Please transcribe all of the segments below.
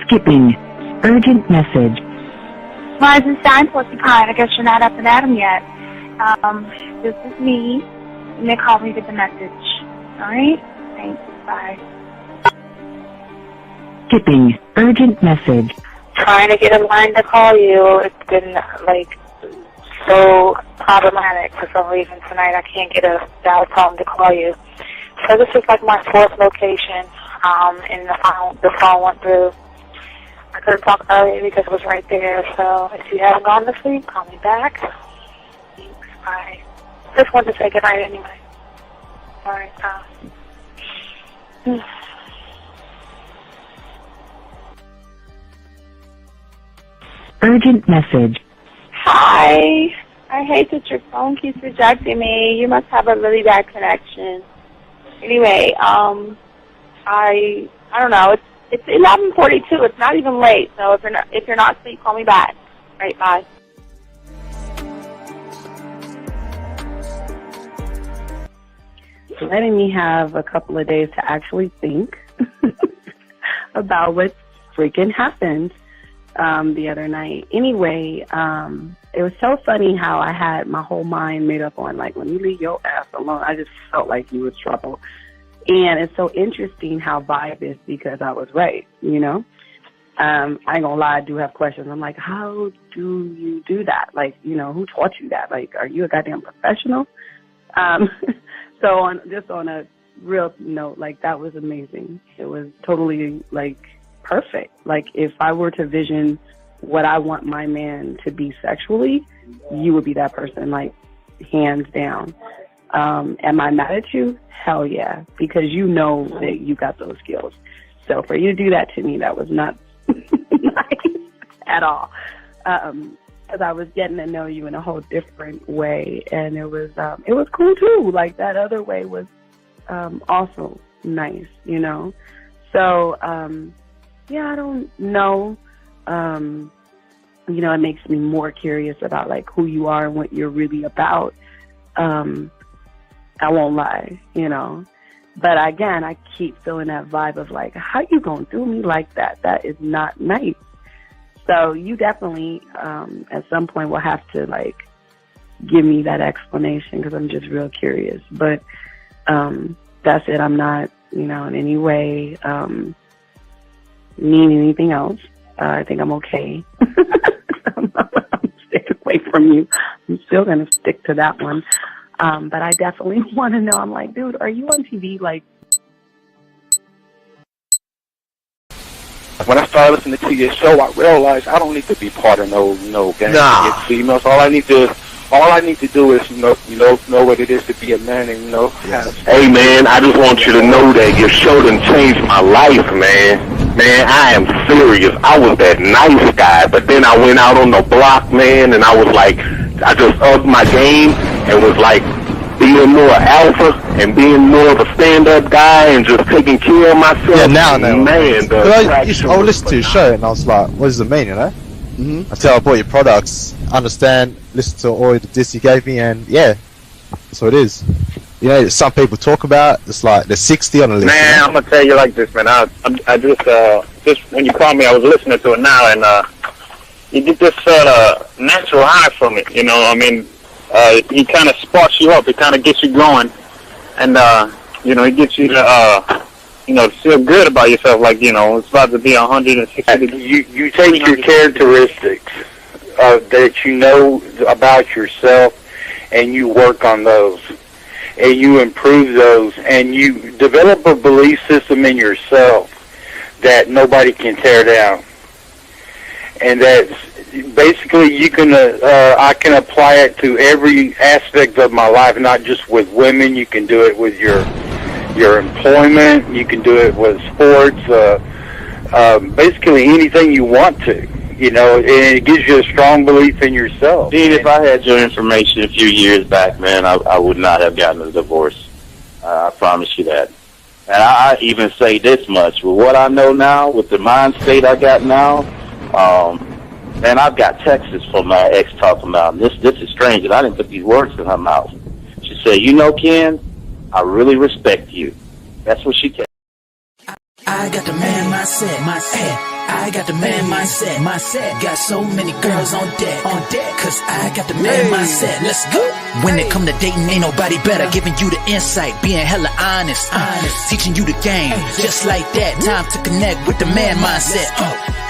Skipping. Urgent message. Rising Stein Porcupine, I guess you're not up and at 'em yet. This is me. You may call me with the message. Alright? Thanks. Bye. Skipping. Urgent message. Trying to get a line to call you. It's been, so problematic for some reason tonight. I can't get a dial tone to call you. So this is my fourth location, and the phone went through. I couldn't talk earlier because it was right there, so if you haven't gone to sleep, call me back. Thanks, bye. Just wanted to say goodnight anyway. Alright, Urgent message. Hi. I hate that your phone keeps rejecting me. You must have a really bad connection. Anyway, I don't know. It's 11:42. It's not even late. So if you're not asleep, call me back. All right, bye. Letting me have a couple of days to actually think about what freaking happened the other night. Anyway, it was so funny how I had my whole mind made up on, when you leave your ass alone, I just felt like you was trouble. And it's so interesting how vibe is because I was right, I ain't gonna lie, I do have questions. I'm like, how do you do that? Who taught you that? Are you a goddamn professional? So on a real note, that was amazing. It was totally, perfect. If I were to vision what I want my man to be sexually, you would be that person, hands down. Am I mad at you? Hell yeah, because you know that you got those skills. So for you to do that to me, that was not nice at all. Because I was getting to know you in a whole different way, and it was cool too. That other way was also nice, So yeah, I don't know. It makes me more curious about who you are and what you're really about. I won't lie, But again, I keep feeling that vibe of how you gonna do me like that? That is not nice. So you definitely, at some point, will have to give me that explanation because I'm just real curious. But that's it. I'm not, in any way mean anything else. I think I'm okay. I'm staying away from you. I'm still gonna stick to that one. But I definitely want to know. I'm like, dude, are you on TV? When I started listening to your show, I realized I don't need to be part of no gang against females. All I need to do is know what it is to be a man and Hey man, I just want you to know that your show done changed my life, man. Man, I am serious. I was that nice guy, but then I went out on the block, man, and I was I just upped my game and was being more alpha and being more of a stand-up guy and just taking care of myself. Yeah, now. Man, I would listen to your show and I was like, what does it mean, Until I bought your products, understand, listen to all the diss you gave me, and yeah, that's what it is. Some people talk about, it's they're 60 on the list. Man, I'm going to tell you like this, man. I just when you called me, I was listening to it now, and you get this natural high from it, he kind of sparks you up. It kind of gets you going, and it gets you to feel good about yourself. It's about to be 160. You take your characteristics that you know about yourself, and you work on those, and you improve those, and you develop a belief system in yourself that nobody can tear down, and that's basically I can apply it to every aspect of my life, not just with women. You can do it with your employment. You can do it with sports. Basically anything you want to, and it gives you a strong belief in yourself. Dean, if I had your information a few years back, man, I would not have gotten a divorce. I promise you that. And I even say this much, with what I know now, with the mind state I got now, man, I've got texts from my ex talking about, this is strange, and I didn't put these words in her mouth. She said, Ken, I really respect you. That's what she said. I got the man mindset. I I got the man mindset. Got so many girls on deck. Cause I got the man mindset. Let's go. When it come to dating, ain't nobody better. Giving you the insight, being hella honest. Teaching you the game, just like that. Time to connect with the man mindset.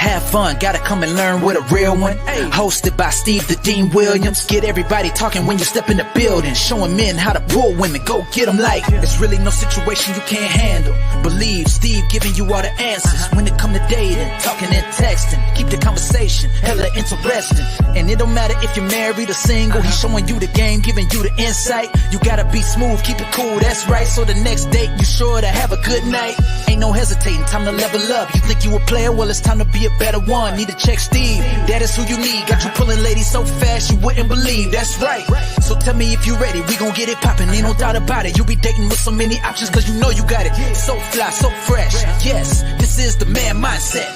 Have fun, gotta come and learn with a real one. Hosted by Steve the Dean Williams. Get everybody talking when you step in the building. Showing men how to pull women, go get them like there's really no situation you can't handle. Believe Steve giving you all the answers. When it come to dating, talking and texting, keep the conversation hella interesting. And it don't matter if you're married or single. He's showing you the game, giving you the insight. You gotta be smooth, keep it cool, that's right. So the next date, you sure to have a good night. Ain't no hesitating, time to level up. You think you a player? Well, it's time to be a better one. Need to check Steve, that is who you need. Got you pulling ladies so fast you wouldn't believe. That's right. So tell me if you ready, we gon' get it poppin'. Ain't no doubt about it. You be dating with so many options cause you know you got it. So fly, so fresh. Yes, this is the man mindset.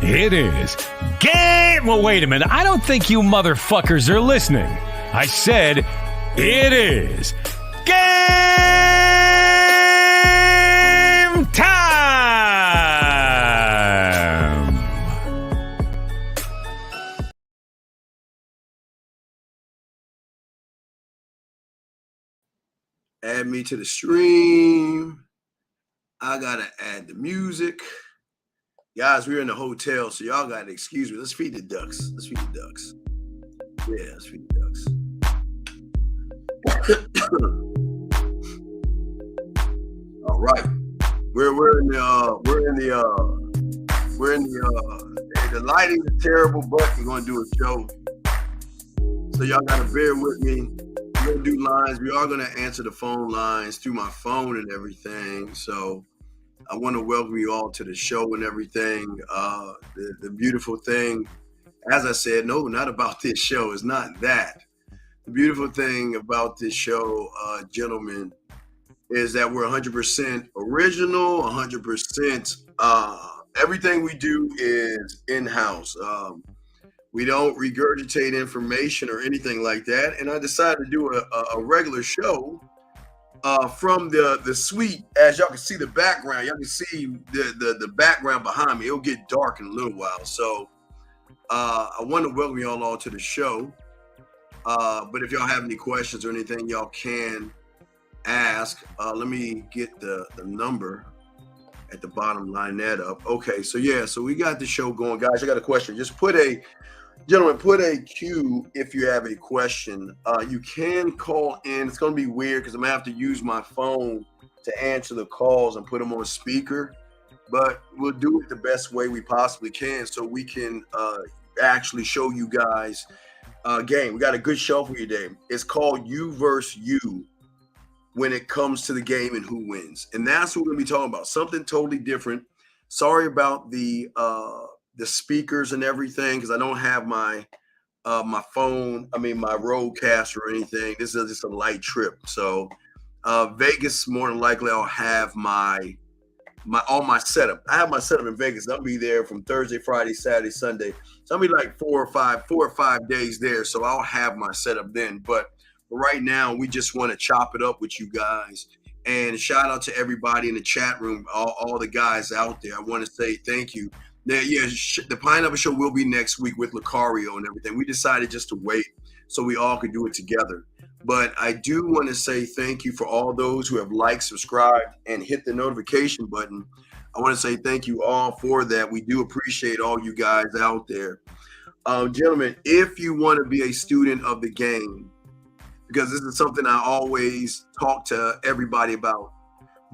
It is game. Well, wait a minute. I don't think you motherfuckers are listening. I said it is game time. Add me to the stream. I gotta add the music. Guys, we're in the hotel, so y'all gotta excuse me. Let's feed the ducks. Yeah, let's feed the ducks. All right. We're in the lighting is terrible, but we're gonna do a show. So y'all gotta bear with me. We're gonna do lines. We are gonna answer the phone lines through my phone and everything. So I want to welcome you all to the show and everything. The beautiful thing, as I said, no, not about this show. It's not that. The beautiful thing about this show, gentlemen, is that we're 100% original, 100%. Everything we do is in-house. We don't regurgitate information or anything like that. And I decided to do a regular show from the suite. As y'all can see the background, y'all can see the background behind me. It'll get dark in a little while. So I want to welcome y'all all to the show. But if y'all have any questions or anything, y'all can ask. Let me get the number at the bottom, line that up. Okay, so yeah, so we got the show going. Guys, I got a question. Just put a Q if you have a question. You can call in. It's going to be weird because I'm going to have to use my phone to answer the calls and put them on speaker. But we'll do it the best way we possibly can so we can actually show you guys a game. We got a good show for you today. It's called You Versus You when it comes to the game and who wins. And that's what we're going to be talking about. Something totally different. Sorry about the speakers and everything because I don't have my phone, my Rodecaster or anything. This is just a light trip. So Vegas, more than likely I'll have my setup. I have my setup in Vegas. I'll be there from Thursday, Friday, Saturday, Sunday. So I'll be like 4 or 5 days there. So I'll have my setup then. But right now we just want to chop it up with you guys. And shout out to everybody in the chat room, all the guys out there. I want to say thank you. The Pineapple Show will be next week with Lucario and everything. We decided just to wait so we all could do it together. But I do want to say thank you for all those who have liked, subscribed, and hit the notification button. I want to say thank you all for that. We do appreciate all you guys out there. Gentlemen, if you want to be a student of the game, because this is something I always talk to everybody about,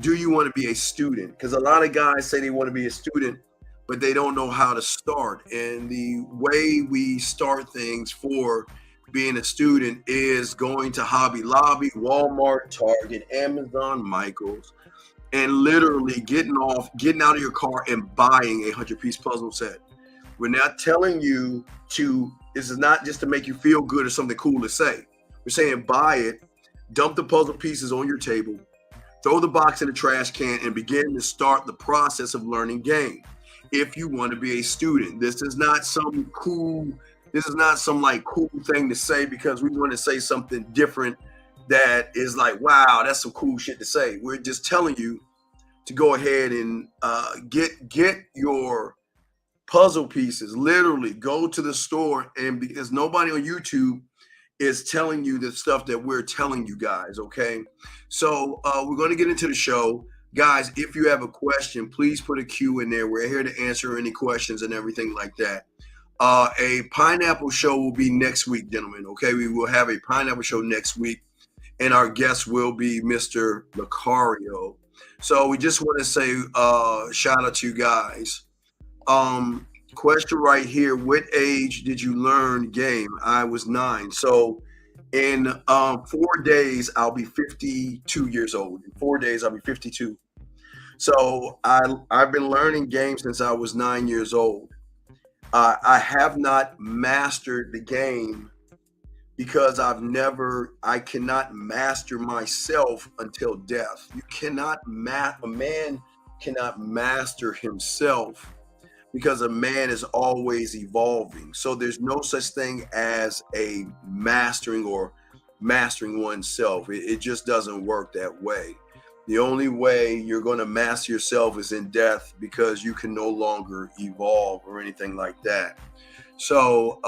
do you want to be a student? Because a lot of guys say they want to be a student, but they don't know how to start. And the way we start things for being a student is going to Hobby Lobby, Walmart, Target, Amazon, Michaels, and literally getting out of your car and buying a 100-piece puzzle set. We're not telling you this is not just to make you feel good or something cool to say. We're saying buy it, dump the puzzle pieces on your table, throw the box in the trash can, and begin to start the process of learning game. If you want to be a student, this is not some cool thing to say because we want to say something different that is like, wow, that's some cool shit to say. We're just telling you to go ahead and get your puzzle pieces. Literally go to the store, and because nobody on YouTube is telling you the stuff that we're telling you guys, okay? So we're going to get into the show. Guys, if you have a question, please put a Q in there. We're here to answer any questions and everything like that. A pineapple show will be next week, gentlemen, okay? We will have a pineapple show next week, and our guest will be Mr. Lucario. So we just want to say shout out to you guys. Question right here: what age did you learn game? I was 9. So in 4 days I'll be 52 years old. In 4 days I'll be 52. So I've been learning game since I was 9 years old. I have not mastered the game because I cannot master myself until death. A man cannot master himself, because a man is always evolving. So there's no such thing as a mastering or mastering oneself. It just doesn't work that way. The only way you're going to master yourself is in death, because you can no longer evolve or anything like that. So,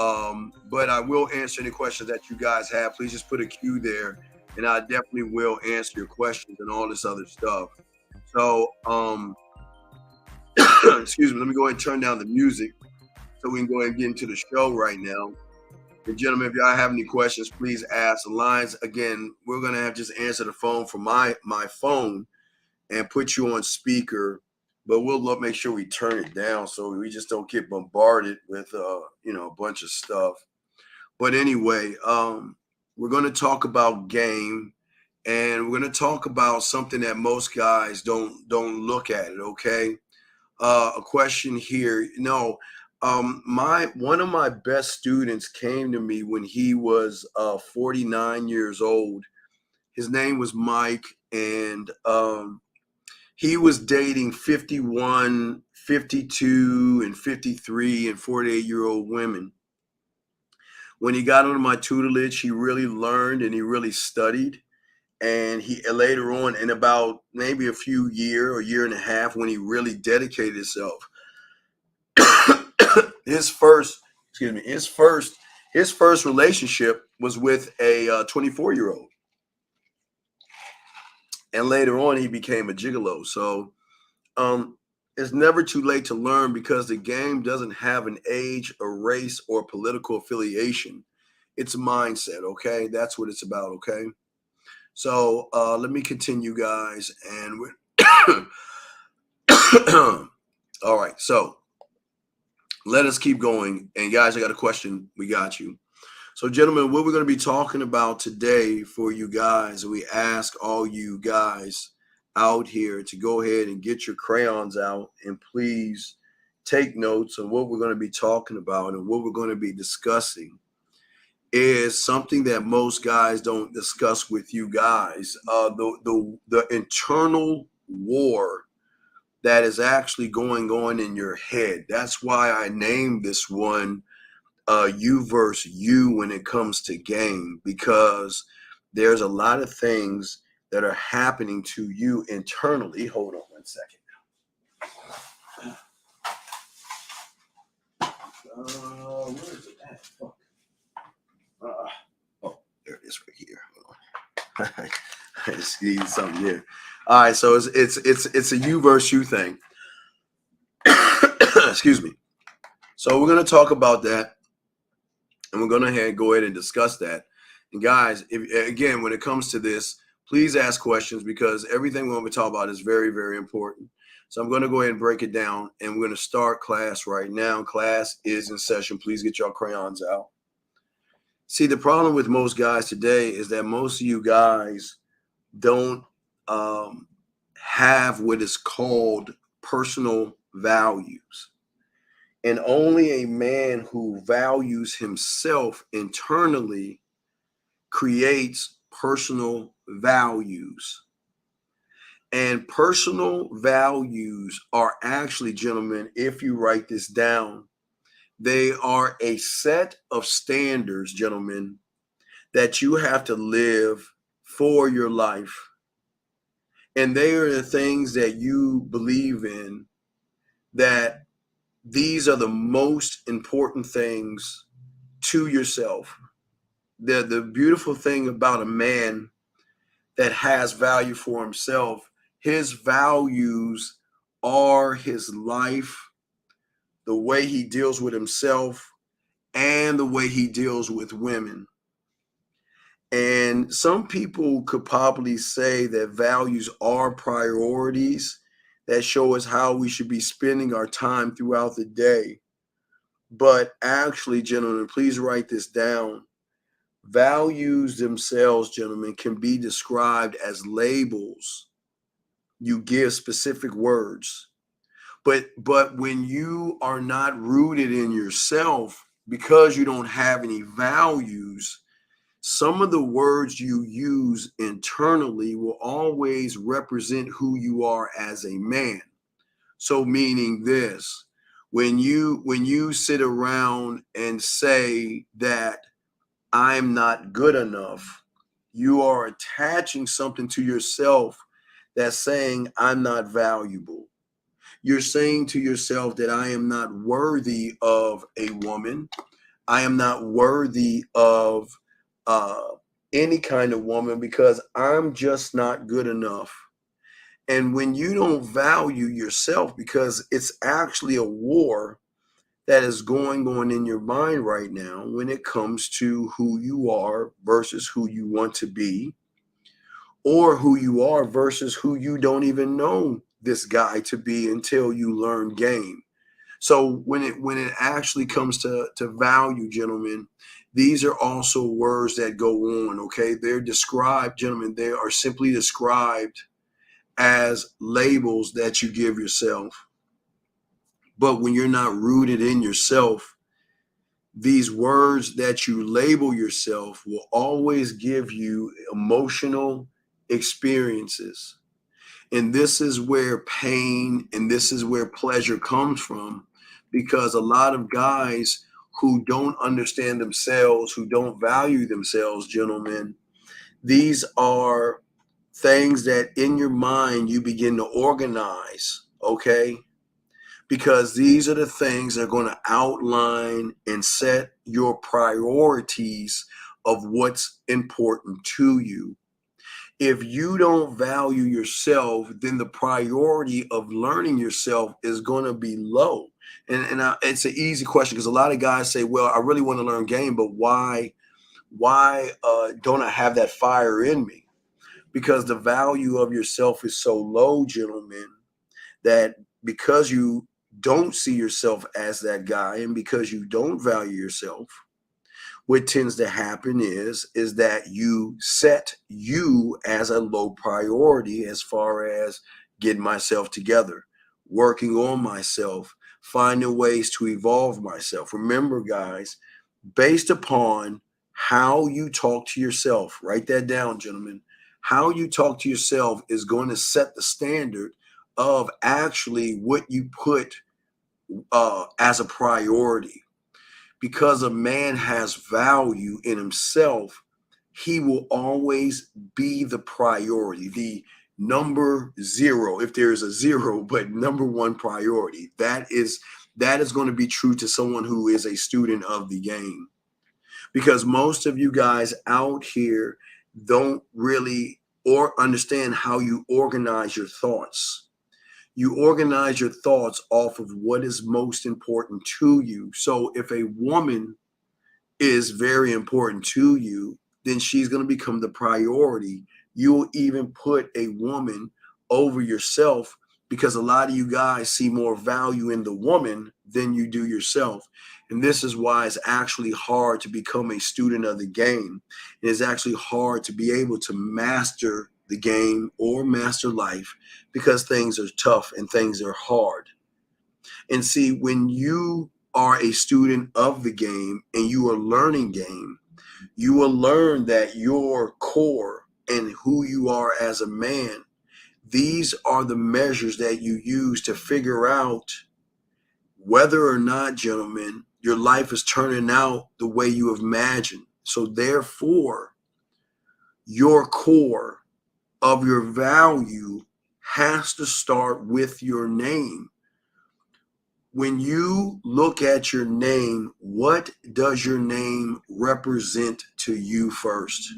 but I will answer any questions that you guys have. Please just put a Q there, and I definitely will answer your questions and all this other stuff. So, excuse me, let me go ahead and turn down the music so we can go ahead and get into the show right now. And gentlemen, if y'all have any questions, please ask. The lines, again, we're going to have just answer the phone from my phone and put you on speaker, but we'll make sure we turn it down so we just don't get bombarded with, a bunch of stuff. But anyway, we're going to talk about game, and we're going to talk about something that most guys don't look at it, okay? A question here. One of my best students came to me when he was 49 years old. His name was Mike, and he was dating 51, 52, and 53 and 48-year-old women. When he got under my tutelage, he really learned and he really studied. And he later on, in about maybe a year and a half, when he really dedicated himself, his first relationship was with a 24-year-old. And later on, he became a gigolo. So it's never too late to learn, because the game doesn't have an age, a race, or political affiliation. It's a mindset, okay? That's what it's about, okay? So let me continue, guys. And we're all right. So let us keep going. And guys, I got a question. We got you. So, gentlemen, what we're going to be talking about today for you guys, we ask all you guys out here to go ahead and get your crayons out and please take notes on what we're going to be talking about, and what we're going to be discussing is something that most guys don't discuss with you guys. The internal war that is actually going on in your head. That's why I named this one you versus you when it comes to game, because there's a lot of things that are happening to you internally. Hold on one second. Where is it at? Fuck. There it is right here. I just need something here. All right, so it's a you versus you thing. Excuse me. So we're going to talk about that, and we're going to go ahead and discuss that. And guys, again, when it comes to this, please ask questions, because everything we're going to talk about is very, very important. So I'm going to go ahead and break it down, and we're going to start class right now. Class is in session. Please get your crayons out. See, the problem with most guys today is that most of you guys don't have what is called personal values. And only a man who values himself internally creates personal values. And personal values are actually, gentlemen, if you write this down, they are a set of standards, gentlemen, that you have to live for your life. And they are the things that you believe in that these are the most important things to yourself. The beautiful thing about a man that has value for himself, his values are his life, the way he deals with himself, and the way he deals with women. And some people could probably say that values are priorities that show us how we should be spending our time throughout the day. But actually, gentlemen, please write this down. Values themselves, gentlemen, can be described as labels. You give specific words. But when you are not rooted in yourself, because you don't have any values, some of the words you use internally will always represent who you are as a man. So meaning this, when you sit around and say that I'm not good enough, you are attaching something to yourself that's saying I'm not valuable. You're saying to yourself that I am not worthy of a woman. I am not worthy of any kind of woman because I'm just not good enough. And when you don't value yourself, because it's actually a war that is going on in your mind right now when it comes to who you are versus who you want to be, or who you are versus who you don't even know this guy to be until you learn game. So when it actually comes to value, gentlemen, these are also words that go on, okay? They're described, gentlemen, they are simply described as labels that you give yourself. But when you're not rooted in yourself, these words that you label yourself will always give you emotional experiences. And this is where pain and this is where pleasure comes from, because a lot of guys who don't understand themselves, who don't value themselves, gentlemen, these are things that in your mind you begin to organize, okay? Because these are the things that are going to outline and set your priorities of what's important to you. If you don't value yourself, then the priority of learning yourself is going to be low. And it's an easy question because a lot of guys say, well, I really want to learn game, but why don't I have that fire in me? Because the value of yourself is so low, gentlemen, that because you don't see yourself as that guy and because you don't value yourself, what tends to happen is that you set you as a low priority as far as getting myself together, working on myself, finding ways to evolve myself. Remember, guys, based upon how you talk to yourself, write that down, gentlemen. How you talk to yourself is going to set the standard of actually what you put as a priority. Because a man has value in himself, he will always be the priority, the number zero, if there's a zero, but number one priority. That is going to be true to someone who is a student of the game. Because most of you guys out here don't really or understand how you organize your thoughts. You organize your thoughts off of what is most important to you. So if a woman is very important to you, then she's going to become the priority. You will even put a woman over yourself because a lot of you guys see more value in the woman than you do yourself. And this is why it's actually hard to become a student of the game. It is actually hard to be able to master the game or master life because things are tough and things are hard. And see, when you are a student of the game and you are learning game, you will learn that your core and who you are as a man, these are the measures that you use to figure out whether or not, gentlemen, your life is turning out the way you have imagined. So therefore, your core of your value has to start with your name. when you look at your name, what does your name represent to you first?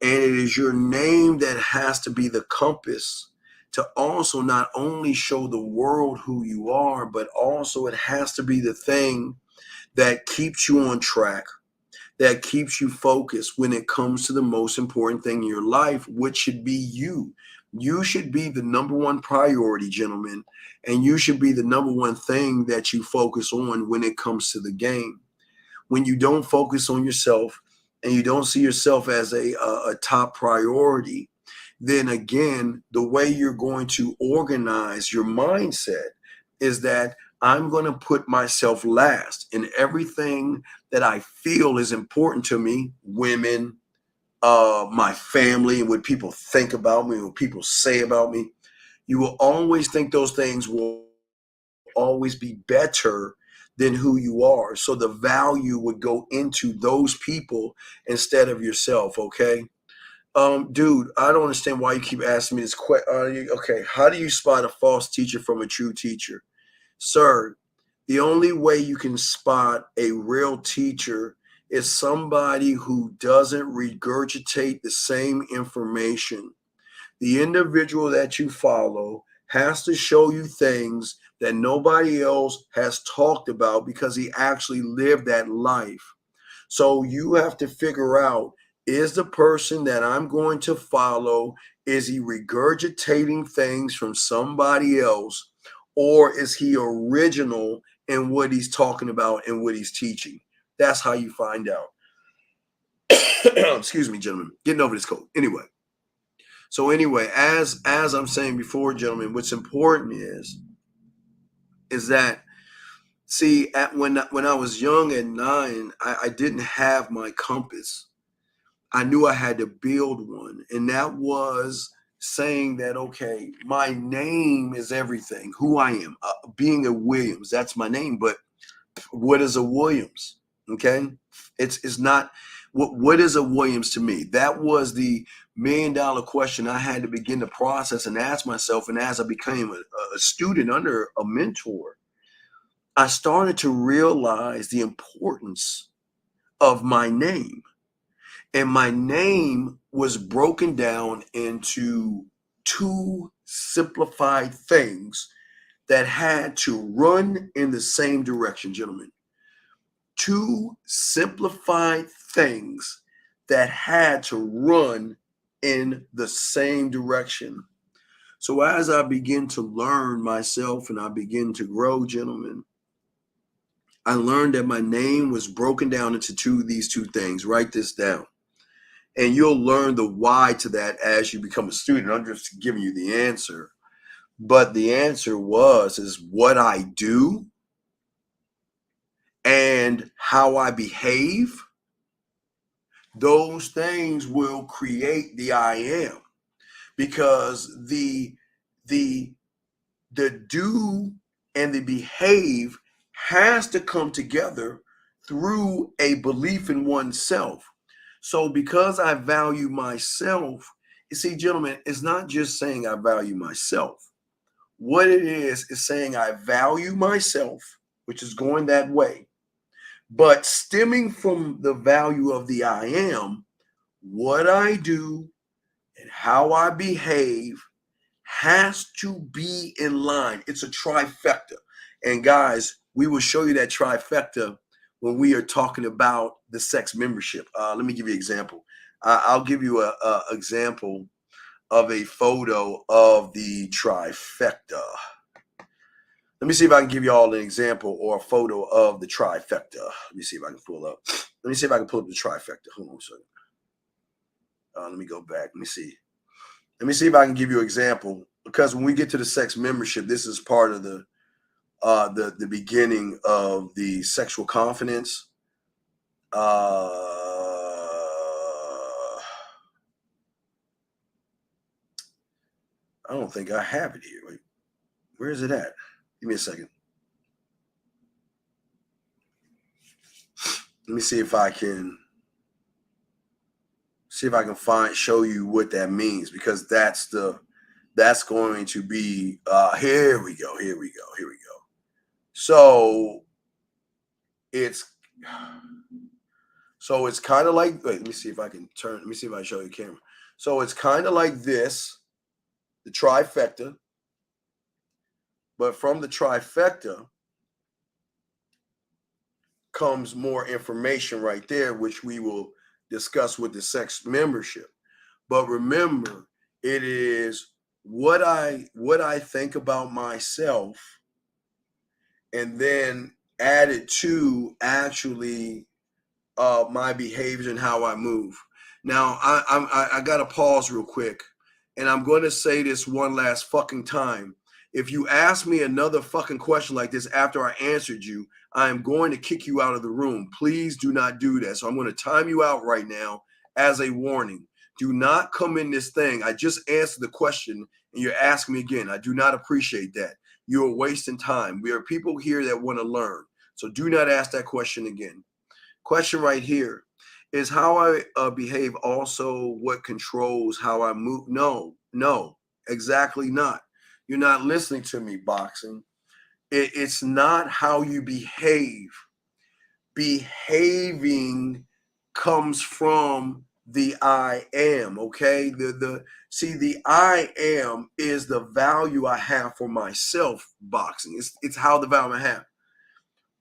And it is your name that has to be the compass to also not only show the world who you are, but also it has to be the thing that keeps you on track, that keeps you focused when it comes to the most important thing in your life, which should be you. You should be the number one priority, gentlemen, and you should be the number one thing that you focus on when it comes to the game. When you don't focus on yourself and you don't see yourself as a top priority, then again, the way you're going to organize your mindset is that I'm going to put myself last in everything that I feel is important to me, women, my family, and what people think about me, what people say about me. You will always think those things will always be better than who you are. So the value would go into those people instead of yourself, okay? Dude, I don't understand why you keep asking me this question. Okay, how do you spot a false teacher from a true teacher? Sir, the only way you can spot a real teacher is somebody who doesn't regurgitate the same information. The individual that you follow has to show you things that nobody else has talked about because he actually lived that life. So you have to figure out, is the person that I'm going to follow, is he regurgitating things from somebody else, or is he original in what he's talking about and what he's teaching? That's how you find out. Excuse me, gentlemen. Getting over this cold. Anyway. So anyway, as I'm saying before, gentlemen, what's important is that, see, when I was young at 9, I didn't have my compass. I knew I had to build one, and that was saying that, okay, my name is everything, who I am, being a Williams, that's my name, but what is a Williams? Okay, it's not, what is a Williams to me? That was the $1 million question I had to begin to process and ask myself. And as I became a student under a mentor, I started to realize the importance of my name. And my name was broken down into 2 simplified things that had to run in the same direction, gentlemen. 2 simplified things that had to run in the same direction. So as I begin to learn myself and I begin to grow, gentlemen, I learned that my name was broken down into these two things. Write this down. And you'll learn the why to that as you become a student. I'm just giving you the answer. But the answer is what I do and how I behave. Those things will create the I am. Because the do and the behave has to come together through a belief in oneself. So because I value myself, you see, gentlemen, it's not just saying I value myself. What it is saying I value myself, which is going that way. But stemming from the value of the I am, what I do and how I behave has to be in line. It's a trifecta. And guys, we will show you that trifecta when we are talking about the sex membership. Let me give you an example. I'll give you an example of a photo of the trifecta. Let me see if I can give you all an example or a photo of the trifecta. Let me see if I can pull up. Let me see if I can pull up the trifecta. Hold on a second. Let me go back. Let me see. Let me see if I can give you an example, because when we get to the sex membership, this is part of the beginning of the sexual confidence. I don't think I have it here. Wait, where is it at? Give me a second. Let me see if I can show you what that means, because that's going to be, here we go. So it's kind of like, wait, let me see if I can show you the camera. So it's kind of like this, the trifecta, but from the trifecta comes more information right there, which we will discuss with the sex membership. But remember, it is what I think about myself, and then added to actually my behavior and how I move. Now, I got to pause real quick, and I'm going to say this one last fucking time. If you ask me another fucking question like this after I answered you, I am going to kick you out of the room. Please do not do that. So I'm going to time you out right now as a warning. Do not come in this thing. I just answered the question, and you're asking me again. I do not appreciate that. You're wasting time. We are people here that want to learn. So do not ask that question again. Question right here. Is how I behave also what controls how I move? No, exactly not. You're not listening to me, boxing. It's not how you behave. Behaving comes from the I am, okay? The I am is the value I have for myself, boxing. It's how the value I have.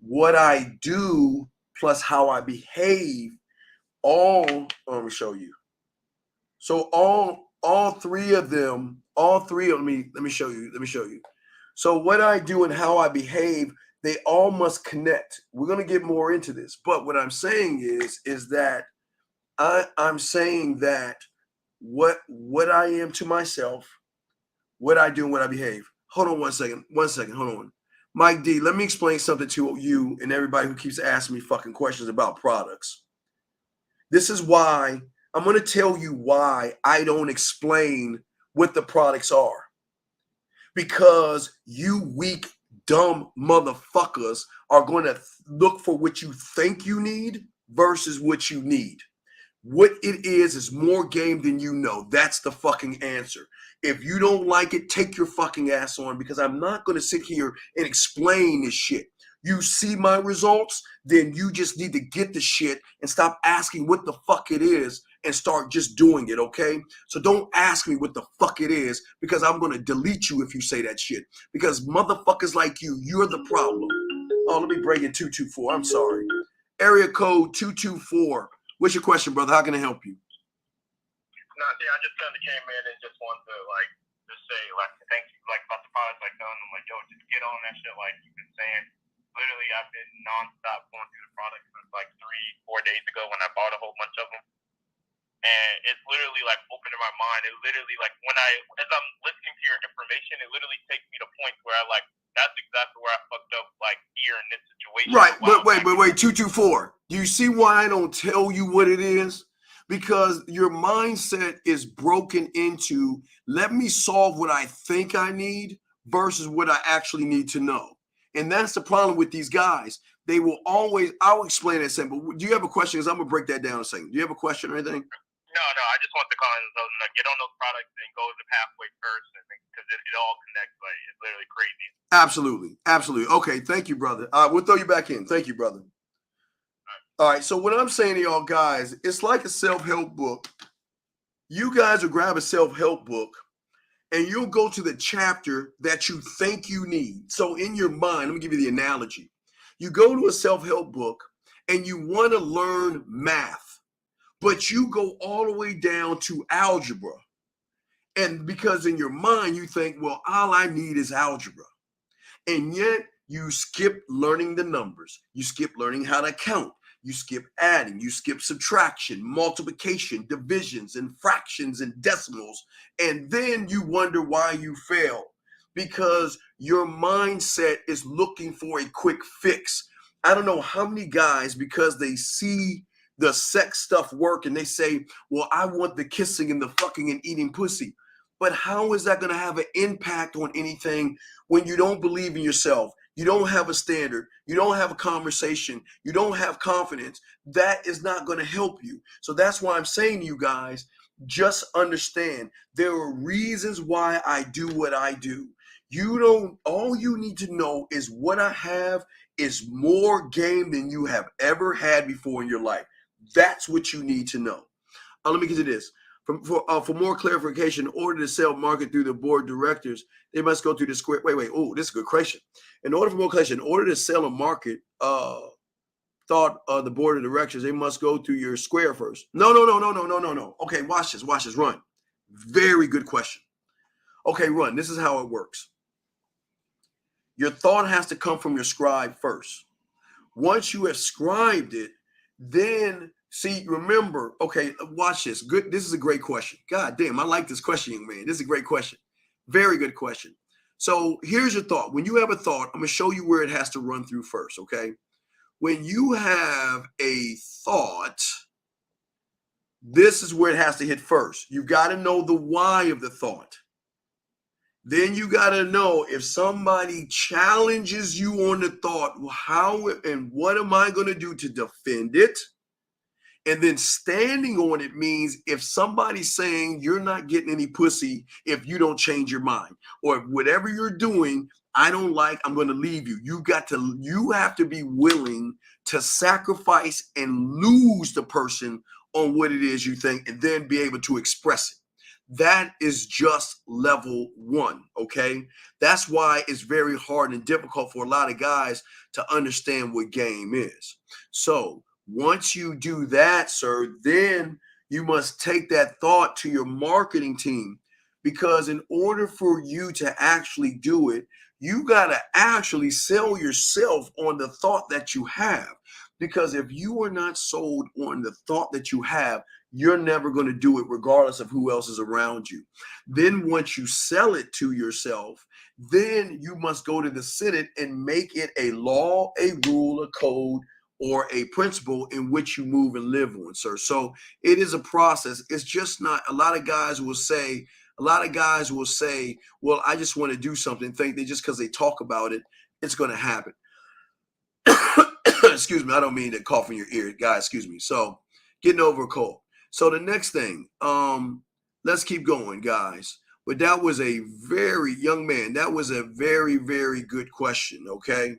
What I do plus how I behave, let me show you. So all three of them, let me show you. So what I do and how I behave, they all must connect. We're going to get more into this. But what I'm saying is that I'm saying that what I am to myself, what I do and what I behave. Hold on one second, hold on. Mike D, let me explain something to you and everybody who keeps asking me fucking questions about products. This is why I'm going to tell you why I don't explain what the products are. Because you weak, dumb motherfuckers are going to look for what you think you need versus what you need. What it is more game than you know. That's the fucking answer. If you don't like it, take your fucking ass on, because I'm not going to sit here and explain this shit. You see my results, then you just need to get the shit and stop asking what the fuck it is and start just doing it, okay? So don't ask me what the fuck it is, because I'm going to delete you if you say that shit. Because motherfuckers like you're the problem. Oh, let me break it 224. I'm sorry. Area code 224. What's your question, brother? How can I help you? No, see, I just kind of came in and just wanted to, just say, thank you, about the products, telling them, yo, just get on that shit, you've been saying. Literally, I've been nonstop going through the products since, 3-4 days ago when I bought a whole bunch of them. And it's literally, opening my mind. It literally, as I'm listening to your information, it literally takes me to points where that's exactly where I fucked up, here in this situation. Right, but wait, 224. Do you see why I don't tell you what it is? Because your mindset is broken into, let me solve what I think I need versus what I actually need to know. And that's the problem with these guys. They will always, I'll explain that simple. Do you have a question? Because I'm going to break that down in a second. Do you have a question or anything? No, I just want to call and get on those products and go to the pathway first, because it all connects. It's literally crazy. Absolutely. Okay, thank you, brother. We'll throw you back in. Thank you, brother. All right, so what I'm saying to y'all guys, it's like a self-help book. You guys will grab a self-help book, and you'll go to the chapter that you think you need. So in your mind, let me give you the analogy. You go to a self-help book, and you want to learn math. But you go all the way down to algebra. And because in your mind, you think, well, all I need is algebra. And yet you skip learning the numbers. You skip learning how to count. You skip adding. You skip subtraction, multiplication, divisions, and fractions and decimals. And then you wonder why you fail. Because your mindset is looking for a quick fix. I don't know how many guys, because they see the sex stuff work and they say, well, I want the kissing and the fucking and eating pussy. But how is that going to have an impact on anything when you don't believe in yourself? You don't have a standard. You don't have a conversation. You don't have confidence. That is not going to help you. So that's why I'm saying to you guys, just understand there are reasons why I do what I do. All you need to know is what I have is more game than you have ever had before in your life. That's what you need to know. Let me get to this. For more clarification, in order to sell market through the board of directors, they must go through the square. Wait. Oh, this is a good question. In order to sell a market, thought the board of directors, they must go through your square first. No. Okay, watch this. Run. Very good question. Okay, Run. This is how it works. Your thought has to come from your scribe first. Once you have scribed it, then remember, okay, watch this. Good. This is a great question. God damn, I like this question, young man. This is a great question. Very good question. So here's your thought. When you have a thought, I'm going to show you where it has to run through first, okay? When you have a thought, this is where it has to hit first. You got to know the why of the thought. Then you got to know if somebody challenges you on the thought, how and what am I going to do to defend it? And then standing on it means if somebody's saying you're not getting any pussy if you don't change your mind, or if whatever you're doing, I don't like, I'm going to leave you. You have to be willing to sacrifice and lose the person on what it is you think, and then be able to express it. That is just level one, okay? That's why it's very hard and difficult for a lot of guys to understand what game is. So once you do that, sir, then you must take that thought to your marketing team, because in order for you to actually do it, you got to actually sell yourself on the thought that you have. Because if you are not sold on the thought that you have, you're never going to do it regardless of who else is around you. Then once you sell it to yourself, then you must go to the Senate and make it a law, a rule, a code, or a principle in which you move and live on, sir. So it is a process. It's just not, a lot of guys will say, well, I just want to do something, think they just because they talk about it, it's going to happen. Excuse me, I don't mean to cough in your ear, guys, excuse me. So getting over a cold. So the next thing, let's keep going, guys. But that was a very young man. That was a very, very good question, okay?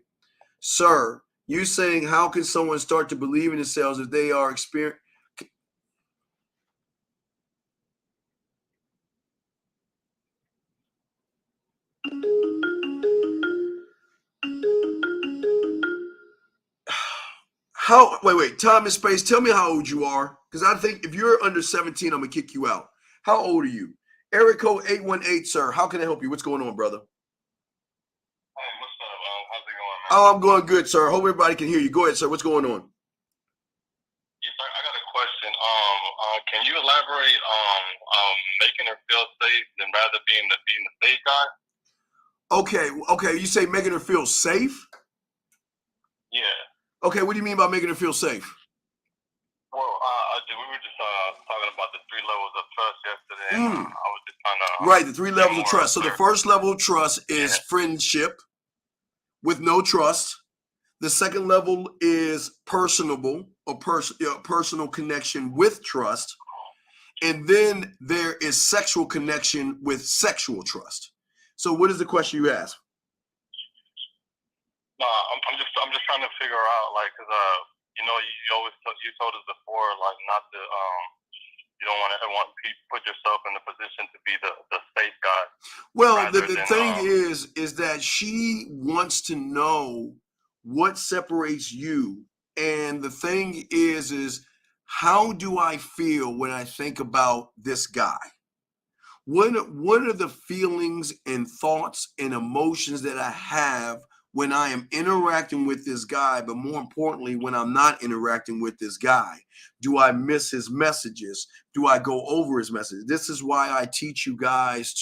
Sir, you saying how can someone start to believe in themselves if they are experiencing? Wait, time and space. Tell me how old you are. Because I think if you're under 17, I'm going to kick you out. How old are you? Area code 818, sir. How can I help you? What's going on, brother? Hey, what's up? How's it going, man? Oh, I'm going good, sir. Hope everybody can hear you. Go ahead, sir. What's going on? Yes, sir. I got a question. Can you elaborate on making her feel safe than rather being the safe guy? Okay. You say making her feel safe? Yeah. Okay, what do you mean by making her feel safe? Well, we were just talking about the 3 levels of trust yesterday. I was just trying to... Right, the 3 levels of trust. So the first level of trust is friendship with no trust. The second level is personable or personal connection with trust. And then there is sexual connection with sexual trust. So what is the question you ask? No, I'm just trying to figure out, like, cause you told us before, like, not to you don't want to put yourself in the position to be the safe guy. Well, the thing is that she wants to know what separates you, and the thing is how do I feel when I think about this guy? What are the feelings and thoughts and emotions that I have when I am interacting with this guy, but more importantly, when I'm not interacting with this guy? Do I miss his messages? Do I go over his messages? This is why I teach you guys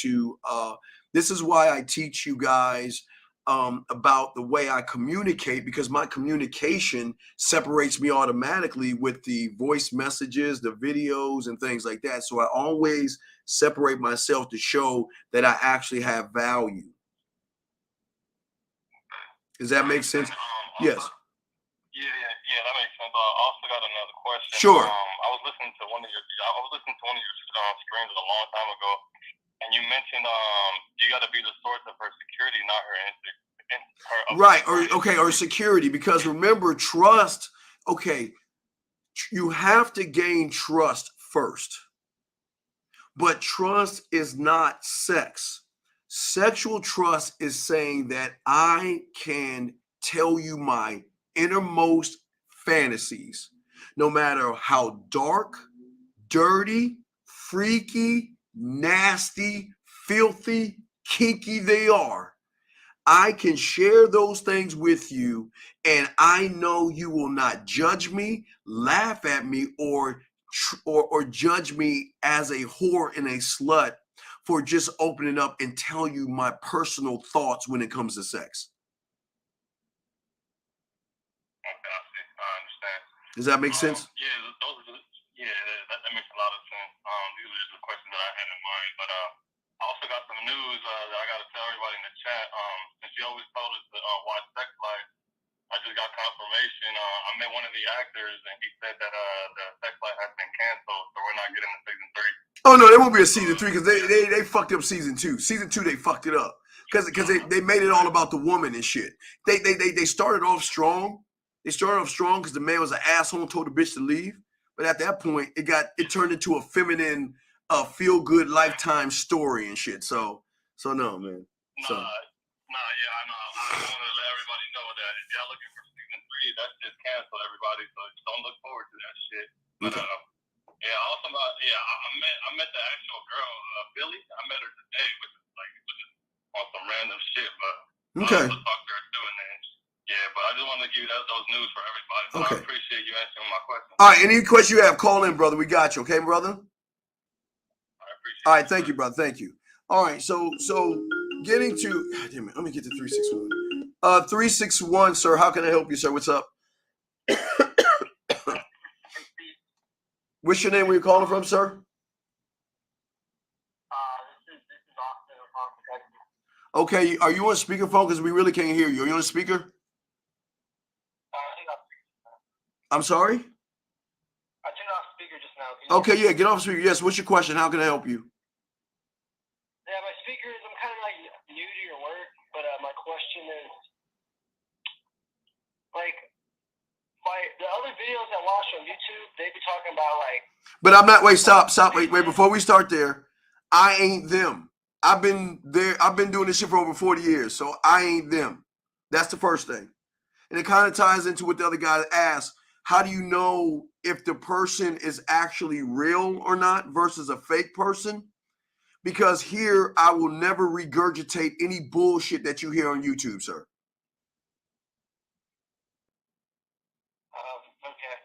about the way I communicate, because my communication separates me automatically with the voice messages, the videos, and things like that. So I always separate myself to show that I actually have value. Does that make sense? Yes. Yeah, that makes sense. I also got another question. Sure. I was listening to one of your streams a long time ago, and you mentioned you got to be the source of her security, not her Right, or security, because remember, trust, okay, you have to gain trust first. But trust is not sex. Sexual trust is saying that I can tell you my innermost fantasies, no matter how dark, dirty, freaky, nasty, filthy, kinky they are. I can share those things with you, and I know you will not judge me, laugh at me, or judge me as a whore and a slut for just opening up and telling you my personal thoughts when it comes to sex. I understand. Does that make sense? Yeah, that makes a lot of sense. These are just the questions that I had in mind, but I also got some news that I got to tell everybody in the chat. Since you always told us to watch Sex Life, I just got confirmation. I met one of the actors, and he said that the Sex Life has been canceled, so we're not getting a season 3. Oh no, there won't be a season 3 because they fucked up season 2. Season 2 they fucked it up because they made it all about the woman and shit. They started off strong. They started off strong because the man was an asshole and told the bitch to leave. But at that point, it turned into a feminine, feel good lifetime story and shit. So no, man. So. Yeah, I know. I want to let everybody know that if y'all looking for season 3, that's just canceled, everybody. So don't look forward to that shit. But yeah, also I met the actual girl, Billy. I met her today, which is on some random shit. But okay. I'll talk to her too, and then but I just wanted to give you those news for everybody. So okay. I appreciate you answering my question. All right, any question you have, call in, brother. We got you, okay, brother? I appreciate. All right, thank you, brother. Thank you. All right, so getting to, God damn it, let me get to 361. 361, sir. How can I help you, sir? What's up? What's your name? Where you calling from, sir? This is Austin. Okay, are you on speakerphone? Because we really can't hear you. Are you on speaker? I'm sorry? I turned off speaker just now. Okay, yeah, get off speaker. Yes, what's your question? How can I help you? Yeah, my speaker is, I'm kind of new to your work, but my question is, the other videos I watch on YouTube, they be talking about But I'm not, wait, stop, wait, before we start there, I ain't them. I've been doing this shit for over 40 years, so I ain't them. That's the first thing. And it kind of ties into what the other guy asked. How do you know if the person is actually real or not versus a fake person? Because here, I will never regurgitate any bullshit that you hear on YouTube, sir. Okay.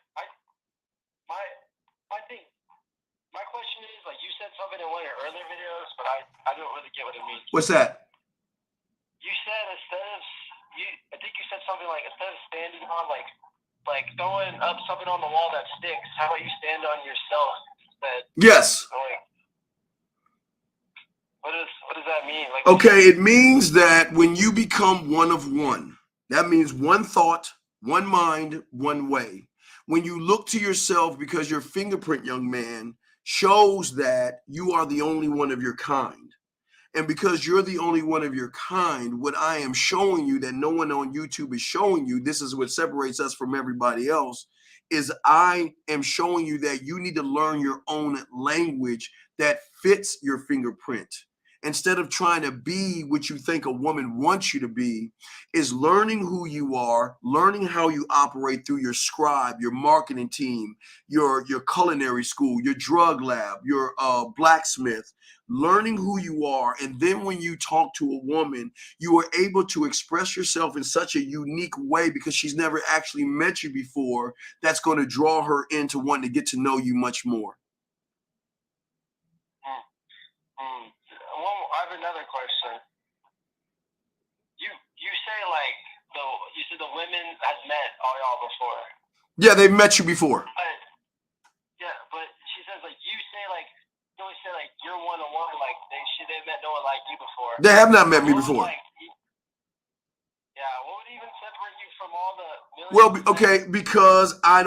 I think my question is, you said something in one of your earlier videos, but I don't really get what it means. What's that? You said I think you said something instead of standing on throwing up something on the wall that sticks, how about you stand on yourself instead? Yes. What does that mean? Okay, it means that when you become one of one, that means one thought, one mind, one way. When you look to yourself, because your fingerprint, young man, shows that you are the only one of your kind. And because you're the only one of your kind, what I am showing you that no one on YouTube is showing you, this is what separates us from everybody else, is I am showing you that you need to learn your own language that fits your fingerprint. Instead of trying to be what you think a woman wants you to be, is learning who you are, learning how you operate through your scribe, your marketing team, your culinary school, your drug lab, your blacksmith, learning who you are. And then when you talk to a woman, you are able to express yourself in such a unique way because she's never actually met you before. That's going to draw her into wanting to get to know you much more. I have another question. You say you said the women has met all y'all before. Yeah, they've met you before. But she says you say you always say you're one on one they've met no one like you before. They have not met me before. What would even separate you from all the millions? Well, okay, because I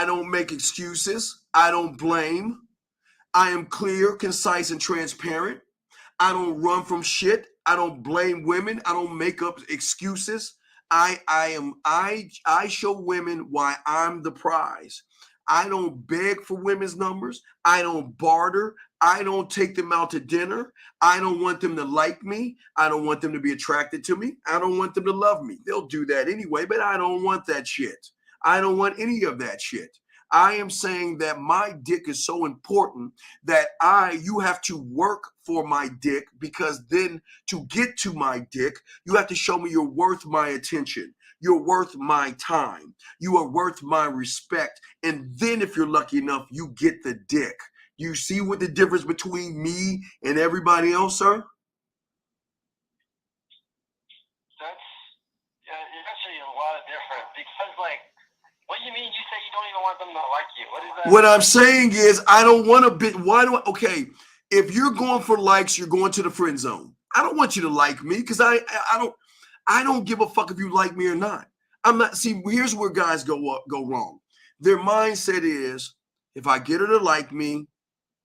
don't make excuses. I don't blame. I am clear, concise, and transparent. I don't run from shit. I don't blame women. I don't make up excuses. I show women why I'm the prize. I don't beg for women's numbers. I don't barter. I don't take them out to dinner. I don't want them to like me. I don't want them to be attracted to me. I don't want them to love me. They'll do that anyway, but I don't want that shit. I don't want any of that shit. I am saying that my dick is so important that you have to work for my dick, because then to get to my dick, you have to show me you're worth my attention. You're worth my time. You are worth my respect. And then if you're lucky enough, you get the dick. You see what the difference between me and everybody else, sir? That's actually a lot of different, because like, what do you mean? You say you don't even want them to like you. What is that? What I'm saying is, I don't want to be. Okay, if you're going for likes, you're going to the friend zone. I don't want you to like me, because I don't give a fuck if you like me or not. I'm not. See, here's where guys go wrong. Their mindset is, if I get her to like me,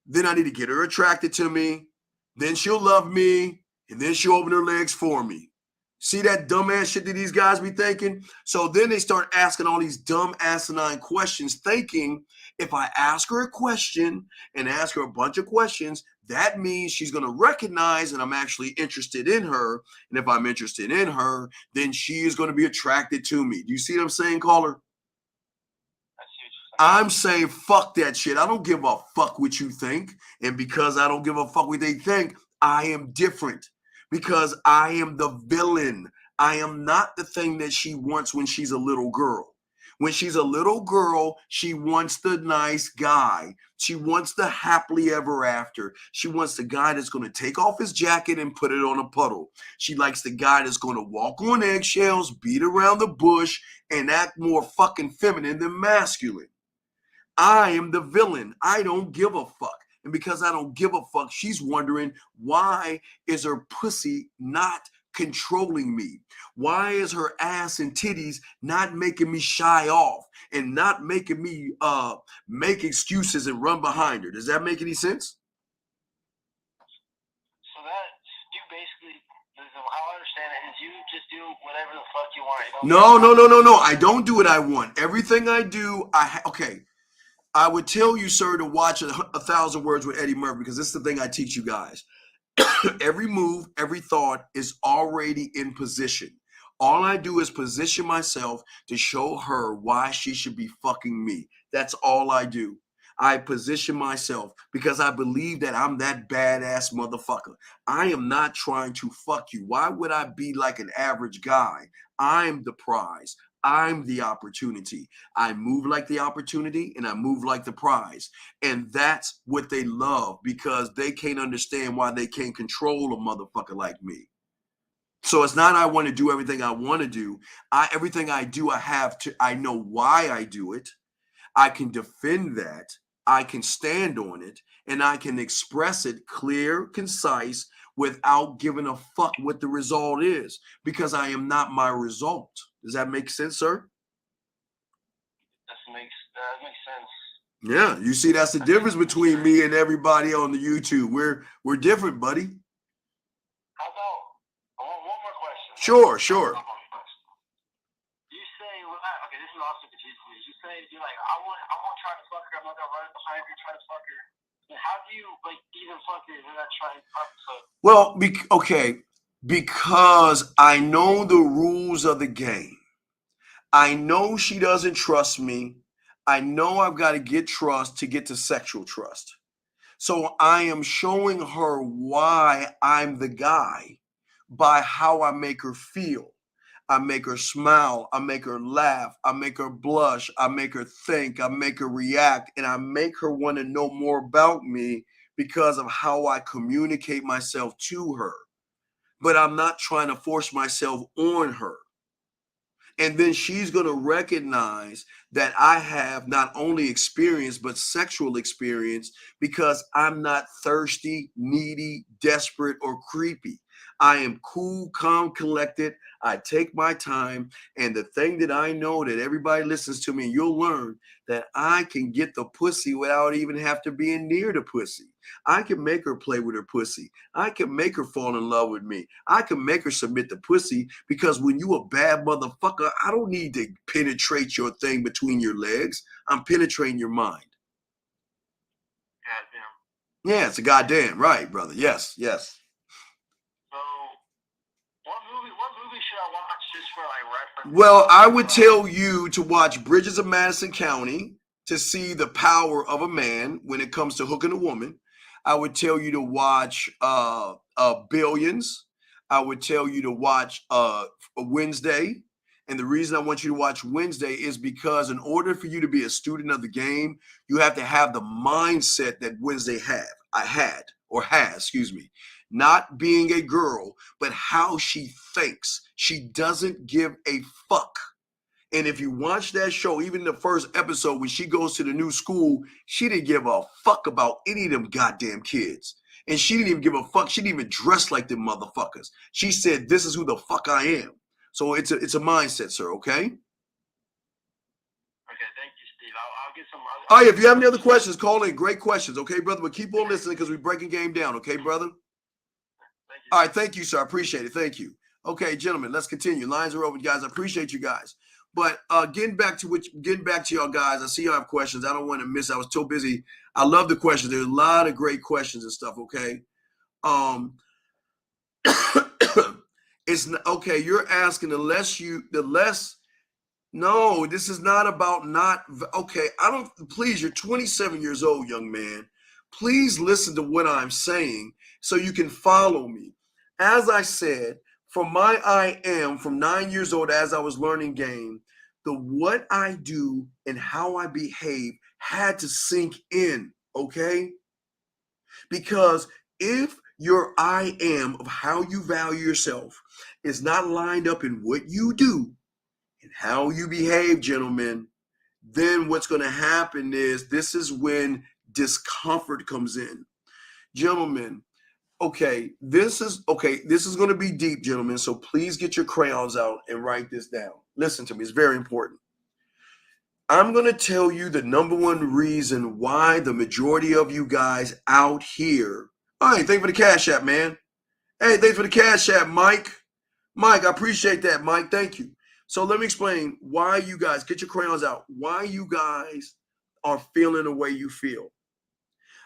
then I need to get her attracted to me. Then she'll love me, and then she'll open her legs for me. See that dumbass shit that these guys be thinking? So then they start asking all these dumb asinine questions, thinking if I ask her a question and ask her a bunch of questions, that means she's going to recognize that I'm actually interested in her. And if I'm interested in her, then she is going to be attracted to me. Do you see what I'm saying, caller? I'm saying fuck that shit. I don't give a fuck what you think. And because I don't give a fuck what they think, I am different. Because I am the villain. I am not the thing that she wants when she's a little girl. When she's a little girl, she wants the nice guy. She wants the happily ever after. She wants the guy that's going to take off his jacket and put it on a puddle. She likes the guy that's going to walk on eggshells, beat around the bush, and act more fucking feminine than masculine. I am the villain. I don't give a fuck. And because I don't give a fuck, she's wondering, why is her pussy not controlling me? Why is her ass and titties not making me shy off and not making me make excuses and run behind her? Does that make any sense? So that you basically, how I understand it is, you just do whatever the fuck you want. No. I don't do what I want. Everything I do, okay. I would tell you, sir, to watch 1,000 Words with Eddie Murphy, because this is the thing I teach you guys. Every move, every thought is already in position. All I do is position myself to show her why she should be fucking me. That's all I do. I position myself because I believe that I'm that badass motherfucker. I am not trying to fuck you. Why would I be like an average guy? I'm the prize. I'm the opportunity. I move like the opportunity and I move like the prize. And that's what they love, because they can't understand why they can't control a motherfucker like me. So it's not I want to do everything I want to do. Everything I do, I know why I do it. I can defend that. I can stand on it, and I can express it clear, concise, without giving a fuck what the result is, because I am not my result. Does that make sense, sir? That makes sense. Yeah, you see, that's the difference between me and everybody on the YouTube. We're different, buddy. How about, I want one more question. Sure. You say, okay, this is also confusing me. You say, you're like, I won't try to fuck her. I'm not gonna run behind her, try to fuck her. And how do you even fuck her if you're not trying to fuck her? Well, because I know the rules of the game. I know she doesn't trust me. I know I've got to get trust to get to sexual trust. So I am showing her why I'm the guy by how I make her feel. I make her smile. I make her laugh. I make her blush. I make her think. I make her react. And I make her want to know more about me because of how I communicate myself to her. But I'm not trying to force myself on her. And then she's going to recognize that I have not only experience, but sexual experience, because I'm not thirsty, needy, desperate, or creepy. I am cool, calm, collected. I take my time. And the thing that I know that everybody listens to me, and you'll learn that I can get the pussy without even have to be near the pussy. I can make her play with her pussy. I can make her fall in love with me. I can make her submit the pussy, because when you a bad motherfucker, I don't need to penetrate your thing between your legs. I'm penetrating your mind. Goddamn. Yeah, it's a goddamn right, brother. Yes, yes. So, what movie should I watch just for like reference? Well, I would tell you to watch Bridges of Madison County to see the power of a man when it comes to hooking a woman. I would tell you to watch Billions. I would tell you to watch Wednesday. And the reason I want you to watch Wednesday is because in order for you to be a student of the game, you have to have the mindset that Wednesday has. Not being a girl, but how she thinks. She doesn't give a fuck. And if you watch that show, even the first episode when she goes to the new school, she didn't give a fuck about any of them goddamn kids. And she didn't even give a fuck. She didn't even dress like them motherfuckers. She said, this is who the fuck I am. So it's a mindset, sir, okay? Okay, thank you, Steve. I'll get some. All right, if you have any other questions, call in. Great questions, okay, brother? But keep on listening because we're breaking game down, okay, brother? Thank you. All right, thank you, sir. I appreciate it. Thank you. Okay, gentlemen, let's continue. Lines are open, guys. I appreciate you guys. But getting back to y'all guys, I see y'all have questions. I don't want to miss. I was too busy. I love the questions. There's a lot of great questions and stuff, okay? It's not, okay, you're asking no, this is not about okay, please, you're 27 years old, young man. Please listen to what I'm saying so you can follow me. As I said, from 9 years old, as I was learning game, what I do and how I behave had to sink in, okay? Because if your I am of how you value yourself is not lined up in what you do and how you behave, gentlemen, then what's going to happen is this is when discomfort comes in. Gentlemen, this is going to be deep, gentlemen, so please get your crayons out and write this down. Listen to me, it's very important. I'm going to tell you the number one reason why the majority of you guys out here. All right, thank you for the Cash App, man. Hey, thanks for the Cash App, Mike. Mike, I appreciate that, Mike. Thank you. So let me explain why you guys, get your crayons out, why you guys are feeling the way you feel.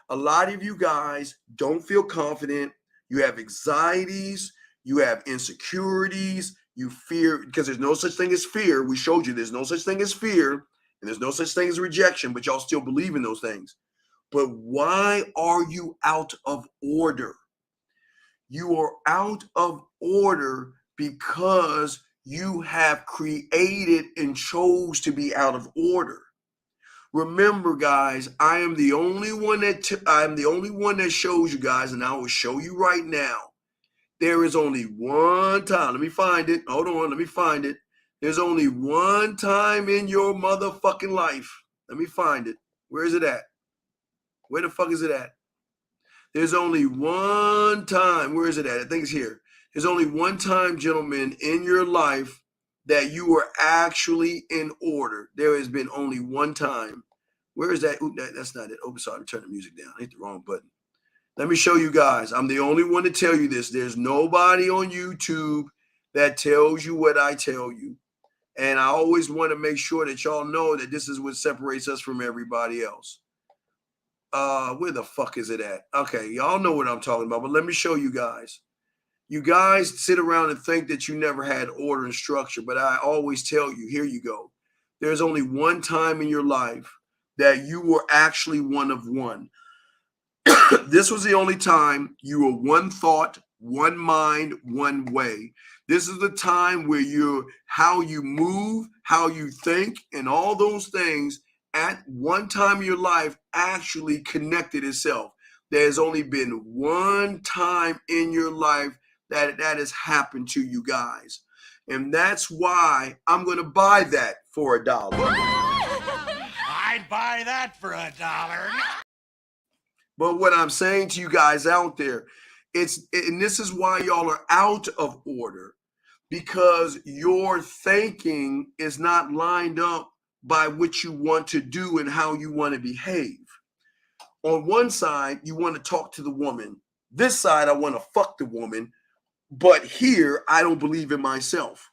A lot of you guys don't feel confident. You have anxieties. You have insecurities. You fear, because there's no such thing as fear. We showed you there's no such thing as fear, and there's no such thing as rejection, but y'all still believe in those things. But why are you out of order? You are out of order because you have created and chose to be out of order. Remember, guys, I am the only one that shows you guys, and I will show you right now. There is only one time. Let me find it. Hold on. Let me find it. There's only one time in your motherfucking life. Let me find it. Where is it at? Where the fuck is it at? There's only one time. Where is it at? I think it's here. There's only one time, gentlemen, in your life that you were actually in order. There has been only one time. Where is that? Ooh, that's not it. Oh, sorry. Turn the music down. I hit the wrong button. Let me show you guys. I'm the only one to tell you this. There's nobody on YouTube that tells you what I tell you. And I always want to make sure that y'all know that this is what separates us from everybody else. Where the fuck is it at? Okay, y'all know what I'm talking about, but let me show you guys. You guys sit around and think that you never had order and structure, but I always tell you, here you go. There's only one time in your life that you were actually one of one. This was the only time you were one thought, one mind, one way. This is the time where how you move, how you think, and all those things at one time in your life actually connected itself. There's only been one time in your life that has happened to you guys. And that's why I'm going to buy that for $1. I'd buy that for $1. But what I'm saying to you guys out there And this is why y'all are out of order, because your thinking is not lined up by what you want to do and how you want to behave. On one side, you want to talk to the woman. This side, I want to fuck the woman. But here, I don't believe in myself.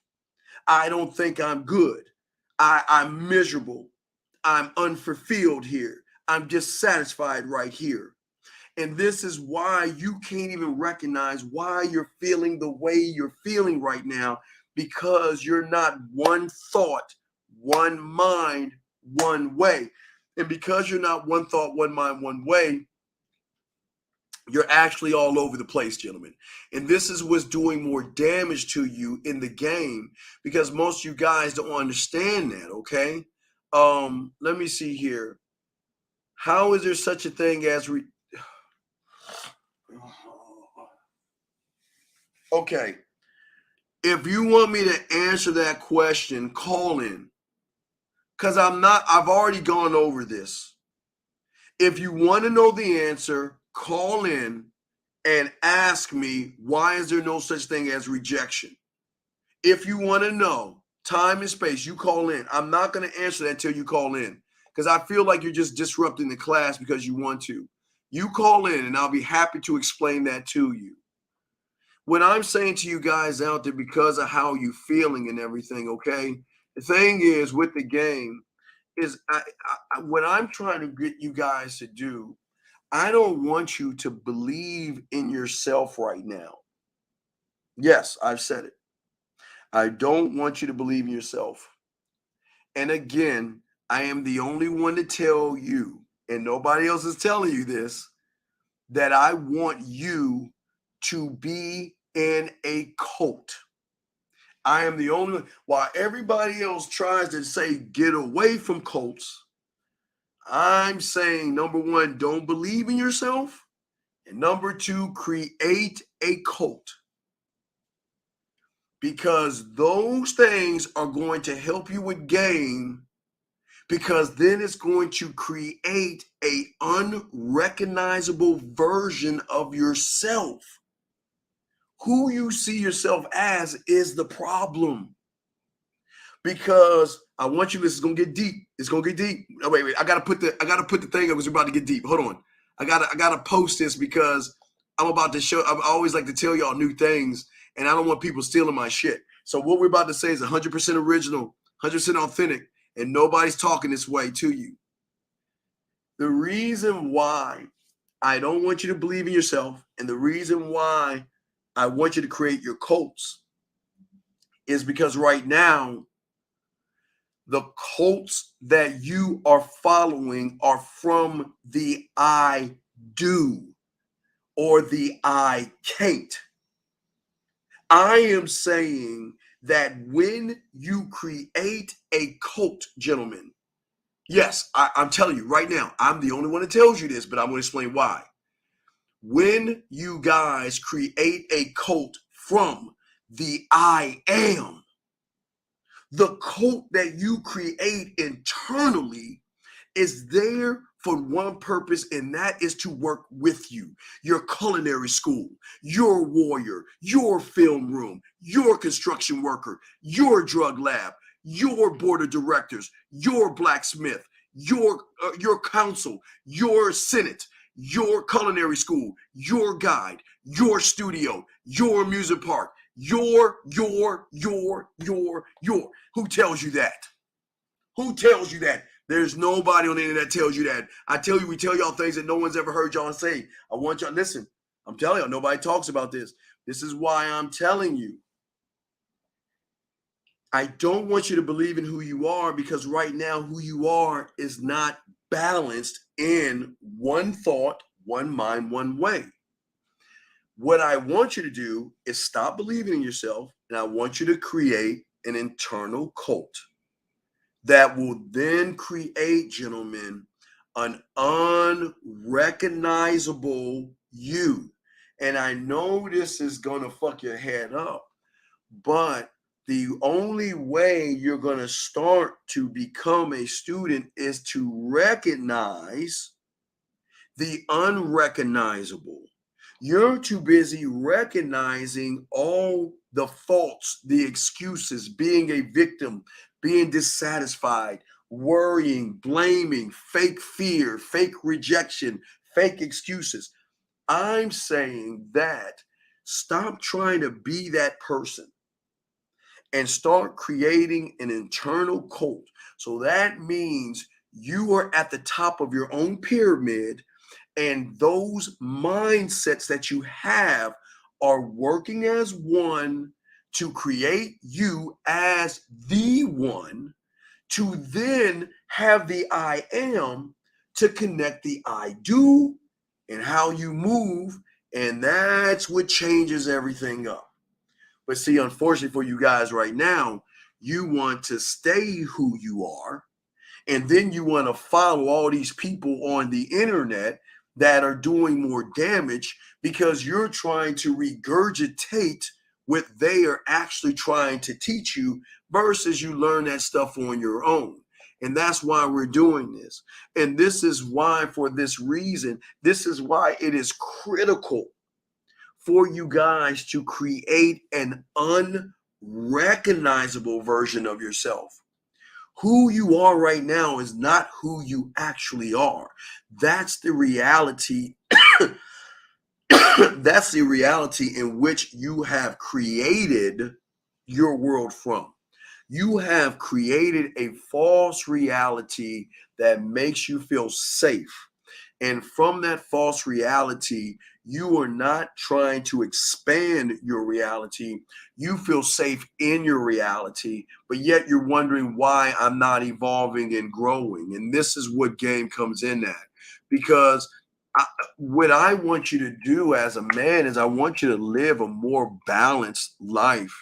I don't think I'm good. I'm miserable. I'm unfulfilled here. I'm dissatisfied right here. And this is why you can't even recognize why you're feeling the way you're feeling right now, because you're not one thought, one mind, one way. And because you're not one thought, one mind, one way, you're actually all over the place, gentlemen. And this is what's doing more damage to you in the game, because most of you guys don't understand that, okay? Let me see here. How is there such a thing as Okay. If you want me to answer that question, call in. Because I've already gone over this. If you want to know the answer, call in and ask me, why is there no such thing as rejection? If you want to know time and space, you call in. I'm not going to answer that until you call in, because I feel like you're just disrupting the class because you want to. You call in and I'll be happy to explain that to you. What I'm saying to you guys out there, because of how you're feeling and everything, okay? The thing is with the game is what I'm trying to get you guys to do, I don't want you to believe in yourself right now. Yes, I've said it. I don't want you to believe in yourself. And again, I am the only one to tell you, and nobody else is telling you this, that I want you to be in a cult. I am the only one. While everybody else tries to say, get away from cults, I'm saying, number one, don't believe in yourself. And number two, create a cult. Because those things are going to help you with game, because then it's going to create a unrecognizable version of yourself. Who you see yourself as is the problem. Because I want you, this is gonna get deep. It's gonna get deep. Oh, wait. I gotta put the thing up because we're about to get deep. Hold on. I gotta post this because I'm about to show. I always like to tell y'all new things, and I don't want people stealing my shit. So what we're about to say is 100% original, 100% authentic, and nobody's talking this way to you. The reason why I don't want you to believe in yourself, and the reason why I want you to create your cults, is because right now, the cults that you are following are from the I do or the I can't. I am saying that when you create a cult, gentlemen, yes, I'm telling you right now, I'm the only one that tells you this, but I'm going to explain why. When you guys create a cult from the I am, the cult that you create internally is there for one purpose, and that is to work with you. Your culinary school, your warrior, your film room, your construction worker, your drug lab, your board of directors, your blacksmith, your council, your senate, your culinary school, your guide, your studio, your amusement park, your. Who tells you that? Who tells you that? There's nobody on the internet that tells you that. I tell you, we tell y'all things that no one's ever heard y'all say. I want y'all, listen, I'm telling y'all, nobody talks about this. This is why I'm telling you. I don't want you to believe in who you are, because right now who you are is not balanced in one thought, one mind, one way. What I want you to do is stop believing in yourself, and I want you to create an internal cult that will then create, gentlemen, an unrecognizable you. And I know this is going to fuck your head up, but the only way you're going to start to become a student is to recognize the unrecognizable. You're too busy recognizing all the faults, the excuses, being a victim, being dissatisfied, worrying, blaming, fake fear, fake rejection, fake excuses. I'm saying that stop trying to be that person and start creating an internal cult. So that means you are at the top of your own pyramid, and those mindsets that you have are working as one to create you as the one, to then have the I am to connect the I do and how you move. And that's what changes everything up. But see, unfortunately for you guys right now, you want to stay who you are. And then you want to follow all these people on the internet that are doing more damage because you're trying to regurgitate what they are actually trying to teach you versus you learn that stuff on your own. And that's why we're doing this. And this is why, for this reason, this is why it is critical for you guys to create an unrecognizable version of yourself. Who you are right now is not who you actually are. That's the reality. That's the reality in which you have created your world from. You have created a false reality that makes you feel safe. And from that false reality, you are not trying to expand your reality. You feel safe in your reality, but yet you're wondering why I'm not evolving and growing. And this is what game comes in at. Because what I want you to do as a man is I want you to live a more balanced life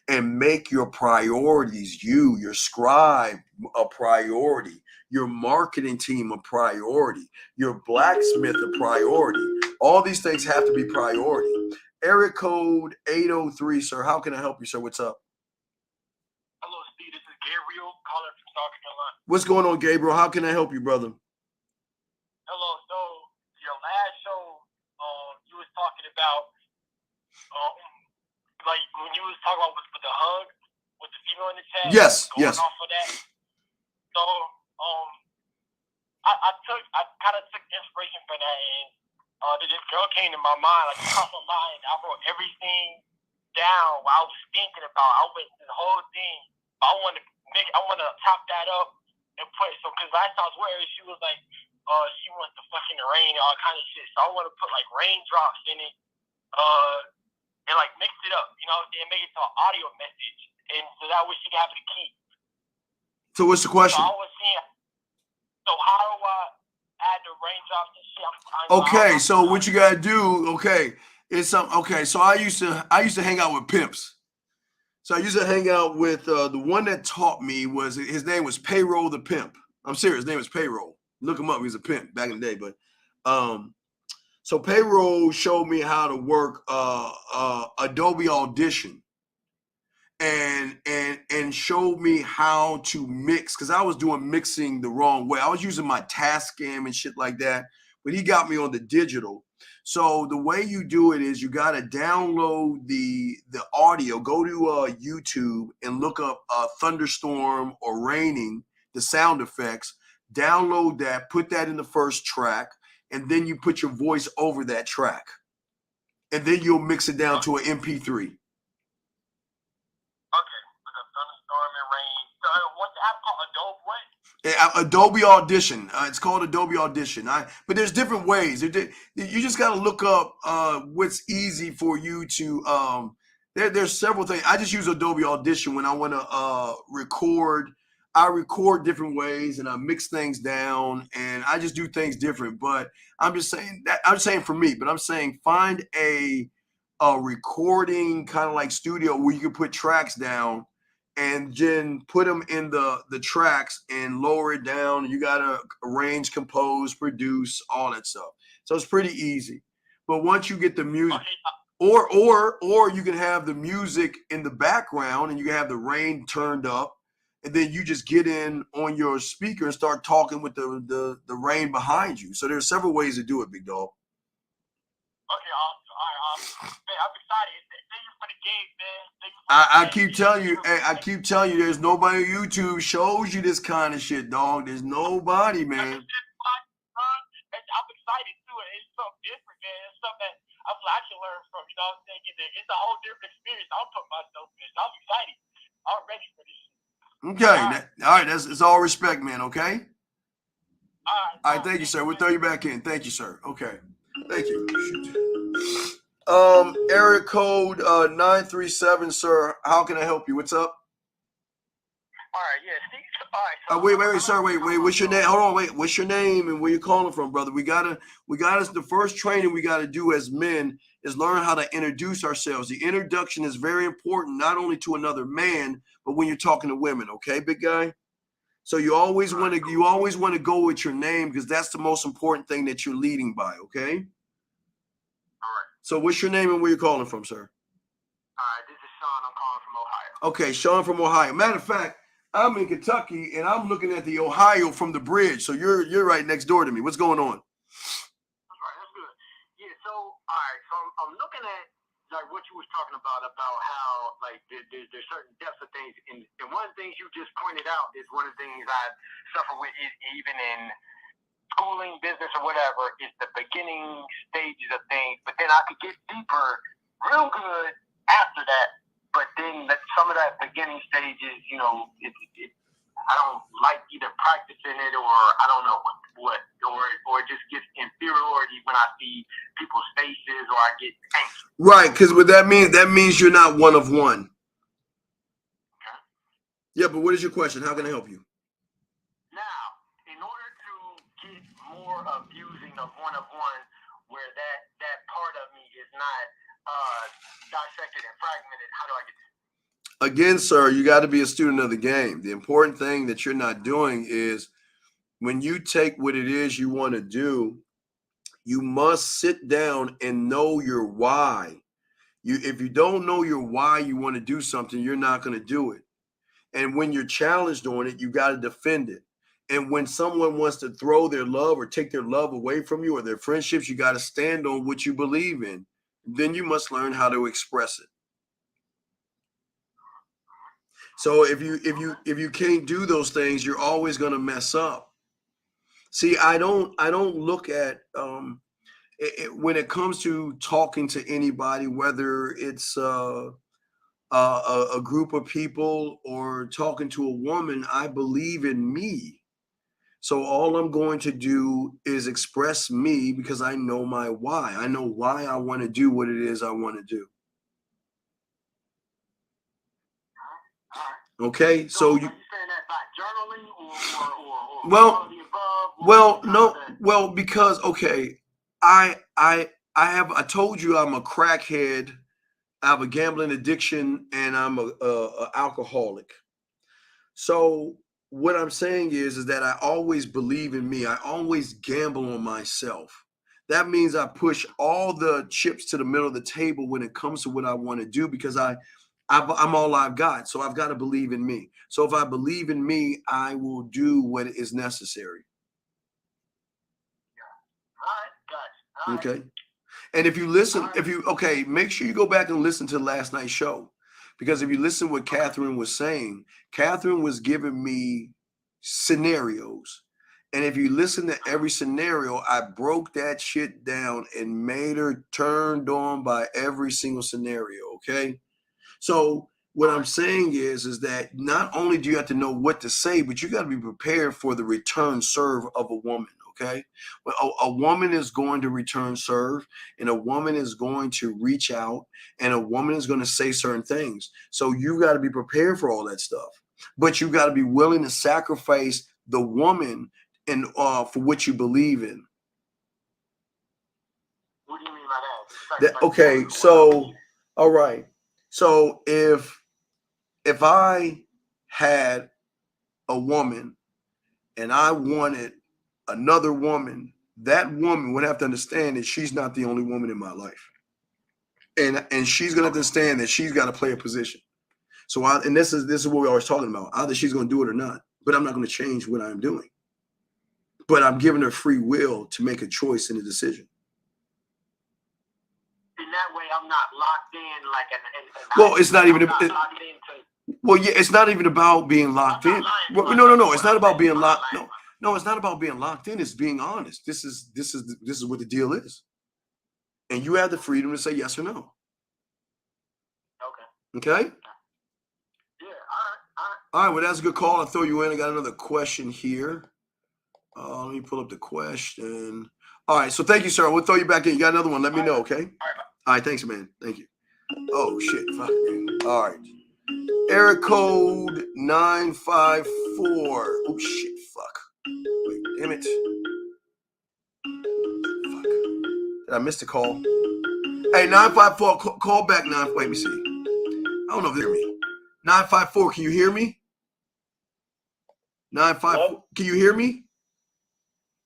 and make your priorities, your scribe, a priority, your marketing team a priority, your blacksmith a priority. All these things have to be priority. Area code 803, sir. How can I help you, sir? What's up? Hello, Steve. This is Gabriel calling from South Carolina. What's going on, Gabriel? How can I help you, brother? Hello. So your last show, you was talking about, like when you was talking about with the hug with the female in the chat. Yes. Off of that. So I kind of took inspiration from that, and this girl came to my mind, like crossed my mind. I wrote everything down while I was thinking about. I went through the whole thing, but I want to top that up and put so because last time I was with her, she was like, she wants the fucking rain and all kind of shit. So I want to put like raindrops in it, and like mix it up, you know what I'm saying, make it to an audio message, and so that way she can have it to keep. So what's the question? So I was saying, so how do I add the raindrops and shit? Okay, so what you gotta do? Okay, so I used to hang out with pimps. So I used to hang out with the one that taught me his name was Payroll the Pimp. I'm serious, his name was Payroll. Look him up. He was a pimp back in the day. But so Payroll showed me how to work Adobe Audition. And showed me how to mix, because I was doing mixing the wrong way. I was using my Tascam and shit like that, but he got me on the digital. So the way you do it is you got to download the audio, go to YouTube and look up thunderstorm or raining, the sound effects, download that, put that in the first track, and then you put your voice over that track. And then you'll mix it down to an MP3. What's the app called? Adobe what? Adobe Audition. It's called Adobe Audition. But there's different ways. You just got to look up what's easy for you to. There's several things. I just use Adobe Audition when I want to record. I record different ways and I mix things down and I just do things different. But I'm just saying that I'm saying for me. But I'm saying find a recording kind of like studio where you can put tracks down. And then put them in the tracks and lower it down. You got to arrange, compose, produce, all that stuff. So it's pretty easy. But once you get the music, or you can have the music in the background and you can have the rain turned up, and then you just get in on your speaker and start talking with the rain behind you. So there's several ways to do it, big dog. Okay, awesome. Man, I'm excited. Thank you for the game, man. I keep telling you, hey, I keep telling you, there's nobody on YouTube shows you this kind of shit, dog. There's nobody, man. I'm excited too. It's something different, man. It's something that I feel I can learn from. You know what I'm saying? It's a whole different experience. I'm putting myself in. I'm excited. I'm ready for this shit. Okay, all right. It's all respect, man. Okay. All right. Thank you, sir. We'll throw you back in. Thank you, sir. Okay. Thank you. Area code 937, sir. How can I help you? What's up? All right, yeah, Steve. All right. Wait, sir. Wait. What's your name? Hold on. Wait. What's your name and where you calling from, brother? We gotta. The first training we gotta do as men is learn how to introduce ourselves. The introduction is very important, not only to another man, but when you're talking to women. Okay, big guy. So you always want to go with your name because that's the most important thing that you're leading by. Okay. All right. So what's your name and where you calling from, sir? All right, this is Sean. I'm calling from Ohio. Okay, Sean from Ohio. Matter of fact, I'm in Kentucky and I'm looking at the Ohio from the bridge. So you're right next door to me. What's going on? That's right. That's good. Yeah. So all right. So I'm looking at like what you was talking about how like there's certain depths of things, and one of the things you just pointed out is one of the things I suffer with is even in schooling, business, or whatever, is the beginning stages of things. But then I could get deeper real good after that. But then some of that beginning stages, you know, I don't like either practicing it or I don't know what or it just gets inferiority when I see people's faces or I get anxious. Right, because what that means you're not one of one. Okay. Yeah, but what is your question? How can I help you? Now, in order to get more of using of one, where that part of me is not dissected and fragmented, how do I get there? Again, sir, you got to be a student of the game. The important thing that you're not doing is when you take what it is you want to do, you must sit down and know your why. If you don't know your why you want to do something, you're not going to do it. And when you're challenged on it, you got to defend it. And when someone wants to throw their love or take their love away from you or their friendships, you got to stand on what you believe in. Then you must learn how to express it. So if you can't do those things, you're always going to mess up. See, I don't look at when it comes to talking to anybody, whether it's a group of people or talking to a woman, I believe in me. So all I'm going to do is express me because I know my why. I know why I want to do what it is I want to do. Okay, so you saying that by journaling or because okay, I told you I'm a crackhead, I have a gambling addiction, and I'm a alcoholic. So what I'm saying is that I always believe in me. I always gamble on myself. That means I push all the chips to the middle of the table when it comes to what I want to do because I'm all I've got. So I've got to believe in me. So if I believe in me, I will do what is necessary. All right, okay. And if you listen, make sure you go back and listen to last night's show. Because if you listen to what Catherine was saying, Catherine was giving me scenarios. And if you listen to every scenario, I broke that shit down and made her turned on by every single scenario, okay? So what I'm saying is that not only do you have to know what to say, but you got to be prepared for the return serve of a woman, okay? A woman is going to return serve, and a woman is going to reach out, and a woman is going to say certain things. So you got to be prepared for all that stuff. But you got to be willing to sacrifice the woman and for what you believe in. What do you mean by that? Okay, so all right. So if I had a woman and I wanted another woman, that woman would have to understand that she's not the only woman in my life. And she's gonna understand that she's got to play a position. So this is what we're always talking about. Either she's gonna do it or not, but I'm not gonna change what I'm doing. But I'm giving her free will to make a choice and a decision. And now not locked in like an Well, it's not even. locked into. Well, yeah, it's not even about being locked in. Well, no. It's not about being locked. No, it's not about being locked in. It's being honest. This is what the deal is, and you have the freedom to say yes or no. Okay. Okay. All right. Well, that's a good call. I'll throw you in. I got another question here. Let me pull up the question. All right. So thank you, sir. We'll throw you back in. You got another one. Let me know. Okay. All right. Thanks, man. Thank you. Oh shit. Fuck. All right. Area code 954. Oh shit, fuck. Wait, damn it. Fuck. Did I miss the call? Hey, 954, call back 9. Wait, let me see. I don't know if you hear me. 954, can you hear me? 954, can you hear me?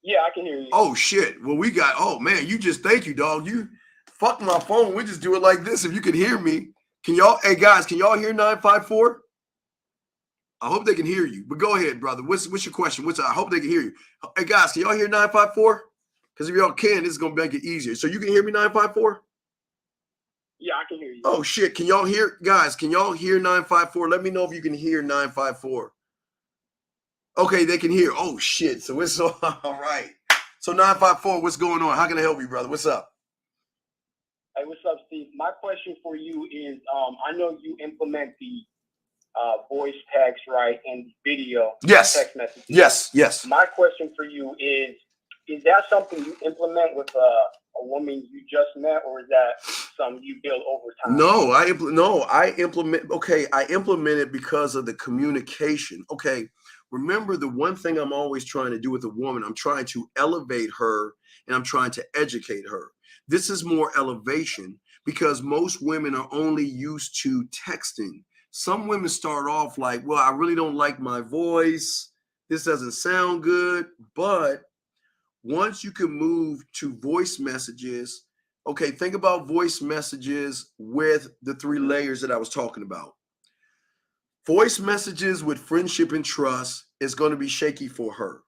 Yeah, I can hear you. Oh shit. Well, we got, oh man, thank you, dog. You fucked my phone. We just do it like this. If you could hear me. Can y'all, hey guys, can y'all hear 954? I hope they can hear you. But go ahead, brother. What's your question? I hope they can hear you. Hey guys, can y'all hear 954? Because if y'all can, this is gonna make it easier. So you can hear me 954? Yeah, I can hear you. Oh shit. Can y'all hear, guys? Can y'all hear 954? Let me know if you can hear 954. Okay, they can hear. Oh shit. So it's all right. So 954, what's going on? How can I help you, brother? What's up? Hey, what's up, Steve? My question for you is, I know you implement the voice text, right, and video text messages. Yes. My question for you is that something you implement with a woman you just met, or is that something you build over time? No, I implement. Okay, I implement it because of the communication. Okay, remember the one thing I'm always trying to do with a woman, I'm trying to elevate her and I'm trying to educate her. This is more elevation because most women are only used to texting. Some women start off like, well, I really don't like my voice. This doesn't sound good. But once you can move to voice messages, okay, think about voice messages with the 3 layers that I was talking about. Voice messages with friendship and trust is going to be shaky for her.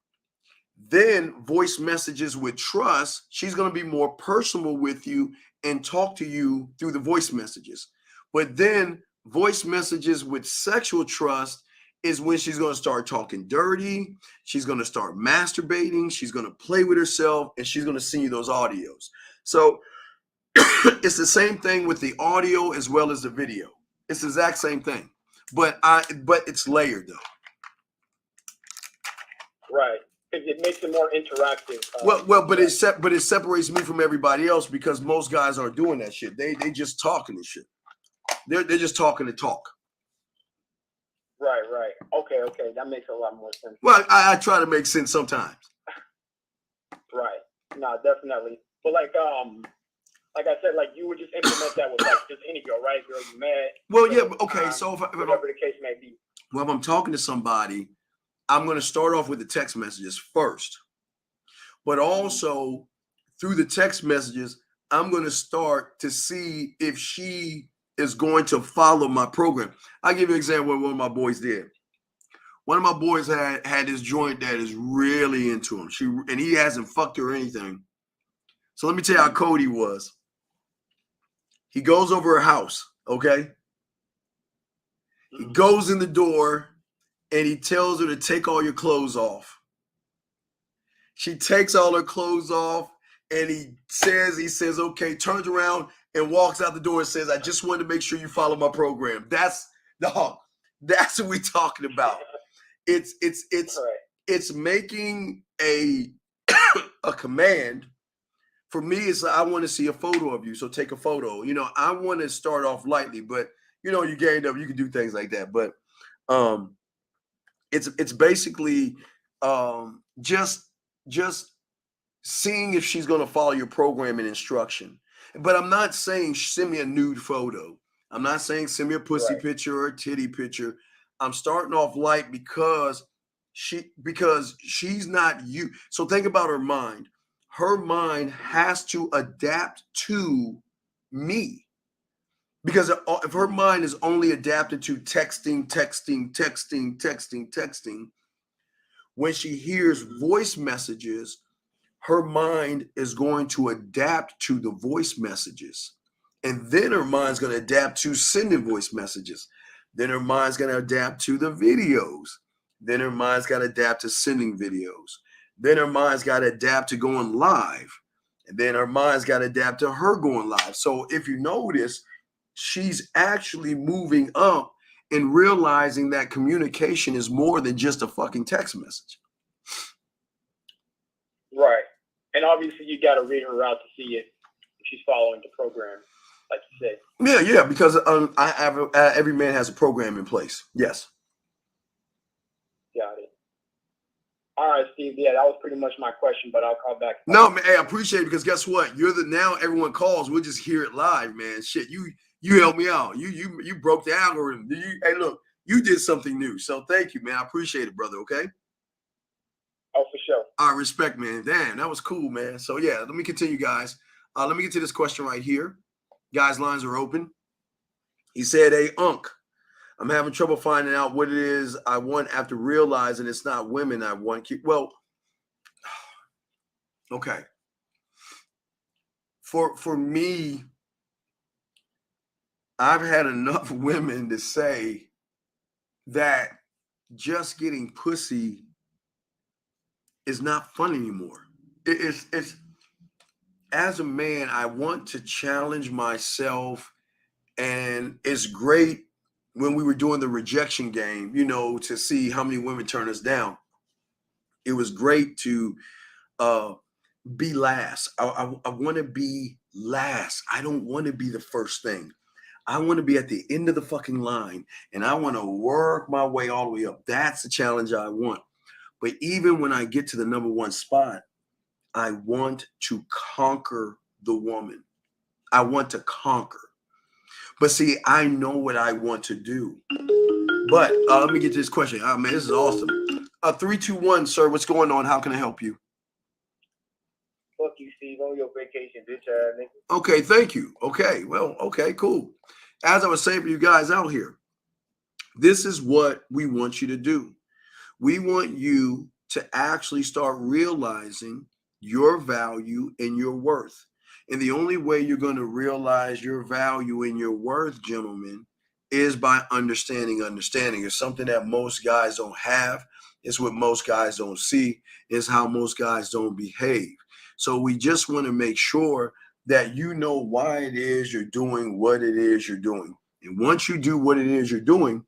Then voice messages with trust, she's going to be more personal with you and talk to you through the voice messages. But then voice messages with sexual trust is when she's going to start talking dirty. She's going to start masturbating. She's going to play with herself and she's going to send you those audios. So it's the same thing with the audio as well as the video. It's the exact same thing, but it's layered though. Right. It makes it more interactive. But it separates me from everybody else because most guys aren't doing that shit. They just talking and shit. They're just talking to talk. Right. Okay. That makes a lot more sense. Well, I try to make sense sometimes. Right. No, definitely. But like I said, like you would just implement that with like just any girl, right? Girl you met. Well, yeah. Okay. So whatever the case may be. Well, if I'm talking to somebody, I'm going to start off with the text messages first. But also through the text messages, I'm going to start to see if she is going to follow my program. I'll give you an example of what one of my boys did. One of my boys had this joint that is really into him. And he hasn't fucked her or anything. So let me tell you how cold he was. He goes over her house, okay? He goes in the door and he tells her to take all your clothes off. She takes all her clothes off and he says, okay, turns around and walks out the door and says, I just wanted to make sure you follow my program. That's what we're talking about. It's making a command. For me, it's I want to see a photo of you, so take a photo. You know, I want to start off lightly, but you know, you gained up, you can do things like that. But it's basically just seeing if she's going to follow your program and instruction. But I'm not saying send me a nude photo. I'm not saying send me a pussy picture or a titty picture. I'm starting off light because she's not you. So think about her mind. Her mind has to adapt to me. Because if her mind is only adapted to texting, when she hears voice messages, her mind is going to adapt to the voice messages. And then her mind's going to adapt to sending voice messages. Then her mind's going to adapt to the videos. Then her mind's got to adapt to sending videos. Then her mind's got to adapt to going live. And then her mind's got to adapt to her going live. So if you notice, she's actually moving up and realizing that communication is more than just a fucking text message. Right. And obviously you got to read her out to see if she's following the program, like you said. Yeah, because I have every man has a program in place. Yes. Got it. All right, Steve. Yeah, that was pretty much my question, but I'll call back. No, man, I appreciate it because guess what? You're the now everyone calls. We'll just hear it live, man. Shit, you helped me out. You broke the algorithm. Hey, look, you did something new. So thank you, man. I appreciate it, brother. Okay. Oh, for sure. All right, respect, man. Damn, that was cool, man. So yeah, let me continue, guys. Let me get to this question right here. Guys, lines are open. He said, "Hey, Unc, I'm having trouble finding out what it is I want after realizing it's not women I want." Well, okay. For me, I've had enough women to say that just getting pussy is not fun anymore. It's as a man, I want to challenge myself, and it's great when we were doing the rejection game, to see how many women turn us down. It was great to be last. I want to be last. I don't want to be the first thing. I want to be at the end of the fucking line, and I want to work my way all the way up. That's the challenge I want. But even when I get to the number one spot, I want to conquer the woman. I want to conquer. But see, I know what I want to do. But let me get to this question. Oh, man, this is awesome. 321, sir, what's going on? How can I help you? Fuck you, Steve. On your vacation, bitch ass nigga. Okay, thank you. Okay, well, okay, cool. As I was saying for you guys out here, this is what we want you to do. We want you to actually start realizing your value and your worth. And the only way you're going to realize your value and your worth, gentlemen, is by understanding. Understanding is something that most guys don't have. It's what most guys don't see. It's how most guys don't behave. So we just want to make sure that you know why it is you're doing what it is you're doing. And once you do what it is you're doing,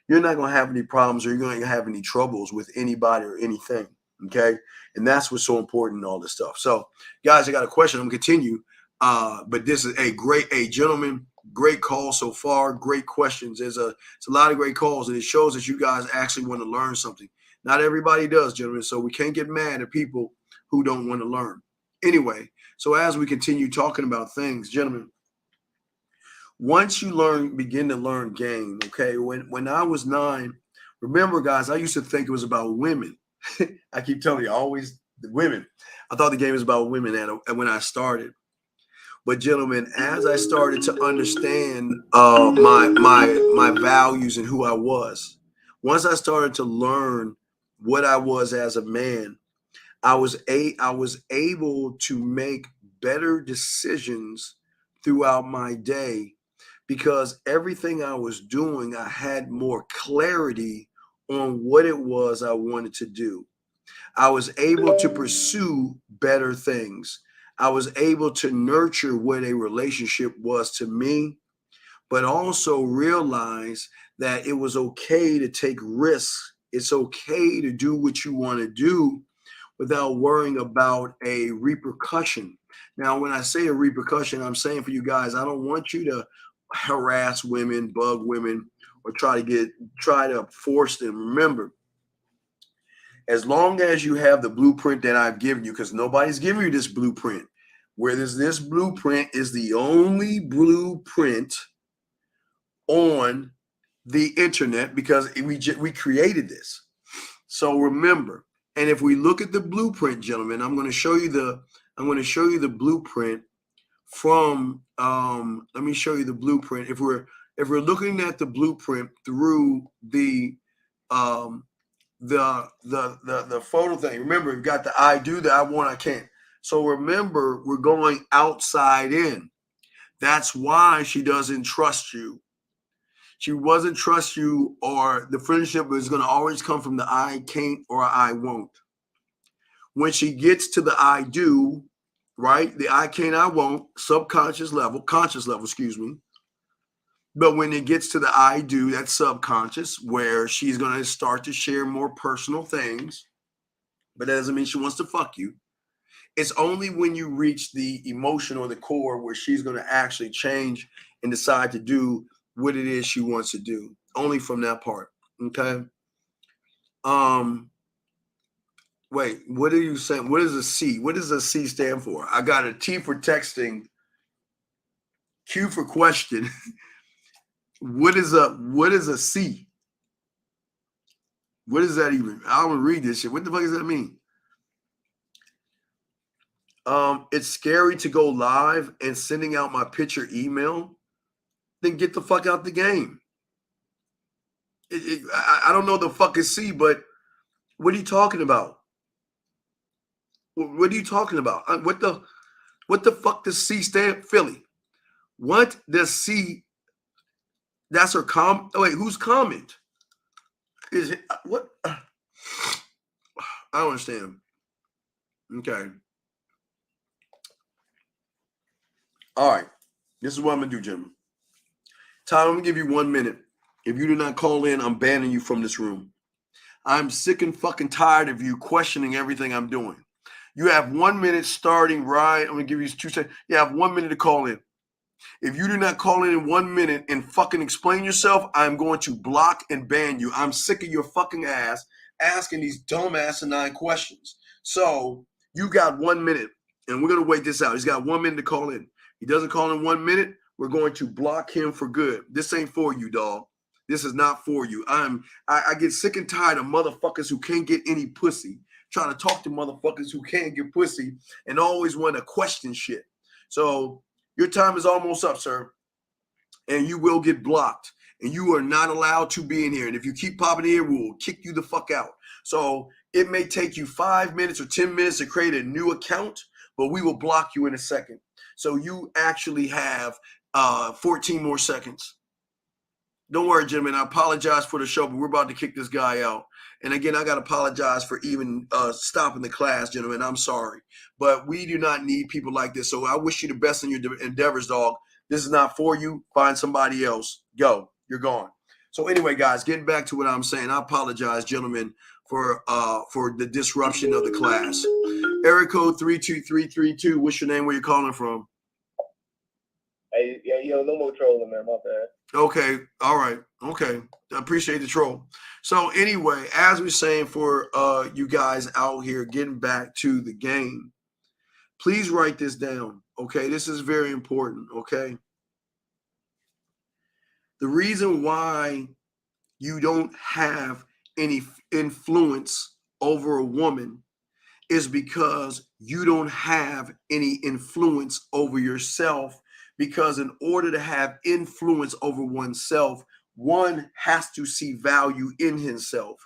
you're not going to have any problems or you're going to have any troubles with anybody or anything. Okay. And that's what's so important in all this stuff. So guys, I got a question. I'm going to continue. But this is a gentleman, great call so far. Great questions. It's a lot of great calls, and it shows that you guys actually want to learn something. Not everybody does, gentlemen. So we can't get mad at people who don't want to learn. Anyway, so as we continue talking about things, gentlemen, once you begin to learn game, okay, when I was 9, remember, guys, I used to think it was about women. I keep telling you, always the women. I thought the game was about women when I started. But gentlemen, as I started to understand my values and who I was, once I started to learn what I was as a man, I was able to make better decisions throughout my day because everything I was doing, I had more clarity on what it was I wanted to do. I was able to pursue better things. I was able to nurture what a relationship was to me, but also realize that it was okay to take risks. It's okay to do what you want to do without worrying about a repercussion. Now, when I say a repercussion, I'm saying for you guys, I don't want you to harass women, bug women, or try to force them. Remember, as long as you have the blueprint that I've given you, because nobody's giving you this blueprint, whereas this blueprint is the only blueprint on the internet because we created this. So remember, and if we look at the blueprint, gentlemen, I'm going to show you the blueprint from. Let me show you the blueprint. If we're looking at the blueprint through the photo thing, remember, we've got the I do, the I want, I can't. So remember, we're going outside in. That's why she doesn't trust you. She doesn't trust you, or the friendship is going to always come from the I can't or I won't. When she gets to the I do, right? The I can't, I won't, conscious level, excuse me. But when it gets to the I do, that's subconscious, where she's going to start to share more personal things. But that doesn't mean she wants to fuck you. It's only when you reach the emotion or the core where she's going to actually change and decide to do what it is she wants to do. Only from that part. Okay. Wait, what are you saying? What is a C? What does a C stand for? I got a T for texting, Q for question. What is a C? What is that even? I don't read this shit. What the fuck does that mean? It's scary to go live and sending out my picture email. Then get the fuck out the game. I don't know the fucking C, but what are you talking about? What are you talking about? What the fuck does C stand? Philly. What does C? That's her comment. Oh wait, whose comment? Is it what? I don't understand. Okay. All right. This is what I'm gonna do, gentlemen. Tom, I'm gonna give you 1 minute. If you do not call in, I'm banning you from this room. I'm sick and fucking tired of you questioning everything I'm doing. You have 1 minute starting right. I'm gonna give you 2 seconds. You have 1 minute to call in. If you do not call in 1 minute and fucking explain yourself, I'm going to block and ban you. I'm sick of your fucking ass asking these dumb asinine questions. So you got 1 minute, and we're gonna wait this out. He's got 1 minute to call in. He doesn't call in 1 minute, we're going to block him for good. This ain't for you, dog. This is not for you. I get sick and tired of motherfuckers who can't get any pussy, trying to talk to motherfuckers who can't get pussy and always want to question shit. So your time is almost up, sir, and you will get blocked, and you are not allowed to be in here. And if you keep popping in here, we will kick you the fuck out. So it may take you 5 minutes or 10 minutes to create a new account, but we will block you in a second. So you actually have 14 more seconds. Don't worry, gentlemen. I apologize for the show, but we're about to kick this guy out. And again, I got to apologize for even stopping the class, gentlemen. I'm sorry. But we do not need people like this. So I wish you the best in your endeavors, dog. This is not for you. Find somebody else. Go. You're gone. So anyway, guys, getting back to what I'm saying, I apologize, gentlemen, for the disruption of the class. Area code 32332. What's your name? Where you calling from? Hey, yo, no more trolling, man. My bad. Okay. All right. Okay. I appreciate the troll. So anyway, as we're saying for you guys out here getting back to the game, please write this down. Okay. This is very important. Okay. The reason why you don't have any influence over a woman is because you don't have any influence over yourself. Because in order to have influence over oneself, one has to see value in himself.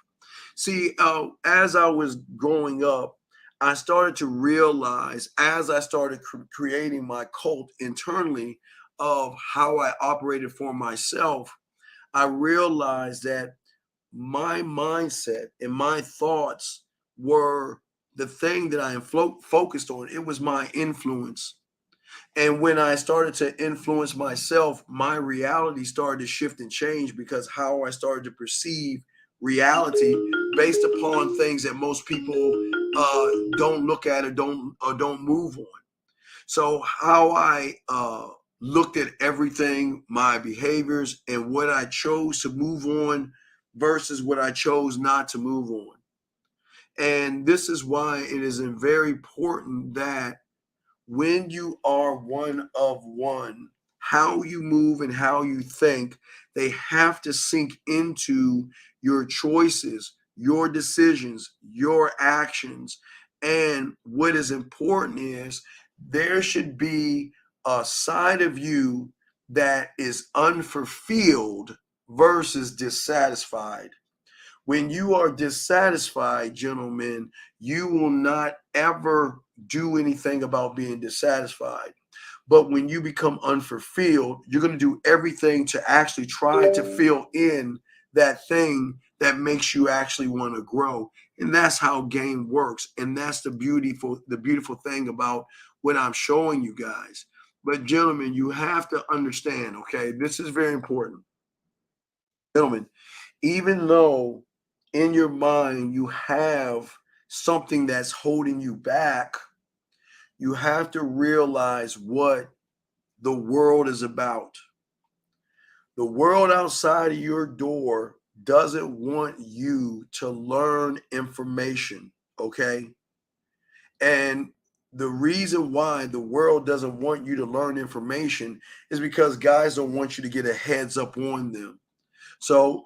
See, as I was growing up, I started to realize, as I started creating my cult internally of how I operated for myself, I realized that my mindset and my thoughts were the thing that I am focused on. It was my influence. And when I started to influence myself, my reality started to shift and change because how I started to perceive reality based upon things that most people don't look at or don't move on. So how I looked at everything, my behaviors, and what I chose to move on versus what I chose not to move on. And this is why it is very important that when you are one of one, how you move and how you think, they have to sink into your choices, your decisions, your actions. And what is important is there should be a side of you that is unfulfilled versus dissatisfied. When you are dissatisfied, gentlemen, you will not ever do anything about being dissatisfied. But when you become unfulfilled, you're going to do everything to actually try to fill in that thing that makes you actually want to grow. And that's how game works. And that's the beautiful thing about what I'm showing you guys. But gentlemen, you have to understand, okay, this is very important. Gentlemen, even though in your mind you have something that's holding you back, you have to realize what the world is about. The world outside of your door doesn't want you to learn information, okay? And the reason why the world doesn't want you to learn information is because guys don't want you to get a heads up on them. So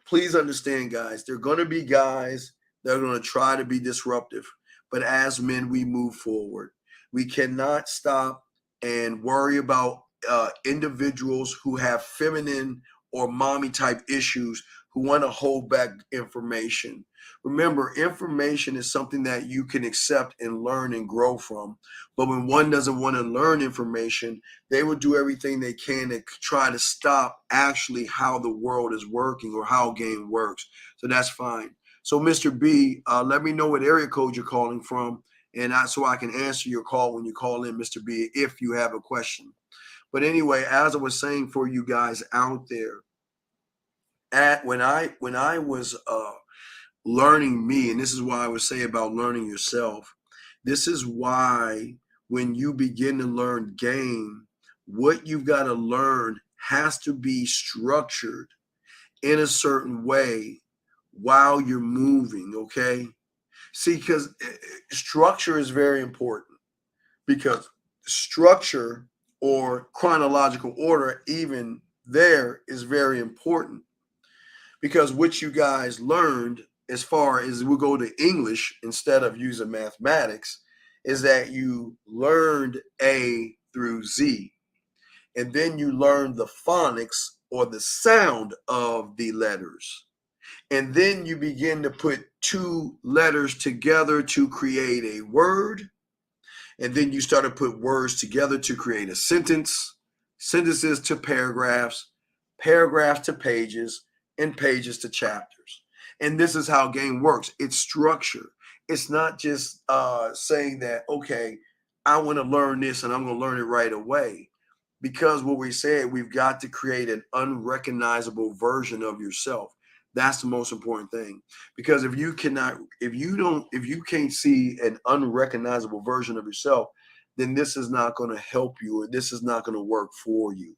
please understand, guys, there are going to be guys that are going to try to be disruptive. But as men, we move forward. We cannot stop and worry about individuals who have feminine or mommy type issues who want to hold back information. Remember, information is something that you can accept and learn and grow from. But when one doesn't want to learn information, they will do everything they can to try to stop actually how the world is working or how game works. So that's fine. So Mr. B, let me know what area code you're calling from, and so I can answer your call when you call in, Mr. B, if you have a question. But anyway, as I was saying for you guys out there, when I was learning me, and this is why I would say about learning yourself, this is why when you begin to learn game, what you've got to learn has to be structured in a certain way while you're moving, okay? See, because structure is very important, because structure or chronological order even there is very important, because what you guys learned, as far as we'll go to English instead of using mathematics, is that you learned A through Z, and then you learned the phonics or the sound of the letters. And then you begin to put two letters together to create a word. And then you start to put words together to create a sentence, sentences to paragraphs, paragraphs to pages, and pages to chapters. And this is how game works. It's structure. It's not just saying that, okay, I want to learn this and I'm going to learn it right away. Because what we said, we've got to create an unrecognizable version of yourself. That's the most important thing. Because if you can't see an unrecognizable version of yourself, then this is not going to help you, or this is not going to work for you.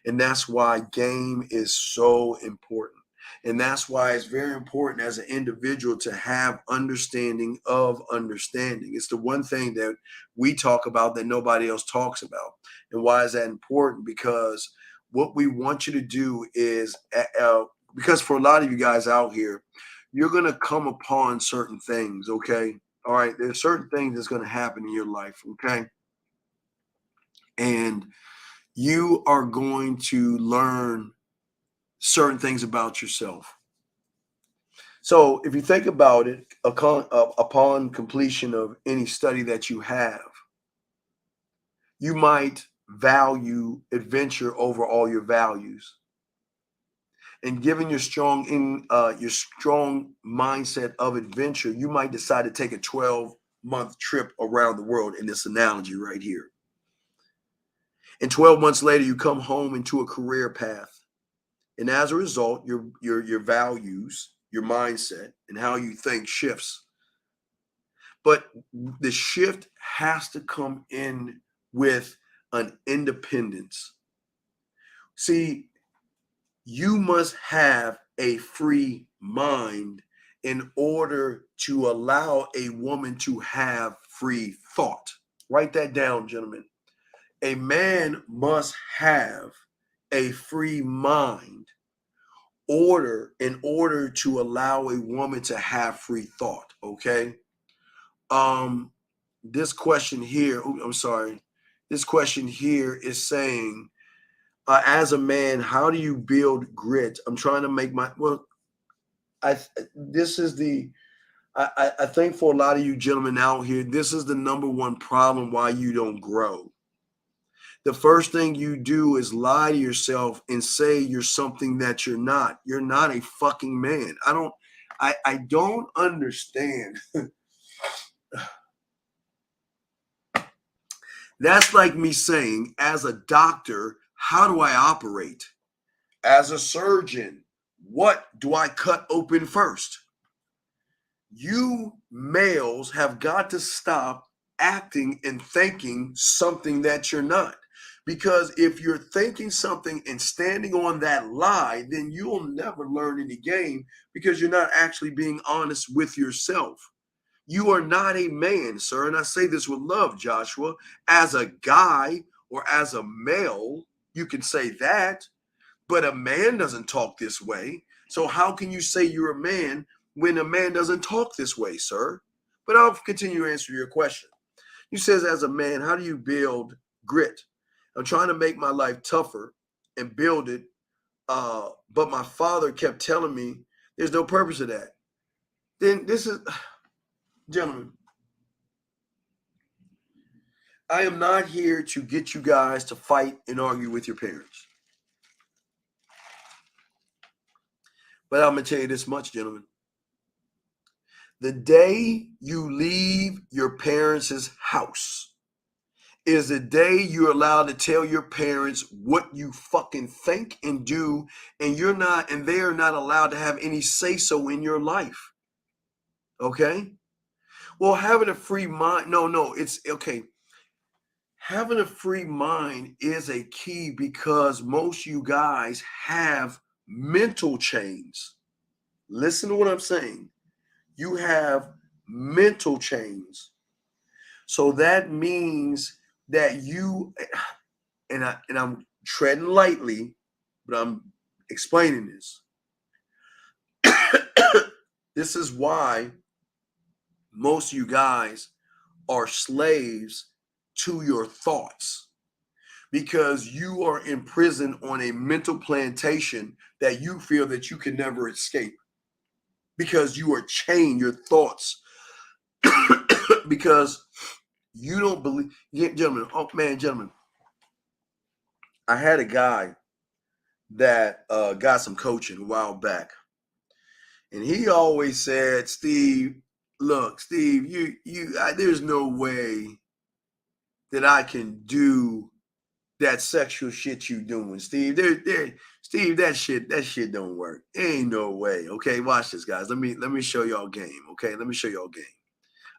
And that's why game is so important. And that's why it's very important as an individual to have understanding of understanding. It's the one thing that we talk about that nobody else talks about. And why is that important? Because what we want you to do is, because for a lot of you guys out here, you're going to come upon certain things, okay? All right, there's certain things that's going to happen in your life, okay? And you are going to learn certain things about yourself. So if you think about it, upon completion of any study that you have, you might value adventure over all your values. And given your strong mindset of adventure, you might decide to take a 12-month trip around the world in this analogy right here. And 12 months later, you come home into a career path. And as a result, your values, your mindset, and how you think shifts. But the shift has to come in with an independence. See, you must have a free mind in order to allow a woman to have free thought. Write that down, gentlemen. A man must have a free mind in order to allow a woman to have free thought, okay? This question here, this question here is saying, as a man, how do you build grit? I'm trying to make this is the I think for a lot of you gentlemen out here, this is the number one problem why you don't grow. The first thing you do is lie to yourself and say you're something that you're not. You're not a fucking man. I don't understand. That's like me saying, as a doctor, how do I operate? As a surgeon, what do I cut open first? You males have got to stop acting and thinking something that you're not. Because if you're thinking something and standing on that lie, then you'll never learn any game because you're not actually being honest with yourself. You are not a man, sir. And I say this with love, Joshua. As a guy or as a male, you can say that, but a man doesn't talk this way. So how can you say you're a man when a man doesn't talk this way, sir? But I'll continue to answer your question. You says, as a man, how do you build grit? I'm trying to make my life tougher and build it. But my father kept telling me there's no purpose to that. Then this is, gentlemen, I am not here to get you guys to fight and argue with your parents. But I'm going to tell you this much, gentlemen. The day you leave your parents' house is the day you're allowed to tell your parents what you fucking think and do, and they are not allowed to have any say-so in your life. Okay? Well, having a free mind, it's okay. Having a free mind is a key because most you guys have mental chains. Listen to what I'm saying. You have mental chains. So that means that you, and I'm treading lightly, but I'm explaining this. This is why most of you guys are slaves to your thoughts, because you are in prison on a mental plantation that you feel that you can never escape, because you are chained, your thoughts, because you don't believe. Gentlemen, I had a guy that got some coaching a while back, and he always said, Steve, there's no way that I can do that sexual shit you doing, Steve. Steve, that shit don't work. Ain't no way. Okay, watch this, guys. Let me show y'all game. Okay, let me show y'all game.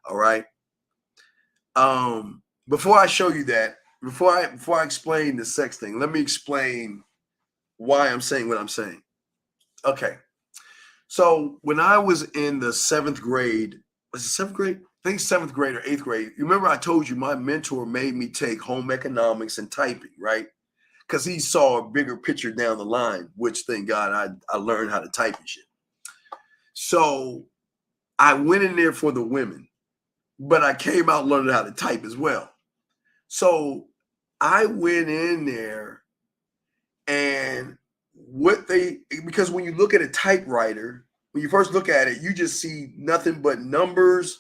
All right. Before I show you that, before I explain the sex thing, let me explain why I'm saying what I'm saying. Okay. So when I was in the 7th grade, was it 7th grade? I think 7th grade or 8th grade. You remember I told you my mentor made me take home economics and typing, right? Because he saw a bigger picture down the line, which thank God I learned how to type and shit. So I went in there for the women, but I came out learning how to type as well. So I went in there, and because when you look at a typewriter, when you first look at it, you just see nothing but numbers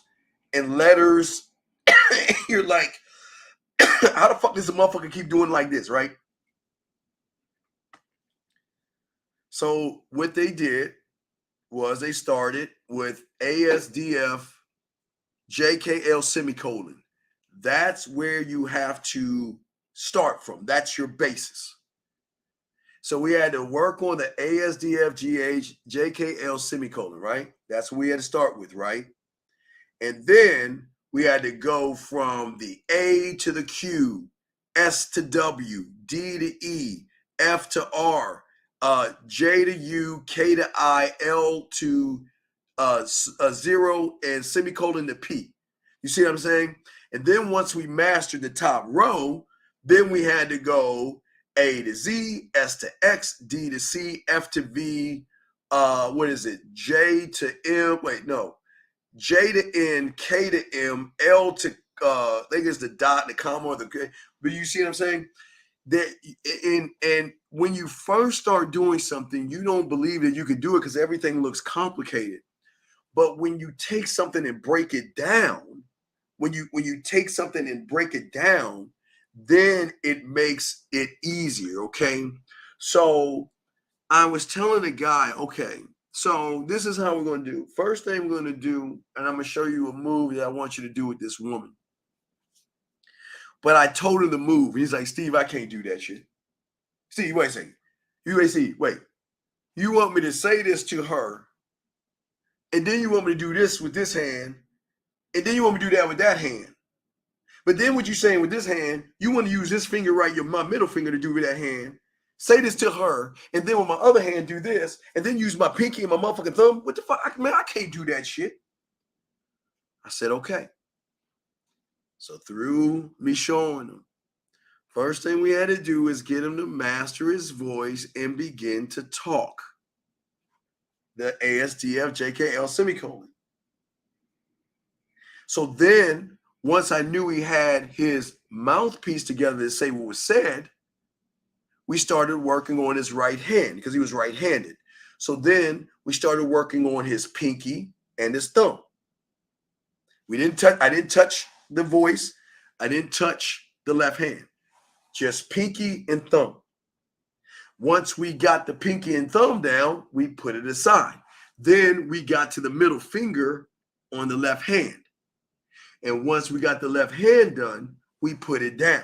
and letters. You're like, how the fuck does a motherfucker keep doing like this, right? So what they did was they started with ASDF JKL semicolon. That's where you have to start from. That's your basis. So we had to work on the ASDF JKL semicolon, right? That's what we had to start with, right? And then we had to go from the A to the Q, S to W, D to E, F to R, J to U, K to I, L to 0, and semicolon to P. You see what I'm saying? And then once we mastered the top row, then we had to go A to Z, S to X, D to C, F to V, J to M, J to N, K to M, L to, I think it's the dot, the comma, or the, but you see what I'm saying? And when you first start doing something, you don't believe that you can do it because everything looks complicated. But when you take something and break it down, when you take something and break it down, then it makes it easier, okay? So I was telling the guy, okay, so this is how we're going to do. First thing we're going to do, and I'm going to show you a move that I want you to do with this woman. But I told him the move. He's like, Steve, I can't do that shit. Steve, wait a second. Wait. You want me to say this to her, and then you want me to do this with this hand, and then you want me to do that with that hand. But then what you saying with this hand, you want to use this finger right, my middle finger to do with that hand. Say this to her, and then with my other hand do this, and then use my pinky and my motherfucking thumb. What the fuck? Man, I can't do that shit. I said, okay. So through me showing him, first thing we had to do is get him to master his voice and begin to talk. The ASDF JKL semicolon. So then, once I knew he had his mouthpiece together to say what was said, we started working on his right hand because he was right-handed. So then we started working on his pinky and his thumb. I didn't touch the voice. I didn't touch the left hand. Just pinky and thumb. Once we got the pinky and thumb down, we put it aside. Then we got to the middle finger on the left hand. And once we got the left hand done, we put it down.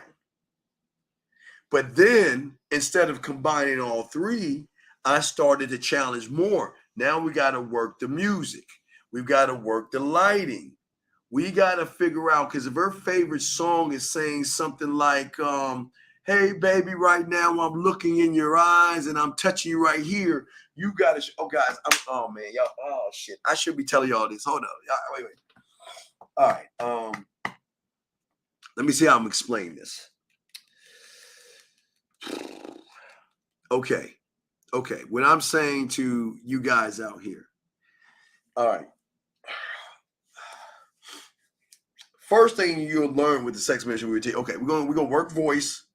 But then, instead of combining all three, I started to challenge more. Now we got to work the music. We've got to work the lighting. We got to figure out, because if her favorite song is saying something like, hey, baby, right now I'm looking in your eyes and I'm touching you right here. You got to, guys, oh, man, y'all, oh, shit. I should be telling y'all this. Hold up. Wait. All right. Let me see how I'm explaining this. Okay. What I'm saying to you guys out here. All right. First thing you'll learn with the sex measurement routine. Okay, we're gonna work voice.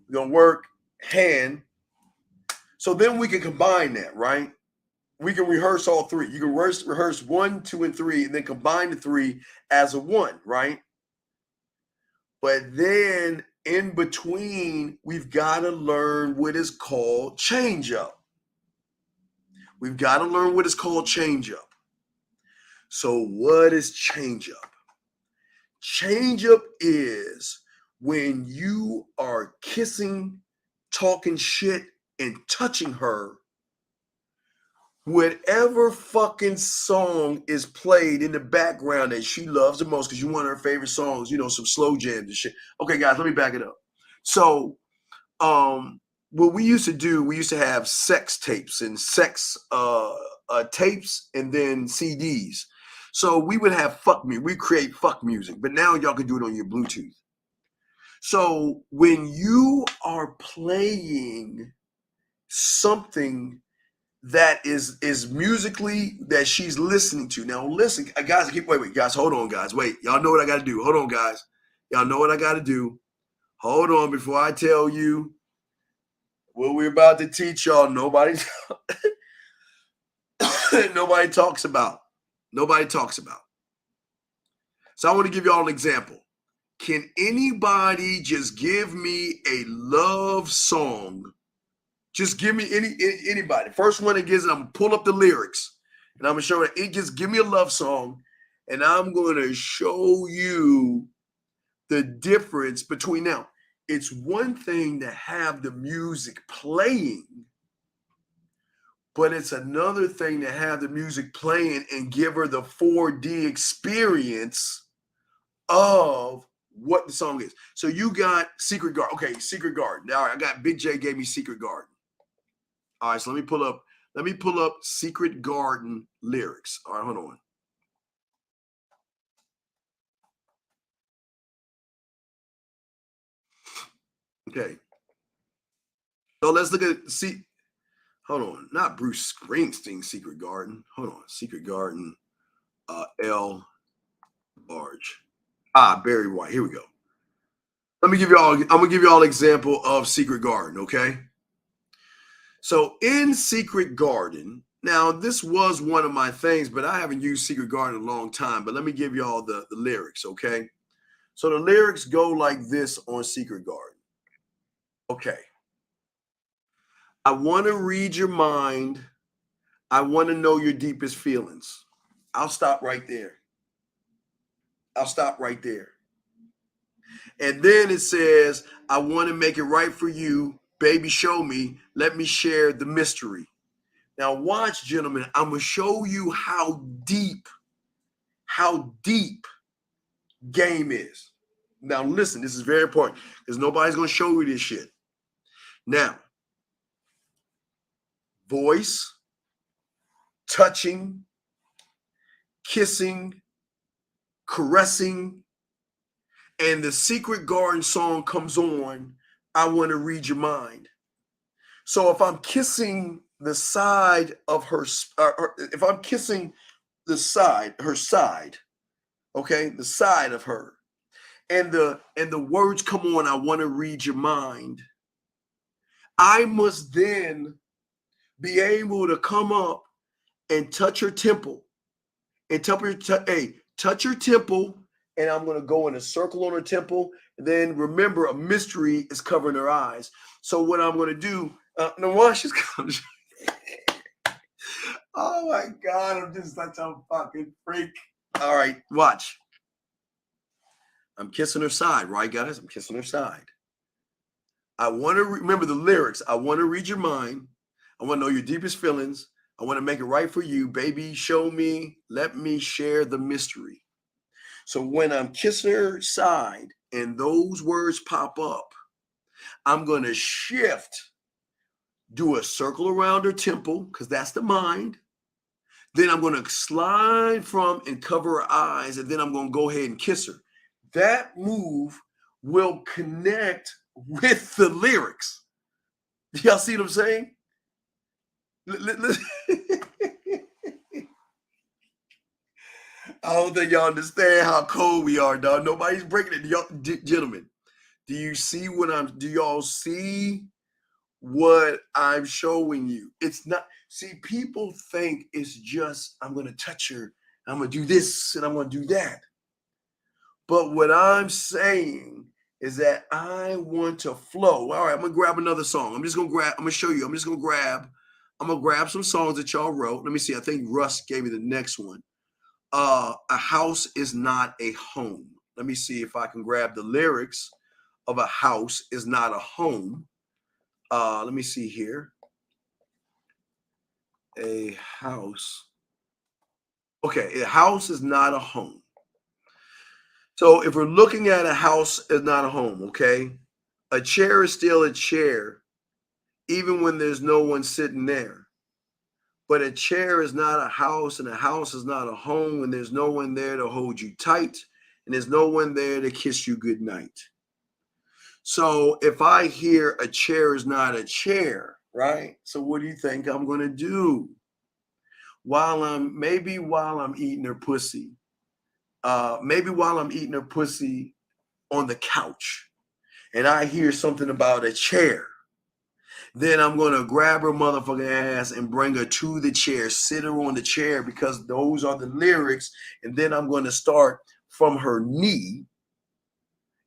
We're gonna work hand. So then we can combine that, right? We can rehearse all three. You can rehearse 1, 2, and 3, and then combine the 3 as a 1, right? But then in between, we've got to learn what is called change up. We've got to learn what is called change up. So what is change up? Change up is when you are kissing, talking shit, and touching her. Whatever fucking song is played in the background that she loves the most, because you one of her favorite songs, you know, some slow jams and shit. Okay, guys, let me back it up. So, what we used to do, we used to have sex tapes and sex tapes and then CDs. So we would have we create fuck music, but now y'all can do it on your Bluetooth. So when you are playing something that is musically that she's listening to. Now listen, guys, wait, guys, hold on, guys. Wait, y'all know what I gotta do. Hold on, guys. Y'all know what I gotta do. Hold on before I tell you what we're about to teach y'all. Nobody talks about. Nobody talks about. So I want to give y'all an example. Can anybody just give me a love song? Just give me anybody. First one that gives it, I'm going to pull up the lyrics. And I'm going to show it. Just give me a love song. And I'm going to show you the difference between now. It's one thing to have the music playing. But it's another thing to have the music playing and give her the 4D experience of what the song is. So you got Secret Garden. Okay, Secret Garden. All right, I got Big J gave me Secret Garden. All right, so let me pull up Secret Garden lyrics. All right, hold on. Okay. So let's look at hold on, not Bruce Springsteen's Secret Garden. Hold on, Secret Garden, L. Large. Barry White. Here we go. I'm gonna give y'all an example of Secret Garden, okay? So in Secret Garden, Now, this was one of my things, but I haven't used Secret Garden in a long time. But let me give y'all the lyrics, okay? So the lyrics go like this on Secret Garden. Okay. I want to read your mind. I want to know your deepest feelings. I'll stop right there. I'll stop right there. And then it says, I want to make it right for you. Baby, show me. Let me share the mystery. Now watch, gentlemen. I'm going to show you how deep game is. Now listen, this is very important because nobody's going to show you this shit. Now, voice, touching, kissing, caressing, and the Secret Garden song comes on, I want to read your mind. So if I'm kissing the side of her, if I'm kissing the side, her side, okay, the side of her, and the words come on, I want to read your mind, I must then be able to come up and touch her temple and tell her, hey, touch her temple, and I'm going to go in a circle on her temple. And then remember, a mystery is covering her eyes. So what I'm going to do, now watch this. Oh my God, I'm just such a fucking freak. All right, watch. I'm kissing her side, right, guys? I'm kissing her side. I want to remember the lyrics. I want to read your mind. I want to know your deepest feelings. I want to make it right for you. Baby, show me. Let me share the mystery. So when I'm kissing her side and those words pop up, I'm going to shift, do a circle around her temple, because that's the mind. Then I'm going to slide from and cover her eyes, and then I'm going to go ahead and kiss her. That move will connect with the lyrics. Y'all see what I'm saying? I don't think y'all understand how cold we are, dog. Nobody's breaking it. Y'all, gentlemen, do y'all see what I'm showing you? It's not, see, people think it's just, I'm going to touch her, I'm going to do this, and I'm going to do that. But what I'm saying is that I want to flow. All right, I'm going to grab another song. I'm going to show you. I'm going to grab some songs that y'all wrote. Let me see. I think Russ gave me the next one. A house is not a home. Let me see if I can grab the lyrics of A House Is Not a Home. Let me see here. A house. Okay, a house is not a home. So if we're looking at a house is not a home, okay, a chair is still a chair, even when there's no one sitting there. But a chair is not a house, and a house is not a home when there's no one there to hold you tight, and there's no one there to kiss you goodnight. So if I hear a chair is not a chair, right? So what do you think I'm going to do? Maybe while I'm eating her pussy, on the couch, and I hear something about a chair, then I'm going to grab her motherfucking ass and bring her to the chair, sit her on the chair, because those are the lyrics. And then I'm going to start from her knee.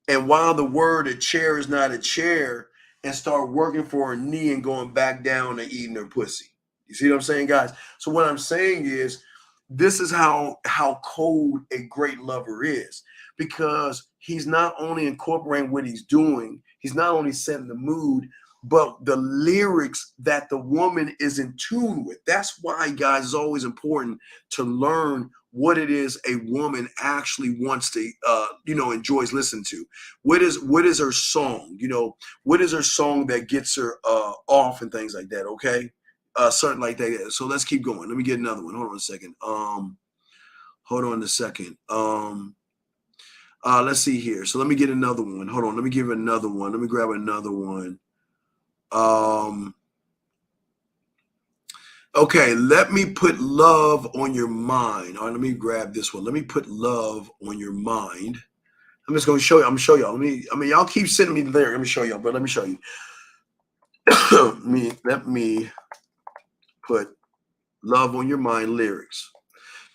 And while the word a chair is not a chair, and start working for her knee and going back down and eating her pussy. You see what I'm saying, guys? So what I'm saying is, this is how cold a great lover is, because he's not only incorporating what he's doing, he's not only setting the mood, but the lyrics that the woman is in tune with. That's why, guys, it's always important to learn what it is a woman actually wants to, enjoys listening to. What is her song? What is her song that gets her off and things like that, okay? Something like that. So let's keep going. Let me get another one. Hold on a second. Let's see here. So let me get another one. Hold on. Let me give another one. Let me grab another one. Okay, let me put love on your mind. All right, let me grab this one. Let me put love on your mind. I'm just going to show you. I'm going to show y'all. Y'all keep sending me there. Let me show y'all, but let me show you. Let me put Love on Your Mind lyrics.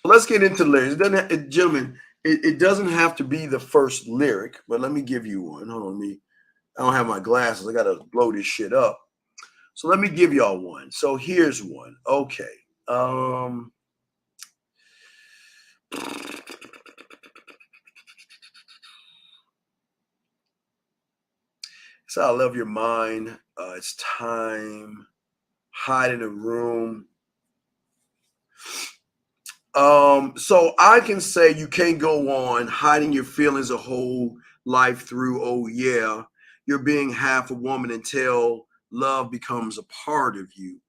Let's get into lyrics. It doesn't, gentlemen, it doesn't have to be the first lyric, but let me give you one. Hold on, I don't have my glasses. I got to blow this shit up. So let me give y'all one. So here's one. Okay. So I Love Your Mind. It's Time. Hide in a Room. So I can say you can't go on hiding your feelings a whole life through. Oh yeah, you're being half a woman until love becomes a part of you.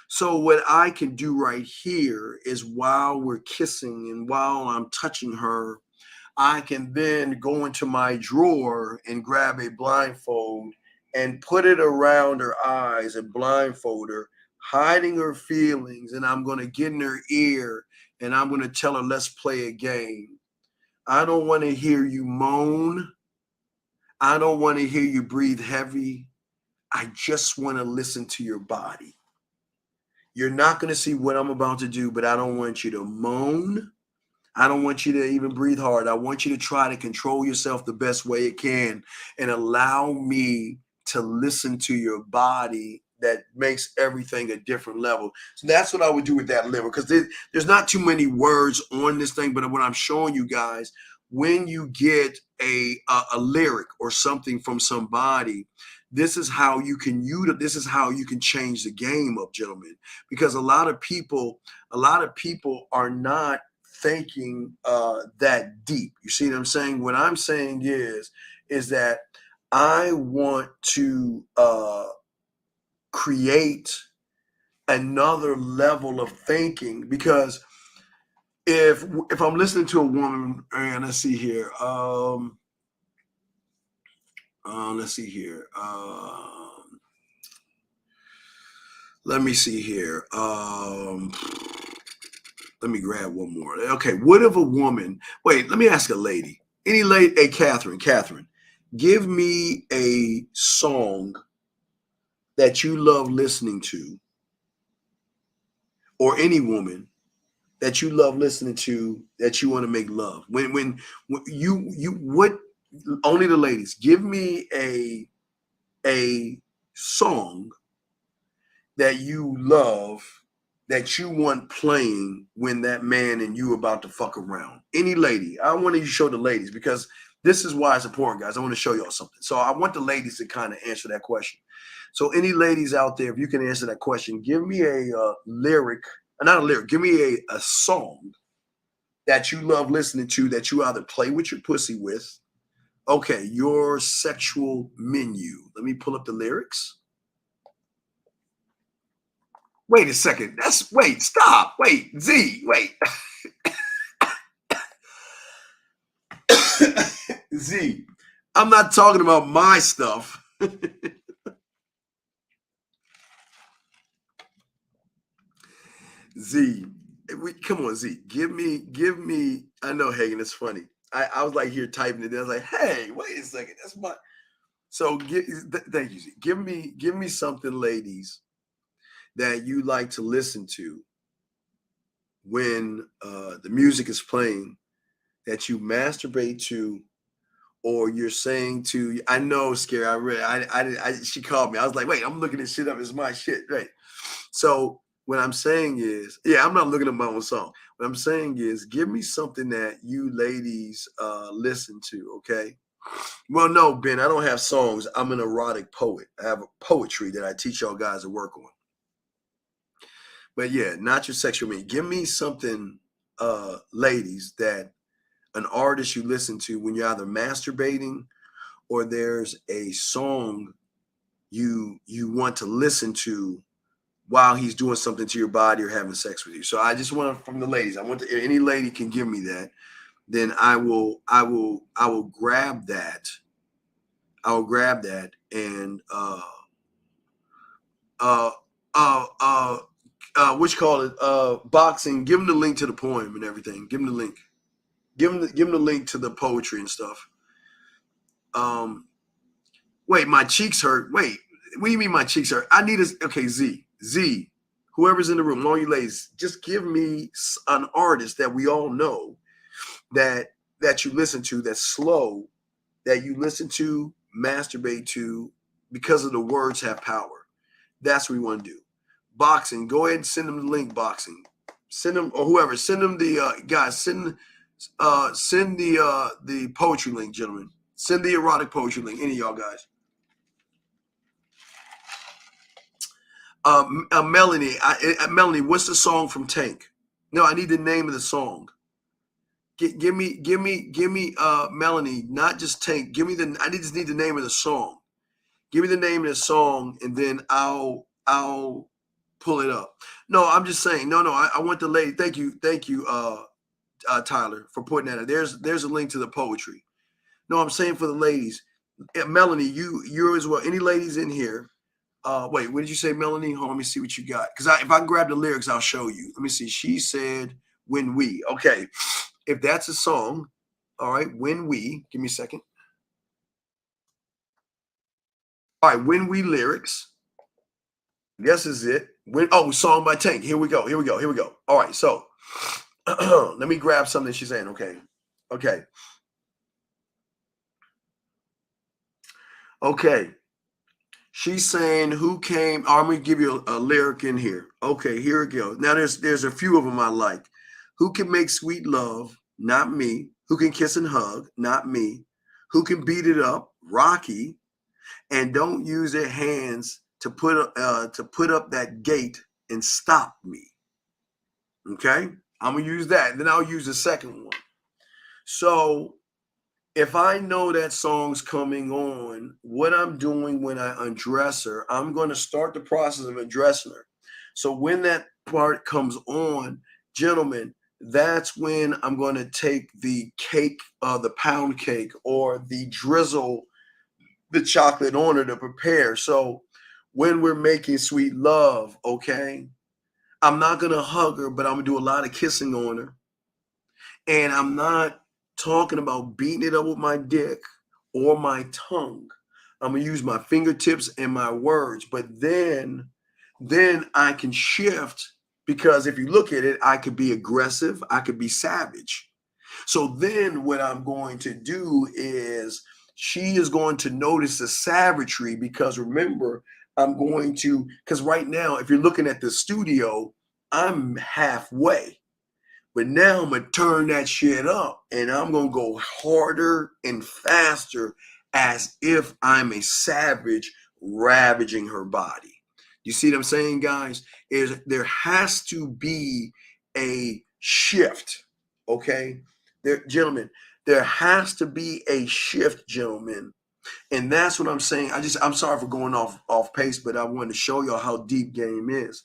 So what I can do right here is while we're kissing and while I'm touching her, I can then go into my drawer and grab a blindfold and put it around her eyes and blindfold her, hiding her feelings. And I'm going to get in her ear and I'm going to tell her, let's play a game. I don't want to hear you moan. I don't want to hear you breathe heavy. I just want to listen to your body. You're not going to see what I'm about to do, but I don't want you to moan. I don't want you to even breathe hard. I want you to try to control yourself the best way it can and allow me to listen to your body. That makes everything a different level. So that's what I would do with that lyric, because there's not too many words on this thing, but what I'm showing you guys, when you get a lyric or something from somebody, this is how you can change the game up, gentlemen, because a lot of people are not thinking that deep. You see what I'm saying? What I'm saying is that I want to create another level of thinking, because if I'm listening to a woman, and let's see here, let me see here. Let me grab one more. Okay, what if a woman? Wait, let me ask a lady. Any lady? Hey, Catherine, give me a song that you love listening to, or any woman that you love listening to that you want to make love. When you what? Only the ladies. Give me a song that you love, that you want playing when that man and you about to fuck around. Any lady. I want to show the ladies, because this is why it's important, guys. I want to show y'all something. So I want the ladies to kind of answer that question. So any ladies out there, if you can answer that question, give me a lyric, not a lyric, give me a song that you love listening to, that you either play with your pussy with. Okay, your sexual menu. Let me pull up the lyrics. Wait a second. Stop. Wait, Z, wait. Z, I'm not talking about my stuff. Z, come on, Z. Give me. I know, Hagen, it's funny. I was like here typing it. I was like, hey, wait a second. That's my. So thank you, Z. Give me something, ladies, that you like to listen to when the music is playing, that you masturbate to, or you're saying to. I know, Scary. She called me. I was like, wait, I'm looking this shit up. It's my shit, right? So what I'm saying is, I'm not looking at my own song. What I'm saying is, give me something that you ladies listen to, okay? Well, no, Ben, I don't have songs. I'm an erotic poet. I have a poetry that I teach y'all guys to work on. But yeah, not your sexual meat. Give me something, ladies, that an artist you listen to when you're either masturbating, or there's a song you want to listen to while he's doing something to your body or having sex with you. So I just want from the ladies. I want any lady can give me that. Then I will grab that. I'll grab that and boxing. Give them the link to the poem and everything. Give them the link. Give them the link to the poetry and stuff. Wait, my cheeks hurt. Wait, what do you mean my cheeks hurt? I need okay, Z, whoever's in the room, all you ladies, just give me an artist that we all know that you listen to, that's slow, that you listen to, masturbate to, because of the words have power. That's what we want to do. Boxing, go ahead and send them the link. Boxing, send them, or whoever, send them the guys. Send the poetry link, gentlemen. Send the erotic poetry link. Any of y'all guys. Melanie, Melanie, what's the song from Tank? No, I need the name of the song. Give me, Melanie, not just Tank. Give me I just need the name of the song. Give me the name of the song, and then I'll pull it up. No, I'm just saying. No, I want the lady. Thank you, Tyler, for putting that. There's a link to the poetry. No, I'm saying for the ladies. Melanie, you're as well. Any ladies in here? Wait, what did you say, Melanie? Hold on, let me see what you got. Because if I grab the lyrics, I'll show you. Let me see. She said, "When we." Okay, if that's a song, all right. When we. Give me a second. All right, When We lyrics. This is it. Song by Tank. Here we go. All right, so let me grab something she's saying. Okay. She's saying, who came? I'm going to give you a lyric in here. Okay, here it goes. Now, there's a few of them I like. Who can make sweet love? Not me. Who can kiss and hug? Not me. Who can beat it up? Rocky. And don't use their hands to put up that gate and stop me. Okay? I'm going to use that. Then I'll use the second one. So if I know that song's coming on, what I'm doing when I undress her, I'm going to start the process of undressing her. So when that part comes on, gentlemen, that's when I'm going to take the cake, the pound cake, or the drizzle, the chocolate on her to prepare. So when we're making sweet love, okay, I'm not going to hug her, but I'm going to do a lot of kissing on her. And I'm not talking about beating it up with my dick or my tongue. I'm going to use my fingertips and my words. But then I can shift, because if you look at it, I could be aggressive. I could be savage. So then what I'm going to do is she is going to notice the savagery, because remember, because right now, if you're looking at the studio, I'm halfway. But now I'm going to turn that shit up, and I'm going to go harder and faster as if I'm a savage ravaging her body. You see what I'm saying, guys? There has to be a shift, okay? Gentlemen, there has to be a shift, gentlemen. And that's what I'm saying. I'm sorry for going off pace, but I wanted to show y'all how deep game is.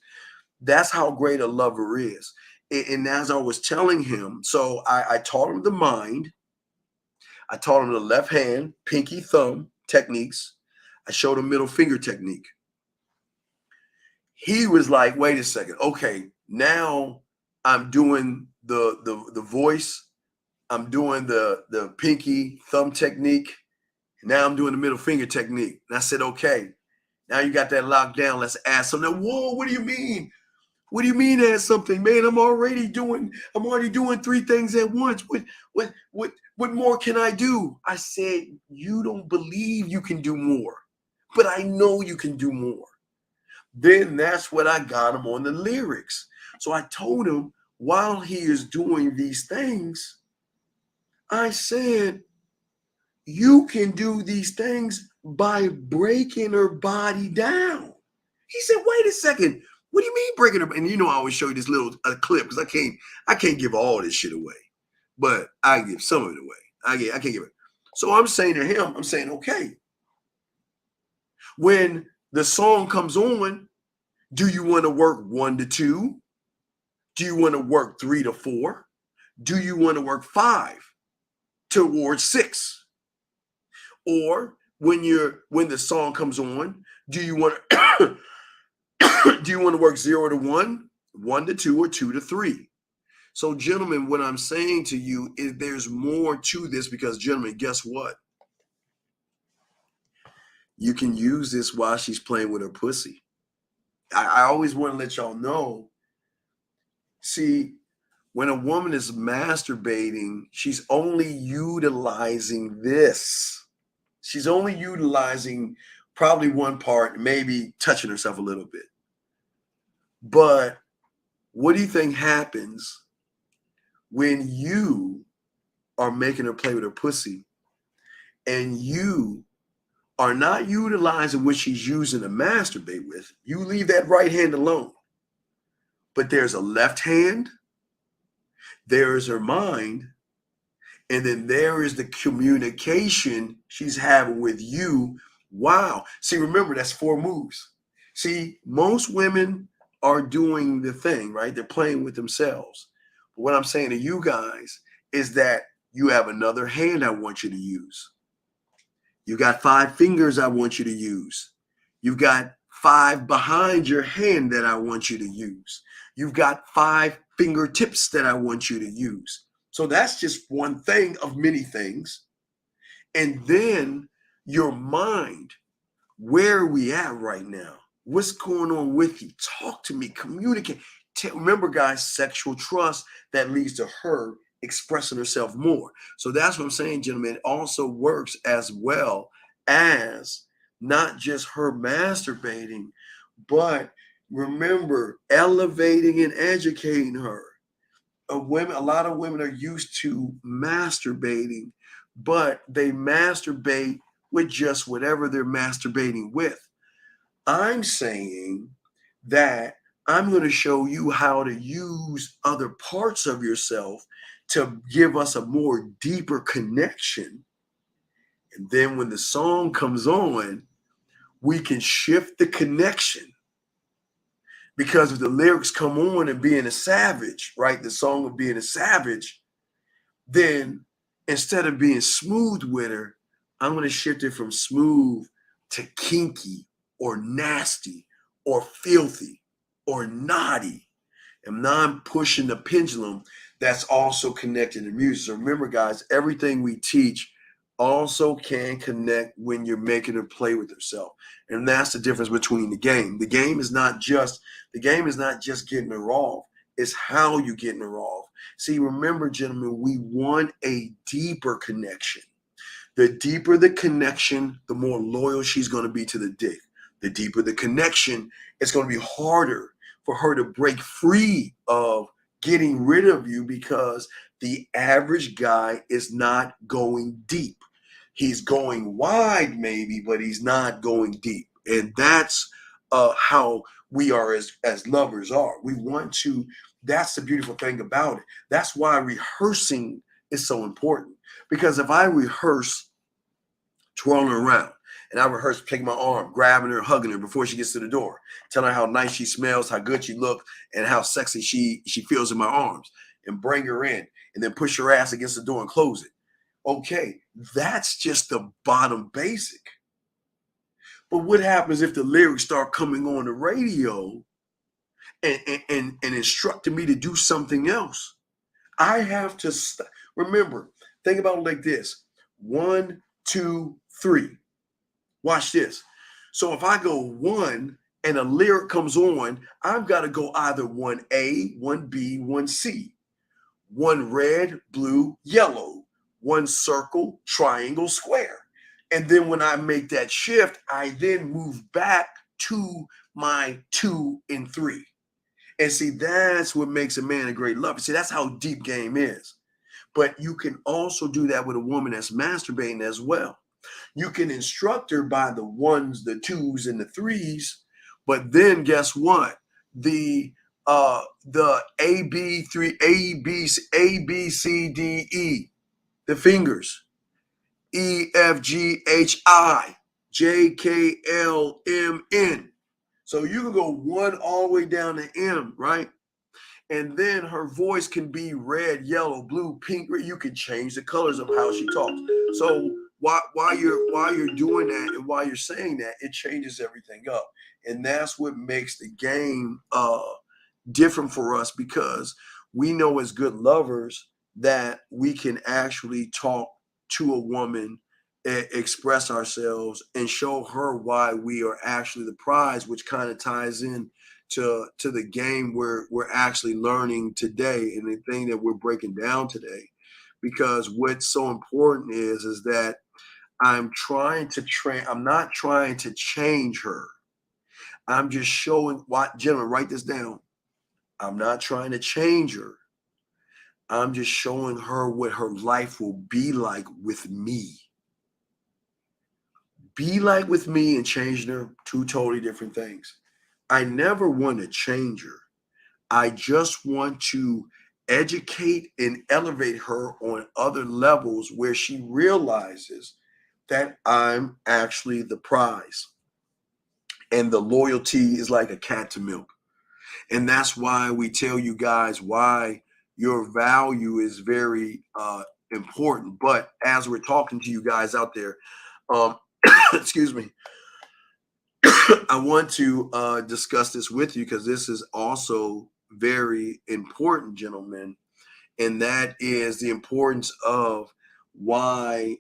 That's how great a lover is. And as I was telling him, so I taught him the mind. I taught him the left hand, pinky thumb techniques. I showed him middle finger technique. He was like, wait a second. Okay, now I'm doing the voice. I'm doing the pinky thumb technique. Now I'm doing the middle finger technique. And I said, okay, now you got that locked down. Let's add something. Whoa, what do you mean? What do you mean add something, man? I'm already doing 3 things at once. What more can I do? I said, you don't believe you can do more, but I know you can do more. Then that's what I got him on the lyrics. So I told him, while he is doing these things, I said, you can do these things by breaking her body down. He said, wait a second. What do you mean breaking her? And I always show you this little clip, because I can't give all this shit away, but I give some of it away. I can't give it. So I'm saying to him, okay, when the song comes on, do you want to work 1 to 2? Do you want to work 3 to 4? Do you want to work 5 towards 6? Or when the song comes on, do you want to work 0 to 1, 1 to 2, or 2 to 3? So, gentlemen, what I'm saying to you is there's more to this, because, gentlemen, guess what? You can use this while she's playing with her pussy. I always want to let y'all know, see, when a woman is masturbating, she's only utilizing this. She's only utilizing probably one part, maybe touching herself a little bit. But what do you think happens when you are making her play with her pussy and you are not utilizing what she's using to masturbate with? You leave that right hand alone. But there's a left hand, there is her mind, and then there is the communication she's having with you. Wow. See, remember, that's 4 moves. See, most women are doing the thing, right? They're playing with themselves. But what I'm saying to you guys is that you have another hand I want you to use. You got 5 fingers I want you to use. You've got 5 behind your hand that I want you to use. You've got 5 fingertips that I want you to use. So that's just one thing of many things. And then your mind, where are we at right now? What's going on with you? Talk to me, communicate. Remember, guys, sexual trust that leads to her expressing herself more. So that's what I'm saying, gentlemen. It also works as well as not just her masturbating, but remember, elevating and educating her. A lot of women are used to masturbating, but they masturbate with just whatever they're masturbating with. I'm saying that I'm going to show you how to use other parts of yourself to give us a more deeper connection. And then when the song comes on, we can shift the connection. Because if the lyrics come on and being a savage, right, the song of being a savage, then instead of being smooth with her, I'm going to shift it from smooth to kinky or nasty or filthy or naughty. And now I'm pushing the pendulum that's also connected to music. So remember, guys, everything we teach also can connect when you're making her play with herself. And that's the difference between the game. The game is not just getting her off. It's how you getting her off. See, remember, gentlemen, we want a deeper connection. The deeper the connection, the more loyal she's going to be to the dick. The deeper the connection, it's going to be harder for her to break free of getting rid of you, because the average guy is not going deep. He's going wide maybe, but he's not going deep. And that's how we are as lovers are. We want to, that's the beautiful thing about it. That's why rehearsing is so important. Because if I rehearse twirling around, and I rehearse taking my arm, grabbing her, hugging her before she gets to the door, telling her how nice she smells, how good she looks, and how sexy she feels in my arms, and bring her in, and then push her ass against the door and close it. Okay, that's just the bottom basic. But what happens if the lyrics start coming on the radio and instructing me to do something else? I have to remember, think about it like this. 1, 2, 3. Watch this. So if I go 1 and a lyric comes on, I've got to go either 1A, 1B, 1C. 1 red, blue, yellow. 1 circle, triangle, square. And then when I make that shift, I then move back to my 2 and 3. And see, that's what makes a man a great lover. See, that's how deep game is. But you can also do that with a woman that's masturbating as well. You can instruct her by the 1s, the 2s, and the 3s, but then guess what? The A, B, C, D, E, the fingers, E, F, G, H, I, J, K, L, M, N. So you can go 1 all the way down to M, right? And then her voice can be red, yellow, blue, pink. You can change the colors of how she talks. So while you're doing that and while you're saying that, it changes everything up. And that's what makes the game different for us, because we know as good lovers that we can actually talk to a woman express ourselves and show her why we are actually the prize, which kind of ties in to the game we're actually learning today and the thing that we're breaking down today. Because what's so important is that I'm trying to I'm not trying to change her. I'm just showing what, gentlemen, write this down. I'm not trying to change her. I'm just showing her what her life will be like with me. Be like with me and changing her, two totally different things. I never want to change her. I just want to educate and elevate her on other levels where she realizes that I'm actually the prize. And the loyalty is like a cat to milk. And that's why we tell you guys why your value is very important. But as we're talking to you guys out there, excuse me, I want to discuss this with you because this is also very important, gentlemen. And that is the importance of why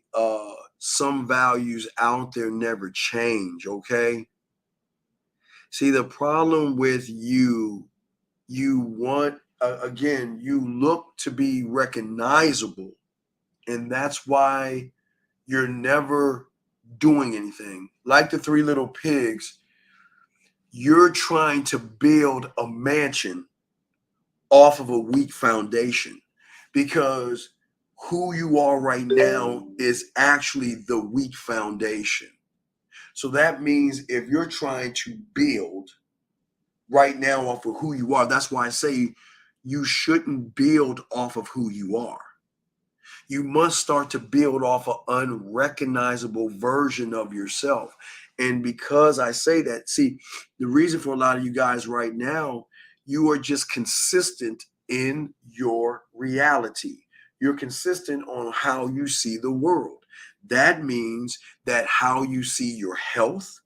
some values out there never change, okay? See, the problem with you want, again, you look to be recognizable. And that's why you're never doing anything. Like the Three Little Pigs, you're trying to build a mansion off of a weak foundation because who you are right now is actually the weak foundation. So that means if you're trying to build right now off of who you are, that's why I say you shouldn't build off of who you are. You must start to build off an unrecognizable version of yourself. And because I say that, see, the reason for a lot of you guys right now, you are just consistent in your reality. You're consistent on how you see the world. That means that how you see your health,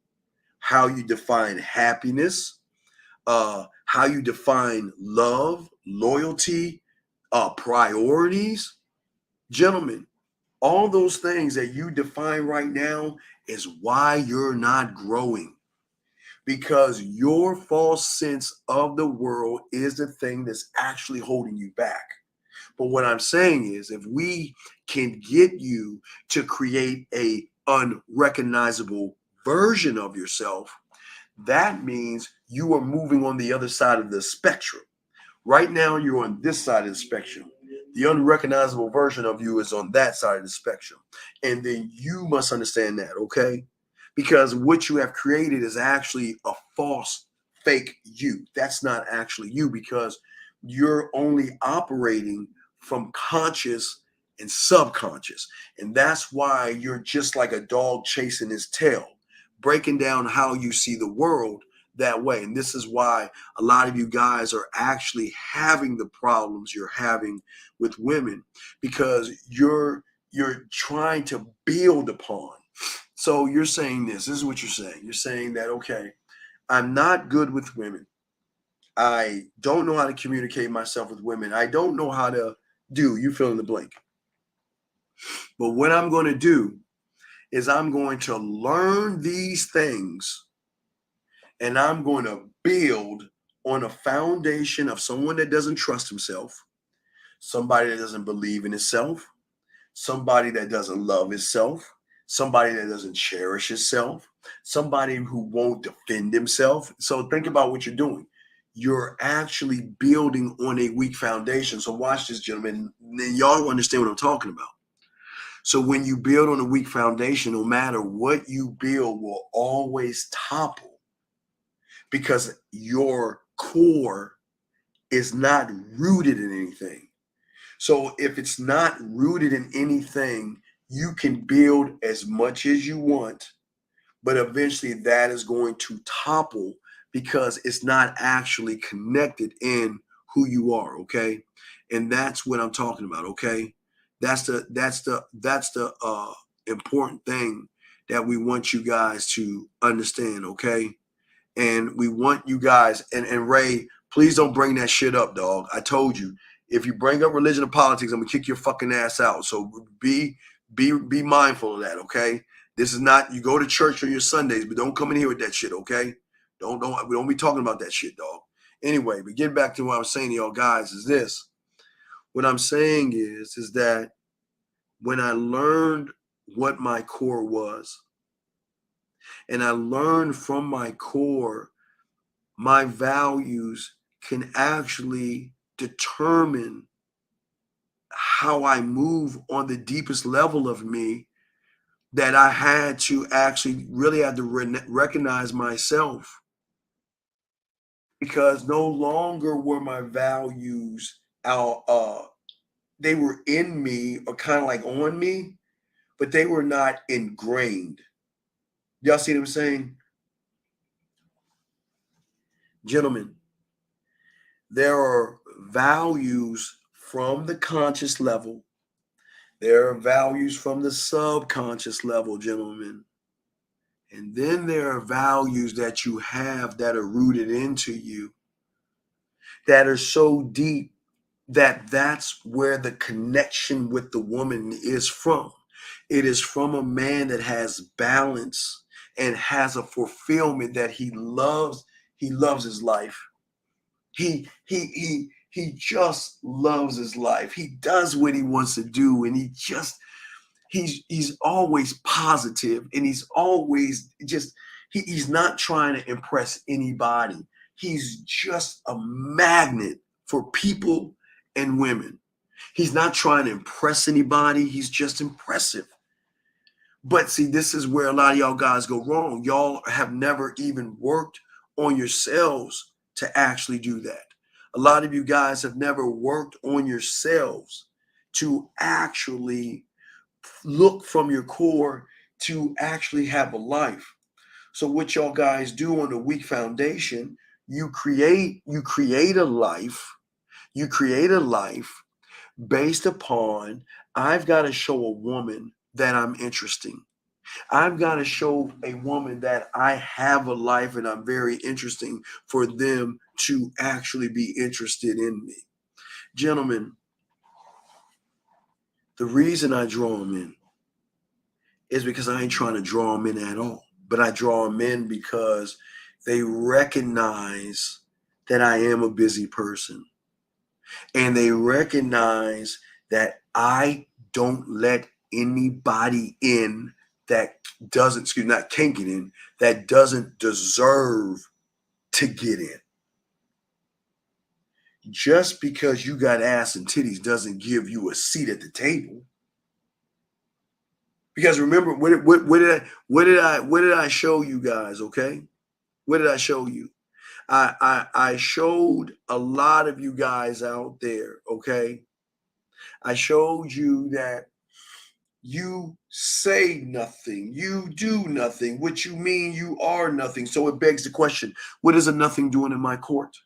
how you define happiness, how you define love, loyalty, priorities. Gentlemen, all those things that you define right now is why you're not growing. Because your false sense of the world is the thing that's actually holding you back. But what I'm saying is if we can get you to create a unrecognizable version of yourself, that means you are moving on the other side of the spectrum. Right now, you're on this side of the spectrum. The unrecognizable version of you is on that side of the spectrum. And then you must understand that, okay? Because what you have created is actually a false, fake you. That's not actually you because you're only operating from conscious and subconscious. And that's why you're just like a dog chasing his tail, breaking down how you see the world that way. And this is why a lot of you guys are actually having the problems you're having with women because you're trying to build upon. So you're saying this is what you're saying. You're saying that, okay, I'm not good with women. I don't know how to communicate myself with women. I don't know how to do, you fill in the blank. But what I'm going to do is I'm going to learn these things and I'm going to build on a foundation of someone that doesn't trust himself, somebody that doesn't believe in himself, somebody that doesn't love himself, somebody that doesn't cherish himself, somebody who won't defend himself. So think about what you're doing. You're actually building on a weak foundation. So watch this, gentlemen. Then y'all understand what I'm talking about. So when you build on a weak foundation, no matter what you build will always topple because your core is not rooted in anything. So if it's not rooted in anything, you can build as much as you want, but eventually that is going to topple because it's not actually connected in who you are, okay? And that's what I'm talking about, okay? That's the important thing that we want you guys to understand, okay? And we want you guys, and Ray, please don't bring that shit up, dog. I told you, if you bring up religion and politics, I'm gonna kick your fucking ass out. So be Be mindful of that, okay? This is not, you go to church on your Sundays, but don't come in here with that shit, okay? We don't be talking about that shit, dog. Anyway, but getting back to what I'm saying to y'all guys is this. What I'm saying is that when I learned what my core was, and I learned from my core, my values can actually determine how I move on the deepest level of me, that I had to actually really had to recognize myself, because no longer were my values out, they were in me or kind of like on me, but they were not ingrained. Y'all see what I'm saying? Gentlemen, there are values from the conscious level. There are values from the subconscious level, gentlemen. And then there are values that you have that are rooted into you, that are so deep that that's where the connection with the woman is from. It is from a man that has balance and has a fulfillment, that he loves his life. He just loves his life. He does what he wants to do, and he's always positive, and he's always just he's not trying to impress anybody. He's just a magnet for people and women. He's not trying to impress anybody. He's just impressive. But see, this is where a lot of y'all guys go wrong. Y'all have never even worked on yourselves to actually do that. A lot of you guys have never worked on yourselves to actually look from your core to actually have a life. So what y'all guys do on the weak foundation, you create a life. You create a life based upon, I've got to show a woman that I'm interesting. I've got to show a woman that I have a life and I'm very interesting for them to actually be interested in me. Gentlemen, the reason I draw them in is because I ain't trying to draw them in at all. But I draw them in because they recognize that I am a busy person. And they recognize that I don't let anybody in that doesn't, can't get in, that doesn't deserve to get in. Just because you got ass and titties doesn't give you a seat at the table. Because remember, what did I show you guys? Okay, what did I show you? I showed a lot of you guys out there. Okay, I showed you that you say nothing, you do nothing, which you mean you are nothing. So it begs the question: what is a nothing doing in my court?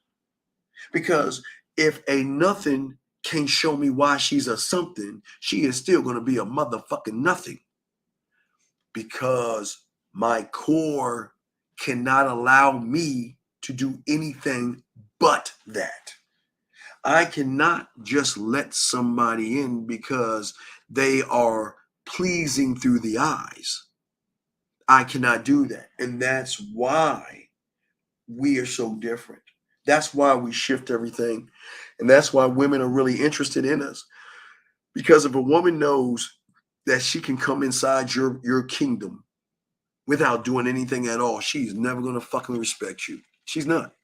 Because if a nothing can't show me why she's a something, she is still going to be a motherfucking nothing. Because my core cannot allow me to do anything but that. I cannot just let somebody in because they are pleasing through the eyes. I cannot do that. And that's why we are so different. That's why we shift everything. And that's why women are really interested in us. Because if a woman knows that she can come inside your kingdom without doing anything at all, she's never going to fucking respect you. She's not.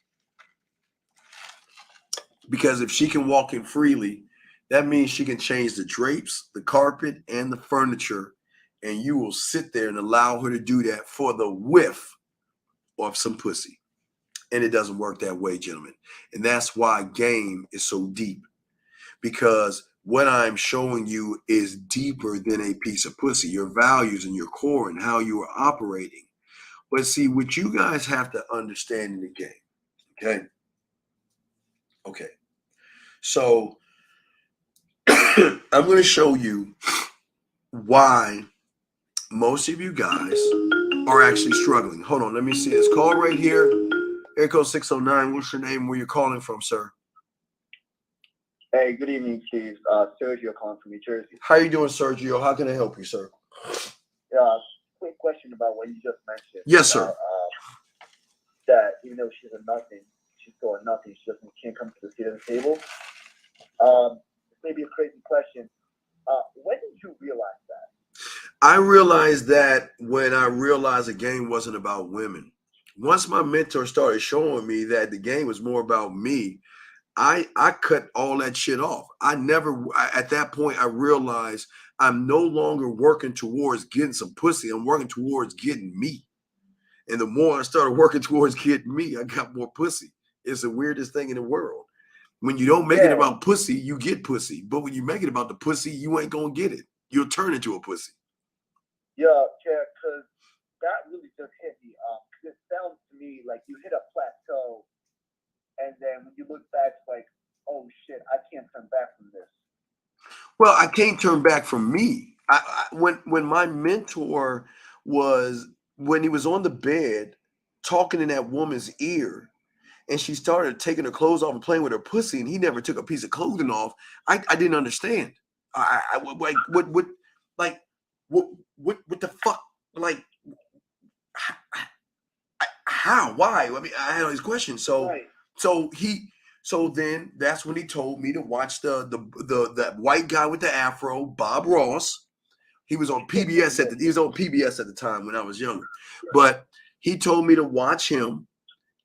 Because if she can walk in freely, that means she can change the drapes, the carpet, and the furniture, and you will sit there and allow her to do that for the whiff of some pussy. And it doesn't work that way, gentlemen. And that's why game is so deep. Because what I'm showing you is deeper than a piece of pussy, your values and your core and how you are operating. But see, what you guys have to understand in the game, okay? Okay. So I'm going to show you why most of you guys are actually struggling. Hold on, let me see this call right here. Air code 609. What's your name? Where you calling from, sir? Hey, good evening, Chief. Sergio calling from New Jersey. How you doing, Sergio? How can I help you, sir? Quick question about what you just mentioned. Yes, sir. That even though she's a nothing, she's still a nothing. She just can't come to the seat of the table. Maybe a crazy question. When did you realize that? I realized that when I realized the game wasn't about women. Once my mentor started showing me that the game was more about me, I cut all that shit off. At that point, I realized I'm no longer working towards getting some pussy. I'm working towards getting me. And the more I started working towards getting me, I got more pussy. It's the weirdest thing in the world. When you don't make it about pussy, you get pussy. But when you make it about the pussy, you ain't going to get it. You'll turn into a pussy. Yeah, because that really just hit me. Because it sounds to me like you hit a plateau, and then when you look back, it's like, oh shit, I can't turn back from this. Well, I can't turn back from me. When my mentor when he was on the bed talking in that woman's ear, and she started taking her clothes off and playing with her pussy, and he never took a piece of clothing off, I didn't understand. What the fuck? Like, how? Why? I mean, I had all these questions. So, right. So then that's when he told me to watch the white guy with the afro, Bob Ross. He was on PBS at the time when I was younger. But he told me to watch him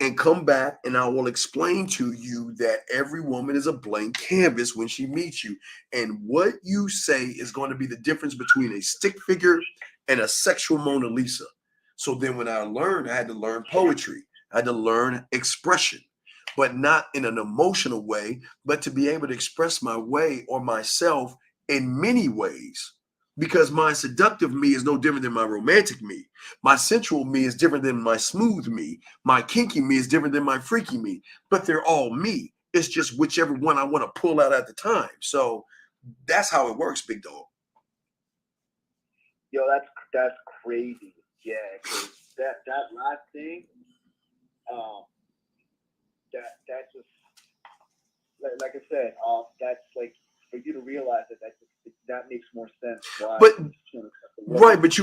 and come back, and I will explain to you that every woman is a blank canvas when she meets you. And what you say is going to be the difference between a stick figure and a sexual Mona Lisa. So then when I learned, I had to learn poetry. I had to learn expression, but not in an emotional way, but to be able to express my way or myself in many ways. Because my seductive me is no different than my romantic me. My sensual me is different than my smooth me. My kinky me is different than my freaky me. But they're all me. It's just whichever one I want to pull out at the time. So that's how it works, big dog. Yo, that's crazy. Yeah, because that last thing, that just like I said, that's like for you to realize that makes more sense. Why But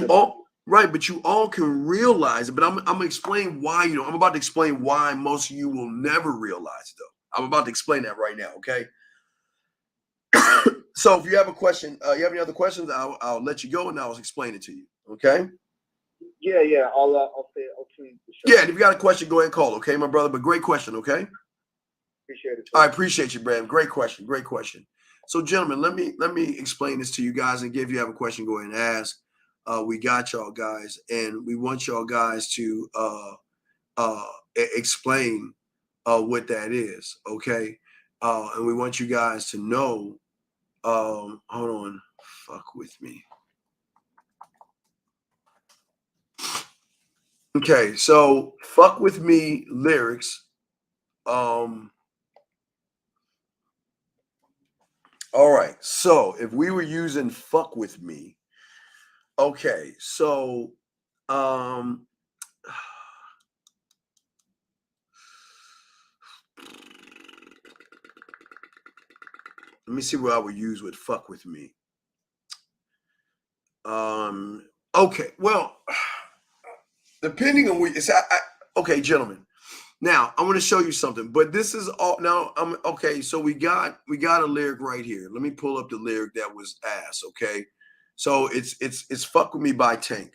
you all can realize it. But I'm gonna explain why you don't. I'm about to explain why most of you will never realize it, though. I'm about to explain that right now. Okay. So if you have a question, you have any other questions, I'll let you go and I'll explain it to you. Okay. Yeah. I'll tune the show. Yeah, and if you got a question, go ahead and call. Okay, my brother. But great question. Okay. Appreciate it. I appreciate you, Bram. Great question. Great question. So, gentlemen, let me explain this to you guys, and if you have a question, go ahead and ask. We got y'all guys, and we want y'all guys to explain what that is. Okay. And we want you guys to know. Hold on. Fuck with me. Okay, so fuck with me lyrics. All right, so if we were using fuck with me, okay, so let me see what I would use with fuck with me. Okay, well, depending on what it's okay, gentlemen. Now I want to show you something, but this is all now. Okay, so we got a lyric right here. Let me pull up the lyric that was asked. Okay, so it's "Fuck With Me" by Tank.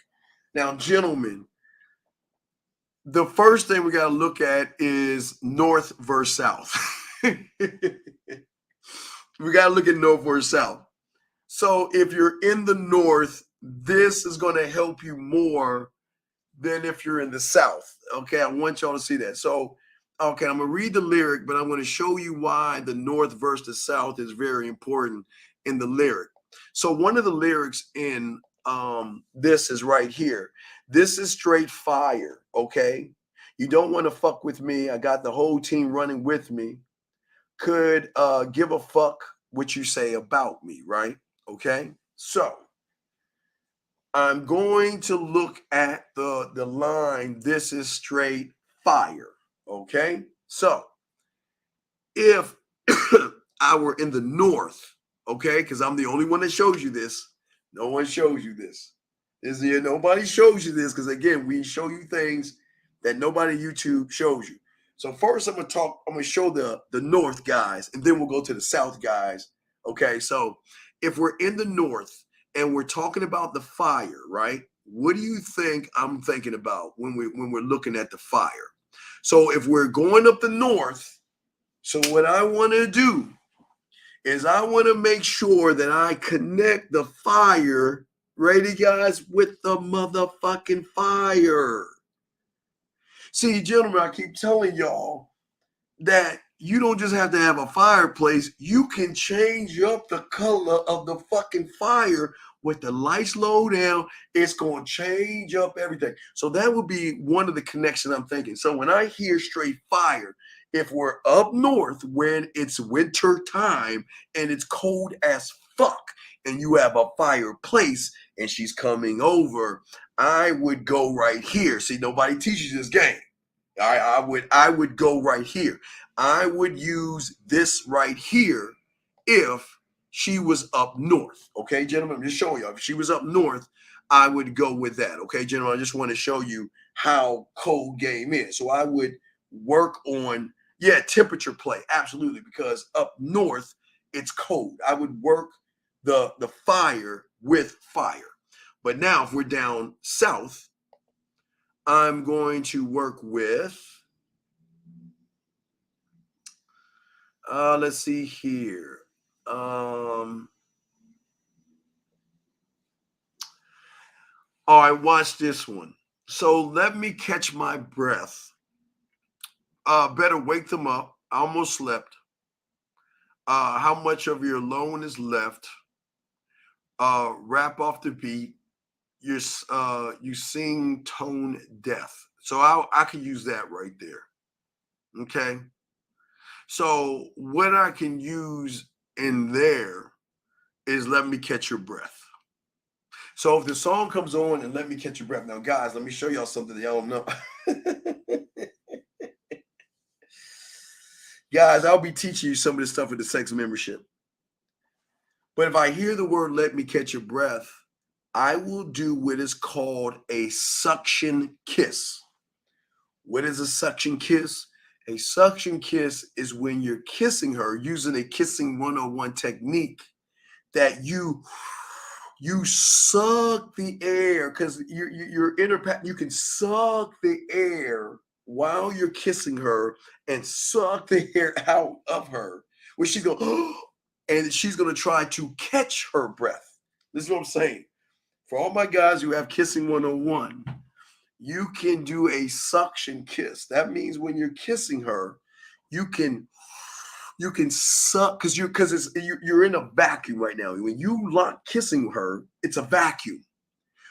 Now, gentlemen, the first thing we got to look at is North versus South. We got to look at North versus South. So if you're in the North, this is going to help you more than if you're in the South. Okay, I want y'all to see that. So, okay, I'm going to read the lyric, but I'm going to show you why the North versus the South is very important in the lyric. So one of the lyrics in this is right here. This is straight fire, okay? You don't want to fuck with me. I got the whole team running with me. Could give a fuck what you say about me, right? Okay, so I'm going to look at the line, this is straight fire, okay? So if I were in the north, okay, because I'm the only one that shows you this. No one shows you this. Nobody shows you this because, again, we show you things that nobody YouTube shows you. So first I'm going to show the north guys, and then we'll go to the south guys, okay? So if we're in the north and we're talking about the fire, right? What do you think I'm thinking about when we're looking at the fire? So if we're going up the north, so what I want to do is I want to make sure that I connect the fire, ready guys, with the motherfucking fire. See, gentlemen, I keep telling y'all that you don't just have to have a fireplace. You can change up the color of the fucking fire with the lights low down. It's going to change up everything. So that would be one of the connections I'm thinking. So when I hear straight fire, if we're up north when it's winter time and it's cold as fuck and you have a fireplace and she's coming over, I would go right here. See, nobody teaches this game. I would go right here. I would use this right here if she was up north. Okay, gentlemen, I'm just showing you. If she was up north, I would go with that. Okay, gentlemen, I just want to show you how cold game is. So I would work on, temperature play. Absolutely, because up north, it's cold. I would work the fire with fire. But now if we're down south, I'm going to work with, let's see here. All right, watch this one. So let me catch my breath. Better wake them up. I almost slept. How much of your loan is left? Wrap off the beat. You sing tone death. So I can use that right there. Okay. So what I can use in there is let me catch your breath. So if the song comes on and let me catch your breath. Now, guys, let me show y'all something that y'all don't know. Guys, I'll be teaching you some of this stuff with the sex membership. But if I hear the word let me catch your breath, I will do what is called a suction kiss. What is a suction kiss? A suction kiss is when you're kissing her using a kissing 101 technique that you suck the air because you're you can suck the air while you're kissing her and suck the air out of her. Where she's going, and she's going to try to catch her breath. This is what I'm saying. For all my guys who have kissing 101, you can do a suction kiss. That means when you're kissing her, you can suck because you're in a vacuum right now. When you lock kissing her, it's a vacuum.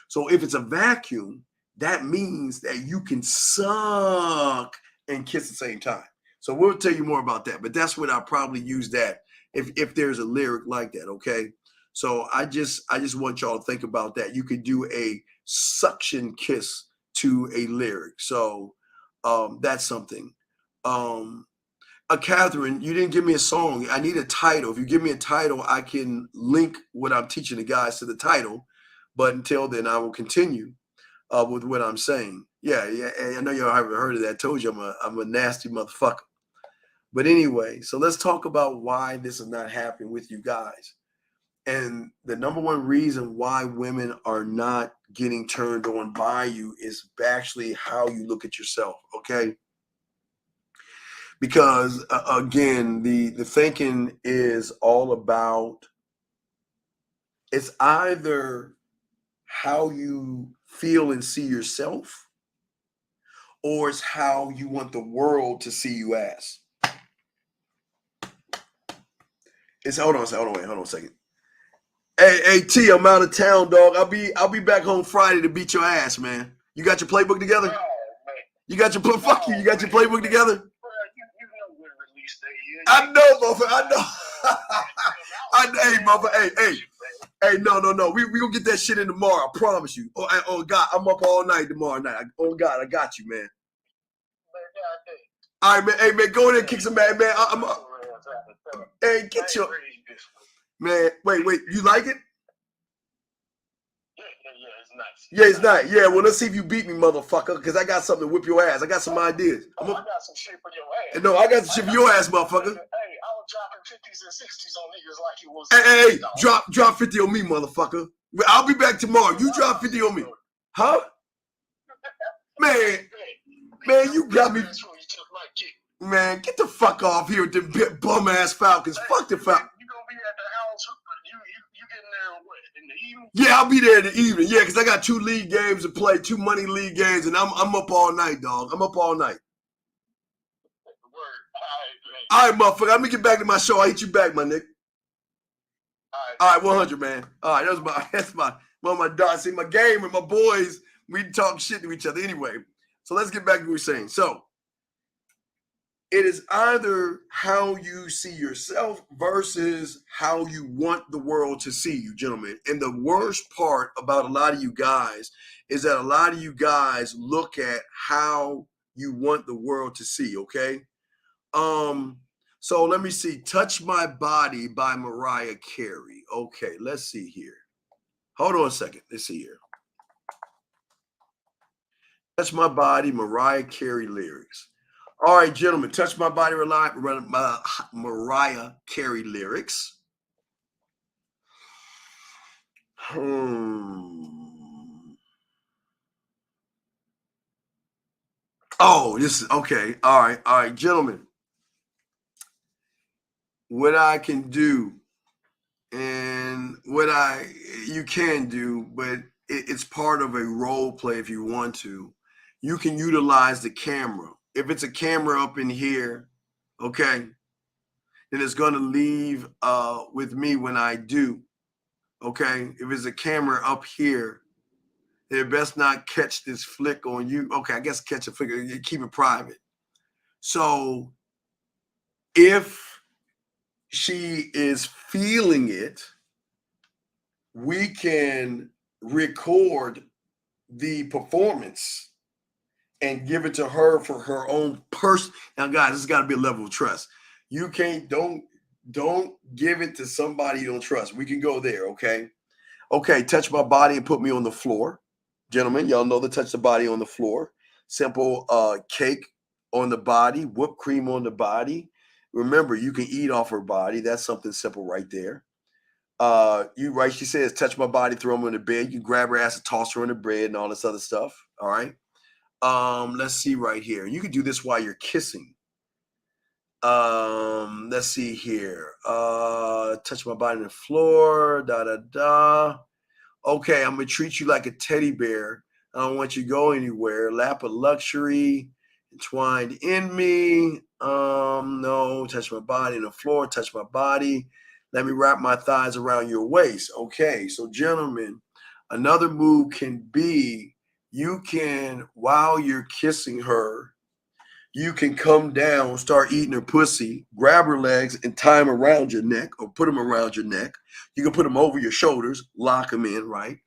So if it's a vacuum, that means that you can suck and kiss at the same time. So we'll tell you more about that. But that's what I'll probably use that if there's a lyric like that. Okay. So I just want y'all to think about that. You could do a suction kiss to a lyric. So that's something. Catherine, you didn't give me a song. I need a title. If you give me a title, I can link what I'm teaching the guys to the title. But until then, I will continue with what I'm saying. Yeah. I know y'all haven't heard of that. I told you I'm a nasty motherfucker. But anyway, so let's talk about why this is not happening with you guys. And the number one reason why women are not getting turned on by you is actually how you look at yourself, okay? Because, again, the thinking is all about, it's either how you feel and see yourself, or it's how you want the world to see you as. Hold on a second. Hey, T, I'm out of town, dog. I'll be back home Friday to beat your ass, man. You got your playbook together? You got your fuck you. You got your playbook together? I know, motherfucker. I know. Hey, motherfucker. Hey, no. We gonna get that shit in tomorrow. I promise you. Oh God, I'm up all night tomorrow night. Oh God, I got you, man. All right, man. Hey, man, go in there and kick some ass, man. Hey, get your man. Wait. You like it? Yeah, it's nice. Yeah, it's nice. Yeah, well, let's see if you beat me, motherfucker, because I got something to whip your ass. I got some ideas. I got some shit for your ass. No, I got some shit for your ass, motherfucker. Hey, I was dropping 50s and 60s on niggas like it was. Hey, drop 50 on me, motherfucker. I'll be back tomorrow. You drop 50 on me. Huh? Man, you got me. Man, get the fuck off here with them bum ass Falcons. Fuck the Falcons. You gonna be at the house? You getting there what, in the evening? Yeah, I'll be there in the evening. Yeah, because I got 2 league games to play, 2 money league games, and I'm up all night, dog. I'm up all night. All right, motherfucker. Let me get back to my show. I'll hit you back, my nigga. All right, 100, man. All right, that's my one of my dogs. See, my game with my boys, we talk shit to each other anyway. So let's get back to what we're saying. So it is either how you see yourself versus how you want the world to see you, gentlemen. And the worst part about a lot of you guys is that a lot of you guys look at how you want the world to see, okay? So let me see. Touch My Body by Mariah Carey. Okay, let's see here. Hold on a second. Let's see here. Touch My Body, Mariah Carey lyrics. All right, gentlemen, Touch My Body, Mariah Carey lyrics. Oh, this is okay. All right, gentlemen. What I can do and what you can do, but it's part of a role play if you want to. You can utilize the camera. If it's a camera up in here, okay, then it's going to leave with me when I do, okay? If it's a camera up here, it best not catch this flick on you. Okay, I guess catch a flick, keep it private. So if she is feeling it, we can record the performance and give it to her for her own person. Now, guys, this has got to be a level of trust. You can't, don't give it to somebody you don't trust. We can go there, okay? Okay, touch my body and put me on the floor. Gentlemen, y'all know the touch the body on the floor. Simple cake on the body, whipped cream on the body. Remember, you can eat off her body. That's something simple right there. She says, touch my body, throw me in the bed. You grab her ass and toss her in the bed and all this other stuff. All right. Let's see right here. You can do this while you're kissing. Let's see here. Touch my body on the floor. Okay, I'm gonna treat you like a teddy bear. I don't want you to go anywhere. Lap of luxury, entwined in me. No, touch my body on the floor, touch my body. Let me wrap my thighs around your waist. Okay, so gentlemen, another move can be you can, while you're kissing her, you can come down, start eating her pussy, grab her legs and tie them around your neck or put them around your neck. You can put them over your shoulders, lock them in, right?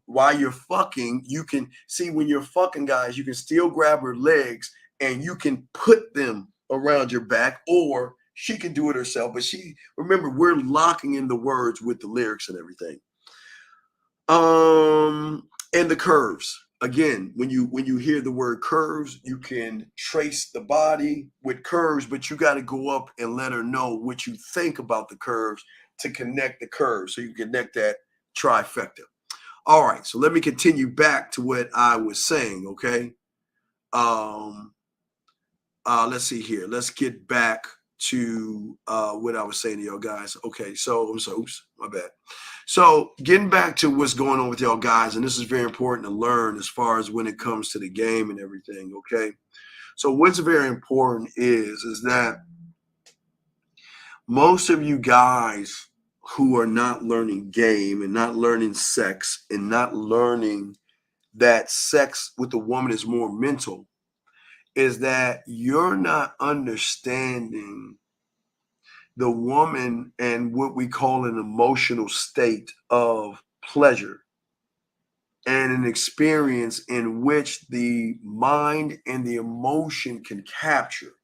While you're fucking, you can see when you're fucking, guys, you can still grab her legs and you can put them around your back, or she can do it herself. But remember, we're locking in the words with the lyrics and everything. And the curves. Again, when you hear the word curves, you can trace the body with curves, but you got to go up and let her know what you think about the curves to connect the curves, so you connect that trifecta. All right, so let me continue back to what I was saying, okay? Let's see here. Let's get back to what I was saying to y'all guys. Okay, oops, my bad. So getting back to what's going on with y'all guys, and this is very important to learn as far as when it comes to the game and everything, okay? So what's very important is that most of you guys who are not learning game and not learning sex and not learning that sex with a woman is more mental, is that you're not understanding the woman and what we call an emotional state of pleasure and an experience in which the mind and the emotion can capture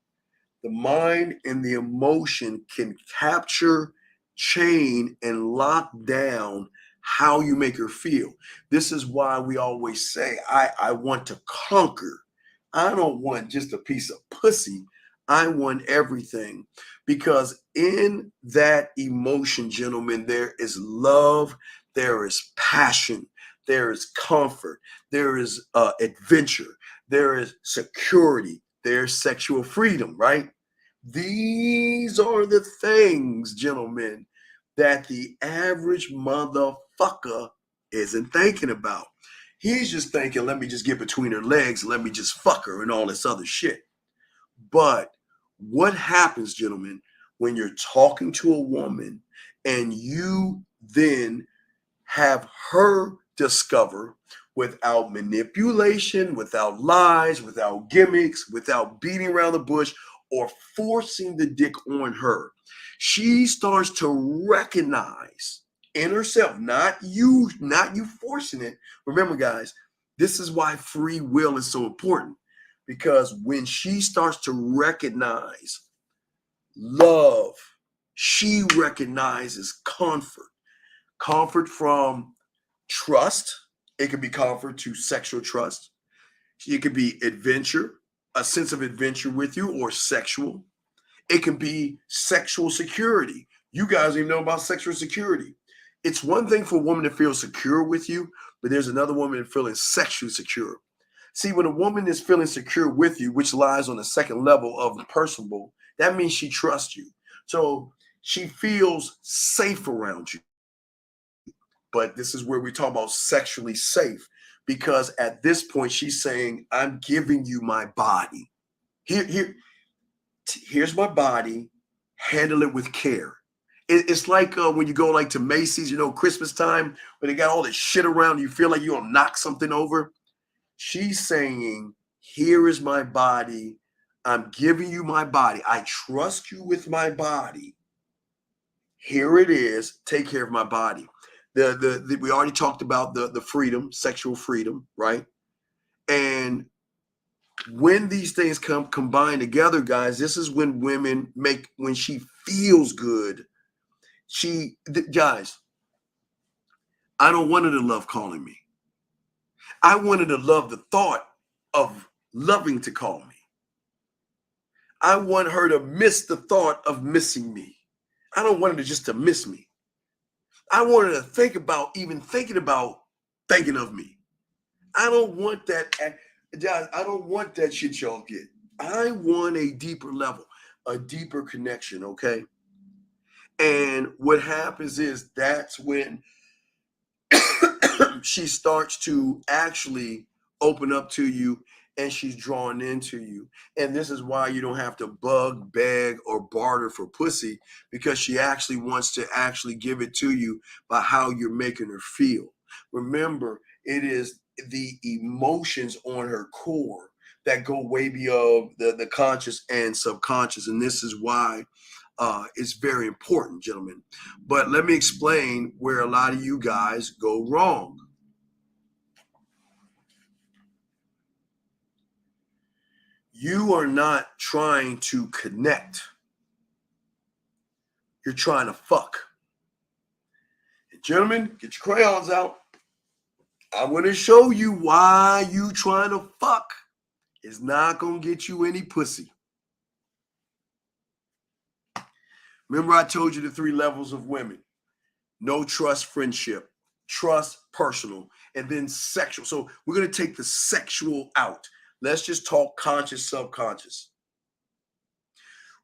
The mind and the emotion can capture, chain, and lock down how you make her feel. This is why we always say, I want to conquer. I don't want just a piece of pussy. I want everything. Because in that emotion, gentlemen, there is love, there is passion, there is comfort, there is adventure, there is security, there's sexual freedom, right? These are the things, gentlemen, that the average motherfucker isn't thinking about. He's just thinking, let me just get between her legs, let me just fuck her and all this other shit. But what happens, gentlemen, when you're talking to a woman and you then have her discover, without manipulation, without lies, without gimmicks, without beating around the bush or forcing the dick on her, she starts to recognize in herself, not you forcing it. Remember, guys, this is why free will is so important, because when she starts to recognize love, she recognizes comfort from trust. It could be comfort to sexual trust. It could be adventure, a sense of adventure with you, or sexual. It can be sexual security. You guys even know about sexual security. It's one thing for a woman to feel secure with you, but there's another woman feeling sexually secure. See, when a woman is feeling secure with you, which lies on the second level of personable, that means she trusts you. So she feels safe around you. But this is where we talk about sexually safe, because at this point she's saying, I'm giving you my body. Here's my body. Handle it with care. It's like when you go like to Macy's, Christmas time, when they got all this shit around, you feel like you're gonna knock something over. She's saying, here is my body. I'm giving you my body. I trust you with my body. Here it is. Take care of my body. We already talked about the freedom, sexual freedom, right? And when these things combine together, guys, this is when women when she feels good. Guys, I don't want her to love calling me. I wanted to love the thought of loving to call me. I want her to miss the thought of missing me. I don't want her to miss me. I want her to think about thinking of me. I don't want that. I don't want that shit y'all get. I want a deeper level, a deeper connection, okay? And what happens is that's when she starts to actually open up to you, and she's drawn into you. And this is why you don't have to bug, beg, or barter for pussy, because she actually wants to actually give it to you by how you're making her feel. Remember, it is the emotions on her core that go way beyond the conscious and subconscious. And this is why it's very important, gentlemen. But let me explain where a lot of you guys go wrong. You are not trying to connect. You're trying to fuck. And gentlemen, get your crayons out. I'm going to show you why you trying to fuck is not going to get you any pussy. Remember I told you the 3 levels of women. No trust, friendship, trust, personal, and then sexual. So we're going to take the sexual out. Let's just talk conscious, subconscious.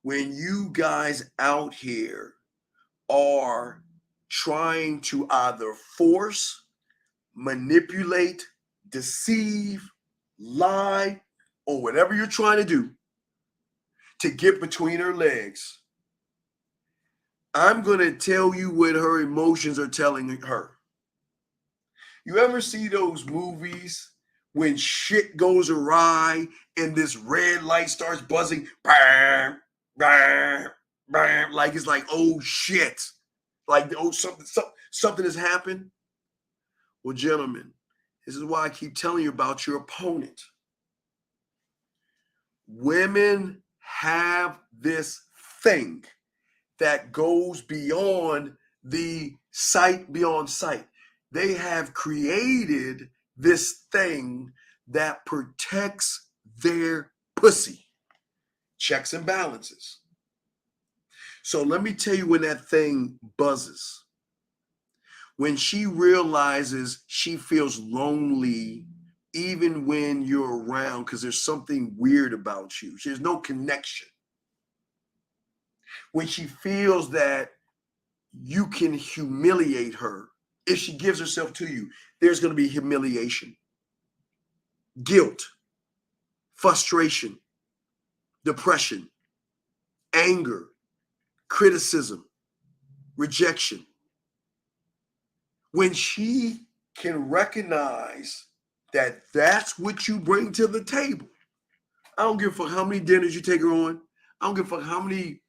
When you guys out here are trying to either force, manipulate, deceive, lie, or whatever you're trying to do to get between her legs, I'm going to tell you what her emotions are telling her. You ever see those movies when shit goes awry and this red light starts buzzing? Bam, bam, bam, like it's like, oh shit. Like, oh, something has happened. Well, gentlemen, this is why I keep telling you about your opponent. Women have this thing that goes beyond the sight beyond sight. They have created this thing that protects their pussy. Checks and balances. So let me tell you when that thing buzzes. When she realizes she feels lonely even when you're around because there's something weird about you. There's no connection. When she feels that you can humiliate her, if she gives herself to you, there's going to be humiliation, guilt, frustration, depression, anger, criticism, rejection. When she can recognize that that's what you bring to the table, I don't give a fuck how many dinners you take her on. I don't give a fuck how many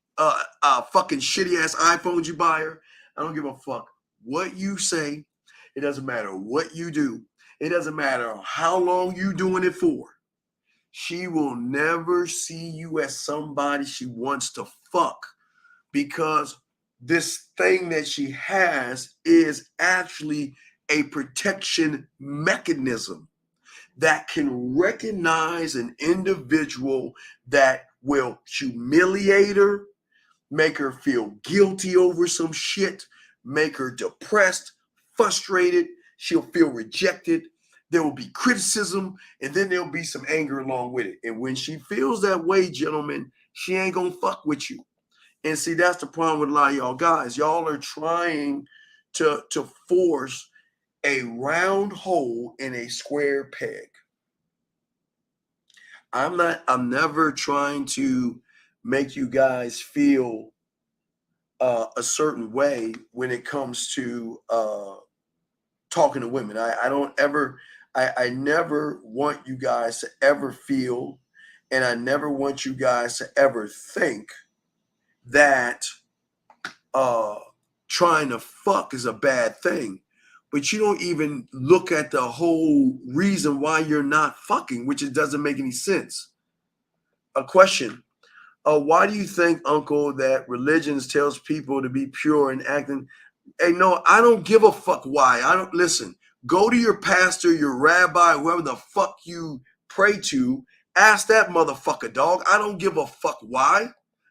fucking shitty ass iPhones you buy her. I don't give a fuck what you say. It doesn't matter what you do. It doesn't matter how long you doing it for. She will never see you as somebody she wants to fuck, because this thing that she has is actually a protection mechanism that can recognize an individual that will humiliate her, make her feel guilty over some shit, make her depressed, frustrated. She'll feel rejected. There will be criticism, and then there'll be some anger along with it. And when she feels that way, gentlemen, she ain't gonna fuck with you. And see, that's the problem with a lot of y'all guys. Y'all are trying to force a round hole in a square peg. I'm never trying to make you guys feel a certain way when it comes to talking to women. I never want you guys to ever feel, and I never want you guys to ever think that trying to fuck is a bad thing. But you don't even look at the whole reason why you're not fucking, which it doesn't make any sense. A question. Why do you think, Uncle, that religions tells people to be pure and acting? Hey, no, I don't give a fuck why. I don't listen. Go to your pastor, your rabbi, whoever the fuck you pray to. Ask that motherfucker, dog. I don't give a fuck why.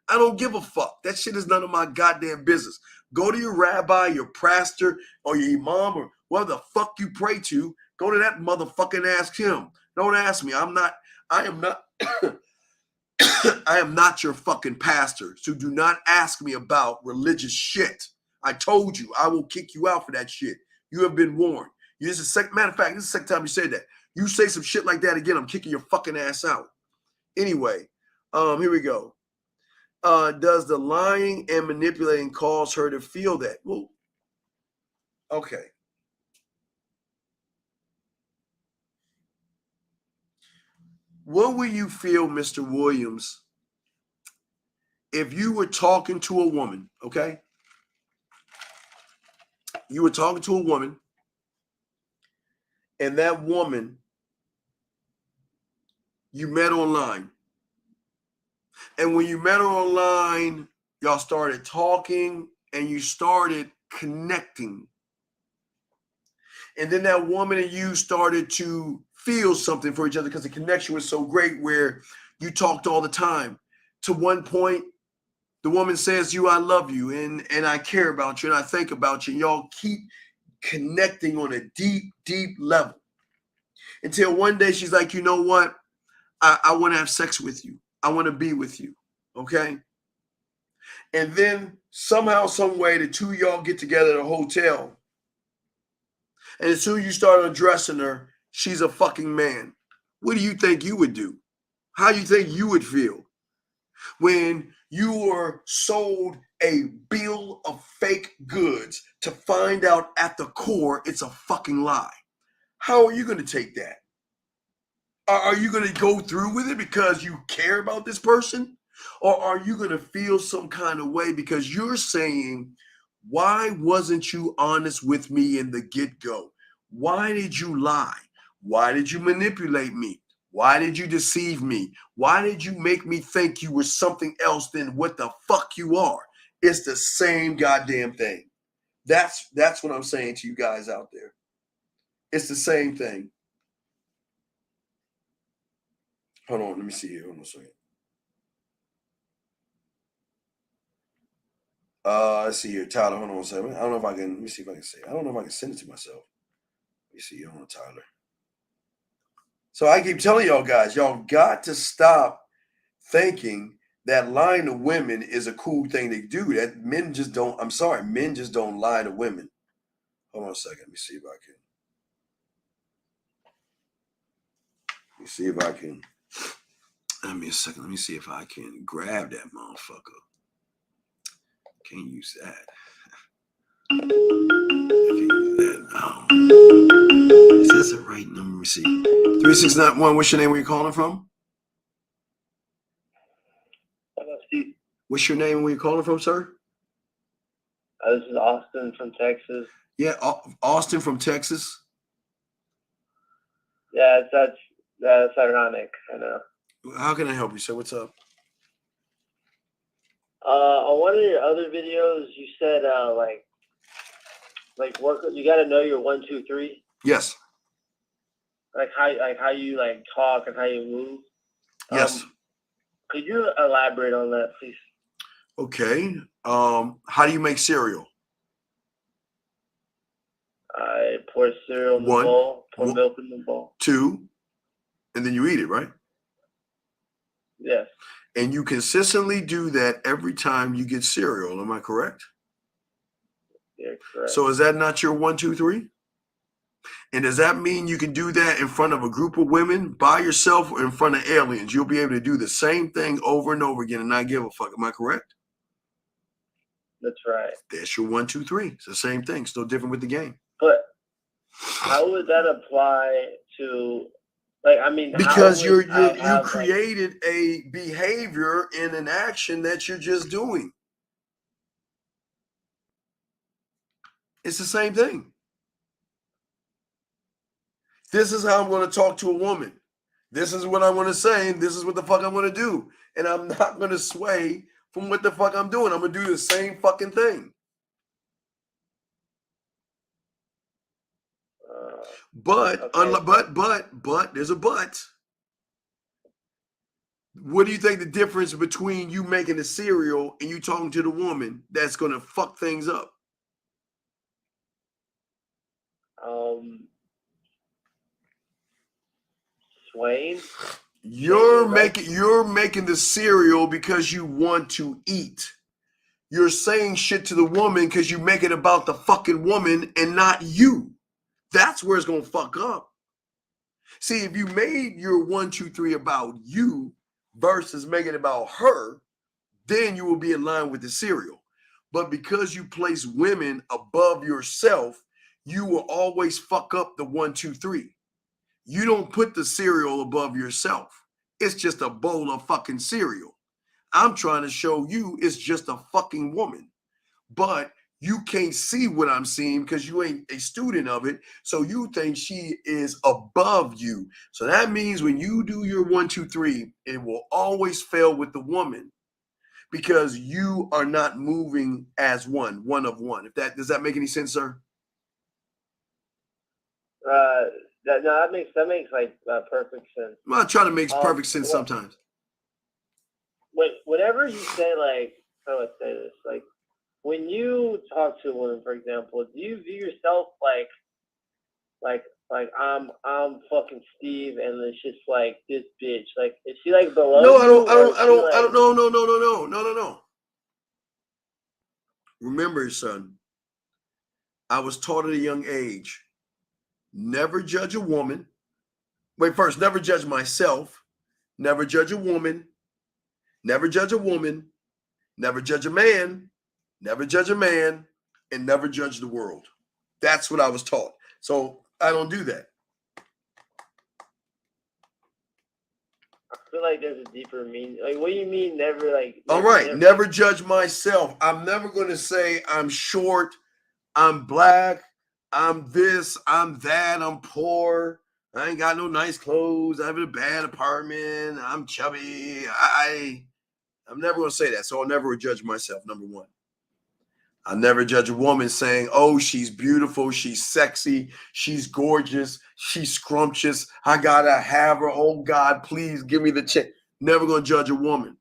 I don't give a fuck. That shit is none of my goddamn business. Go to your rabbi, your pastor, or your imam, or whoever the fuck you pray to. Go to that motherfucker and ask him. Don't ask me. I am not I am not your fucking pastor. So do not ask me about religious shit. I told you I will kick you out for that shit. You have been warned. Matter of fact, this is the second time you said that. You say some shit like that again, I'm kicking your fucking ass out. Anyway, here we go. Does the lying and manipulating cause her to feel that? Well, okay. What would you feel, Mr. Williams, if you were talking to a woman, okay? You were talking to a woman, and that woman you met online. And when you met her online, y'all started talking and you started connecting. And then that woman and you started to feel something for each other because the connection was so great where you talked all the time. To one point, the woman says to you, I love you and I care about you and I think about you. And y'all keep connecting on a deep, deep level. Until one day she's like, you know what? I want to have sex with you. I want to be with you. Okay? And then somehow, some way, the two of y'all get together at a hotel. And as soon as you start undressing her, she's a fucking man. What do you think you would do? How do you think you would feel when you were sold a bill of fake goods to find out at the core it's a fucking lie? How are you going to take that? Are you going to go through with it because you care about this person? Or are you going to feel some kind of way because you're saying, why wasn't you honest with me in the get-go? Why did you lie? Why did you manipulate me? Why did you deceive me? Why did you make me think you were something else than what the fuck you are? It's the same goddamn thing. That's what I'm saying to you guys out there. It's the same thing. Hold on, let me see here. Hold on a second. Let's see here, Tyler. Hold on a second. I don't know if I can. Let me see if I can say. I don't know if I can send it to myself. Let me see. Hold on, Tyler. So I keep telling y'all guys, y'all got to stop thinking that lying to women is a cool thing to do. That men just don't. I'm sorry, men just don't lie to women. Hold on a second. Let me see if I can. Let me see if I can. Let me a second. Let me see if I can grab that motherfucker. Can't use that. Can't use that now. Is this the right number? Let me see. 3691. What's your name? Where you calling from? Steve. What's your name? Where you calling from, sir? This is Austin from Texas. Yeah, Austin from Texas. Yeah, that's ironic. I know. How can I help you, sir? What's up? On one of your other videos, you said like what you got to know your 1, 2, 3. Yes. Like how you like talk and how you move. Yes. Could you elaborate on that, please? Okay. How do you make cereal? I pour cereal in the bowl, pour milk in the bowl. 2, and then you eat it, right? Yes. And you consistently do that every time you get cereal. Am I correct? Yeah, correct. So is that not your 1, 2, 3? And does that mean you can do that in front of a group of women, by yourself, or in front of aliens? You'll be able to do the same thing over and over again and not give a fuck. Am I correct? That's right. That's your 1, 2, 3. It's the same thing. Still different with the game. But how would that apply to, like, I mean, because you have, created a behavior and an action that you're just doing. It's the same thing. This is how I'm going to talk to a woman. This is what I want to say, and this is what the fuck I want to do. And I'm not going to sway from what the fuck I'm doing. I'm going to do the same fucking thing. But, okay. but, there's a but. What do you think the difference between you making the cereal and you talking to the woman that's going to fuck things up? Swaying. You're making the cereal because you want to eat. You're saying shit to the woman because you make it about the fucking woman and not you. That's where it's going to fuck up. See, if you made your 1, 2, 3 about you versus making it about her, then you will be in line with the cereal. But because you place women above yourself, you will always fuck up the 1, 2, 3. You don't put the cereal above yourself. It's just a bowl of fucking cereal. I'm trying to show you it's just a fucking woman. But you can't see what I'm seeing because you ain't a student of it. So you think she is above you. So that means when you do your 1, 2, 3, it will always fail with the woman because you are not moving as one of one. Does that make any sense, sir? That makes like perfect sense. I'm trying to make perfect sense sometimes. Whenever you say, like, how do I say this? Like, when you talk to a woman, for example, do you view yourself like I'm fucking Steve, and it's just like this bitch? Like, is she like below? No, I don't. No. Remember, son, I was taught at a young age, never judge a woman. Wait, first, never judge myself. Never judge a woman. Never judge a woman. Never judge a man. Never judge a man. And never judge the world. That's what I was taught. So I don't do that. I feel like there's a deeper meaning. Like, what do you mean never, like... All right, never judge myself. I'm never going to say I'm short, I'm black, I'm this, I'm that, I'm poor. I ain't got no nice clothes. I have a bad apartment. I'm chubby. I'm never going to say that. So I'll never judge myself, number one. I'll never judge a woman saying, oh, she's beautiful. She's sexy. She's gorgeous. She's scrumptious. I got to have her. Oh, God, please give me the check. Never going to judge a woman.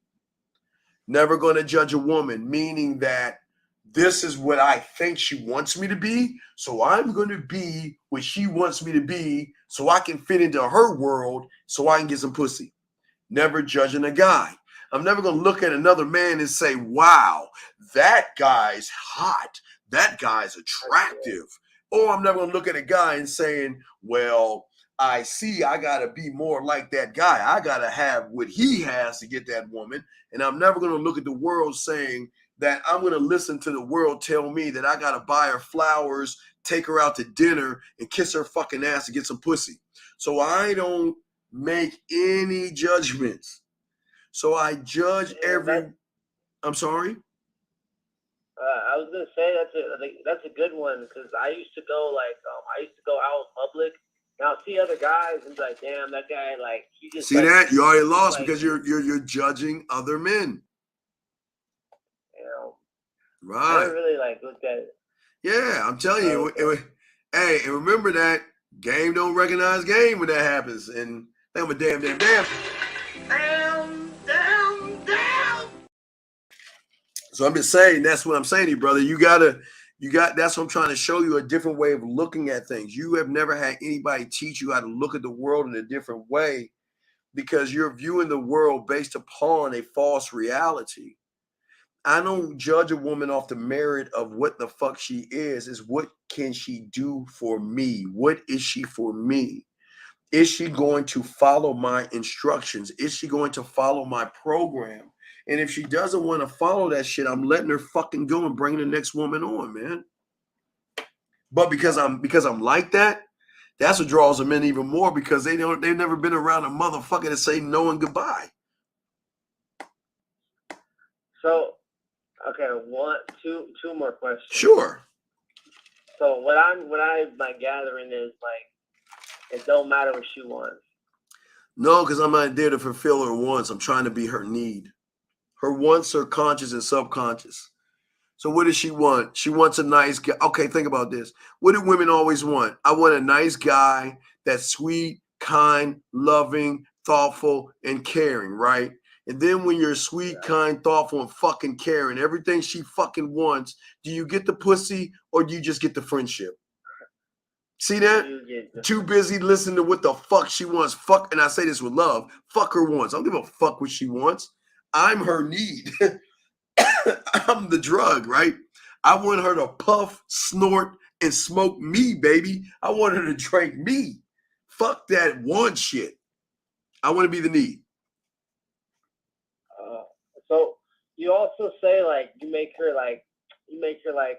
Never going to judge a woman, meaning that this is what I think she wants me to be. So I'm going to be what she wants me to be so I can fit into her world so I can get some pussy. Never judging a guy. I'm never going to look at another man and say, wow, that guy's hot. That guy's attractive. Or I'm never going to look at a guy and saying, well, I see I got to be more like that guy. I got to have what he has to get that woman. And I'm never going to look at the world saying that I'm going to listen to the world tell me that I got to buy her flowers, take her out to dinner, and kiss her fucking ass to get some pussy. So I don't make any judgments. So I judge every. I'm sorry. I was gonna say that's a good one because I used to go I used to go out in public and I'll see other guys and be like, damn, that guy he just see that you already lost because you're judging other men. You know, right? I never really looked at it. Yeah, I'm telling you. Hey, and remember that game don't recognize game when that happens, and I'm a damn. So I'm just saying, that's what I'm saying to you, brother. That's what I'm trying to show you, a different way of looking at things. You have never had anybody teach you how to look at the world in a different way because you're viewing the world based upon a false reality. I don't judge a woman off the merit of what the fuck she is what can she do for me? What is she for me? Is she going to follow my instructions? Is she going to follow my program? And if she doesn't want to follow that shit, I'm letting her fucking go and bringing the next woman on, man. But because I'm like that, that's what draws them in even more because they've never been around a motherfucker to say no and goodbye. So, okay, two more questions. Sure. So what I'm gathering is it don't matter what she wants. No, because I'm not there to fulfill her wants. I'm trying to be her need. Her wants are conscious and subconscious. So what does she want? She wants a nice guy. Okay, think about this. What do women always want? I want a nice guy that's sweet, kind, loving, thoughtful, and caring, right? And then when you're sweet, kind, thoughtful, and fucking caring, everything she fucking wants, do you get the pussy or do you just get the friendship? See that? Too busy listening to what the fuck she wants. Fuck, and I say this with love. Fuck her wants. I don't give a fuck what she wants. I'm her need. I'm the drug, right? I want her to puff, snort, and smoke me, baby. I want her to drink me. Fuck that want shit. I want to be the need. So you also say you make her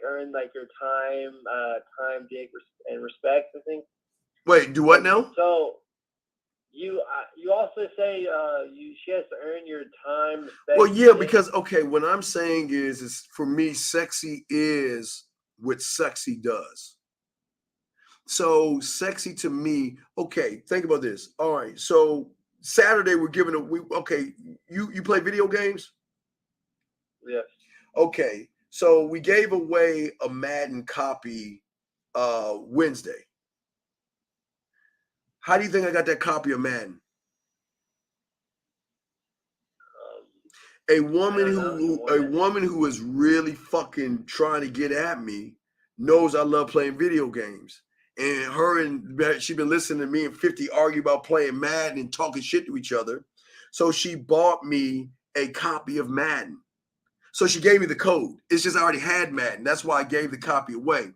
earn your time, dig, and respect. I think. Wait, do what now? So you also say she has to earn your time. Respect, well, yeah, because what I'm saying is for me, sexy is what sexy does. So sexy to me, think about this. All right, so Saturday we're giving you play video games? Yes. Okay, so we gave away a Madden copy Wednesday. How do you think I got that copy of Madden? A woman who is really fucking trying to get at me knows I love playing video games. And she's been listening to me and 50 argue about playing Madden and talking shit to each other. So she bought me a copy of Madden. So she gave me the code. It's just I already had Madden. That's why I gave the copy away.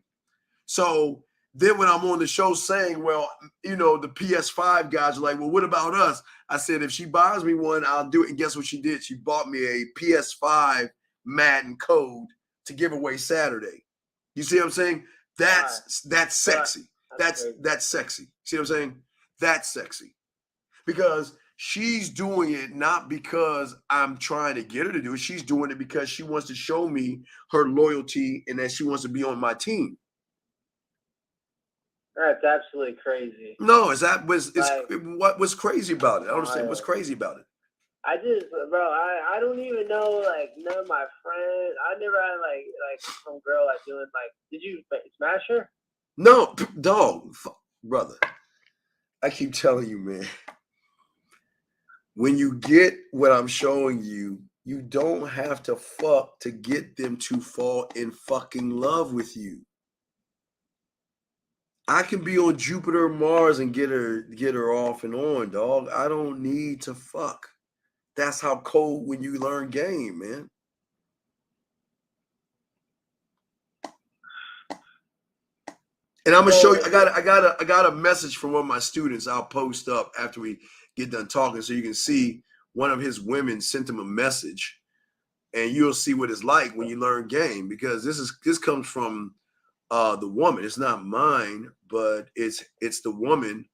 So then when I'm on the show saying, well, the PS5 guys are like, well, what about us? I said, if she buys me one, I'll do it. And guess what she did? She bought me a PS5 Madden code to give away Saturday. You see what I'm saying? That's sexy. That's sexy. See what I'm saying? That's sexy. Because she's doing it not because I'm trying to get her to do it. She's doing it because she wants to show me her loyalty and that she wants to be on my team. That's absolutely crazy. No, what was crazy about it? I don't understand what's crazy about it. I just, bro, I don't even know, like, none of my friends. I never had, like some girl like doing, like, did you smash her? No, dog, brother. I keep telling you, man. When you get what I'm showing you, you don't have to fuck to get them to fall in fucking love with you. I can be on Jupiter, Mars, and get her off and on, dog. I don't need to fuck. That's how cold when you learn game, man. And I'm gonna show you. I got a message from one of my students. I'll post up after we get done talking, so you can see one of his women sent him a message, and you'll see what it's like when you learn game. Because this comes from the woman. It's not mine, but it's the woman.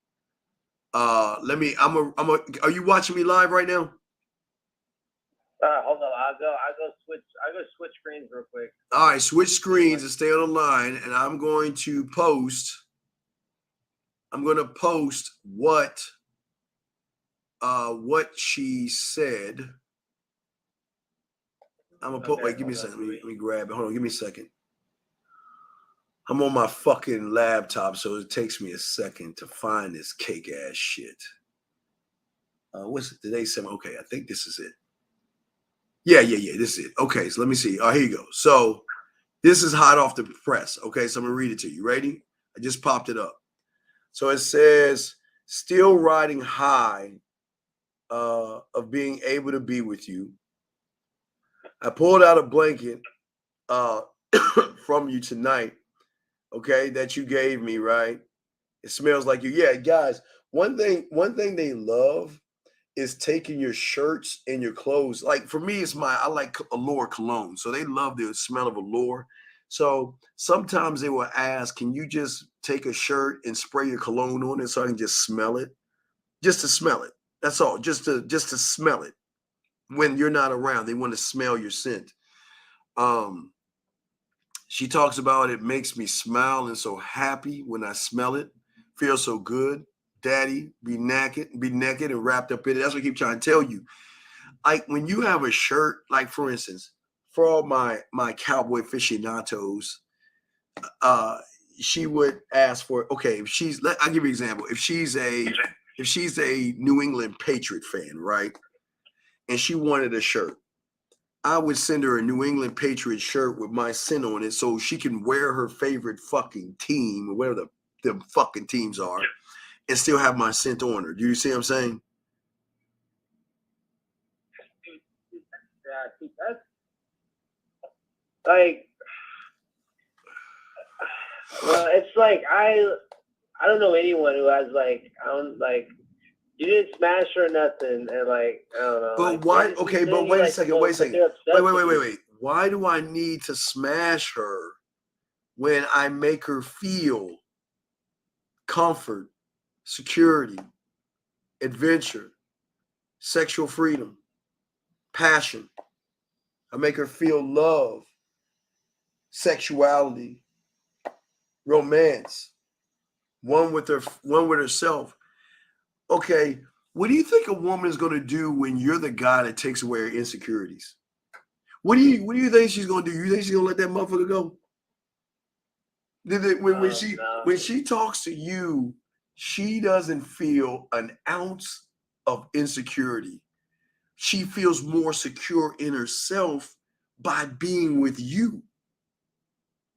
Are you watching me live right now? Hold on. I'll go switch screens real quick. All right, switch screens and stay on the line, and I'm going to post what she said. I'm gonna put. Wait, give me a second. Let me grab it. Hold on, give me a second. I'm on my fucking laptop, so it takes me a second to find this cake ass shit. What's it? Today's 7. Okay, I think this is it. Yeah. This is it. Okay, so let me see. Oh, here you go. So this is hot off the press. Okay, so I'm gonna read it to you. Ready? I just popped it up. So it says, "Still riding high of being able to be with you. I pulled out a blanket from you tonight. Okay, that you gave me. Right? It smells like you. Yeah, guys. One thing they love is taking your shirts and your clothes. Like for me, I like Allure cologne. So they love the smell of Allure. So sometimes they will ask, can you just take a shirt and spray your cologne on it so I can just smell it? Just to smell it. That's all. Just to smell it. When you're not around, they want to smell your scent. She talks about it makes me smile and so happy when I smell it. Feels so good. Daddy, be naked and wrapped up in it. That's what I keep trying to tell you. Like when you have a shirt, like for instance, for all my cowboy aficionados, she would ask for, okay, I'll give you an example. If she's a New England Patriot fan, right? And she wanted a shirt, I would send her a New England Patriot shirt with my scent on it so she can wear her favorite fucking team, or whatever the fucking teams are, and still have my scent on her. Do you see what I'm saying? Yeah, that's like, well, it's like I don't know anyone who has you didn't smash her or nothing, and like I don't know. But why? Okay, but wait a second. Wait. Why do I need to smash her when I make her feel comfort, security, adventure, sexual freedom, passion? I make her feel love, sexuality, romance, one with herself. Okay, what do you think a woman is going to do when you're the guy that takes away her insecurities? What do you think she's going to do? You think she's going to let that motherfucker go? When she talks to you, she doesn't feel an ounce of insecurity. She feels more secure in herself by being with you.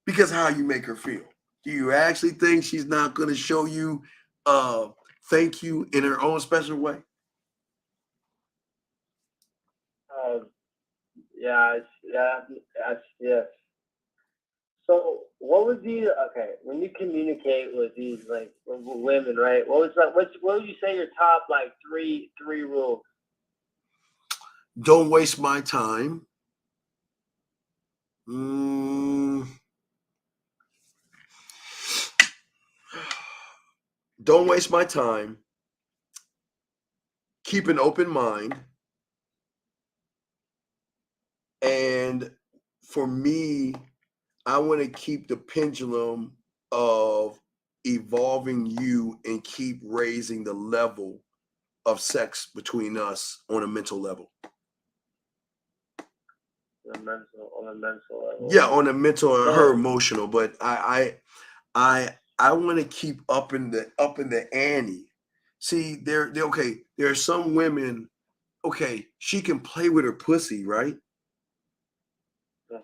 Because how you make her feel. Do you actually think she's not going to show you thank you in her own special way? Yes. So what would be when you communicate with these like women, right? What would you say your top like three rules? Don't waste my time. Don't waste my time. Keep an open mind. And for me, I want to keep the pendulum of evolving you and keep raising the level of sex between us on a mental level. On a mental level. Yeah, on a mental and her emotional, but I want to keep up in the ante. See, they're okay. There are some women, okay, she can play with her pussy, right?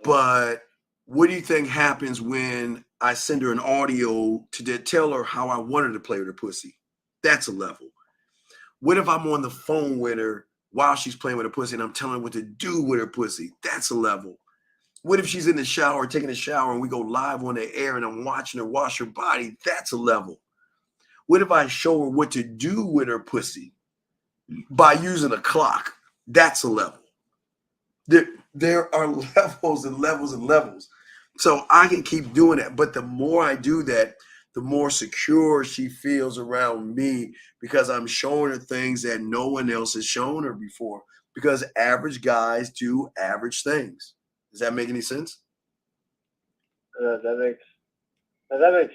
But what do you think happens when I send her an audio to tell her how I want her to play with her pussy? That's a level. What if I'm on the phone with her while she's playing with her pussy and I'm telling her what to do with her pussy? That's a level. What if she's in the shower, taking a shower, and we go live on the air and I'm watching her wash her body? That's a level. What if I show her what to do with her pussy by using a clock? That's a level. There are levels and levels and levels. So I can keep doing that. But the more I do that, the more secure she feels around me because I'm showing her things that no one else has shown her before. Because average guys do average things. Does that make any sense? That makes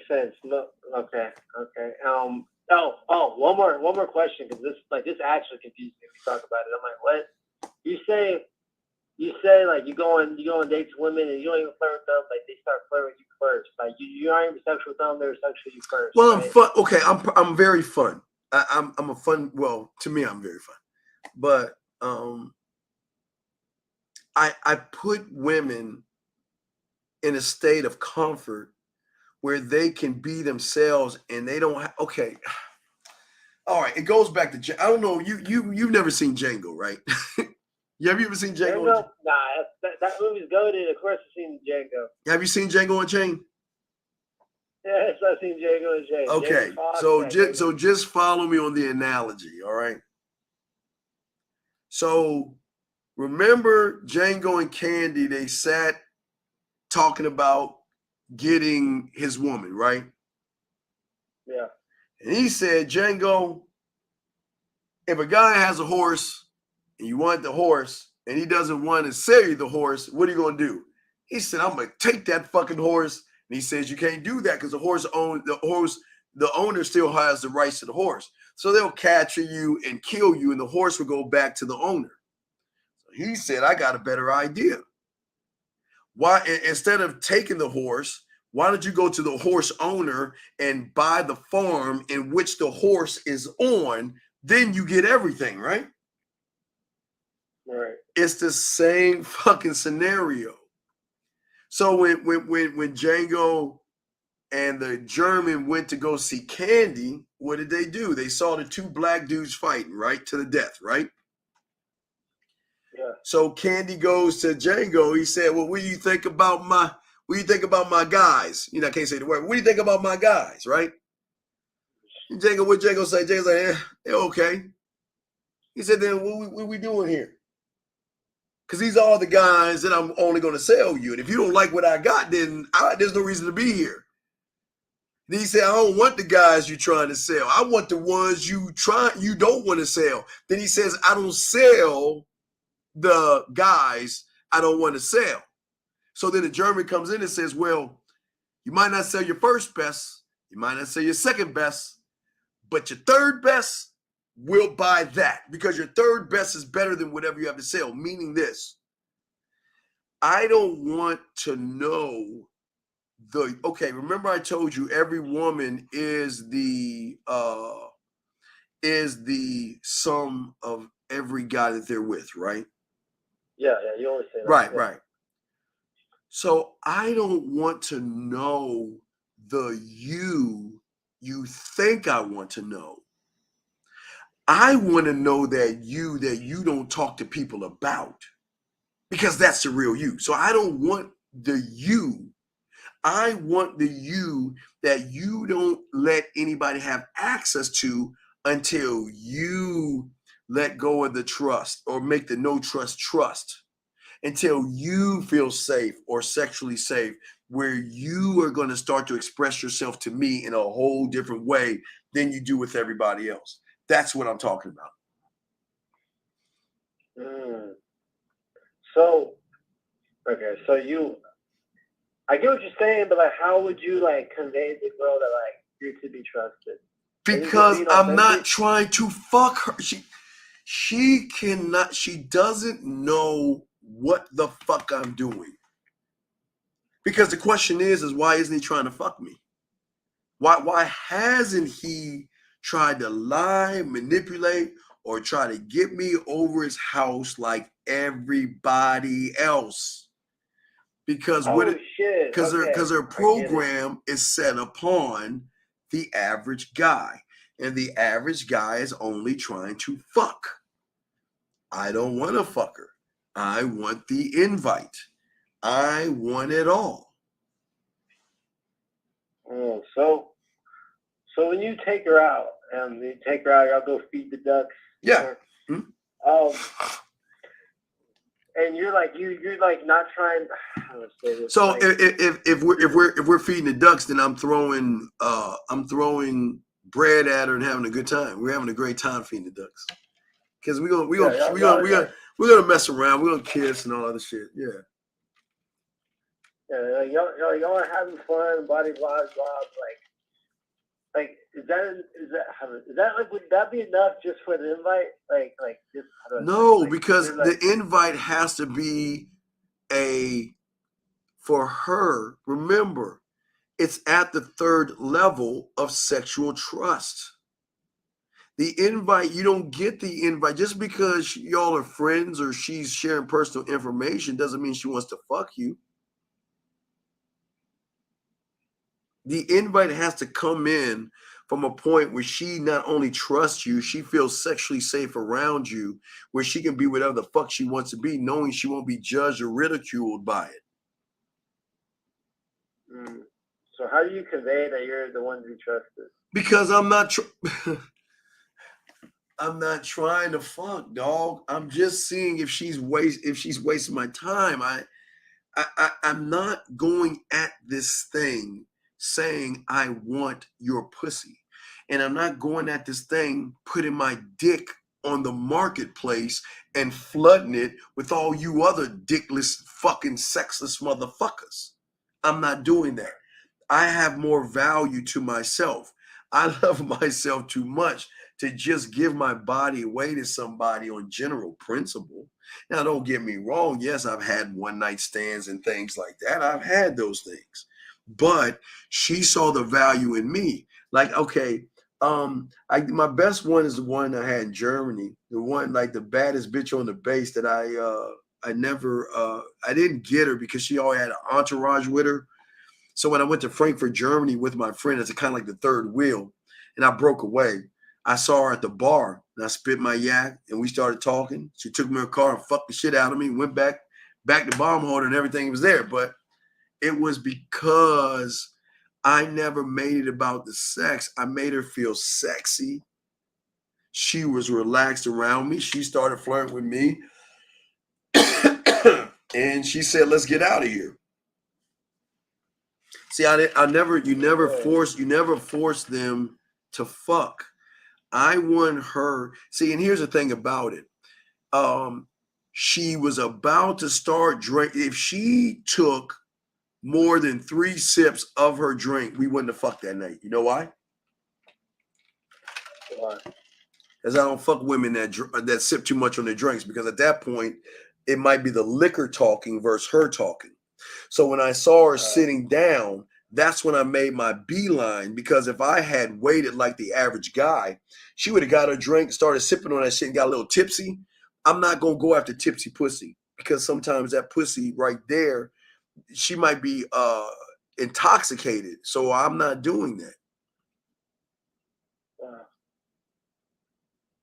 sense. Look, okay. One more question because this actually confused me. We talk about it. I'm like, what? You say like you go on dates with women and you don't even flirt with them. Like they start flirting with you first. Like you aren't even sexual with them. They're sexual with you first. Well, right? I'm fun. Okay, I'm very fun. I'm a fun. Well, to me, I'm very fun. But I put women in a state of comfort where they can be themselves and they don't have, okay. All right, it goes back to, I don't know, you've never seen Django, right? Have you ever seen Django? Nah, that movie's goated. Of course I've seen Django. Have you seen Django Unchained? Yes, I've seen Django Unchained. Okay, so just follow me on the analogy, all right? So remember Django and Candy, they sat talking about getting his woman, right? Yeah. And he said, Django, if a guy has a horse and you want the horse and he doesn't want to sell you the horse, what are you going to do? He said, I'm going to take that fucking horse. And he says, you can't do that because the owner still has the rights to the horse. So they'll capture you and kill you and the horse will go back to the owner. So he said, I got a better idea. Why, instead of taking the horse, why don't you go to the horse owner and buy the farm in which the horse is on? Then you get everything, right? Right. It's the same fucking scenario. So when Django and the German went to go see Candy, what did they do? They saw the two black dudes fighting, right, to the death, right? Yeah. So Candy goes to Django. He said, "Well, what do you think about my guys? You know, I can't say the word. What do you think about my guys, right?" And Django, what Django say? Django's like, they're okay. He said, "Then what we doing here? Because these are all the guys that I'm only going to sell you. And if you don't like what I got, then there's no reason to be here." Then he said, "I don't want the guys you're trying to sell. I want the ones you don't want to sell." Then he says, "I don't sell the guys I don't want to sell." So then the German comes in and says, "Well, you might not sell your first best, you might not sell your second best, but your third best, we'll buy that because your third best is better than whatever you have to sell." Meaning this, I don't want to know okay, remember I told you every woman is the sum of every guy that they're with, right? Yeah, you always say that. Right. So I don't want to know the you think I want to know. I want to know that you don't talk to people about, because that's the real you. So I don't want the you. I want the you that you don't let anybody have access to until you let go of the trust or make the no trust trust, until you feel safe or sexually safe, where you are going to start to express yourself to me in a whole different way than you do with everybody else. That's what I'm talking about. So I get what you're saying, but like, how would you like convey to the girl that like you're to be trusted? Because I'm not trying to fuck her. She cannot. She doesn't know what the fuck I'm doing. Because the question is why isn't he trying to fuck me? Why hasn't he tried to lie, manipulate, or try to get me over his house like everybody else? Because her program is set upon the average guy, and the average guy is only trying to fuck. I don't want to fuck her. I want the invite. I want it all. Oh, so when you take her out, y'all go feed the ducks. Yeah. And you're like not trying. How to say this? So if we're feeding the ducks, then I'm throwing bread at her and having a good time. We're having a great time feeding the ducks because we're gonna mess around. We're gonna kiss and all other shit. Yeah. Yeah, y'all are having fun, blah blah blah. Like is that like would that be enough just for the invite? Like just no, because the invite has to be for her. Remember, it's at the third level of sexual trust. The invite, you don't get the invite just because y'all are friends or she's sharing personal information doesn't mean she wants to fuck you. The invite has to come in from a point where she not only trusts you, she feels sexually safe around you, where she can be whatever the fuck she wants to be, knowing she won't be judged or ridiculed by it. So how do you convey that you're the one to be trusted? Because I'm not I'm not trying to fuck, dog. I'm just seeing if she's wasting my time. I'm not going at this thing saying I want your pussy. And I'm not going at this thing putting my dick on the marketplace and flooding it with all you other dickless fucking sexless motherfuckers. I'm not doing that. I have more value to myself. I love myself too much to just give my body away to somebody on general principle. Now, don't get me wrong. Yes, I've had one night stands and things like that. I've had those things. But she saw the value in me. Like, okay, my best one is the one I had in Germany. The one, like the baddest bitch on the base that I didn't get her because she always had an entourage with her. So when I went to Frankfurt, Germany with my friend, it's kind of like the third wheel, and I broke away. I saw her at the bar, and I spit my yak, and we started talking. She took me in her car and fucked the shit out of me, went back to bomb holder, and everything was there. But it was because I never made it about the sex. I made her feel sexy. She was relaxed around me. She started flirting with me. And she said, let's get out of here. See, you never force them to fuck. I want her. See, and here's the thing about it. She was about to start drink. If she took more than 3 sips of her drink, we wouldn't have fucked that night. You know why? Why? Because I don't fuck women that sip too much on their drinks, because at that point, it might be the liquor talking versus her talking. So when I saw her sitting down, that's when I made my beeline, because if I had waited like the average guy, she would have got her drink, started sipping on that shit and got a little tipsy. I'm not going to go after tipsy pussy, because sometimes that pussy right there, she might be intoxicated. So I'm not doing that. Wow.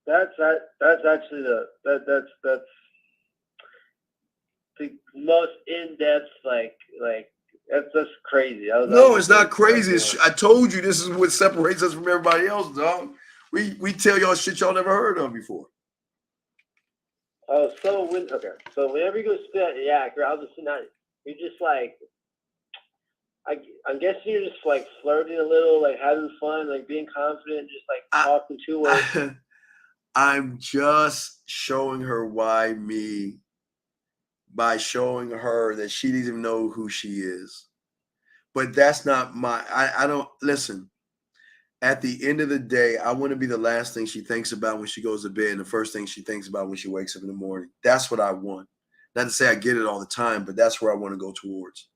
That's actually that's the most in-depth like that's crazy. No, it's not crazy. I told you this is what separates us from everybody else, dog. We tell y'all shit y'all never heard of before. Oh, so whenever you go spit at yak, you're obviously not. You're just like, I'm guessing you're just like flirting a little, like having fun, like being confident, just like talking to her. I'm just showing her why me, by showing her that she doesn't even know who she is. But that's not my, I don't, listen, At the end of the day, I want to be the last thing she thinks about when she goes to bed and the first thing she thinks about when she wakes up in the morning. That's what I want. Not to say I get it all the time, but that's where I want to go towards.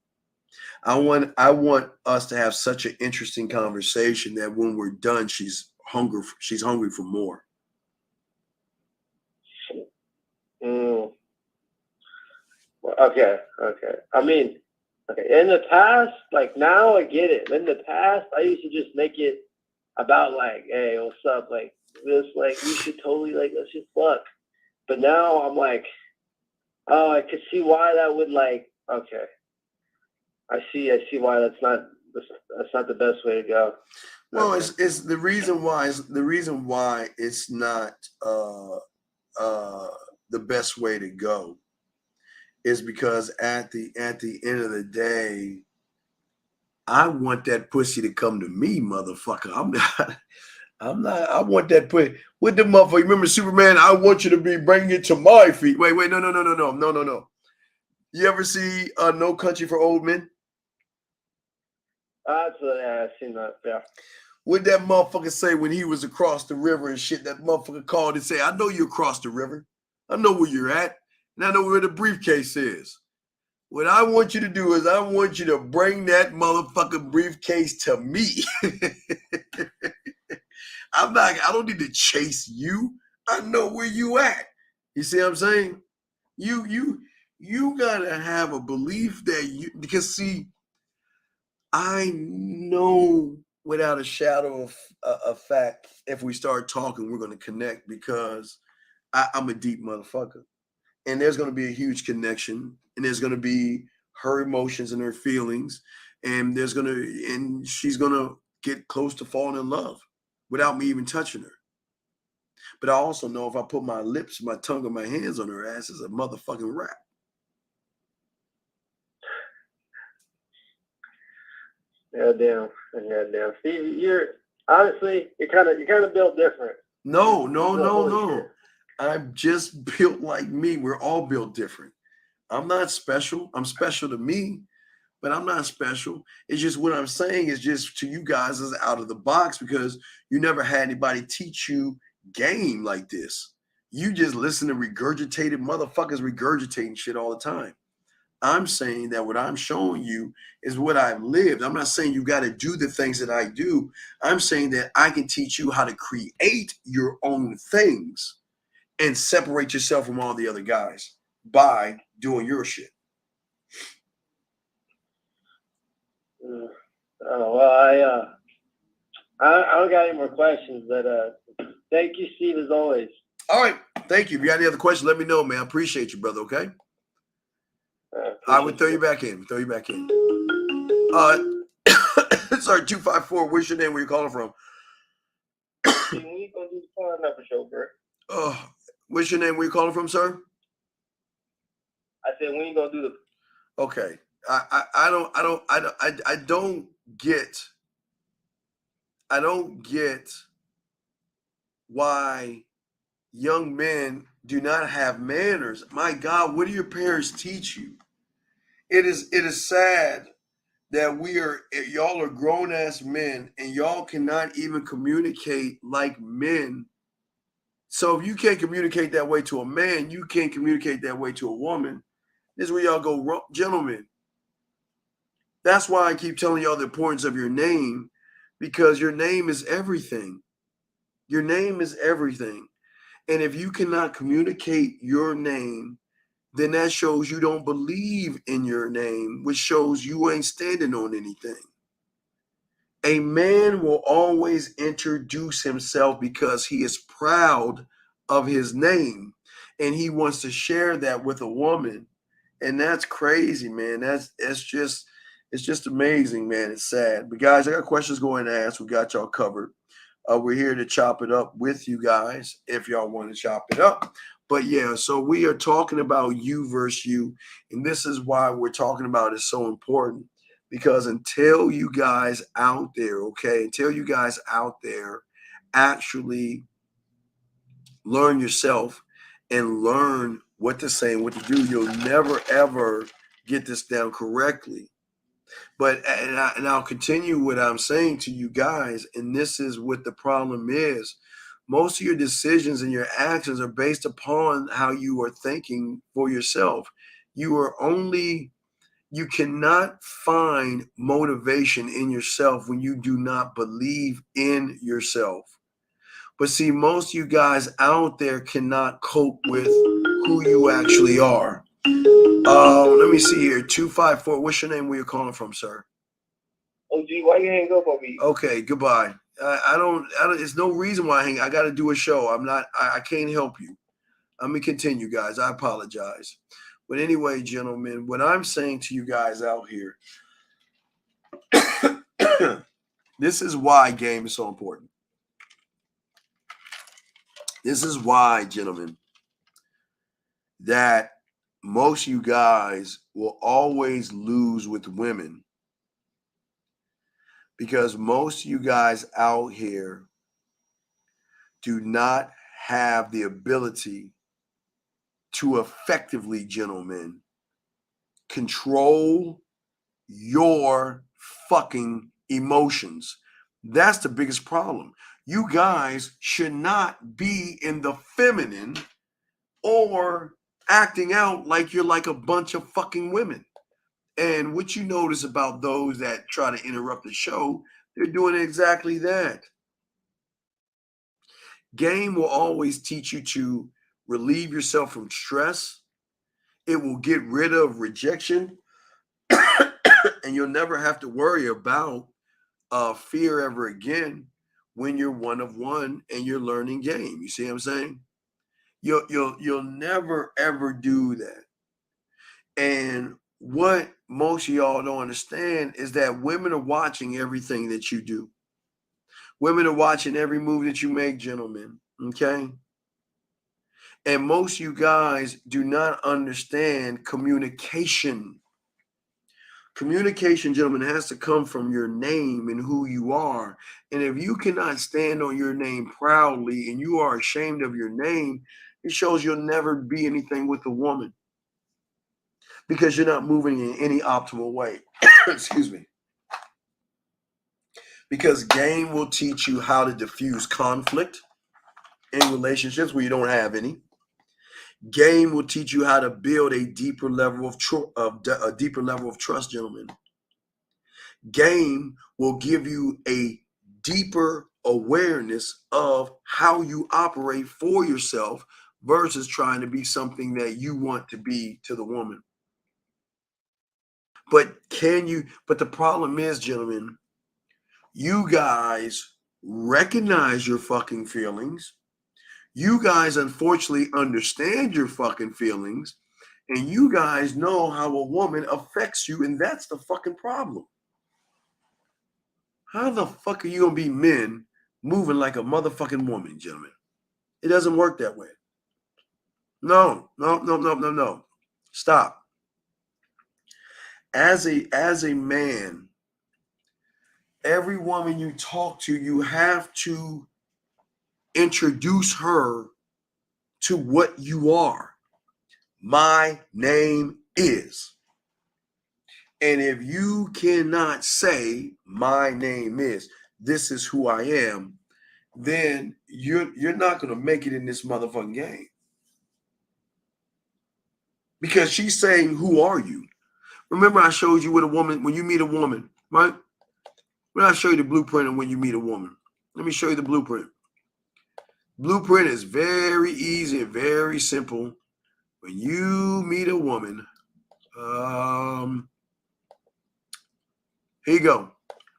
I want us to have such an interesting conversation that when we're done, she's hungry for more. Okay. I mean, okay. In the past, like now I get it. In the past, I used to just make it about like, hey, what's up? Like this, like we should totally like let's just fuck. But now I'm like, oh, I could see why that would like. Okay, I see why that's not the best way to go. Well, okay. it's the reason why it's not the best way to go is because at the end of the day, I want that pussy to come to me, motherfucker. I'm not. I want that pussy with the motherfucker. Remember Superman? I want you to be bringing it to my feet. Wait, no. You ever see No Country for Old Men? I've seen that. Yeah. What that motherfucker say when he was across the river and shit? That motherfucker called and say, "I know you across the river. I know where you're at, and I know where the briefcase is. What I want you to do is I want you to bring that motherfucking briefcase to me." I don't need to chase you. I know where you at. You see what I'm saying? You gotta have a belief that because see, I know without a shadow of fact, if we start talking, we're gonna connect because I'm a deep motherfucker. And there's going to be a huge connection, and there's going to be her emotions and her feelings, and she's going to get close to falling in love without me even touching her. But I also know if I put my lips, my tongue, and my hands on her ass, it's a motherfucking wrap. Yeah, damn. See, you're kind of built different. No. I'm just built like me. We're all built different. I'm not special. I'm special to me, but I'm not special. It's just what I'm saying is just to you guys is out of the box because you never had anybody teach you game like this. You just listen to regurgitated motherfuckers regurgitating shit all the time. I'm saying that what I'm showing you is what I've lived. I'm not saying you got to do the things that I do. I'm saying that I can teach you how to create your own things and separate yourself from all the other guys by doing your shit. I don't got any more questions, but thank you, Steve, as always. All right. Thank you. If you got any other questions, let me know, man. I appreciate you, brother, okay? I would throw you back in. Sorry, 254. What's your name? Where you calling from? We ain't gonna do the phone number show, bro. What's your name? Where you calling from, sir? I said we ain't gonna do the. Okay. I don't get why young men do not have manners. My God, what do your parents teach you? It is sad that y'all are grown ass men and y'all cannot even communicate like men. So if you can't communicate that way to a man, you can't communicate that way to a woman. This is where y'all go wrong, gentlemen. That's why I keep telling y'all the importance of your name, because your name is everything. Your name is everything. And if you cannot communicate your name, then that shows you don't believe in your name, which shows you ain't standing on anything. A man will always introduce himself because he is proud of his name and he wants to share that with a woman. And that's crazy, man. It's just amazing, man. It's sad. But guys, I got questions going to ask. We got y'all covered. We're here to chop it up with you guys if y'all want to chop it up. But yeah, so we are talking about you versus you. And this is why we're talking about it so important. Because until you guys out there, actually learn yourself and learn what to say and what to do, you'll never, ever get this down correctly. But and I'll continue what I'm saying to you guys, and this is what the problem is. Most of your decisions and your actions are based upon how you are thinking for yourself. You cannot find motivation in yourself when you do not believe in yourself. But see, most of you guys out there cannot cope with who you actually are. Let me see here. 254. What's your name? Where you're calling from, sir? OG, why you hang up on me? Okay, goodbye. I don't. There's no reason why I got to do a show. I can't help you. Let me continue, guys. I apologize. But anyway, gentlemen, what I'm saying to you guys out here, this is why game is so important. This is why, gentlemen, that most of you guys will always lose with women, because most of you guys out here do not have the ability to effectively, gentlemen, control your fucking emotions. That's the biggest problem. You guys should not be in the feminine or acting out like you're like a bunch of fucking women. And what you notice about those that try to interrupt the show, they're doing exactly that. Game will always teach you to relieve yourself from stress. It will get rid of rejection. And you'll never have to worry about fear ever again when you're one of one and you're learning game. You see what I'm saying? You'll never ever do that. And what most of y'all don't understand is that women are watching everything that you do. Women are watching every move that you make, gentlemen. Okay? And most of you guys do not understand communication. Communication, gentlemen, has to come from your name and who you are. And if you cannot stand on your name proudly and you are ashamed of your name, it shows you'll never be anything with a woman, because you're not moving in any optimal way. Excuse me. Because game will teach you how to diffuse conflict in relationships where you don't have any. Game will teach you how to build a deeper level of trust, gentlemen. Game will give you a deeper awareness of how you operate for yourself versus trying to be something that you want to be to the woman. But the problem is, gentlemen, you guys recognize your fucking feelings. You guys, unfortunately, understand your fucking feelings, and you guys know how a woman affects you, and that's the fucking problem. How the fuck are you gonna be men moving like a motherfucking woman, gentlemen? It doesn't work that way. No. Stop. As a man, every woman you talk to, you have to introduce her to what you are. My name is. And if you cannot say my name is, this is who I am, then you're not going to make it in this motherfucking game. Because she's saying, who are you? Remember I showed you with a woman, when you meet a woman, right? When I show you the blueprint of when you meet a woman, let me show you the blueprint. Blueprint is very easy and very simple. When you meet a woman, here you go.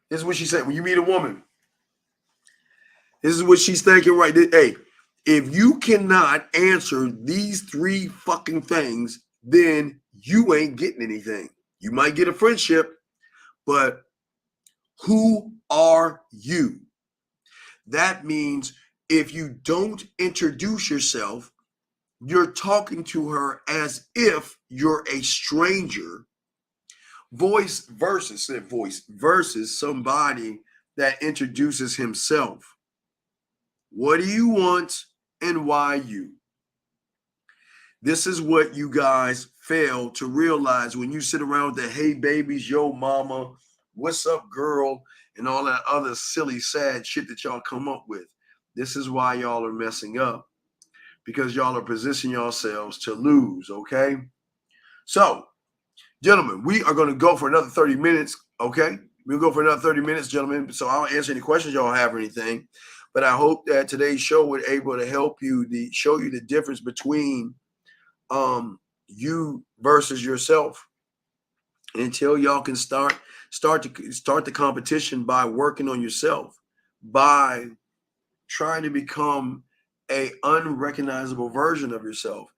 This is what she said. When you meet a woman, this is what she's thinking right there. Hey, if you cannot answer these three fucking things, then you ain't getting anything. You might get a friendship, but who are you? That means if you don't introduce yourself, you're talking to her as if you're a stranger. Voice versus somebody that introduces himself. What do you want and why you? This is what you guys fail to realize when you sit around with the hey babies, yo mama, what's up girl, and all that other silly, sad shit that y'all come up with. This is why y'all are messing up, because y'all are positioning yourselves to lose, okay? So, gentlemen, we are going to go for another 30 minutes, okay? We'll go for another 30 minutes, gentlemen. So I'll answer any questions y'all have or anything. But I hope that today's show was able to help you, show you the difference between you versus yourself. And until y'all can start the competition by working on yourself, by trying to become a unrecognizable version of yourself.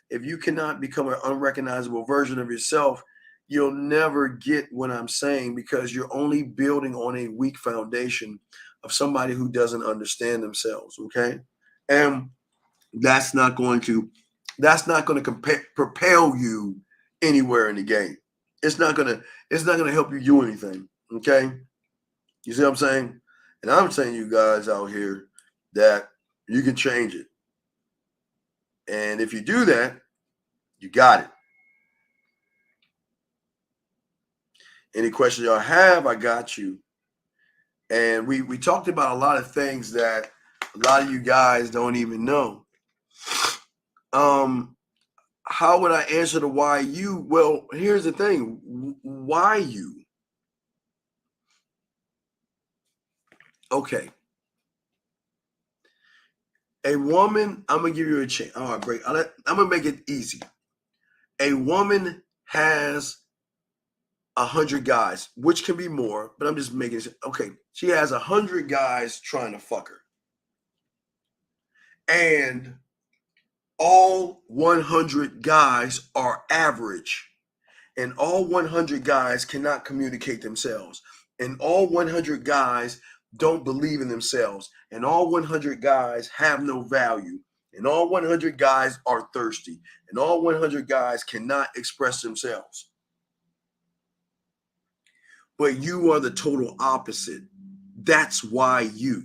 If you cannot become an unrecognizable version of yourself, you'll never get what I'm saying, because you're only building on a weak foundation of somebody who doesn't understand themselves, okay? And that's not going to propel you anywhere in the game. It's not gonna help you do anything, okay? You see what I'm saying? And I'm saying, you guys out here, that you can change it. And if you do that, you got it. Any questions y'all have, I got you. And we talked about a lot of things that a lot of you guys don't even know. How would I answer the why you? Well, here's the thing. Why you? Okay. A woman, I'm going to give you a chance. All right, break. I'm going to make it easy. A woman has 100 guys, which can be more, but I'm just making it. Okay. She has 100 guys trying to fuck her. And all 100 guys are average. And all 100 guys cannot communicate themselves. And all 100 guys don't believe in themselves. And all 100 guys have no value. And all 100 guys are thirsty. And all 100 guys cannot express themselves. But you are the total opposite. That's why you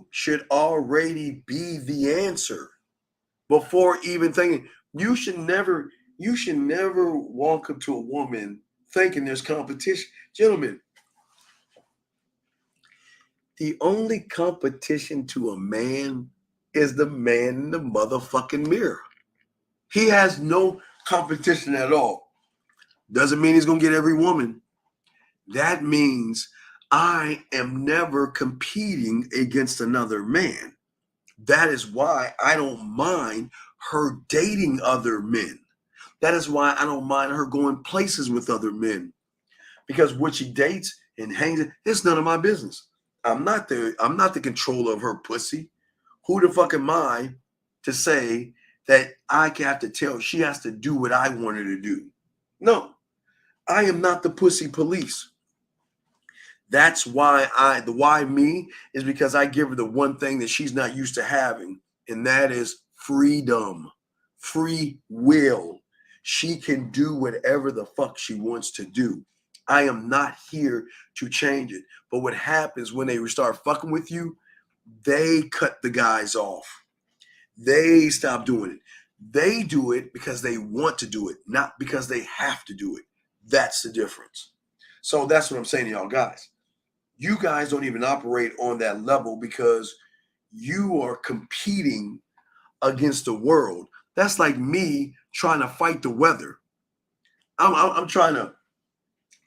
should already be the answer before even thinking. You should never walk up to a woman thinking there's competition. Gentlemen, the only competition to a man is the man in the motherfucking mirror. He has no competition at all. Doesn't mean he's going to get every woman. That means I am never competing against another man. That is why I don't mind her dating other men. That is why I don't mind her going places with other men. Because what she dates and hangs, it's none of my business. I'm not the controller of her pussy. Who the fuck am I to say that I have to tell she has to do what I want her to do? No, I am not the pussy police. That's why the why me is because I give her the one thing that she's not used to having, and that is freedom, free will. She can do whatever the fuck she wants to do. I am not here to change it. But what happens when they start fucking with you, they cut the guys off. They stop doing it. They do it because they want to do it, not because they have to do it. That's the difference. So that's what I'm saying to y'all guys. You guys don't even operate on that level because you are competing against the world. That's like me trying to fight the weather. I'm trying to,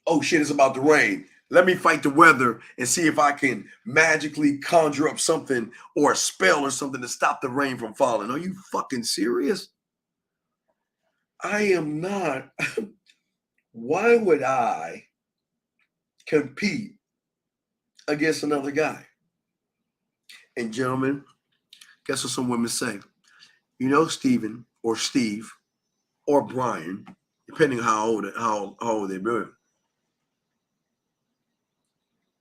oh shit, it's about to rain. Let me fight the weather and see if I can magically conjure up something or a spell or something to stop the rain from falling. Are you fucking serious? I am not. Why would I compete against another guy? And gentlemen, guess what some women say? You know, Steven or Steve or Brian, depending how old they're doing.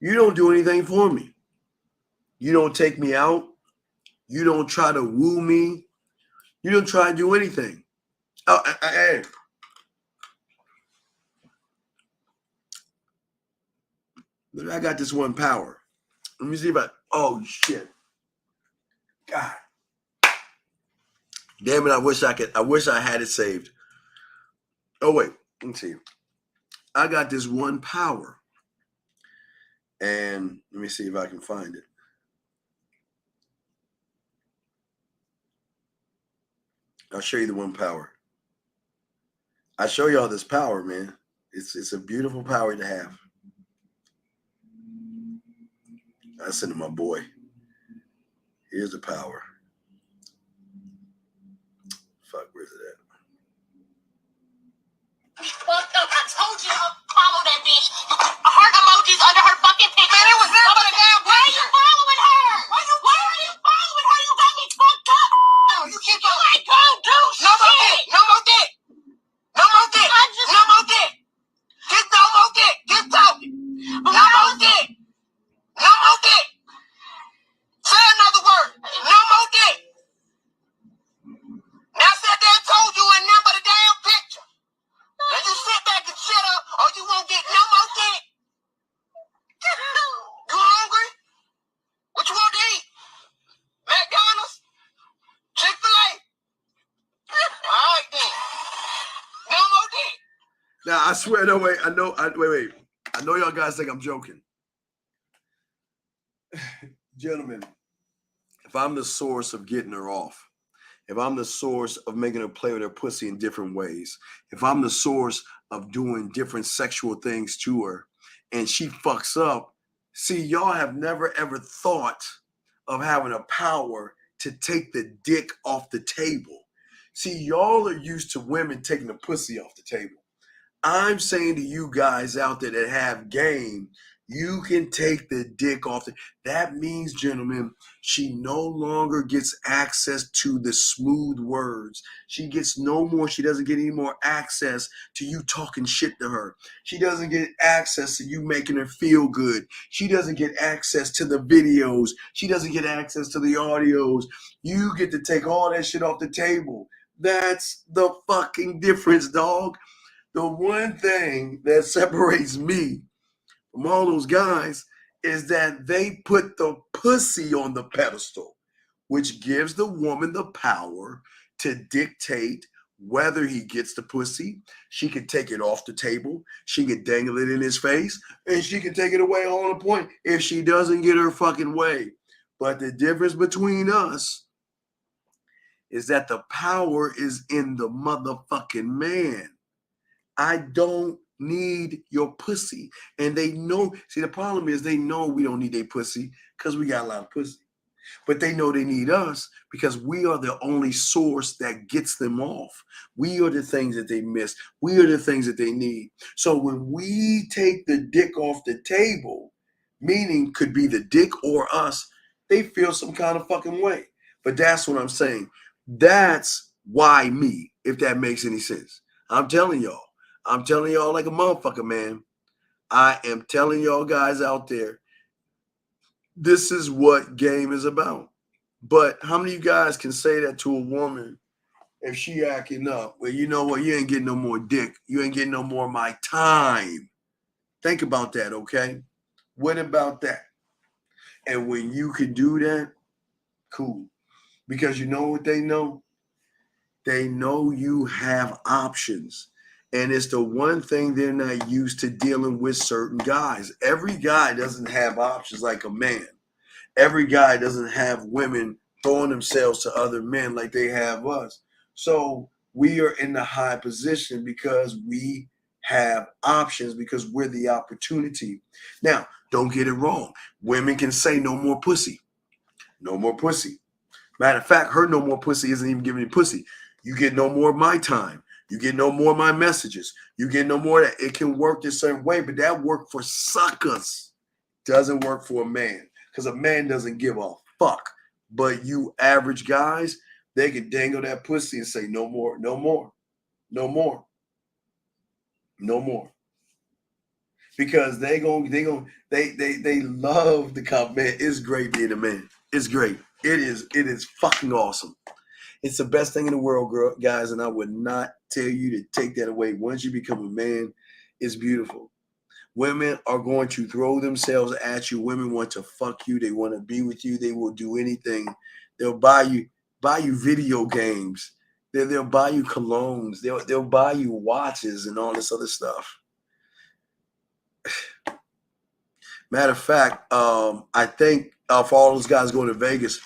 You don't do anything for me. You don't take me out. You don't try to woo me. You don't try to do anything. I got this one power. Let me see if oh shit. God. Damn it, I wish I had it saved. Oh wait, let me see. I got this one power. And let me see if I can find it. I'll show you the one power. I show y'all this power, man. It's a beautiful power to have. I send it to my boy. Here's the power. Fuck, where's it at? Fucked up. I told you to follow that bitch. Heart emojis under her fucking picture. Man, it was not but a damn picture. Why are you following her? Why are you following her? You got me fucked up. No, you keep going. You ain't gonna do shit. No more dick. No more dick. No more dick. No more dick. Get no more dick. Get talking. No more dick. No more dick. Say another word. No more dick. Now said that told you and nothing but a damn picture. Now you sit back and shut up or you won't get no more dick. You hungry? What you want to eat? McDonald's? Chick-fil-A? All right then. No more dick. Now I swear, no wait, wait. I know y'all guys think I'm joking. Gentlemen, if I'm the source of getting her off, if I'm the source of making her play with her pussy in different ways, if I'm the source of doing different sexual things to her, and she fucks up, see, y'all have never ever thought of having a power to take the dick off the table. See, y'all are used to women taking the pussy off the table. I'm saying to you guys out there that have game, you can take the dick off. That means, gentlemen, she no longer gets access to the smooth words. She doesn't get any more access to you talking shit to her. She doesn't get access to you making her feel good. She doesn't get access to the videos. She doesn't get access to the audios. You get to take all that shit off the table. That's the fucking difference, dog. The one thing that separates me from all those guys is that they put the pussy on the pedestal, which gives the woman the power to dictate whether he gets the pussy. She can take it off the table. She can dangle it in his face, and she can take it away on a point if she doesn't get her fucking way. But the difference between us is that the power is in the motherfucking man. I don't need your pussy. And they know, see, the problem is they know we don't need their pussy because we got a lot of pussy. But they know they need us because we are the only source that gets them off. We are the things that they miss. We are the things that they need. So when we take the dick off the table, meaning could be the dick or us, they feel some kind of fucking way. But that's what I'm saying. That's why me, if that makes any sense. I'm telling y'all like a motherfucker, man. I am telling y'all guys out there, this is what game is about. But how many of you guys can say that to a woman if she acting up? Well, you know what? You ain't getting no more dick. You ain't getting no more of my time. Think about that, okay? What about that? And when you can do that, cool. Because you know what they know? They know you have options. And it's the one thing they're not used to dealing with certain guys. Every guy doesn't have options like a man. Every guy doesn't have women throwing themselves to other men like they have us. So we are in the high position because we have options, because we're the opportunity. Now, don't get it wrong. Women can say no more pussy. No more pussy. Matter of fact, her no more pussy isn't even giving you pussy. You get no more of my time. You get no more of my messages. You get no more of that. It can work a certain way, but that work for suckers doesn't work for a man because a man doesn't give a fuck. But you average guys, they can dangle that pussy and say no more, no more, no more, no more. Because they love the compliment. It's great being a man. It's great. It is fucking awesome. It's the best thing in the world, girl, guys, and I would not tell you to take that away. Once you become a man, it's beautiful. Women are going to throw themselves at you. Women want to fuck you. They want to be with you. They will do anything. They'll buy you video games. They'll buy you colognes. They'll buy you watches and all this other stuff. Matter of fact, I think for all those guys going to Vegas,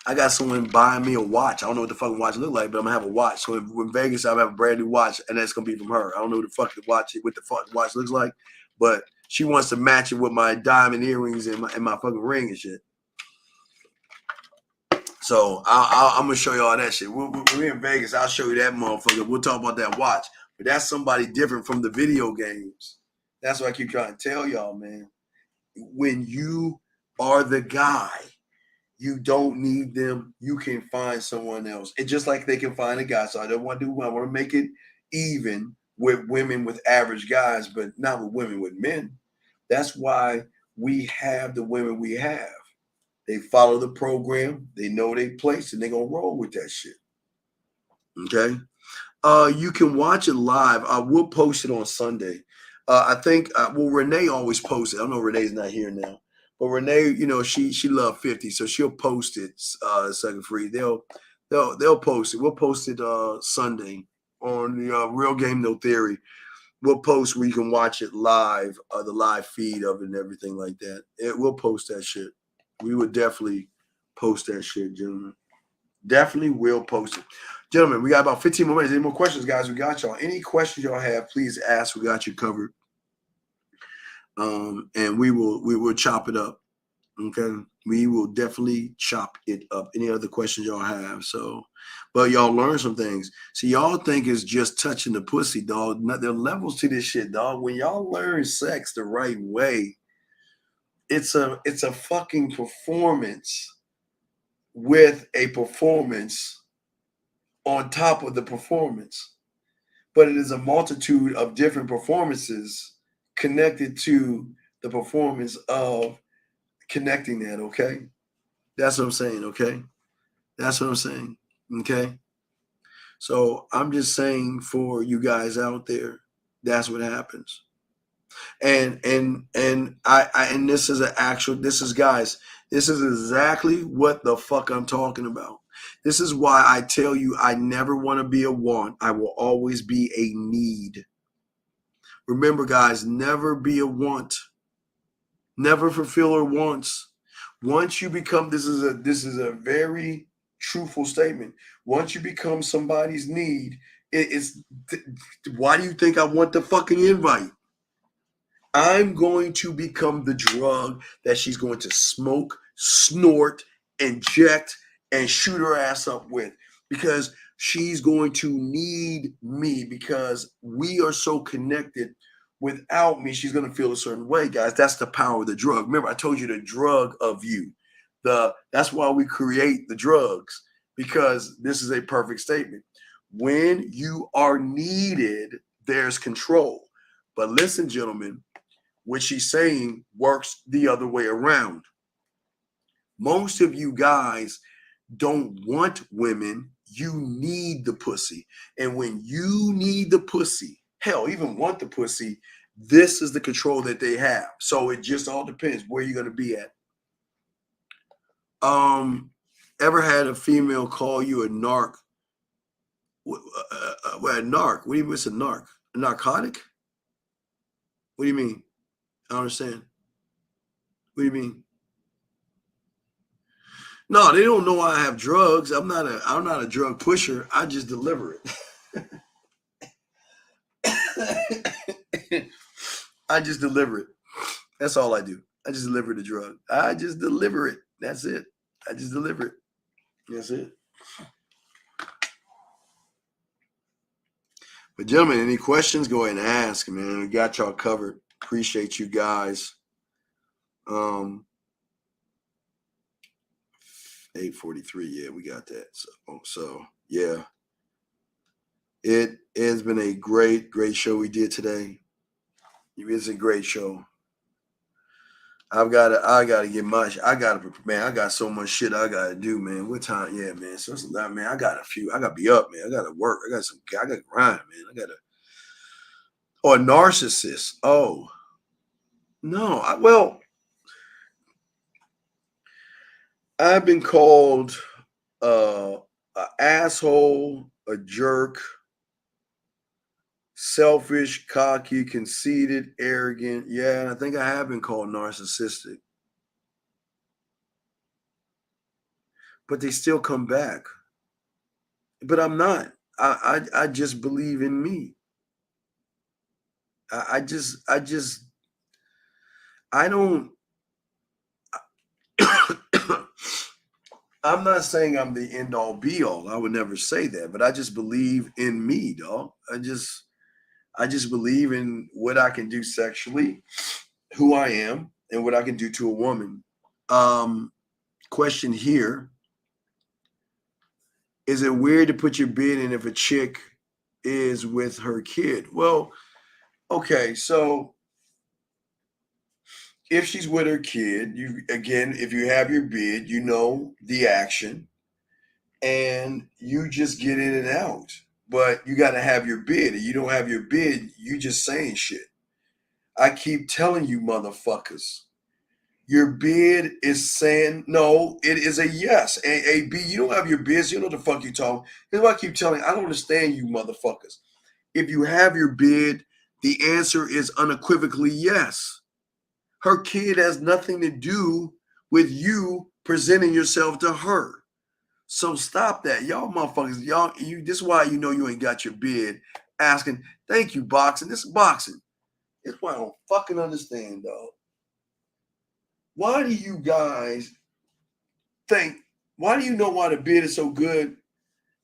I got someone buying me a watch. I don't know what the fucking watch look like, but I'm gonna have a watch. So in Vegas, I'll have a brand new watch, and that's gonna be from her. I don't know what the fucking watch looks like, but she wants to match it with my diamond earrings and my fucking ring and shit. So I'm gonna show you all that shit. We're in Vegas. I'll show you that motherfucker. We'll talk about that watch. But that's somebody different from the video games. That's what I keep trying to tell y'all, man. When you are the guy, you don't need them. You can find someone else. And just like they can find a guy. So I don't want to do. I want to make it even with women with average guys, but not with women with men. That's why we have the women we have. They follow the program. They know their place, and they're going to roll with that shit. Okay? You can watch it live. I will post it on Sunday. I think, Renee always posts it. I know Renee's not here now. But Renee, she loved 50, so she'll post it second free. They'll post it. We'll post it Sunday on the Real Game No Theory. We'll post where you can watch it live, the live feed of it and everything like that. We'll post that shit. We would definitely post that shit, gentlemen. Definitely will post it. Gentlemen, we got about 15 more minutes. Any more questions, guys? We got y'all. Any questions y'all have, please ask. We got you covered. And we will chop it up. Okay. We will definitely chop it up. Any other questions y'all have? So, but y'all learn some things. See, y'all think it's just touching the pussy, dog. There are levels to this shit, dog. When y'all learn sex the right way, it's a fucking performance with a performance on top of the performance. But it is a multitude of different performances connected to the performance of connecting that, okay? That's what I'm saying, okay? That's what I'm saying, okay? So I'm just saying for you guys out there, that's what happens. And this is guys, this is exactly what the fuck I'm talking about. This is why I tell you I never want to be a want. I will always be a need. Remember, guys, never be a want. Never fulfill her wants. Once you become, this is a very truthful statement. Once you become somebody's need, why do you think I want the fucking invite? I'm going to become the drug that she's going to smoke, snort, inject, and shoot her ass up with, because she's going to need me, because we are so connected. Without me, she's going to feel a certain way, guys. That's the power of the drug. Remember, I told you the drug of you. That's why we create the drugs, because this is a perfect statement. When you are needed, there's control. But listen, gentlemen, what she's saying works the other way around. Most of you guys don't want women. You need the pussy. And when you need the pussy, hell, even want the pussy, this is the control that they have. So it just all depends where you're going to be at. Ever had a female call you a narc? A narc? What do you mean it's a narc? A narcotic? What do you mean? I don't understand. What do you mean? No, they don't know I have drugs. I'm not a drug pusher. I just deliver it. I just deliver it. That's all I do. I just deliver the drug. I just deliver it. That's it. I just deliver it. That's it. But gentlemen, any questions, go ahead and ask, man. We got y'all covered. Appreciate you guys. 8:43. Yeah, we got that. So yeah. It has been a great show we did today. It's a great show. I gotta get man, I got so much shit I gotta do, man. What time? Yeah, man. So it's a lot, man. I gotta be up, man. I gotta work. I gotta grind, man. A narcissist. Oh, No, I've been called an asshole, a jerk, selfish, cocky, conceited, arrogant. Yeah, and I think I have been called narcissistic. But they still come back. But I'm not. I just believe in me. I don't. I'm not saying I'm the end all be all. I would never say that, but I just believe in me, dog. I just believe in what I can do sexually, who I am, and what I can do to a woman. Question here. Is it weird to put your bid in if a chick is with her kid? Well, okay, so if she's with her kid, if you have your bid, you know the action, and you just get in and out. But you got to have your bid. And you don't have your bid, you just saying shit. I keep telling you, motherfuckers, your bid is saying no. It is a yes. A B. You don't have your bids. You know what the fuck you talking. Here's what I keep telling you. I don't understand you, motherfuckers. If you have your bid, the answer is unequivocally yes. Her kid has nothing to do with you presenting yourself to her. So stop that. Y'all motherfuckers, this is why you know you ain't got your bid asking, thank you, boxing. This is boxing. It's why I don't fucking understand, dog. Why do you guys think, why do you know why the bid is so good?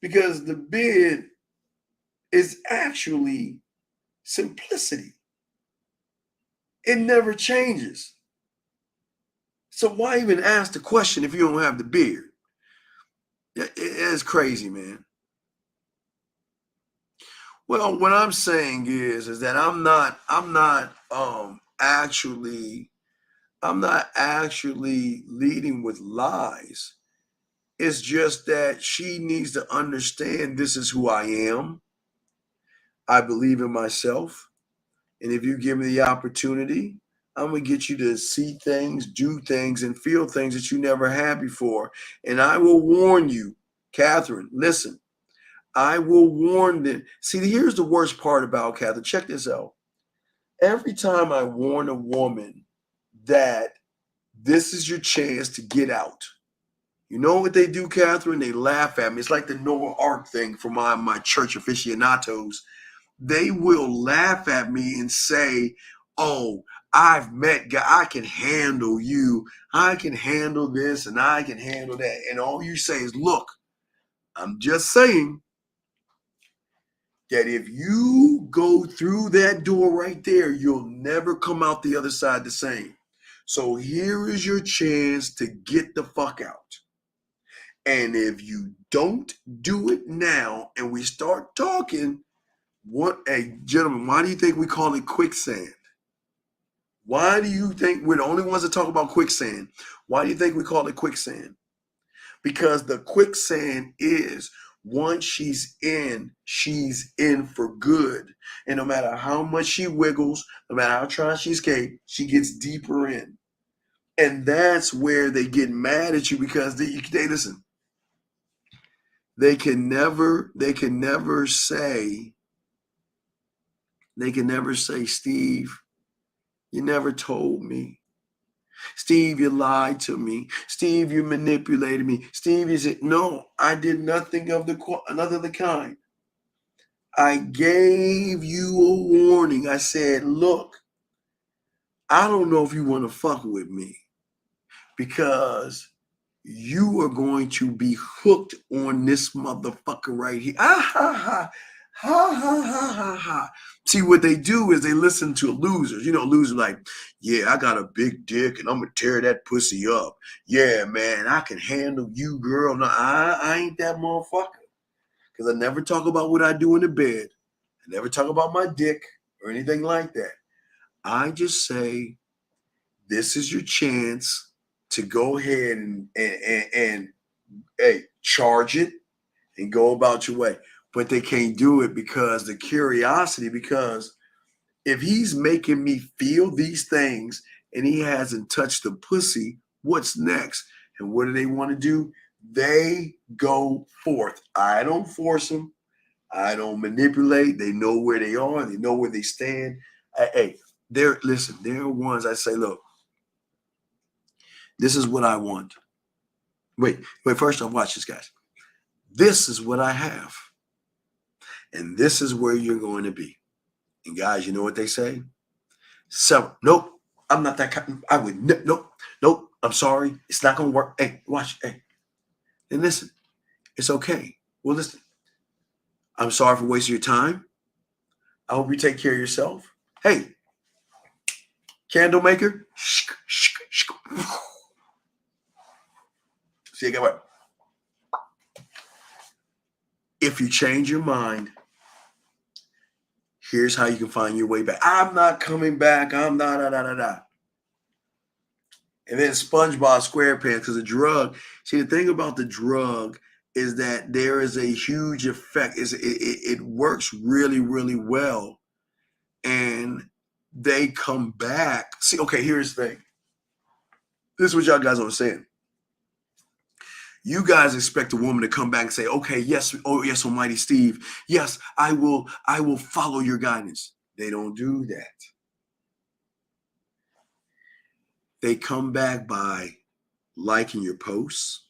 Because the bid is actually simplicity. It never changes. So why even ask the question if you don't have the beard? It's crazy, man. Well, what I'm saying is that I'm not actually leading with lies. It's just that she needs to understand this is who I am. I believe in myself. And if you give me the opportunity, I'm going to get you to see things, do things, and feel things that you never had before. And I will warn you, Catherine, listen, I will warn them. See, here's the worst part about Catherine. Check this out. Every time I warn a woman that this is your chance to get out, you know what they do, Catherine? They laugh at me. It's like the Noah Ark thing for my church aficionados. They will laugh at me and say, oh, I've met guys, I can handle you. I can handle this and I can handle that. And all you say is, look, I'm just saying that if you go through that door right there, you'll never come out the other side the same. So here is your chance to get the fuck out. And if you don't do it now and we start talking, gentlemen, why do you think we call it quicksand? Why do you think we're the only ones that talk about quicksand? Why do you think we call it quicksand? Because the quicksand is once she's in for good. And no matter how much she wiggles, no matter how trying she escapes, she gets deeper in. And that's where they get mad at you because they listen. They can never say, Steve, you never told me. Steve, you lied to me. Steve, you manipulated me. Steve, you said, no, I did nothing of the kind. I gave you a warning. I said, look, I don't know if you want to fuck with me because you are going to be hooked on this motherfucker right here. Ah, ha, ha. Ha, ha, ha, ha, ha. See, what they do is they listen to losers. You know, losers like, yeah, I got a big dick and I'm going to tear that pussy up. Yeah, man, I can handle you, girl. No, I ain't that motherfucker. Because I never talk about what I do in the bed. I never talk about my dick or anything like that. I just say, this is your chance to go ahead and charge it and go about your way. But they can't do it because the curiosity, because If he's making me feel these things and he hasn't touched the pussy, what's next? And what do they want to do? They go forth. I don't force them. I don't manipulate. They know where they are. They know where they stand. Hey, there are ones I say, look, this is what I want. Wait, first off, watch this, guys. This is what I have. And this is where you're going to be. And guys, you know what they say? Nope, I'm not that kind. I would, nope, I'm sorry. It's not going to work. Hey, watch, hey. And listen, it's okay. Well, listen, I'm sorry for wasting your time. I hope you take care of yourself. Hey, candle maker. See, get what? If you change your mind, here's how you can find your way back. I'm not coming back. I'm not, And then SpongeBob SquarePants, because the drug. See, the thing about the drug is that there is a huge effect. It works really, really well. And they come back. See, okay, here's the thing. This is what y'all guys understand. You guys expect a woman to come back and say, okay, yes, oh yes, Almighty Steve, yes, I will follow your guidance. They don't do that. They come back by liking your posts.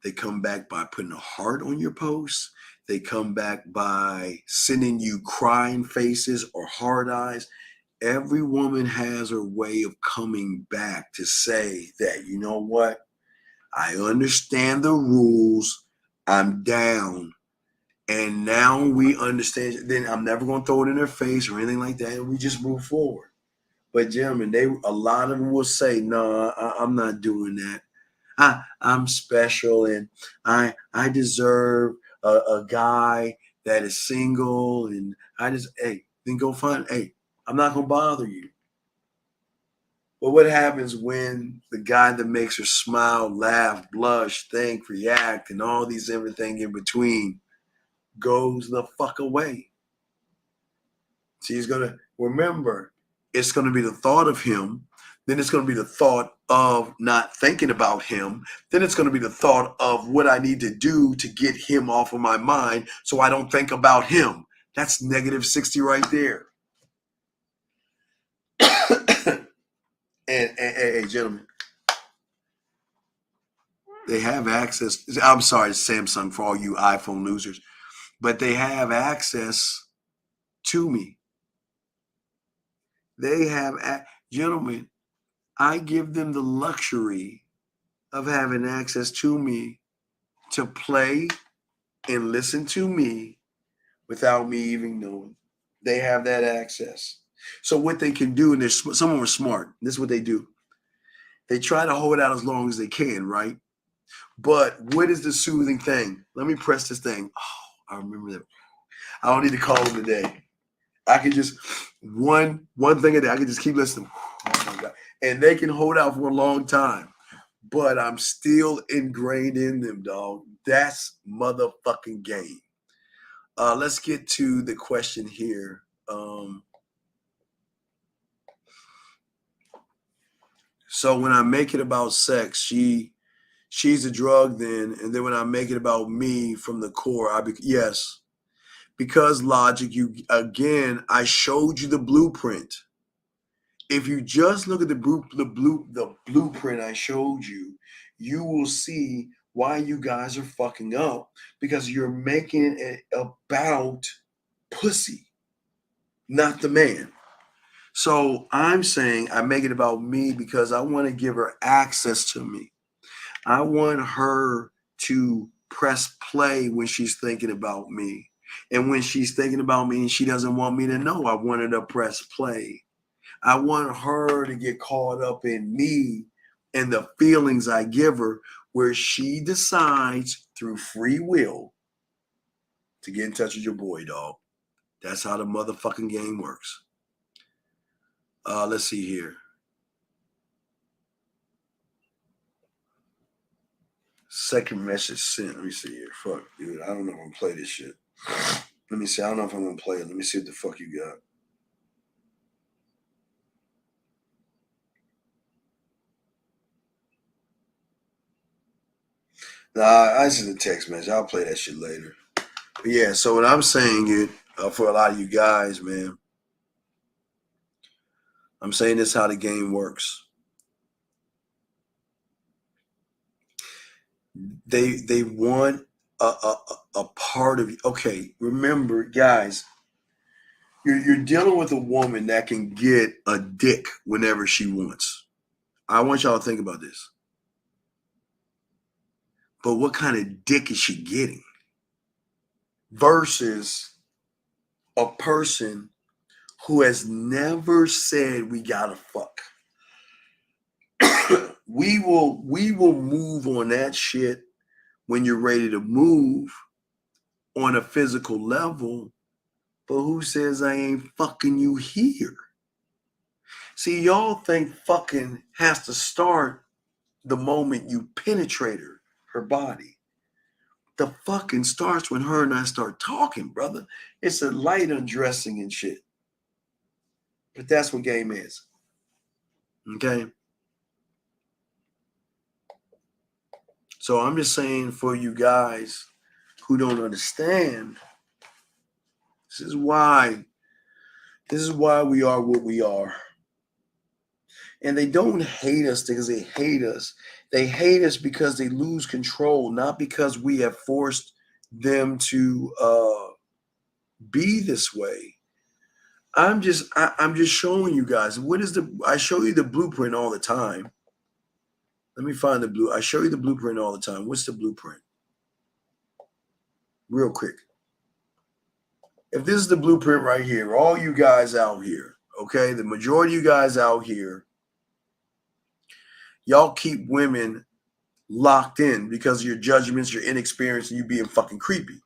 They come back by putting a heart on your posts. They come back by sending you crying faces or hard eyes. Every woman has her way of coming back to say that, you know what? I understand the rules. I'm down. And now we understand. Then I'm never going to throw it in their face or anything like that. And we just move forward. But gentlemen, a lot of them will say, no, I'm not doing that. I'm special and I deserve a guy that is single. And then go find, I'm not going to bother you. But what happens when the guy that makes her smile, laugh, blush, think, react, and all these everything in between goes the fuck away? She's going to remember, it's going to be the thought of him. Then it's going to be the thought of not thinking about him. Then it's going to be the thought of what I need to do to get him off of my mind so I don't think about him. That's negative 60 right there. And gentlemen, they have access. I'm sorry, Samsung, for all you iPhone losers, but they have access to me. They have, gentlemen, I give them the luxury of having access to me to play and listen to me without me even knowing. They have that access. So what they can do, and some of them are smart. This is what they do. They try to hold out as long as they can, right? But what is the soothing thing? Let me press this thing. Oh, I remember that. I don't need to call them today. I can just, one thing a day, I can just keep listening. Oh my God. And they can hold out for a long time. But I'm still ingrained in them, dog. That's motherfucking game. Let's get to the question here. So when I make it about sex, she's a drug then, and then when I make it about me from the core, yes. Because Logic, I showed you the blueprint. If you just look at the blueprint I showed you, you will see why you guys are fucking up, because you're making it about pussy, not the man. So I'm saying I make it about me because I want to give her access to me. I want her to press play when she's thinking about me. And when she's thinking about me and she doesn't want me to know, I want her to press play. I want her to get caught up in me and the feelings I give her, where she decides through free will to get in touch with your boy, dog. That's how the motherfucking game works. Let's see here. Second message sent. Let me see here. Fuck, dude. I don't know if I'm gonna play this shit. Let me see. I don't know if I'm gonna play it. Let me see what the fuck you got. Nah, I sent a text message. I'll play that shit later. But yeah, so when I'm saying it for a lot of you guys, man, I'm saying this how the game works. They want a part of you. Okay, remember, guys, you're dealing with a woman that can get a dick whenever she wants. I want y'all to think about this. But what kind of dick is she getting? Versus a person who has never said we gotta fuck. we will move on that shit when you're ready to move on a physical level. But who says I ain't fucking you here? See, y'all think fucking has to start the moment you penetrate her body. The fucking starts when her and I start talking, brother. It's a light undressing and shit. But that's what game is. Okay? So I'm just saying for you guys who don't understand, this is why we are what we are. And they don't hate us because they hate us. They hate us because they lose control, not because we have forced them to be this way. I'm just showing you guys. I show you the blueprint all the time. Let me find the blue. I show you the blueprint all the time. What's the blueprint? Real quick. If this is the blueprint right here, all you guys out here, okay, the majority of you guys out here, y'all keep women locked in because of your judgments, your inexperience, and you being fucking creepy.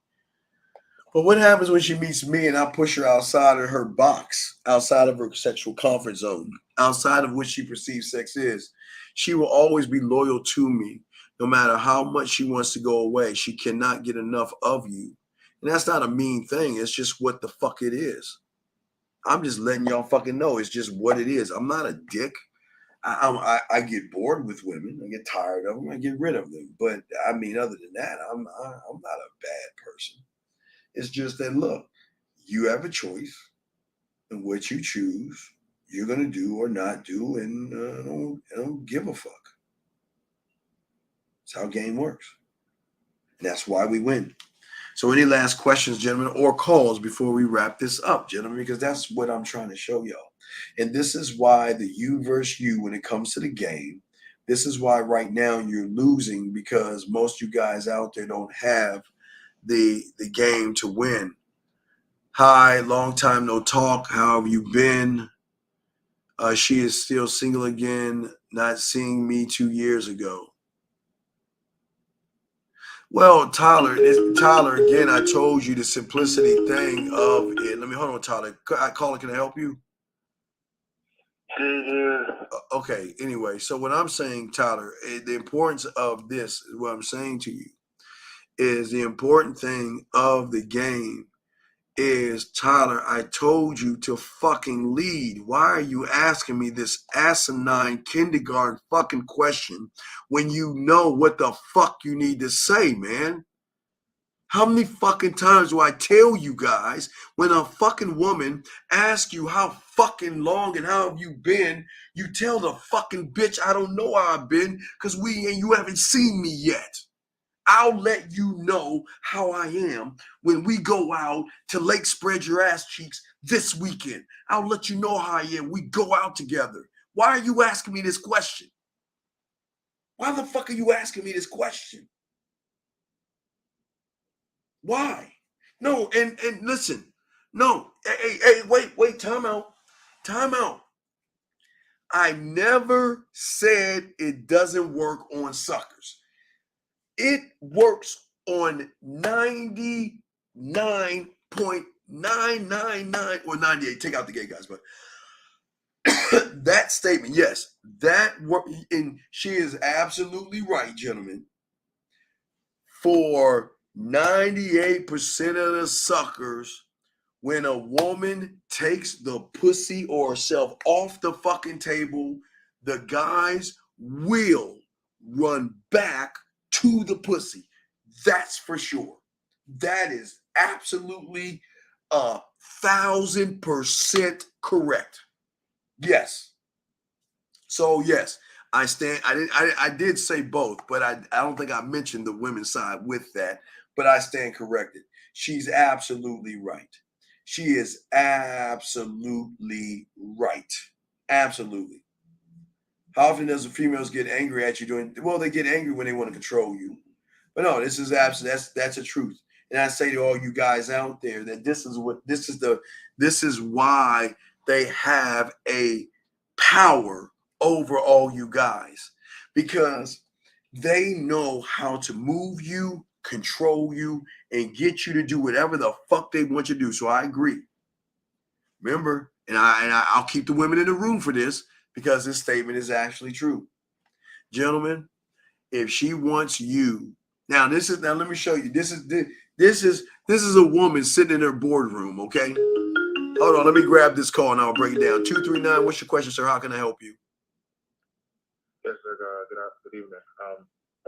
But what happens when she meets me and I push her outside of her box, outside of her sexual comfort zone, outside of what she perceives sex is? She will always be loyal to me, no matter how much she wants to go away. She cannot get enough of you. And that's not a mean thing. It's just what the fuck it is. I'm just letting y'all fucking know. It's just what it is. I'm not a dick. I get bored with women. I get tired of them. I get rid of them. But I mean, other than that, I'm not a bad person. It's just that, look, you have a choice, and what you choose, you're gonna do or not do, and I don't give a fuck. That's how game works. And that's why we win. So any last questions, gentlemen, or calls before we wrap this up, gentlemen, because that's what I'm trying to show y'all. And this is why the you versus you when it comes to the game, this is why right now you're losing, because most of you guys out there don't have the game to win. Hi, long time no talk. How have you been? She is still single again, not seeing me 2 years ago. Well, Tyler, again, I told you the simplicity thing of it. Let me hold on, Tyler. Caller, can I help you? Okay, anyway, so what I'm saying, Tyler, the importance of this, what I'm saying to you, is the important thing of the game is, Tyler, I told you to fucking lead. Why are you asking me this asinine kindergarten fucking question when you know what the fuck you need to say, man? How many fucking times do I tell you guys when a fucking woman asks you how fucking long and how have you been, you tell the fucking bitch, I don't know how I've been because you haven't seen me yet. I'll let you know how I am when we go out to Lake Spread Your Ass Cheeks this weekend. I'll let you know how I am. We go out together. Why are you asking me this question? Why the fuck are you asking me this question? Why? No, and listen. No, hey, wait, time out. I never said it doesn't work on suckers. It works on 99.999 or 98. Take out the gay guys, but that statement, yes, that work, and she is absolutely right, gentlemen. For 98% of the suckers, when a woman takes the pussy or herself off the fucking table, the guys will run back to the pussy. That's for sure. That is absolutely 1,000% correct. Yes. So yes, I stand. I did say both, but I don't think I mentioned the women's side with that. But I stand corrected. She's absolutely right. She is absolutely right. Absolutely. How often does the females get angry at you doing? Well, they get angry when they want to control you. But no, this is absolutely that's the truth. And I say to all you guys out there that this is why they have a power over all you guys, because they know how to move you, control you, and get you to do whatever the fuck they want you to do. So I agree. Remember, and I'll keep the women in the room for this because this statement is actually true. Gentlemen, if she wants you, now let me show you. This is a woman sitting in her boardroom, okay? Hold on, let me grab this call and I'll break it down. 239, what's your question, sir? How can I help you? Yes, sir. Good evening.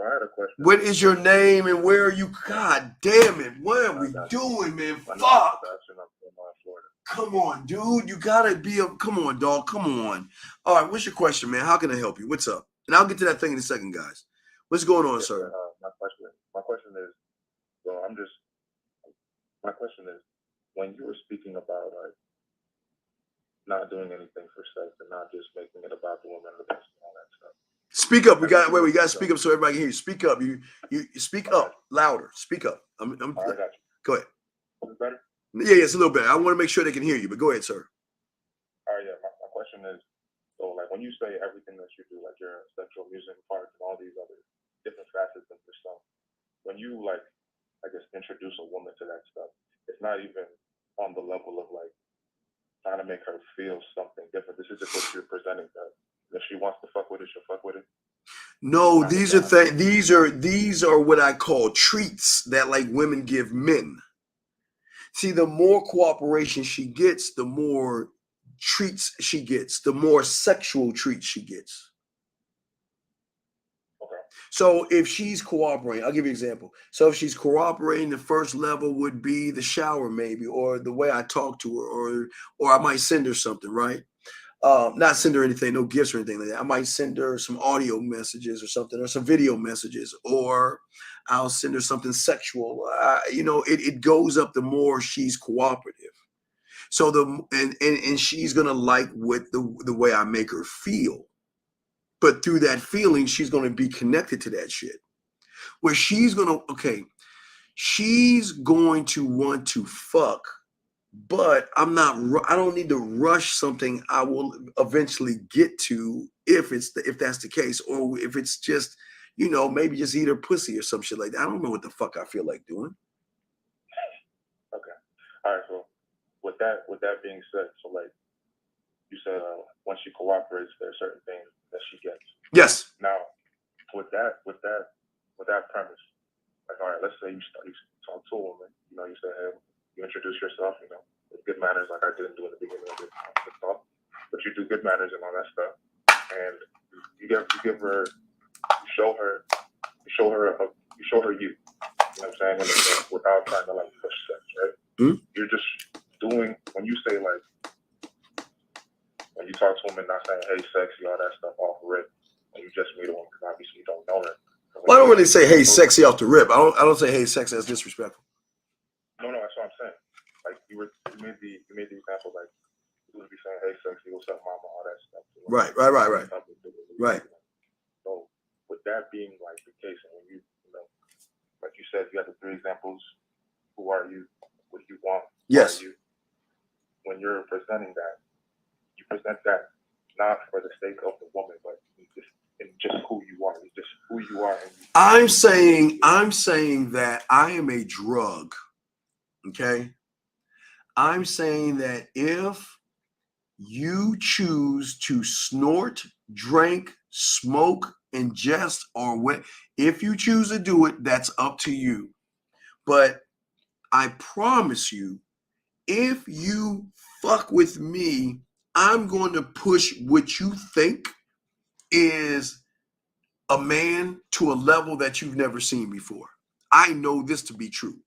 I had a question. What is your name and where are you? God damn it. What are we doing, man? Fuck. Come on, dude. You gotta be come on, dog. Come on. All right, what's your question, man? How can I help you? What's up? And I'll get to that thing in a second, guys. What's going on, sir? My question is, well, my question is, when you were speaking about not doing anything for sex and not just making it about the woman and the best and all that stuff. Speak up. We got to speak up so everybody can hear you. Speak up. You speak up louder. Speak up. All right, I got you. Go ahead. Is it better? Yeah, it's a little better. I want to make sure they can hear you, but go ahead, sir. All right, yeah. My question is, so like when you say everything that you do, like your sexual music parts and all these other different facets of yourself, when you like, I guess, introduce a woman to that stuff, it's not even on the level of like trying to make her feel something different. This is just what you're presenting to her. If she wants to fuck with it, she'll fuck with it. No, these are what I call treats that like women give men. See, the more cooperation she gets, the more treats she gets, the more sexual treats she gets. Okay. So if she's cooperating, I'll give you an example. So if she's cooperating, the first level would be the shower maybe, or the way I talk to her, or I might send her something, right? Not send her anything, no gifts or anything like that. I might send her some audio messages or something, or some video messages, or I'll send her something sexual. It goes up the more she's cooperative. So and she's gonna like what the way I make her feel. But through that feeling, she's gonna be connected to that shit. Where she's going to want to fuck. But I don't need to rush something I will eventually get to if that's the case, or if it's just, maybe just eat her pussy or some shit like that. I don't know what the fuck I feel like doing. Okay. All right. So with that being said, so like you said, once she cooperates, there are certain things that she gets. Yes. Now, with that premise, like, all right, let's say you talk to a woman, you say, hey, you introduce yourself, with good manners, like I didn't do in the beginning of this talk, but you do good manners and all that stuff, and you show her you. You know what I'm saying? Without trying to like push sex, right? Mm-hmm. You're just doing when you say like when you talk to a woman, not saying hey sexy, all that stuff off the rip, when you just meet a woman, because obviously you don't know her. Well, I don't really say hey sexy off the rip. I don't say hey sexy. That's disrespectful. No, that's what I'm saying. Like you made the example, like you would be saying, "Hey, sexy, what's up, mama?" All that stuff. Right. Right. So, with that being like the case, and when you like you said, you have the three examples. Who are you? What do you want? Yes. Who are you? When you're presenting that, you present that not for the sake of the woman, but just who you are. It's just who you are. I'm saying that I am a drug. Okay. I'm saying that if you choose to snort, drink, smoke, ingest, or if you choose to do it, that's up to you. But I promise you, if you fuck with me, I'm going to push what you think is a man to a level that you've never seen before. I know this to be true.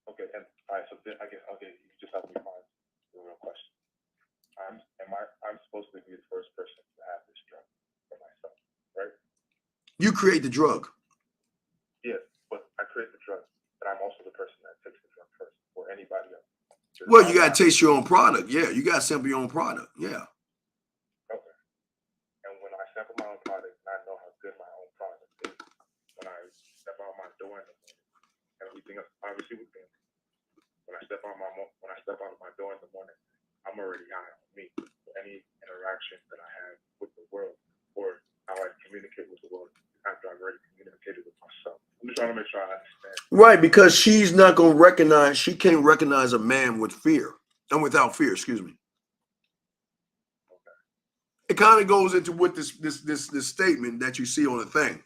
Okay, and all right, so then I guess you just help me find the real question. I'm supposed to be the first person to have this drug for myself, right? You create the drug. Yeah, but I create the drug, but I'm also the person that takes the drug first, or anybody else. Well, you got to taste your own product. Yeah, you got to sample your own product. Yeah. Okay. And when I sample my own product, and I know how good my own product is, when I step out my door in the morning, everything else, obviously with them, when I step out of my door in the morning, I'm already high on me. So any interaction that I have with the world, or how I communicate with the world, after I've already communicated with myself. I'm just trying to make sure I understand. Right, because she's not going to recognize, she can't recognize a man with fear, and without fear, excuse me. Okay. It kind of goes into what this statement that you see on the thing.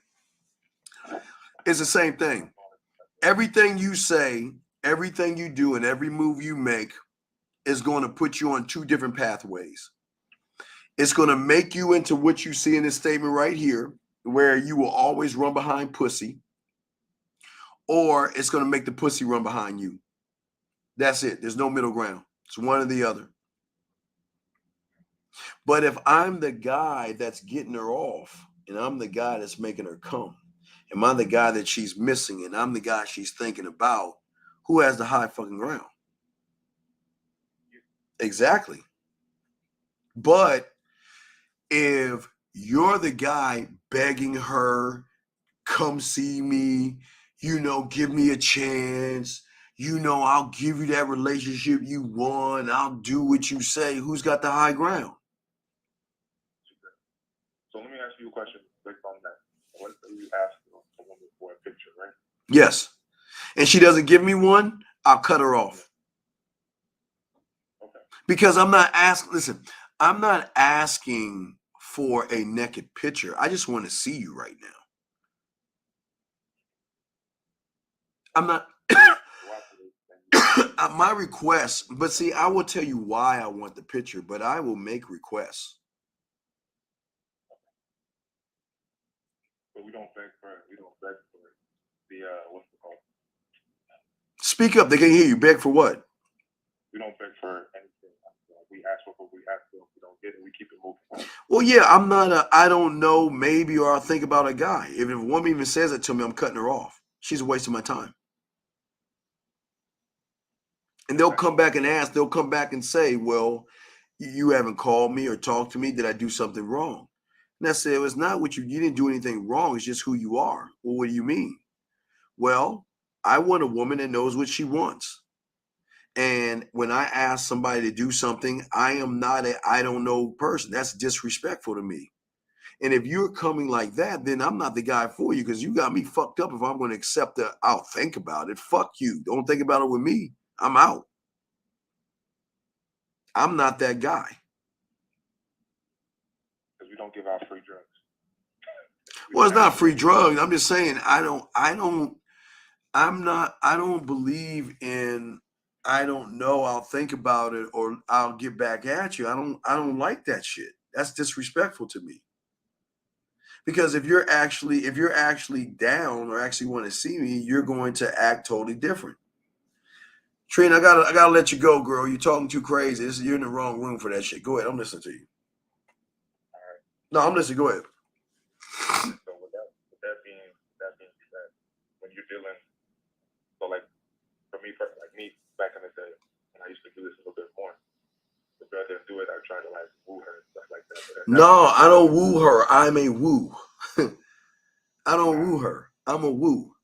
It's the same thing. Everything you say, everything you do, and every move you make is going to put you on two different pathways. It's going to make you into what you see in this statement right here, where you will always run behind pussy, or it's going to make the pussy run behind you. That's it. There's no middle ground. It's one or the other. But if I'm the guy that's getting her off, and I'm the guy that's making her come, and I'm the guy that she's missing, and I'm the guy she's thinking about, who has the high fucking ground? Exactly. But if you're the guy begging her, come see me, give me a chance, I'll give you that relationship you want, I'll do what you say, who's got the high ground? So let me ask you a question based on that. What you asked a woman for a picture, right? Yes. And she doesn't give me one, I'll cut her off. Okay. Because I'm not asking for a naked picture. I just want to see you right now. I'm not my request, but see, I will tell you why I want the picture, but I will make requests. But we don't beg for the what's it called? Speak up, they can't hear you. Beg for what? We don't beg for anything. We ask for what we ask for. If we don't get it, we keep it moving. Well, yeah, I'm not I don't know, maybe, or I'll think about a guy. If a woman even says it to me, I'm cutting her off. She's a waste of my time. And they'll come back and ask, they'll come back and say, well, you haven't called me or talked to me. Did I do something wrong? And I said, it's not what you didn't do anything wrong. It's just who you are. Well, what do you mean? Well, I want a woman that knows what she wants. And when I ask somebody to do something, I am not I don't know person. That's disrespectful to me. And if you're coming like that, then I'm not the guy for you, because you got me fucked up if I'm going to accept that. I'll think about it. Fuck you. Don't think about it with me. I'm out. I'm not that guy. Because we don't give out free drugs. Well, it's not free drugs. I'm just saying I don't believe in I don't know, I'll think about it, or I'll get back at you. I don't like that shit. That's disrespectful to me. Because if you're actually down or actually want to see me, you're going to act totally different. Trina, I gotta let you go, girl. You're talking too crazy. You're in the wrong room for that shit. Go ahead. I'm listening to you. All right. No, I'm listening. Go ahead. So with that being said, when you're dealing, so like for me, like me back in the day, when I used to do this a little bit more, the girl didn't do it, I tried to like woo her and stuff like that. No, I don't woo her. I'm a woo. I don't woo her. I'm a woo.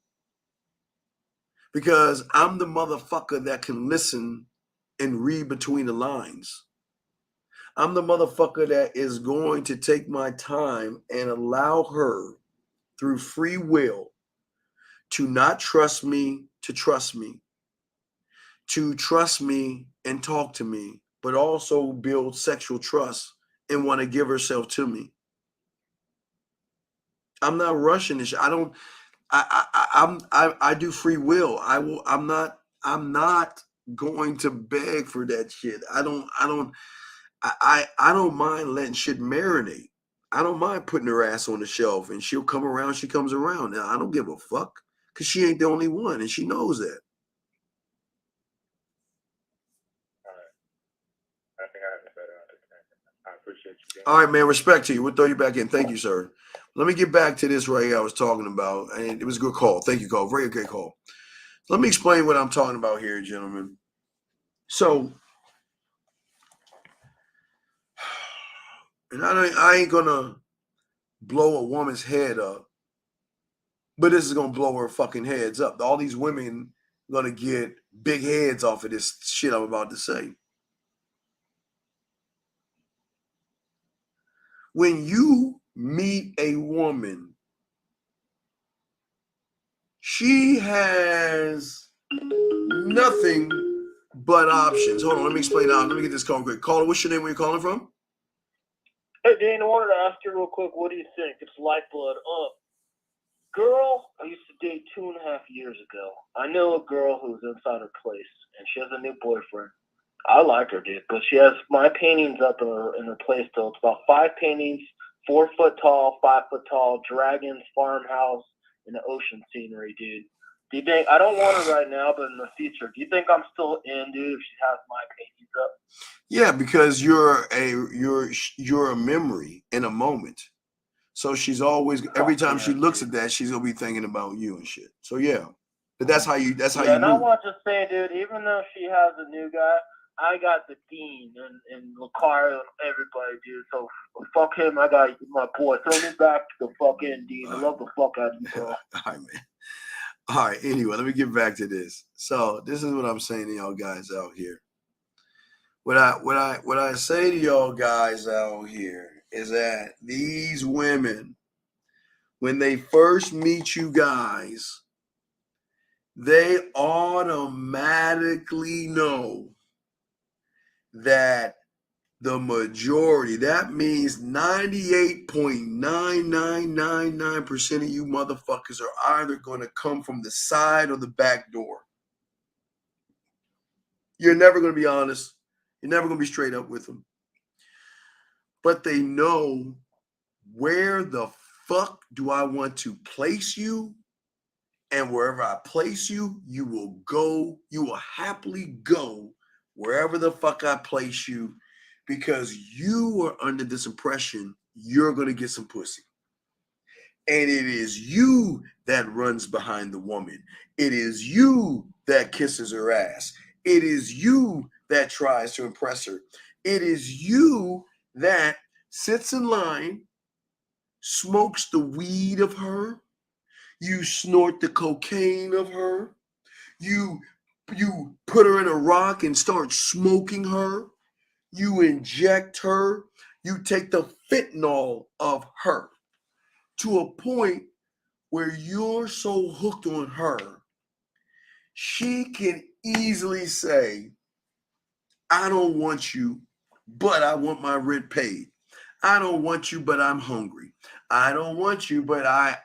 Because I'm the motherfucker that can listen and read between the lines. I'm the motherfucker that is going to take my time and allow her, through free will, to not trust me, to trust me and talk to me, but also build sexual trust and want to give herself to me. I'm not rushing this. I do free will. I'm not going to beg for that shit. I don't mind letting shit marinate. I don't mind putting her ass on the shelf, and she'll come around. She comes around. Now, I don't give a fuck because she ain't the only one, and she knows that. I think I have a better understanding. I appreciate you. All right, man. Respect to you. We'll throw you back in. Thank you, sir. Let me get back to this right here I was talking about. And it was a good call. Thank you, Cole. Very good call. Let me explain what I'm talking about here, gentlemen. So, and I ain't going to blow a woman's head up, but this is going to blow her fucking heads up. All these women going to get big heads off of this shit I'm about to say. When you meet a woman, she has nothing but options. Hold on, let me explain out. Let me get this call quick. Caller, what's your name? Where you calling from? Hey, Dane, I wanted to ask you real quick, what do you think? It's Lifeblood. Girl I used to date 2.5 years ago. I know a girl who's inside her place, and she has a new boyfriend. I like her, dude, but she has my paintings up in her place still. It's about 5 paintings, 4 foot tall, 5 foot tall, dragons, farmhouse, and the ocean scenery, dude. Do you think, I don't want her right now, but in the future, do you think I'm still in, dude, if she has my paintings up? Yeah, because you're a memory in a moment. So she's always, every time she looks at that, she's gonna be thinking about you and shit. So yeah, but that's how you and I want to say, dude, even though she has a new guy, I got the Dean and Lucario and everybody, dude. So fuck him. I got my boy. Throw me back to the fucking Dean. I love the fuck out of you, bro. All right, man. All right. Anyway, let me get back to this. So this is what I'm saying to y'all guys out here. What I say to y'all guys out here is that these women, when they first meet you guys, they automatically know that the majority, that means 98.9999% of you motherfuckers are either going to come from the side or the back door. You're never going to be honest. You're never going to be straight up with them. But they know, where the fuck do I want to place you? And wherever I place you, you will go. You will happily go wherever the fuck I place you, because you are under this impression you're going to get some pussy. And it is you that runs behind the woman. It is you that kisses her ass. It is you that tries to impress her. It is you that sits in line, smokes the weed of her. You snort the cocaine of her. You put her in a rock and start smoking her. You inject her. You take the fentanyl of her to a point where you're so hooked on her, she can easily say, I don't want you, but I want my rent paid. I don't want you, but I'm hungry. I don't want you, but I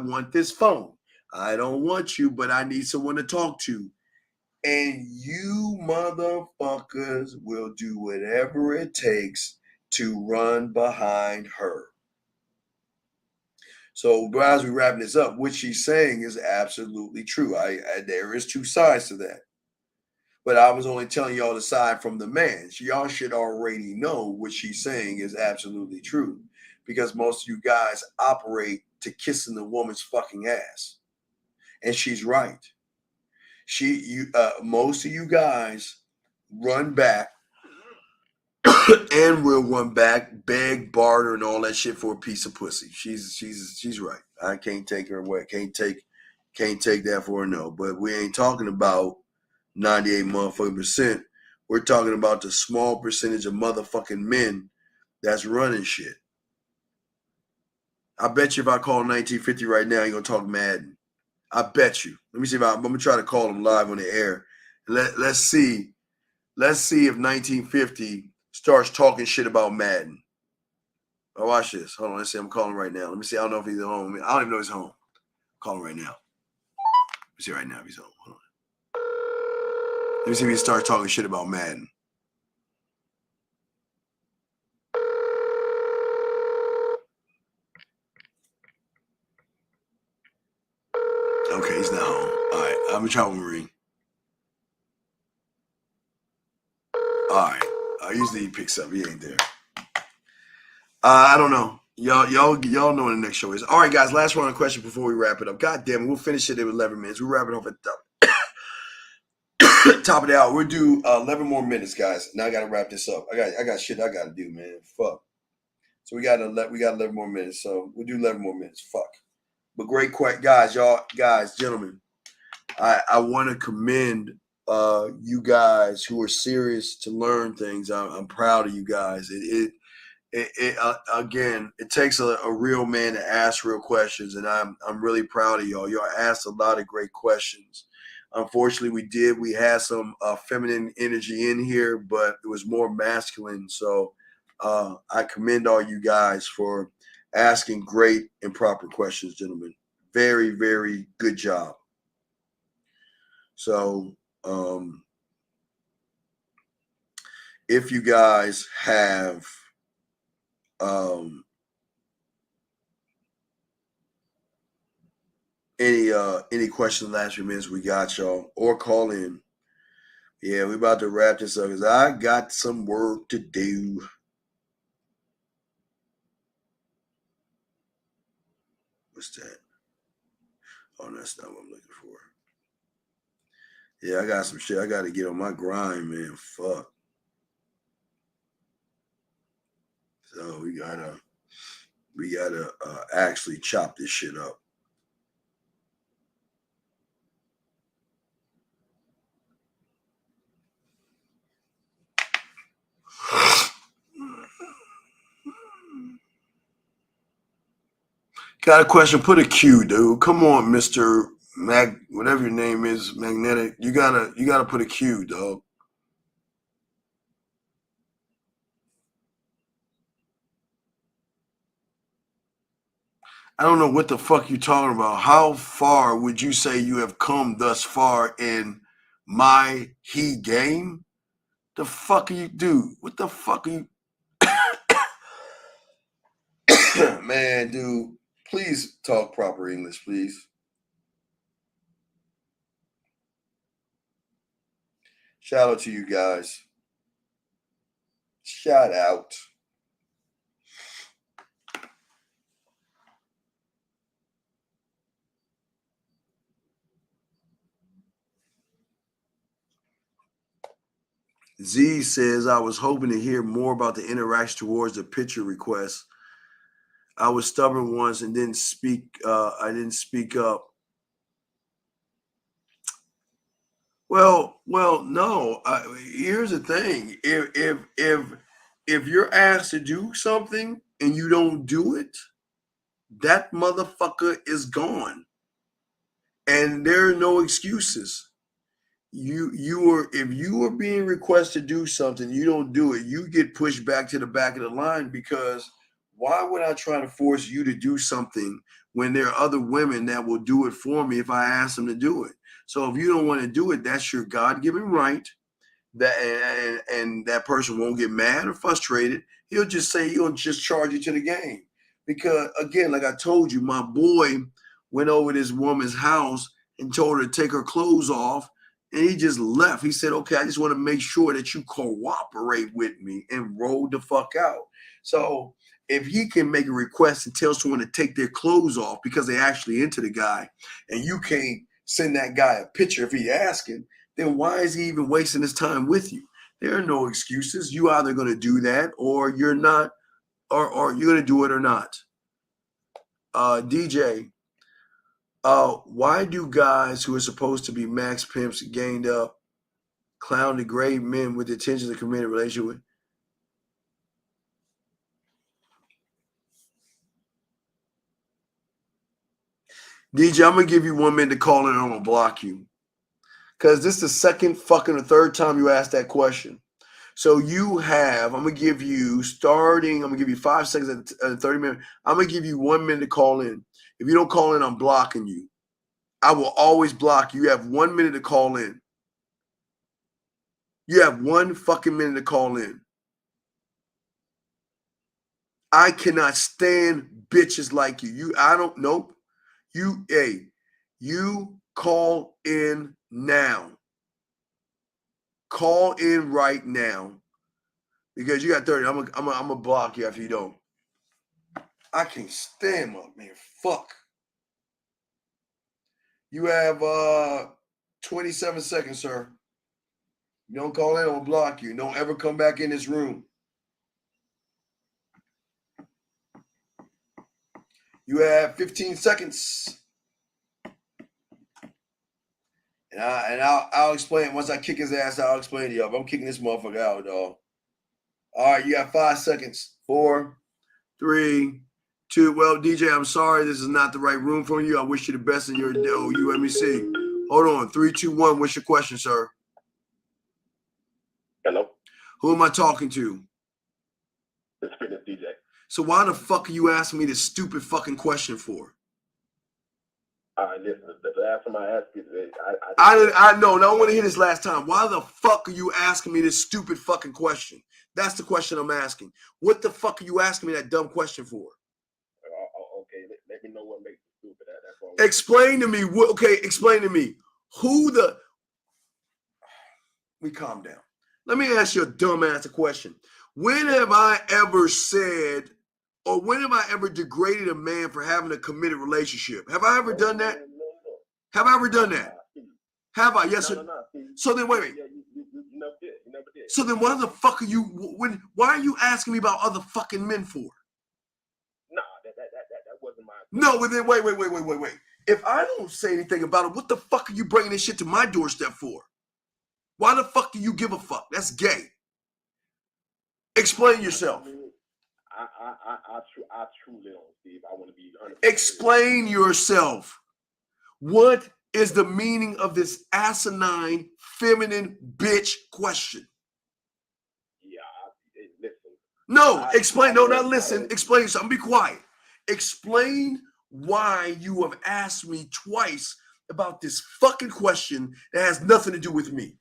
want this phone. I don't want you, but I need someone to talk to. And you motherfuckers will do whatever it takes to run behind her. So as we're wrapping this up, what she's saying is absolutely true. There is 2 sides to that. But I was only telling y'all the side from the man. Y'all should already know what she's saying is absolutely true, because most of you guys operate to kissing the woman's fucking ass. And she's right. Most of you guys run back and will run back, beg, barter, and all that shit for a piece of pussy. She's right. I can't take her away. Can't take that for a no. But we ain't talking about 98 motherfucking percent. We're talking about the small percentage of motherfucking men that's running shit. I bet you if I call 1950 right now, you're gonna talk Madden. I bet you. Let me see if I'm gonna try to call him live on the air. Let's see if 1950 starts talking shit about Madden. Oh, watch this. Hold on. Let's see. I'm calling right now. Let me see. I don't know if he's at home. I don't even know he's home. Call him right now. Let me see right now if he's home. Hold on. Let me see if he starts talking shit about Madden. Okay, he's not home. All right, I'm gonna try one ring. All right. Usually he picks up. He ain't there. I don't know. Y'all know when the next show is. All right, guys. Last one question before we wrap it up. God damn it, we'll finish it in 11 minutes. We'll wrap it up at the top of the hour. We'll do 11 more minutes, guys. Now I gotta wrap this up. I got shit I gotta do, man. Fuck. So we got 11 more minutes. So we'll do 11 more minutes. Fuck. But great question, guys. Gentlemen. I want to commend you guys who are serious to learn things. I'm proud of you guys. Again, it takes a real man to ask real questions, and I'm really proud of y'all. Y'all asked a lot of great questions. Unfortunately, we had some feminine energy in here, but it was more masculine. So I commend all you guys for asking great and proper questions, gentlemen. Very, very good job. So if you guys have any questions in the last few minutes, we got y'all, or call in. Yeah, we about to wrap this up because I got some work to do. What's that? Oh, that's not what I'm looking for. Yeah, I got some shit. I got to get on my grind, man. Fuck. So we gotta actually chop this shit up. Got a question? Put a Q, dude. Come on, Mr. Whatever your name is, Magnetic. You gotta put a Q, dog. I don't know what the fuck you talking about. How far would you say you have come thus far in my he game? The fuck are you, dude? What the fuck are you? Man, dude, please talk proper English, please. Shout out to you guys. Shout out. Z says, I was hoping to hear more about the interaction towards the picture request. I was stubborn once and didn't speak. I didn't speak up. Well, no. Here's the thing: if you're asked to do something and you don't do it, that motherfucker is gone, and there are no excuses. If you are being requested to do something, you don't do it, you get pushed back to the back of the line, because why would I try to force you to do something when there are other women that will do it for me if I ask them to do it? So if you don't want to do it, that's your God-given right. And that person won't get mad or frustrated. He'll just charge you to the game. Because again, like I told you, my boy went over to this woman's house and told her to take her clothes off. And he just left. He said, okay, I just want to make sure that you cooperate with me, and rolled the fuck out. So if he can make a request and tell someone to take their clothes off because they actually into the guy, and you can't send that guy a picture if he asking, then why is he even wasting his time with you? There are no excuses. You either going to do that or you're not, or you're going to do it or not. DJ, why do guys who are supposed to be max pimps gained up, clown, degrade men with the intentions of committing a relationship with? DJ, I'm going to give you 1 minute to call in and I'm going to block you. Because this is the second fucking or third time you asked that question. So you have, I'm going to give you 5 seconds and 30 minutes. I'm going to give you 1 minute to call in. If you don't call in, I'm blocking you. I will always block you. You have 1 minute to call in. You have 1 fucking minute to call in. I cannot stand bitches like you. Nope. You You call in now. Call in right now because you got 30. I'm gonna block you after you don't. I can't stand up, man. Fuck. You have 27 seconds, sir. You don't call in, I'll block you. Don't ever come back in this room. You have 15 seconds. And I'll explain. Once I kick his ass, I'll explain to y'all. But I'm kicking this motherfucker out, dog. All right, you got 5 seconds. 4, 3, 2. Well, DJ, I'm sorry. This is not the right room for you. I wish you the best in your you. Let me see. Hold on. 3, 2, 1. What's your question, sir? Hello. Who am I talking to? It's Fitness DJ. So why the fuck are you asking me this stupid fucking question for? Listen, the last time I asked you, I know. Now I want to hear this last time. Why the fuck are you asking me this stupid fucking question? That's the question I'm asking. What the fuck are you asking me that dumb question for? Okay, let me know what makes it stupid. That's all. Explain to me. Okay, explain to me. We calm down. Let me ask you a dumbass question. When have I ever said, or when have I ever degraded a man for having a committed relationship? Have I ever done that? Have I ever done that? Have I? Yes, sir. So then, wait. You never did. You never did. So then, why the fuck are you? Why are you asking me about other fucking men for? Nah, that wasn't my. No, but then wait. If I don't say anything about it, what the fuck are you bringing this shit to my doorstep for? Why the fuck do you give a fuck? That's gay. Explain yourself. I truly don't, Steve. I want to be 100%. Explain yourself. What is the meaning of this asinine, feminine bitch question? Yeah, listen. No, explain. No, not listen. Explain something. Be quiet. Explain why you have asked me twice about this fucking question that has nothing to do with me.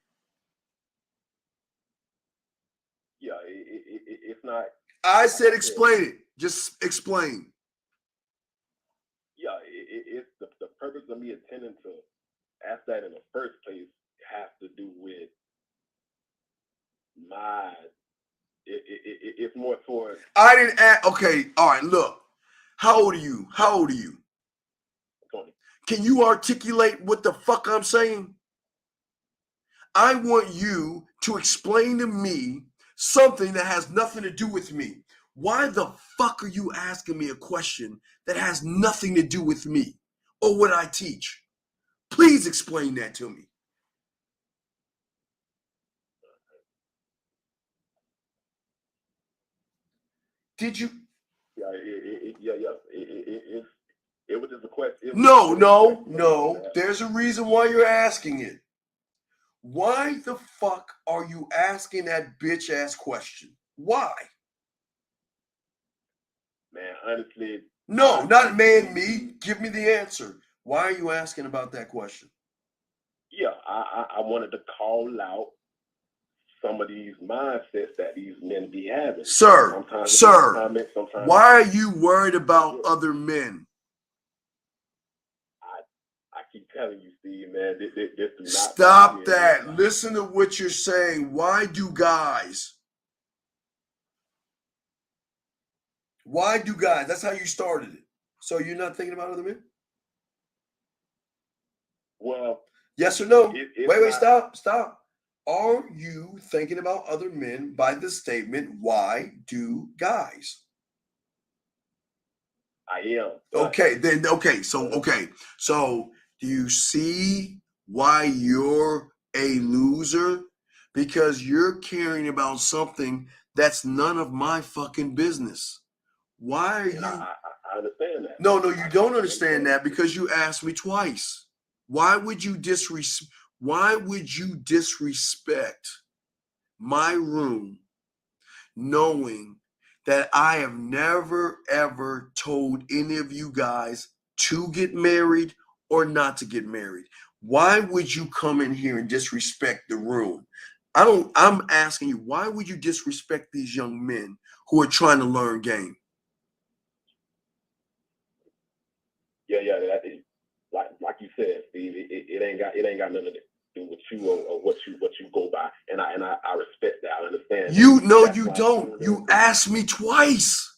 Yeah, it's not. I said explain it. Just explain. Yeah, it's the purpose of me attending to ask that in the first place has to do with it's more towards. I didn't ask. Okay, all right. Look, how old are you? 20. Can you articulate what the fuck I'm saying? I want you to explain to me something that has nothing to do with me. Why the fuck are you asking me a question that has nothing to do with me or what I teach? Please explain that to me. Did you? Yeah. It was just a question. No. There's a reason why you're asking it. Why the fuck are you asking that bitch ass question? Why? Man, honestly. No, not man, me. Give me the answer. Why are you asking about that question? Yeah, I wanted to call out some of these mindsets that these men be having. Sir, why are you worried about other men? I keep telling you, Steve, man, this do not stop that. Man. Listen to what you're saying. Why do guys? That's how you started it. So you're not thinking about other men? Well, yes or no? Wait, stop. Are you thinking about other men by the statement, why do guys? I am. Okay. So do you see why you're a loser? Because you're caring about something that's none of my fucking business. Why are you? I understand that. No, you don't understand that because you asked me twice. Why would you disrespect my room knowing that I have never, ever told any of you guys to get married or not to get married? Why would you come in here and disrespect the room? I'm asking you, why would you disrespect these young men who are trying to learn game? Yeah, that is, like you said, ain't got nothing to do with you or what you go by, and I respect that. I understand. You don't. You asked me twice.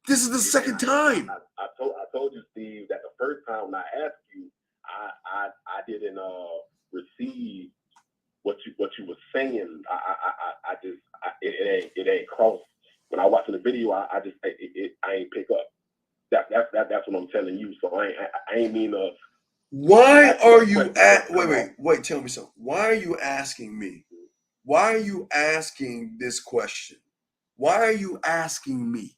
This is the second time. I told you, Steve, that the first time when I asked you, I didn't receive what you were saying. It ain't crossed. When I watching the video, I ain't pick up. That's what I'm telling you. So I ain't mean to. Why are you wait, tell me something. Why are you asking me? Why are you asking this question? Why are you asking me?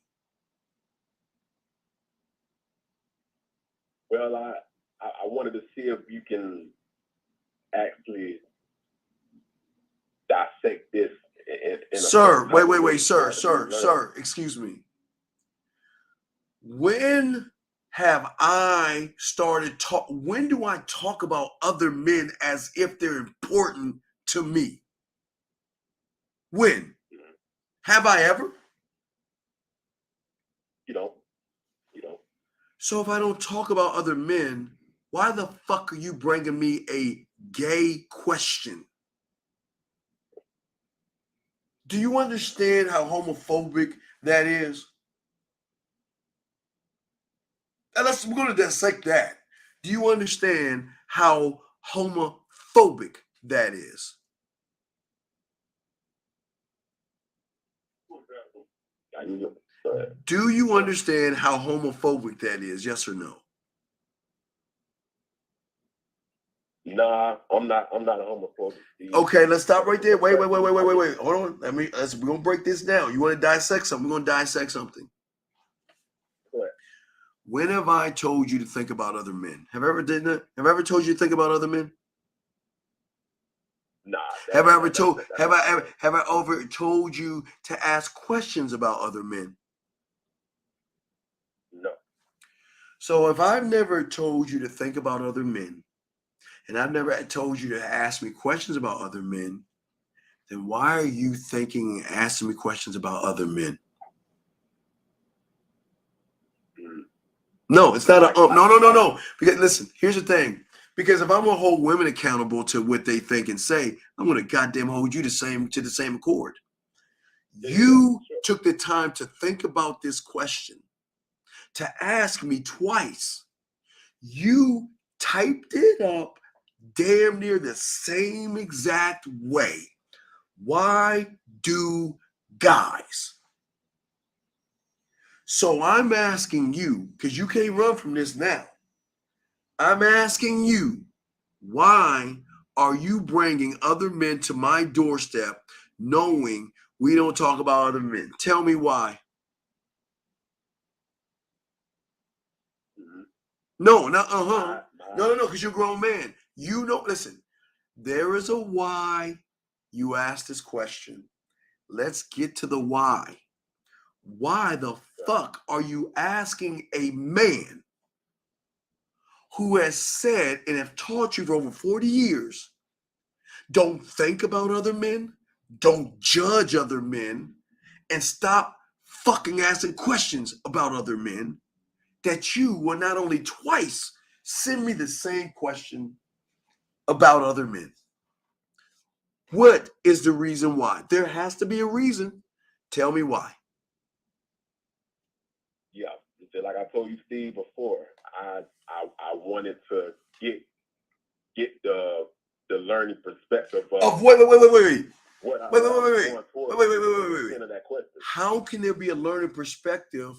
Well, I wanted to see if you can actually dissect this. Sir, wait, sir, excuse me. When have I started when do I talk about other men as if they're important to me? When? Have I ever? You don't. So if I don't talk about other men, why the fuck are you bringing me a gay question? Do you understand how homophobic that is? And we're going to dissect that. Do you understand how homophobic that is? Do you understand how homophobic that is? Yes or no? Nah, I'm not a homophobic. Steve. Okay, let's stop right there. Wait. Hold on. We're gonna break this down. You want to dissect something? We're gonna dissect something. What? When have I told you to think about other men? Have I ever done that? Have I ever told you to think about other men? Nah. Have I ever told you to ask questions about other men? No. So if I've never told you to think about other men, and I've never told you to ask me questions about other men, then why are you thinking and asking me questions about other men? No, it's not a no. Because listen, here's the thing. Because if I'm gonna hold women accountable to what they think and say, I'm gonna goddamn hold you to the same accord. You took the time to think about this question, to ask me twice. You typed it up damn near the same exact way. Why do guys? So I'm asking you, because you can't run from this now. I'm asking you, why are you bringing other men to my doorstep knowing we don't talk about other men? Tell me why. No, no, because you're a grown man. You know, listen, there is a why you asked this question. Let's get to the why. Why the fuck are you asking a man who has said and have taught you for over 40 years, don't think about other men, don't judge other men, and stop fucking asking questions about other men, that you will not only twice send me the same question about other men? What is the reason why? There has to be a reason. Tell me why. Yeah, like I told you, Steve, before, I wanted to get the learning perspective of wait. How can there be a learning perspective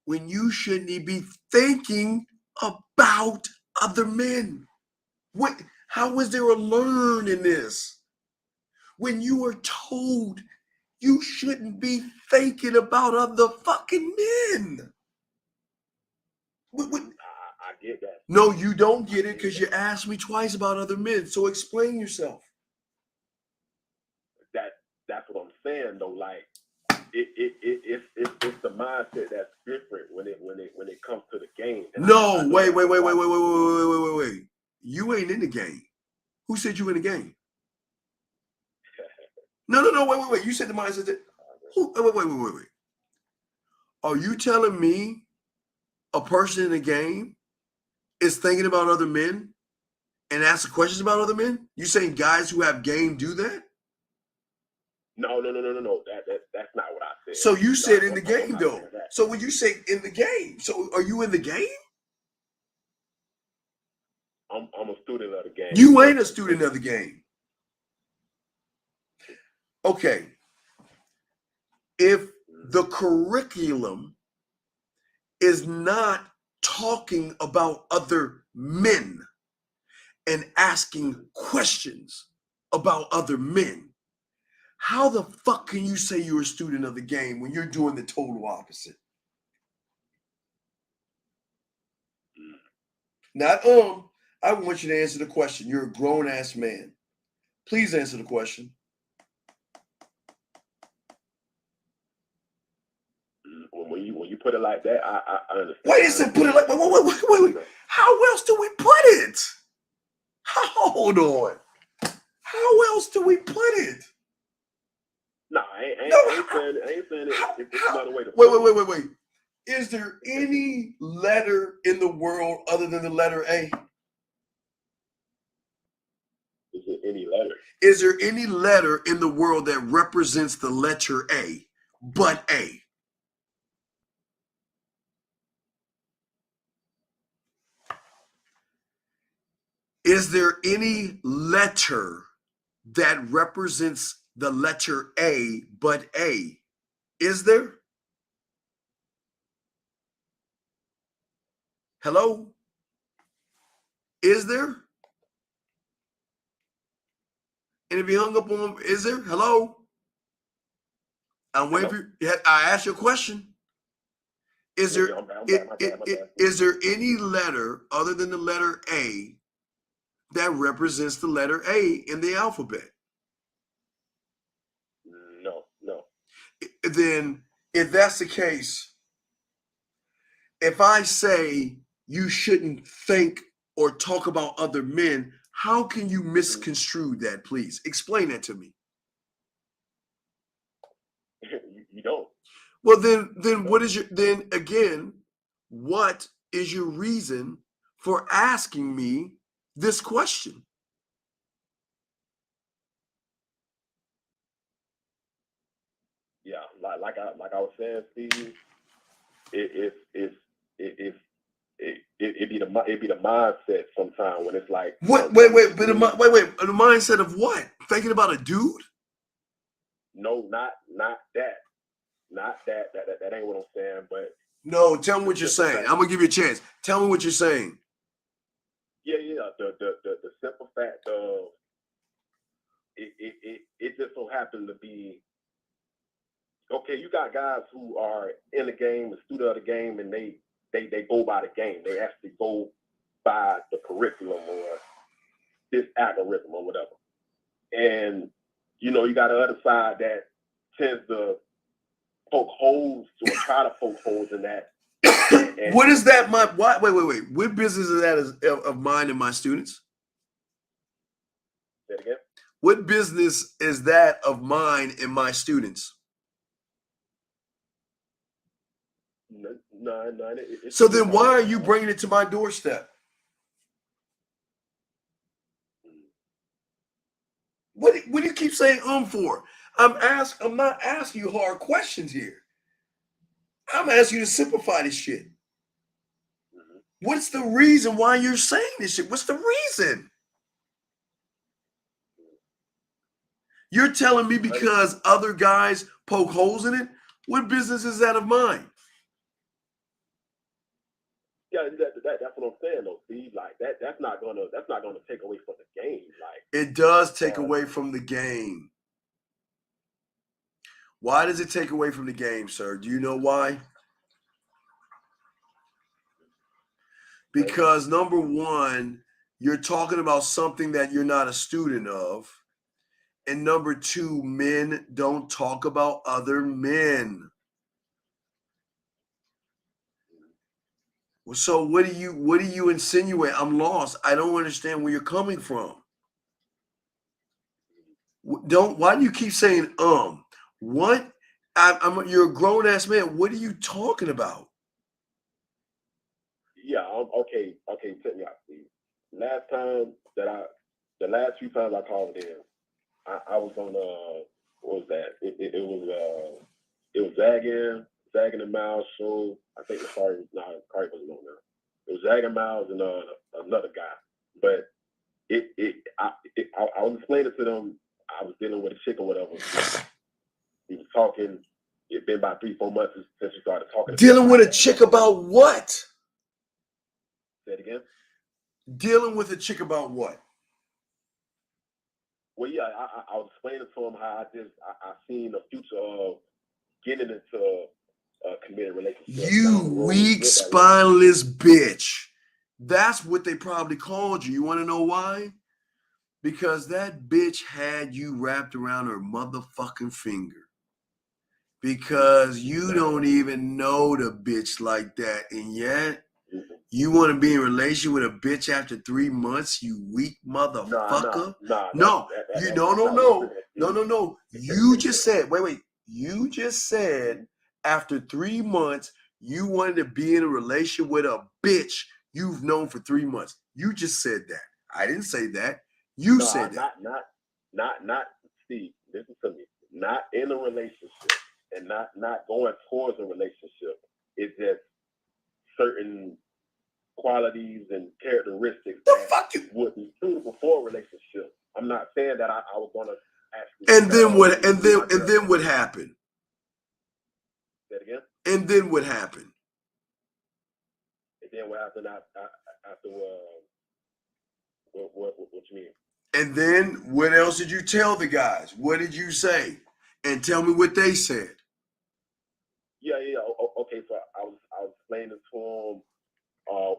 when you shouldn't be thinking about other men? How is there a learn in this? When you are told you shouldn't be thinking about other fucking men. I get that. No, you don't get it because you asked me twice about other men. So explain yourself. That's what I'm saying though. Like it's the mindset that's different when it comes to the game. And no, wait. You ain't in the game. Who said you in the game? No, wait. You said the mindset that. Wait. Are you telling me a person in the game is thinking about other men and ask questions about other men? You saying guys who have game do that? No. That's not what I said. So you said in the game, though. So when you say in the game, so are you in the game? I'm a student of the game. You ain't a student of the game. Okay. If the curriculum is not talking about other men and asking questions about other men, how the fuck can you say you're a student of the game when you're doing the total opposite? Not I want you to answer the question. You're a grown-ass man. Please answer the question. When you put it like that, I understand. Wait a second, put it like wait. How else do we put it? Hold on. How else do we put it? No, I ain't saying it. It's another way to put it. Wait. Is there any letter in the world other than the letter A? Is there any letter? Is there any letter in the world that represents the letter A, but A? Is there any letter that represents the letter A, but A? Is there? Hello? Is there? And if you hung up on, is there? Hello? I'm waiting for you. I asked you a question. Is there is there any letter other than the letter A that represents the letter A in the alphabet? No. Then, if that's the case, if I say you shouldn't think or talk about other men, how can you misconstrue that, please? Explain that to me. You don't. Well, then what is what is your reason for asking me this question? Yeah, like I was saying, Steve, it be the mindset sometimes when it's like Wait, the mindset of what? Thinking about a dude? No, not that. Not that. That ain't what I'm saying. But no, tell me what you're saying. I'm gonna give you a chance. Tell me what you're saying. Yeah. The simple fact of it just so happened to be okay. You got guys who are in the game, a student of the game, and they go by the game. They actually go by the curriculum or this algorithm or whatever. And you got the other side that tends to poke holes or try to poke holes in that. And what is that? Wait. What business is that of mine and my students? Say it again. What business is that of mine and my students? No. So then why are you bringing it to my doorstep? What do you keep saying for? I'm not asking you hard questions here. I'm asking you to simplify this shit. Mm-hmm. What's the reason why you're saying this shit? What's the reason? You're telling me because other guys poke holes in it? What business is that of mine? Yeah, that's what I'm saying though, Steve. Like that's not gonna take away from the game. Like it does take away from the game. Why does it take away from the game, sir? Do you know why? Because number one, you're talking about something that you're not a student of. And number two, men don't talk about other men. So what do you insinuate? I'm lost. I don't understand where you're coming from. Why do you keep saying What? You're a grown ass man. What are you talking about? Yeah. Okay. Check me out, Steve. Last time the last few times I called in, I was on what was that? It was Zag and Miles show. I think Kari wasn't on there. It was Zag and Miles and another guy. But I was explaining to them I was dealing with a chick or whatever. We was talking. It's been about 3-4 months since we started talking. Dealing with a chick about what? Say it again. Dealing with a chick about what? Well, yeah, I was explaining to him how I seen the future of getting into a committed relationship. You weak, spineless bitch. That's what they probably called you. You want to know why? Because that bitch had you wrapped around her motherfucking finger. Because you don't even know the bitch like that. And yet, you want to be in a relationship with a bitch after 3 months, you weak motherfucker? No. You just said, wait. You just said after 3 months, you wanted to be in a relationship with a bitch you've known for 3 months. You just said that. I didn't say that. You said that. Not Steve. Listen to me. Not in a relationship and not going towards a relationship. It's just certain qualities and characteristics that would be suitable for a relationship. I'm not saying that I was gonna actually. And then what? And then what happened? Say it again. And then what happened? And then what happened after what you mean? And then what else did you tell the guys? What did you say? And tell me what they said. Yeah. Okay, so I was explaining to them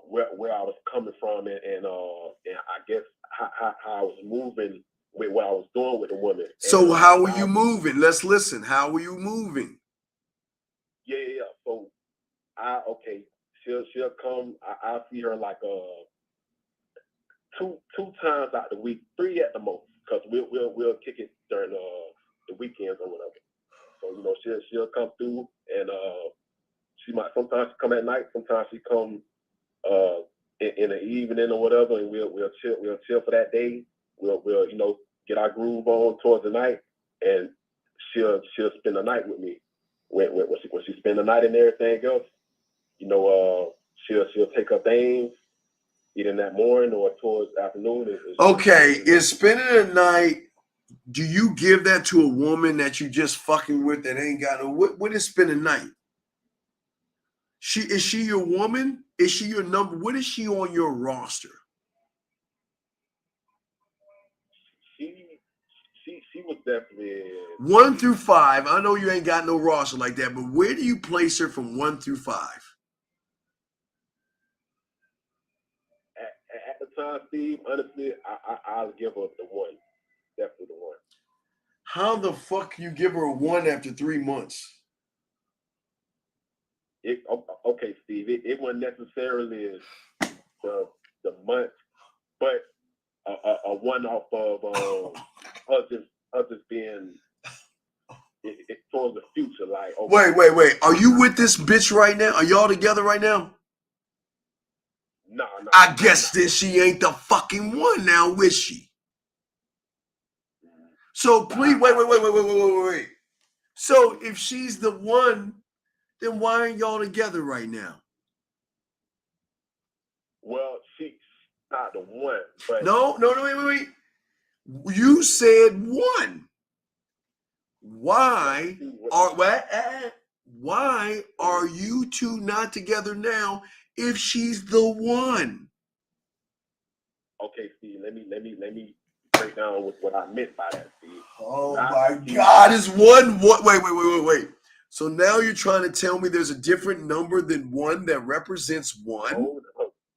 where I was coming from and I guess how I was moving with what I was doing with the woman. So how were you moving? Let's listen. How were you moving? Yeah. So she'll come. I'll see her like two times out the week, 3 at the most, because we'll kick it during the weekends or whatever. So she'll come through and she might sometimes come at night, sometimes she come in the evening or whatever, and we'll chill for that day. We'll get our groove on towards the night, and she'll spend the night with me. When she spend the night and everything else, she'll take her things either in that morning or towards afternoon. Okay, is spending the night? Do you give that to a woman that you just fucking with that ain't got no? What is spending the night? Is she your woman? Is she your number? What is she on your roster? She was definitely 1 through 5. I know you ain't got no roster like that, but where do you place her from 1 through 5? At the time, Steve, honestly, I'll give her the 1. Definitely the 1. How the fuck you give her a 1 after 3 months? Okay, Steve. It wasn't necessarily the month, but a 1 off of us just being it towards the future. Like, okay. Wait. Are you with this bitch right now? Are y'all together right now? No. I guess then she ain't the fucking one now, is she? So please, wait. So if she's the one, then why aren't y'all together right now? Well, she's not the one, but no, wait. You said 1. Why are you two not together now if she's the one? Okay, Steve, let me break down what I meant by that, Steve. Oh my God, is 1 wait. So now you're trying to tell me there's a different number than 1 that represents 1?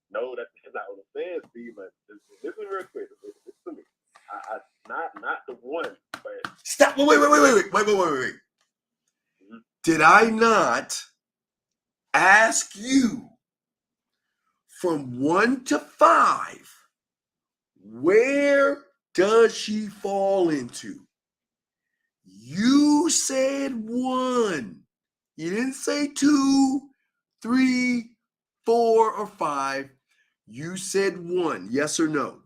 No, that's not what I'm saying, Steve. But listen real quick. Listen to me. I not the 1, but stop. Wait. Mm-hmm. Did I not ask you from 1 to 5? Where does she fall into? You said 1. You didn't say 2, 3, 4, or 5. You said 1. Yes or no?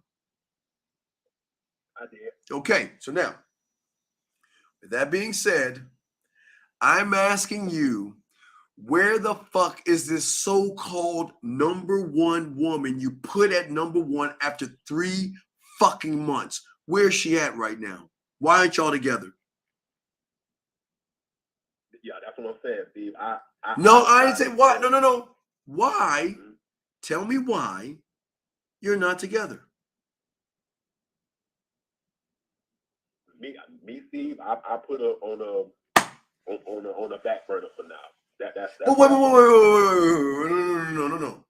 I did. Okay, so now, with that being said, I'm asking you, where the fuck is this so-called number one woman you put at number one after 3 fucking months? Where's she at right now? Why aren't y'all together? Yeah, that's what I'm saying, Steve. I ain't saying why. No. Why? Tell me why you're not together. Me, Steve. I put her on a back burner for now. That's Wait. No.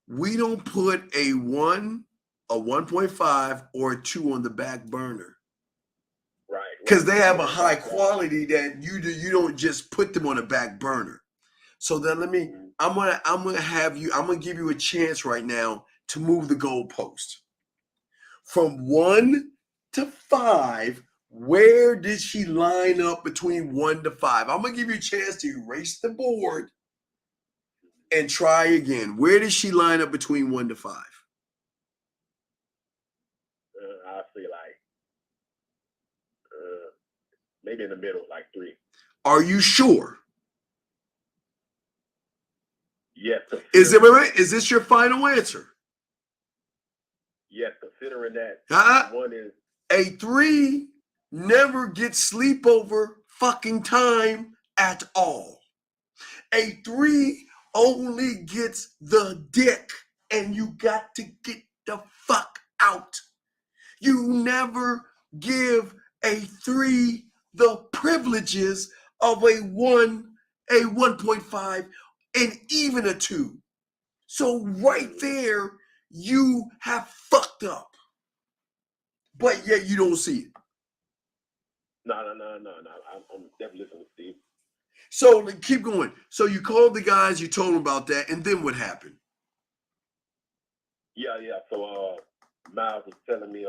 We don't put a 1, a 1.5, or a 2 on the back burner. Right. Because they have a high quality that you don't just put them on a back burner. So then I'm gonna give you a chance right now to move the goalpost. From 1 to 5, where did she line up between 1 to 5? I'm gonna give you a chance to erase the board and try again. Where did she line up between 1 to 5? I feel like maybe in the middle, like 3. Are you sure? Yes. Is this your final answer? Yes, considering that one is a 3 never gets sleepover fucking time at all. A 3 only gets the dick, and you got to get the fuck out. You never give a 3 the privileges of a 1, a 1.5, and even a 2. So right there, you have fucked up. But yet you don't see it. No. I'm definitely listening to Steve. So keep going. So you called the guys, you told them about that, and then what happened? Yeah. So Miles was telling me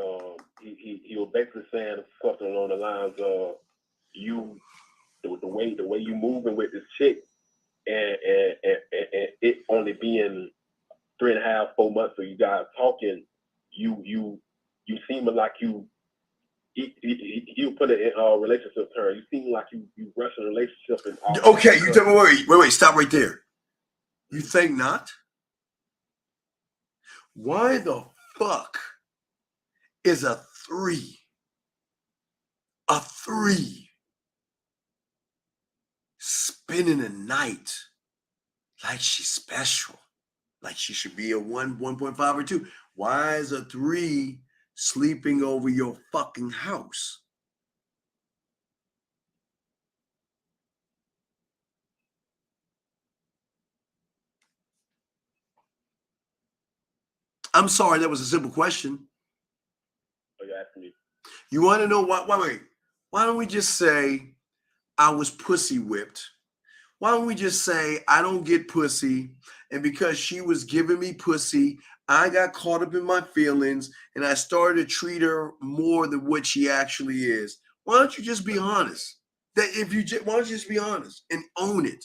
he was basically saying something along the lines of the way you moving with this chick and it only being 3.5, 4 months of you guys talking, you seeming like you put it in a relationship term. You seem like you rushing a relationship and okay, you tell me wait, stop right there. You think not? Why the fuck is a 3 spending the night like she's special? Like she should be a 1, 1.5, or 2. Why is a 3 sleeping over your fucking house? I'm sorry, that was a simple question. Oh, you asking me? You want to know why? Wait. Why don't we just say I was pussy whipped? Why don't we just say I don't get pussy, and because she was giving me pussy, I got caught up in my feelings, and I started to treat her more than what she actually is. Why don't you just be honest? Why don't you just be honest and own it?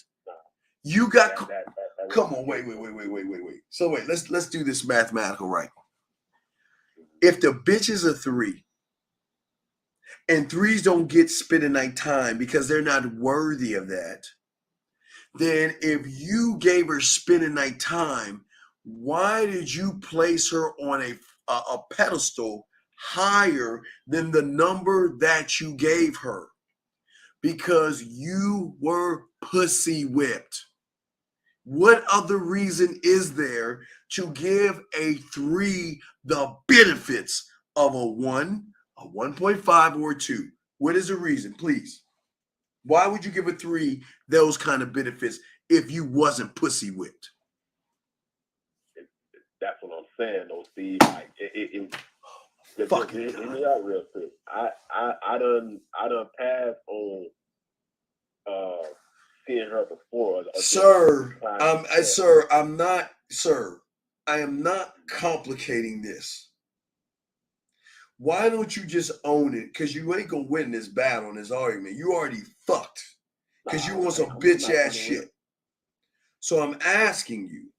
You got. Come on, wait. So wait, let's do this mathematical right. If the bitch is a 3, and 3s don't get spend a night time because they're not worthy of that, then if you gave her spend a night time, why did you place her on a pedestal higher than the number that you gave her? Because you were pussy whipped. What other reason is there to give a 3 the benefits of a 1, a 1.5, or a 2? What is the reason, please? Why would you give a 3 those kind of benefits if you wasn't pussy whipped? That's what I'm saying, though, Steve. Like hear me out real quick. I done passed on seeing her before. I am not complicating this. Why don't you just own it? Because you ain't gonna win this battle in this argument. You already fucked. Because you want some bitch ass shit. So I'm asking you,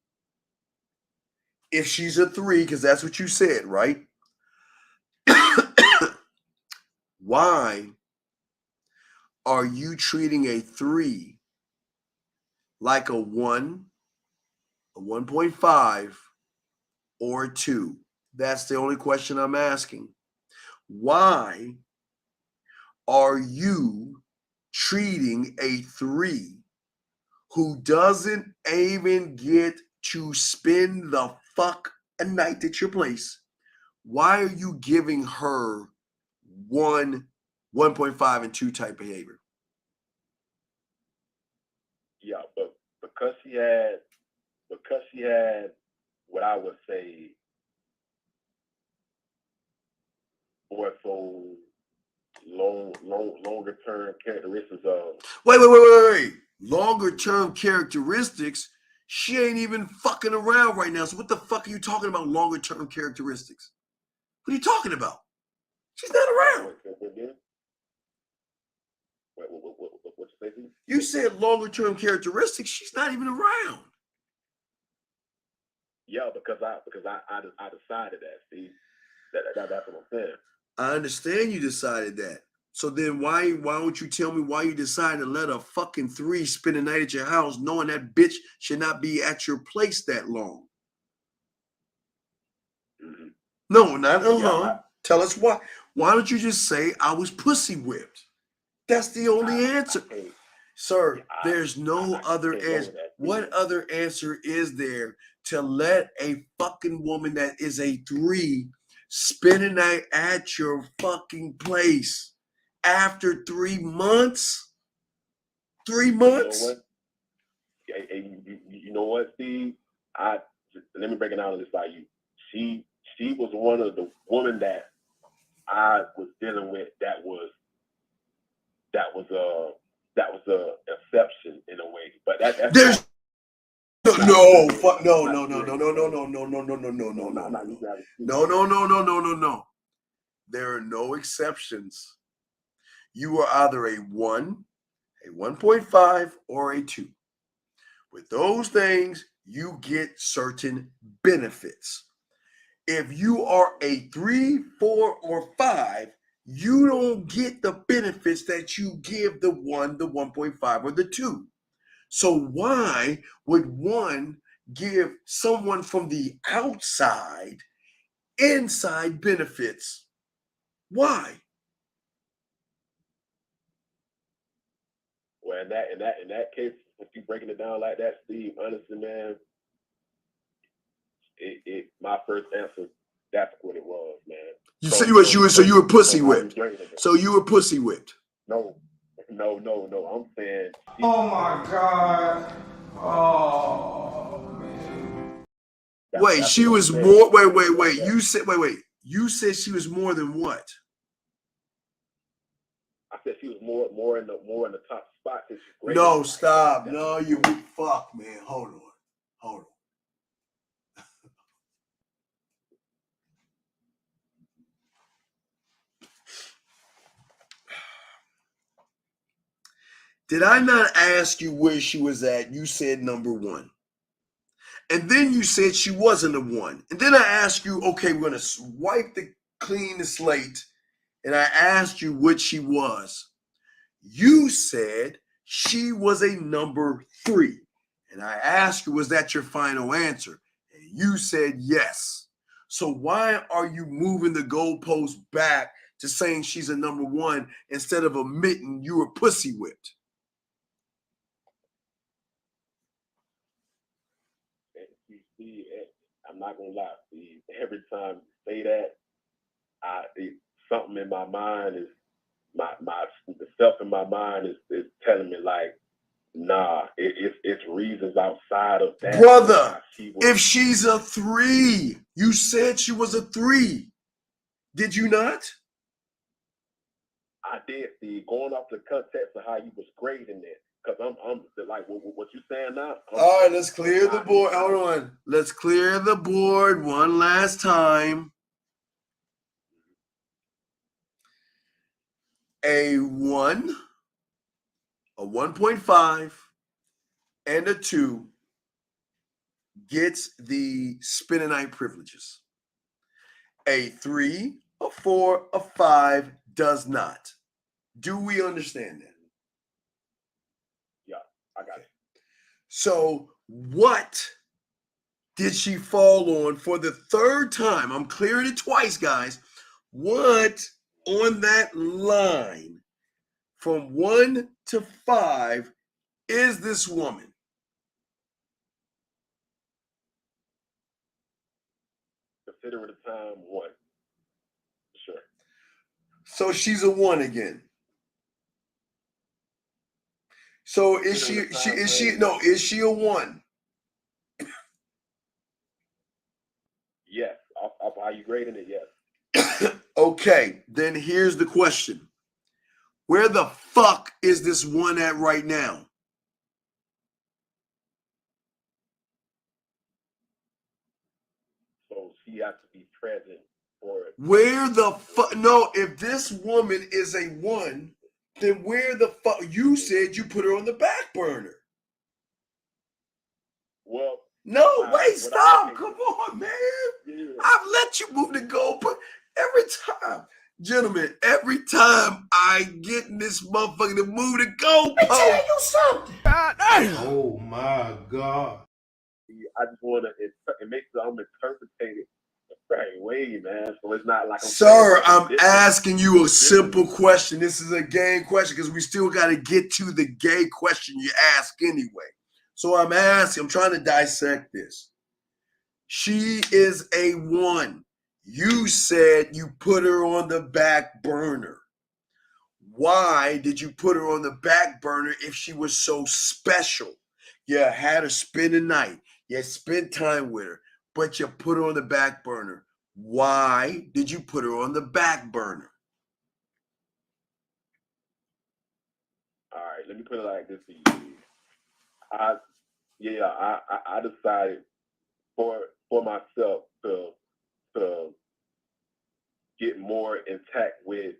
if she's a 3, because that's what you said, right? why are you treating a 3 like a 1, a 1.5, or a 2? That's the only question I'm asking. Why are you treating a 3 who doesn't even get to spend the fuck a night at your place? Why are you giving her 1, 1.5, and 2 type behavior? Yeah, but because she had what I would say more so longer term characteristics of Wait. Longer term characteristics. She ain't even fucking around right now. So what the fuck are you talking about? Longer term characteristics? What are you talking about? She's not around. What you say? You said longer term characteristics. She's not even around. Yeah, because I decided that. See, that's what I'm saying. I understand you decided that. So then why don't you tell me why you decided to let a fucking 3 spend a night at your house knowing that bitch should not be at your place that long? Mm-hmm. No, not Tell us why. Why don't you just say I was pussy whipped? That's the only answer. Sir, there's no other answer. What other answer is there to let a fucking woman that is a 3 spend a night at your fucking place after 3 months? 3 months? You know what, Steve? Let me break it down on this by you. She was one of the women that I was dealing with that was a exception in a way. But that's no. There are no exceptions. You are either a 1, a 1.5, or a 2. With those things, you get certain benefits. If you are a 3, 4, or 5, you don't get the benefits that you give the 1, the 1.5, or the 2. So why would one give someone from the outside inside benefits? Why? Well, in that case, if you breaking it down like that, Steve, honestly, man, my first answer, that's what it was, man. So you were pussy whipped. So you were pussy whipped. No. I'm saying. Oh my God. Oh man. Wait, she was more. Wait. You said You said she was more than what? I said she was more in the top spot. No, stop. No, you fuck, man. Hold on. Did I not ask you where she was at? You said number 1. And then you said she wasn't a 1. And then I asked you, okay, we're going to clean the slate. And I asked you what she was. You said she was a number 3. And I asked you, was that your final answer? And you said yes. So why are you moving the goalpost back to saying she's a number 1 instead of admitting you were pussy whipped? I'm not gonna lie, Steve. Every time you say that, something in my mind is the stuff in my mind is telling me like, nah, it's reasons outside of that. Brother, if she's a 3, you said she was a 3. Did you not? I did, Steve. Going off the context of how you was grading it. Because I'm like, what you saying now? All right, let's clear the board. Hold on. Let's clear the board one last time. A 1, a 1.5, and a 2 gets the spin a night privileges. A 3 a 4, a 5 does not. Do we understand that? Yeah, I got it. So what did she fall on for the third time? I'm clearing it twice, guys. What on that line from 1 to 5 is this woman? Consider it a time 1. Sure. So she's a 1 again. So is she a 1? Yes. Off how you grading it, yes. Okay, then here's the question. Where the fuck is this 1 at right now? So she has to be present for it. Where the fuck? No, if this woman is a 1, then where the fuck? You said you put her on the back burner. Well, no, wait, stop. Come on, man. Yeah. I've let you move the goalpost every time. Gentlemen, every time I get in this motherfucker to move the goalpost. I tell you something. Oh my God. I just want to, it makes I'm interpreting it the right way, man. So it's not like Sir, I'm asking you a simple question. This is a game question because we still got to get to the gay question you ask anyway. So I'm trying to dissect this. She is a 1. You said you put her on the back burner. Why did you put her on the back burner if she was so special? You had her spend the night. You spent time with her, but you put her on the back burner. Why did you put her on the back burner? All right, let me put it like this to you. I decided for myself to get more intact with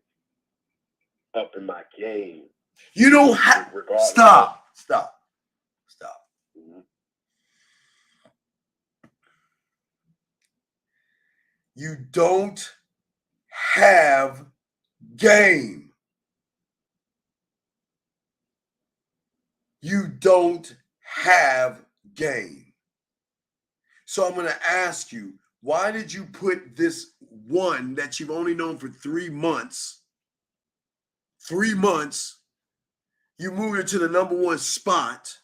upping my game. You don't have stop. Mm-hmm. You don't have game. You don't have game. So I'm going to ask you, why did you put this 1 that you've only known for 3 months? 3 months, you moved her to the number 1 spot,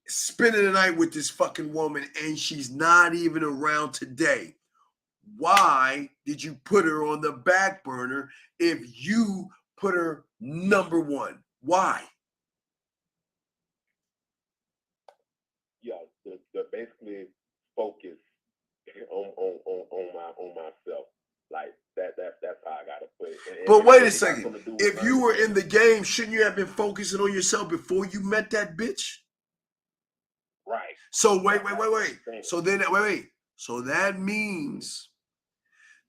spending the night with this fucking woman, and she's not even around today. Why did you put her on the back burner if you put her number 1? Why? Yeah, the basically focus on myself. Like that's how I gotta put it. But wait a second. If you were in the game, shouldn't you have been focusing on yourself before you met that bitch? Right. So wait. So then So that means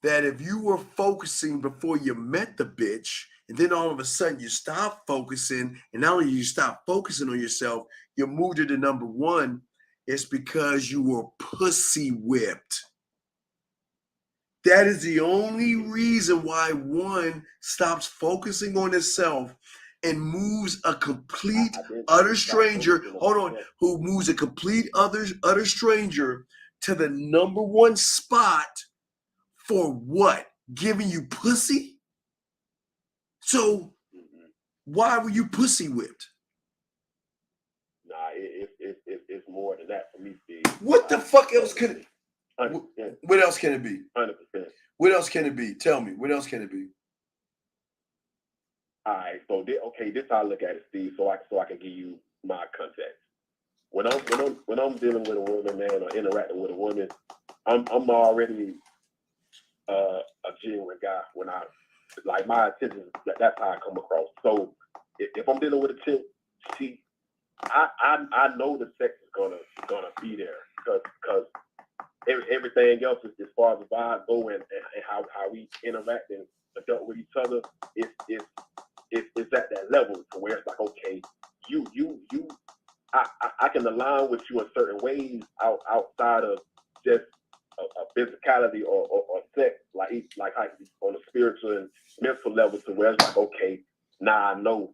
that if you were focusing before you met the bitch, and then all of a sudden you stop focusing, and not only you stop focusing on yourself, you moved to the number 1, it's because you were pussy whipped. That is the only reason why 1 stops focusing on itself and moves a complete utter stranger. Who moves a complete utter stranger to the number 1 spot for what? Giving you pussy? So why were you pussy whipped? Nah, it's more than that for me, Steve. What the fuck else could it? 100%. What else can it be? 100%. What else can it be? Tell me. What else can it be? All right. So this how I look at it, Steve. So I can give you my context. When I'm dealing with a woman, man, or interacting with a woman, I'm already a genuine guy. When I like my attention, that's how I come across. So if I'm dealing with a chick, I know the sex is gonna be there because everything else is as far as the vibe go and how we interact and adult with each other. It's at that level to where it's like, okay, I can align with you in certain ways outside of just physicality or sex, like how on a spiritual and mental level, to where it's like, okay, nah, I know.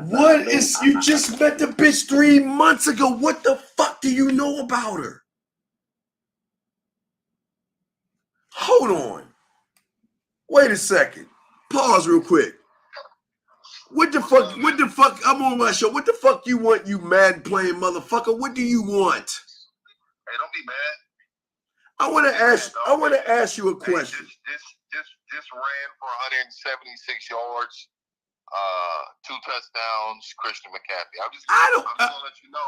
What is you just met the bitch 3 months ago? What the fuck do you know about her? Hold on. Wait a second. Pause real quick. What the fuck? I'm on my show. What the fuck you want, you mad playing motherfucker? What do you want? Hey, don't be mad. I want to ask you a question. This ran for 176 yards. 2 touchdowns, Christian McCaffrey. I'm just gonna let you know.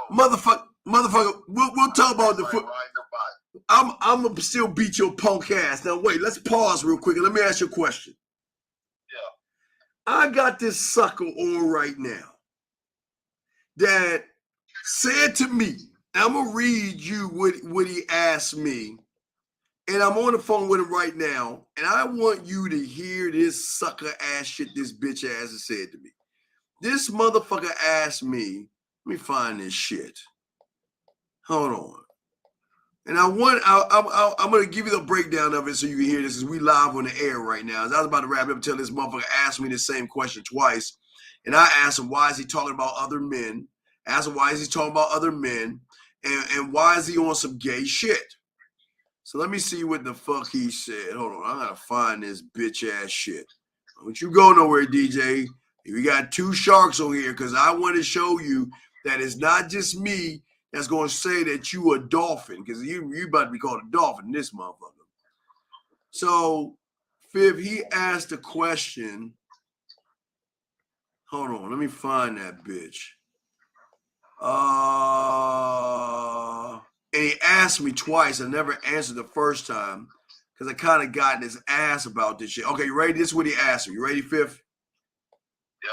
Motherfucker, we'll talk about the foot. I'm gonna still beat your punk ass. Now wait, let's pause real quick and let me ask you a question. Yeah. I got this sucker on right now that said to me, I'm gonna read you what he asked me. And I'm on the phone with him right now, and I want you to hear this sucker ass shit this bitch ass has said to me. This motherfucker asked me, let me find this shit. Hold on. And I'm going to give you the breakdown of it so you can hear this, as we live on the air right now. As I was about to wrap it up until this motherfucker asked me the same question twice. And I asked him, why is he talking about other men? I asked him, why is he talking about other men? And why is he on some gay shit? So let me see what the fuck he said. Hold on, I gotta find this bitch ass shit. Don't you go nowhere, DJ. We got 2 sharks on here because I want to show you that it's not just me that's gonna say that you a dolphin, because you about to be called a dolphin, this motherfucker. So, Fib, he asked a question. Hold on, let me find that bitch. And he asked me twice. I never answered the first time because I kind of got in his ass about this shit. Okay, you ready? This is what he asked me. You ready, Fifth? Yeah.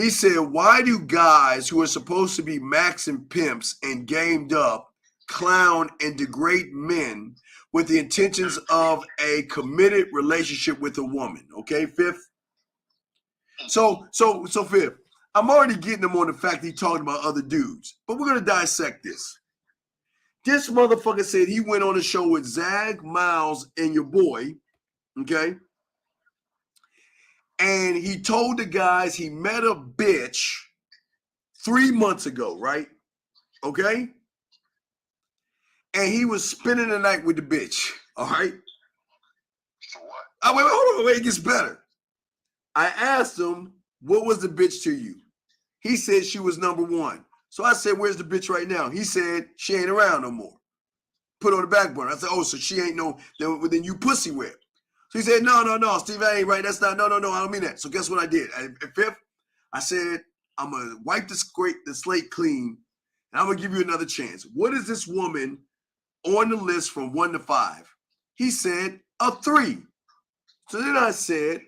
He said, why do guys who are supposed to be max and pimps and gamed up clown and degrade men with the intentions of a committed relationship with a woman? Okay, Fifth? So Fifth, I'm already getting him on the fact that he talking about other dudes, but we're going to dissect this. This motherfucker said he went on a show with Zag, Miles, and your boy, okay? And he told the guys he met a bitch 3 months ago, right? Okay? And he was spending the night with the bitch, all right? Wait, hold on, it gets better. I asked him, what was the bitch to you? He said she was number 1. So I said, where's the bitch right now? He said, she ain't around no more. Put her on the back burner. I said, oh, so she ain't then you pussy whip. So he said, no, Steve, I ain't right. That's not, no, I don't mean that. So guess what I did? At Fifth, I said, I'm going to wipe the slate clean, and I'm going to give you another chance. What is this woman on the list from 1 to 5? He said, a 3. So then I said,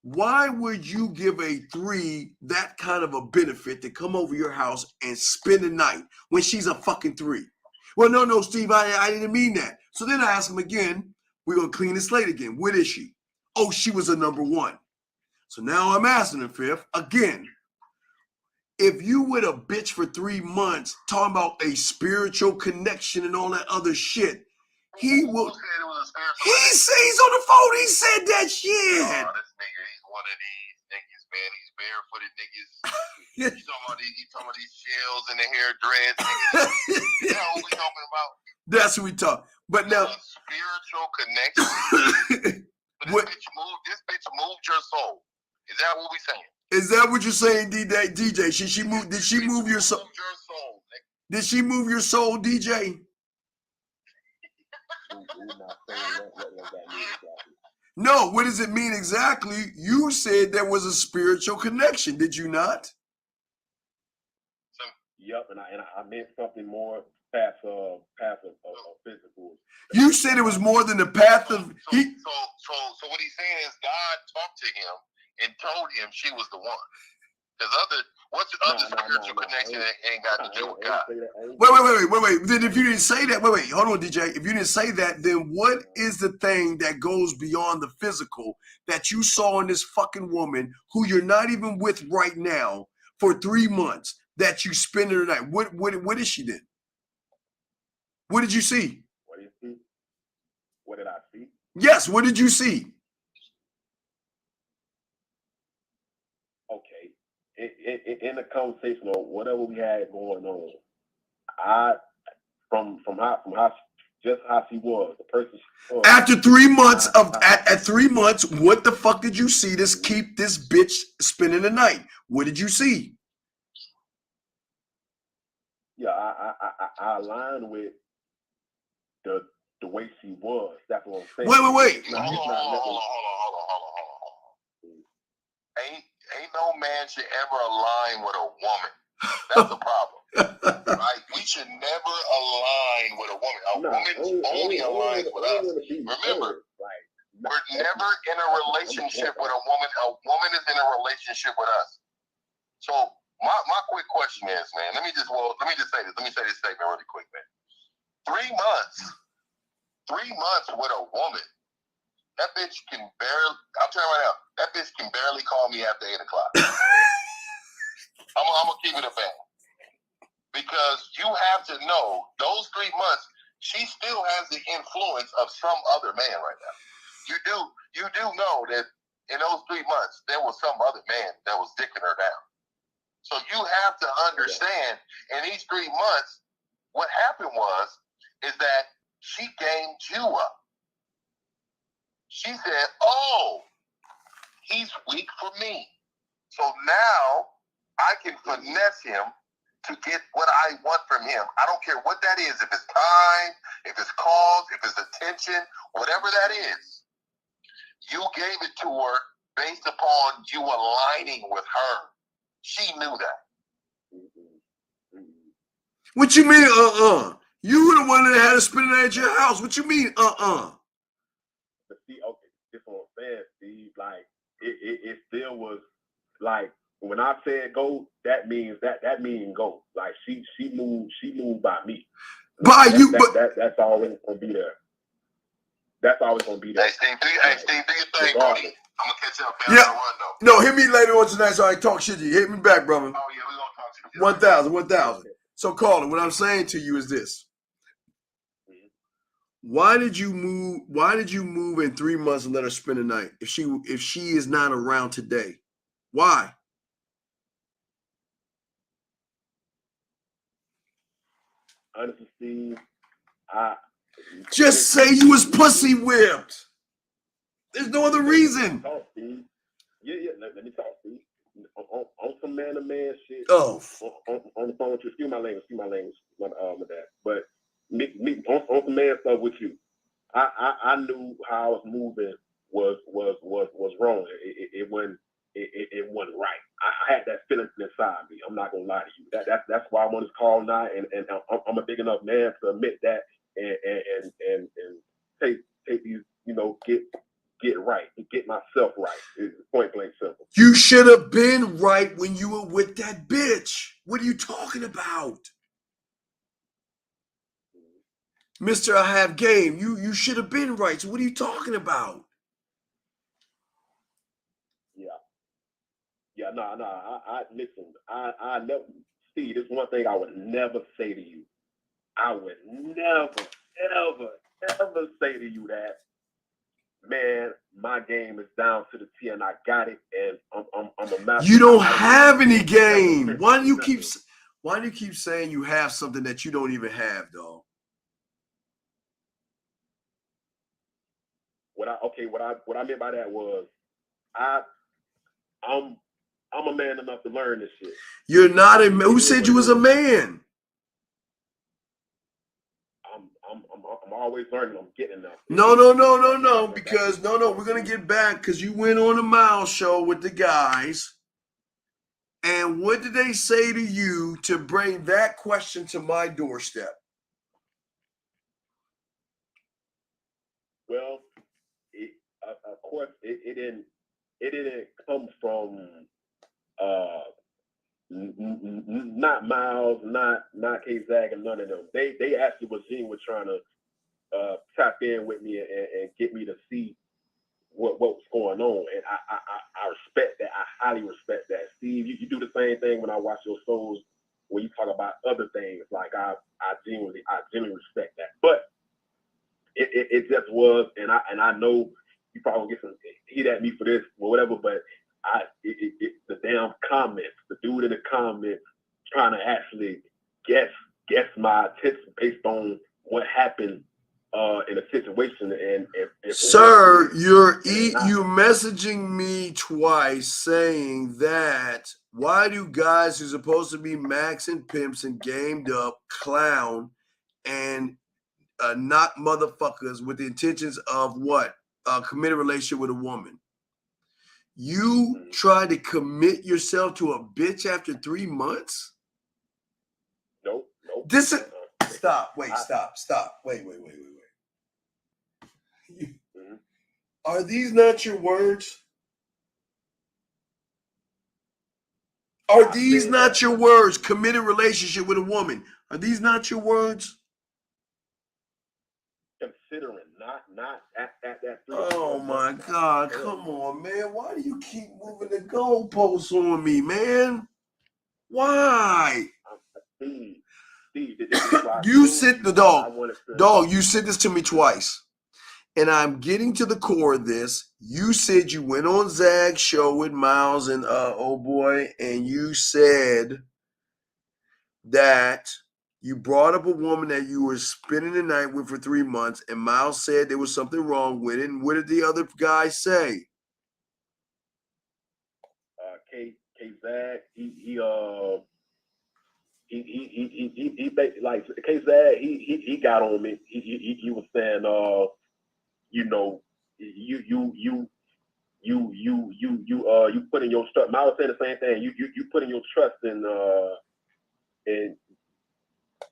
why would you give a 3 that kind of a benefit to come over your house and spend the night when she's a fucking 3? Well, no, Steve, I didn't mean that. So then I asked him again, we're going to clean the slate again. What is she? Oh, she was a number 1. So now I'm asking him, Fifth, again, if you with a bitch for 3 months talking about a spiritual connection and all that other shit, he will. He said he's on the phone. He said that shit. Oh, this nigga, he's one of these niggas, man. These barefooted niggas. You talking about these shells and the hair dreads, niggas. You know what we talking about? That's what we talk. But now, spiritual connection. But this bitch moved your soul. Is that what we saying? Is that what you're saying, DJ? Did she move your soul? Did she move your soul, DJ? No, what does it mean exactly? You said there was a spiritual connection, did you not? Yep, and I meant something more path of physical. You said it was more than the path of. So what he's saying is God talked to him and told him she was the one. Because what's the other spiritual connection that ain't got to do with God? Wait. Then if you didn't say that, wait, hold on, DJ. If you didn't say that, then what is the thing that goes beyond the physical that you saw in this fucking woman who you're not even with right now for 3 months that you spend her night? What is she then? What did you see? What do you see? What did I see? Yes, what did you see? Okay. In the conversation or whatever we had going on, I from how she was, the person she was. After 3 months at 3 months, what the fuck did you see to keep this bitch spending the night? What did you see? Yeah, I aligned with the way she was. That's what I'm saying. Wait. Hold on. Ain't no man should ever align with a woman. That's the problem. Right? We should never align with a woman. A woman only aligns with us. Remember, we're never in a relationship with a woman. A woman is in a relationship with us. So my quick question is, man, let me just say this. Let me say this statement really quick, man. 3 months with a woman. That bitch can barely, I'll tell you right now, that bitch can barely call me after 8 o'clock. I'm going to keep it a bang. Because you have to know, those 3 months, she still has the influence of some other man right now. You do know that in those 3 months, there was some other man that was dicking her down. So you have to understand, in these 3 months, what happened is that she gamed you up. She said, oh, he's weak for me. So now I can finesse him to get what I want from him. I don't care what that is. If it's time, if it's calls, if it's attention, whatever that is. You gave it to her based upon you aligning with her. She knew that. What you mean, You were the one that had to spend it at your house. What you mean, But see, okay, that's what I'm saying, Steve. Like, it still was like when I said go, that means go. Like she moved by me. By that's, you, that's always gonna be there. That's always gonna be there. Hey, Steve, do your thing, buddy. I'm gonna catch up. Yeah. No, hit me later on tonight so I can talk shit to you. Hit me back, brother. Oh yeah, we're gonna talk to you. 1,000. So, caller, what I'm saying to you is this. Why did you move in 3 months and let her spend the night if she is not around today? Why? Honestly, Steve, I just say you was pussy whipped. There's no other reason. Talk, Steve. Yeah. Let me talk, Steve. On some man-to-man shit. Oh. On the phone with you. Excuse my language. My dad. But me on some man stuff with you. I knew how I was moving was wrong. It wasn't right. I had that feeling inside me. I'm not gonna lie to you. That's why I'm on this call now, and I'm a big enough man to admit that and take these, get right, get myself right. It's point blank simple. You should have been right when you were with that bitch. What are you talking about? Mr. I have game. You should have been right. So what are you talking about? Yeah, no. I listen. I never see. This is one thing I would never say to you. I would never, ever say to you that, man, my game is down to the T and I got it, and I'm a master. You don't have any game. Why do you keep saying you have something that you don't even have, dog? What I meant by that was I'm a man enough to learn this shit. You're not a man. Who said you was a man? I'm always learning. I'm getting enough. No. Because we're gonna get back because you went on the Miles show with the guys. And what did they say to you to bring that question to my doorstep? Well, of course, it didn't come from not Miles, not K-Zag, and none of them. They actually was trying to tap in with me and get me to see what was going on, and I respect that. I highly respect that. Steve, you do the same thing when I watch your shows when you talk about other things. Like I genuinely respect that. But it just was, and I know you probably get some heat at me for this or whatever, but the damn comments, the dude in the comments trying to actually guess my attention based on what happened in a situation, and sir, you're messaging me twice saying that why do guys who're supposed to be Max and Pimps and gamed up clown and not motherfuckers with the intentions of what? Commit a relationship with a woman. You try to commit yourself to a bitch after 3 months? Nope. This is stop. Wait. Are these not your words? Are these not your words? Commit a relationship with a woman. Are these not your words? Considering, not at that. Oh my God! Come on, man. Why do you keep moving the goalposts on me, man? Why? Steve, you sent the dog. You sent this to me twice, and I'm getting to the core of this. You said you went on Zag's show with Miles and old boy, and you said that you brought up a woman that you were spending the night with for 3 months, and Miles said there was something wrong with it. And what did the other guy say? K-Zag, he like K-Zag, he got on me. He was saying, you know, you putting your trust. Miles said the same thing. You putting your trust in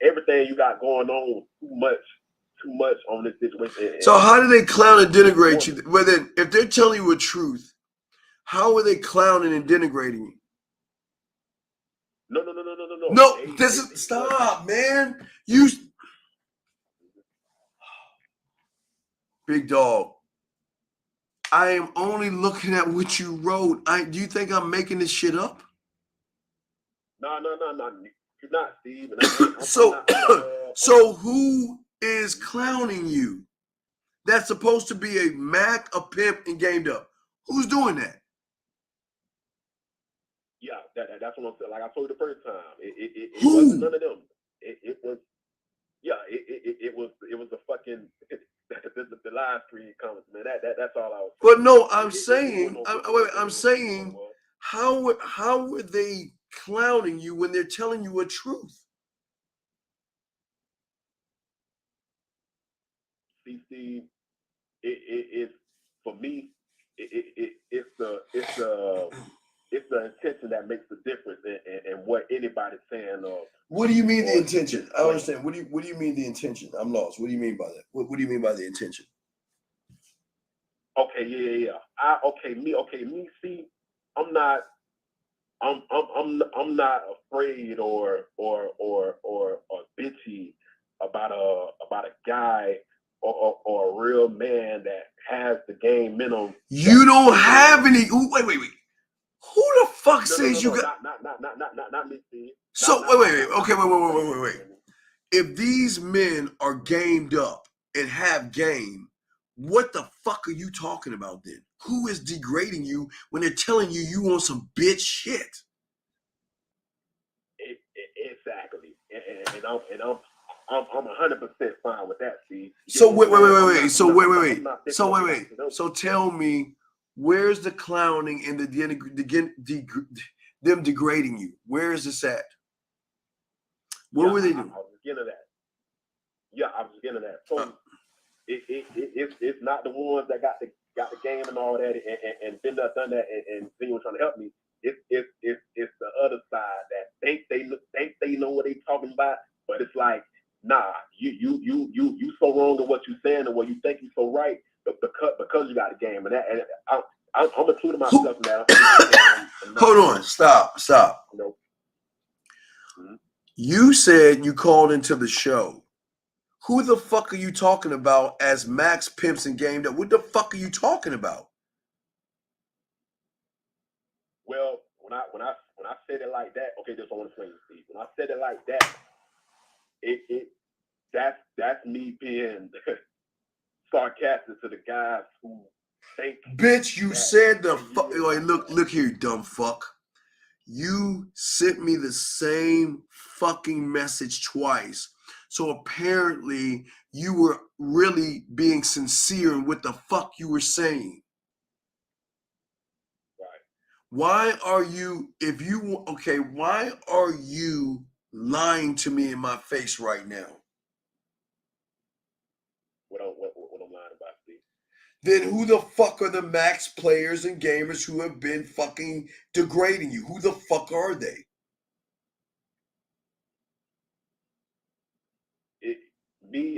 everything you got going on too much on this situation. So how do they clown and denigrate you? Whether if they're telling you a truth, how are they clowning and denigrating you? No. No, stop, man. You big dog. I am only looking at what you wrote. Do you think I'm making this shit up? No. You're not, Steve. So who is clowning you? That's supposed to be a Mac, a pimp, and gamed up. Who's doing that? Yeah, that's what I'm saying. Like I told you the first time, it wasn't none of them. It was the fucking the live stream comments, man. That's all I was. But no, I'm saying, how are they clowning you when they're telling you a truth? Steve, it's for me. It's the intention that makes the difference in what anybody's saying. What do you mean the intention? I don't understand. What do you mean the intention? I'm lost. What do you mean by that? What do you mean by the intention? Okay, yeah. Me. See, I'm not afraid or bitchy about a guy or a real man that has the game minimum. You don't have any. Wait. Who the fuck says you got? Not me, Steve. So wait. Okay, wait. If these men are gamed up and have game, what the fuck are you talking about then? Who is degrading you when they're telling you you want some bitch shit? Exactly, and I'm 100% fine with that, Steve. So wait. So tell me, where's the clowning and them degrading you? Where is this at? What were they doing? I was getting that. Yeah, I was getting that. So it's not the ones that got the game and all that, and been done that, and then you were trying to help me. It's the other side that think they know what they talking about, but it's like, nah, you so wrong in what you saying and what you think you so right, but because you got a game, and I'm including myself now. Hold on, stop. Nope. Mm-hmm. You said you called into the show. Who the fuck are you talking about as Max, Pimps, and Gamed Up? What the fuck are you talking about? Well, when I said it like that, okay, just I want to explain, Steve. When I said it like that, that's me being sarcastic to the guys who think. Bitch, you said the fuck. Look here, you dumb fuck. You sent me the same fucking message twice. So apparently you were really being sincere in what the fuck you were saying. Right. Why are you, why are you lying to me in my face right now? What I'm lying about, Steve? Then who the fuck are the max players and gamers who have been fucking degrading you? Who the fuck are they?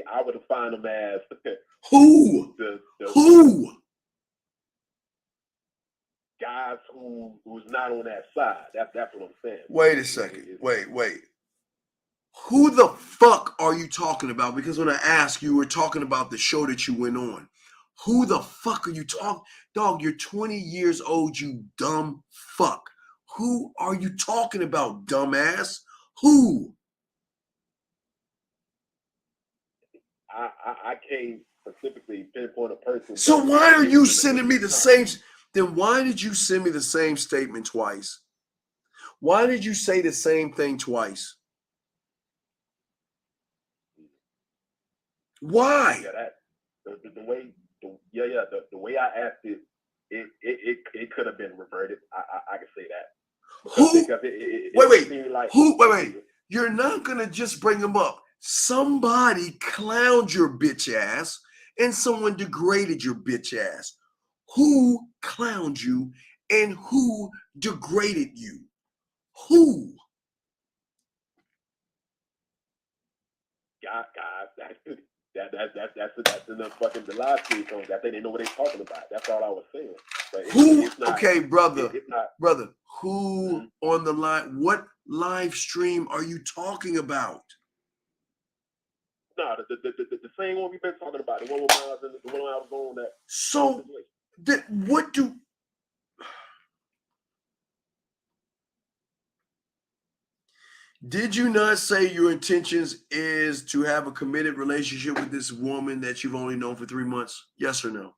I would define them as who? Who? Guys who's not on that side. That's what I'm saying. Wait a second. Wait. Who the fuck are you talking about? Because when I asked you, were talking about the show that you went on. Who the fuck are you talking? Dog, you're 20 years old, you dumb fuck. Who are you talking about, dumbass? Who? I can't specifically pinpoint a person. So why are you sending me the same? Then why did you send me the same statement twice? Why did you say the same thing twice? Why? Yeah, the way I asked it, it could have been reverted. I can say that. Wait. You're not gonna just bring them up. Somebody clowned your bitch ass and someone degraded your bitch ass. Who clowned you and who degraded you? Who? God, that's enough fucking the live stream songs that they didn't know what they're talking about. That's all I was saying. But brother, who on the line? What live stream are you talking about? No, the same one we've been talking about. The one with Miles and the one I was on that. So, what do? Did you not say your intentions is to have a committed relationship with this woman that you've only known for 3 months? Yes or no?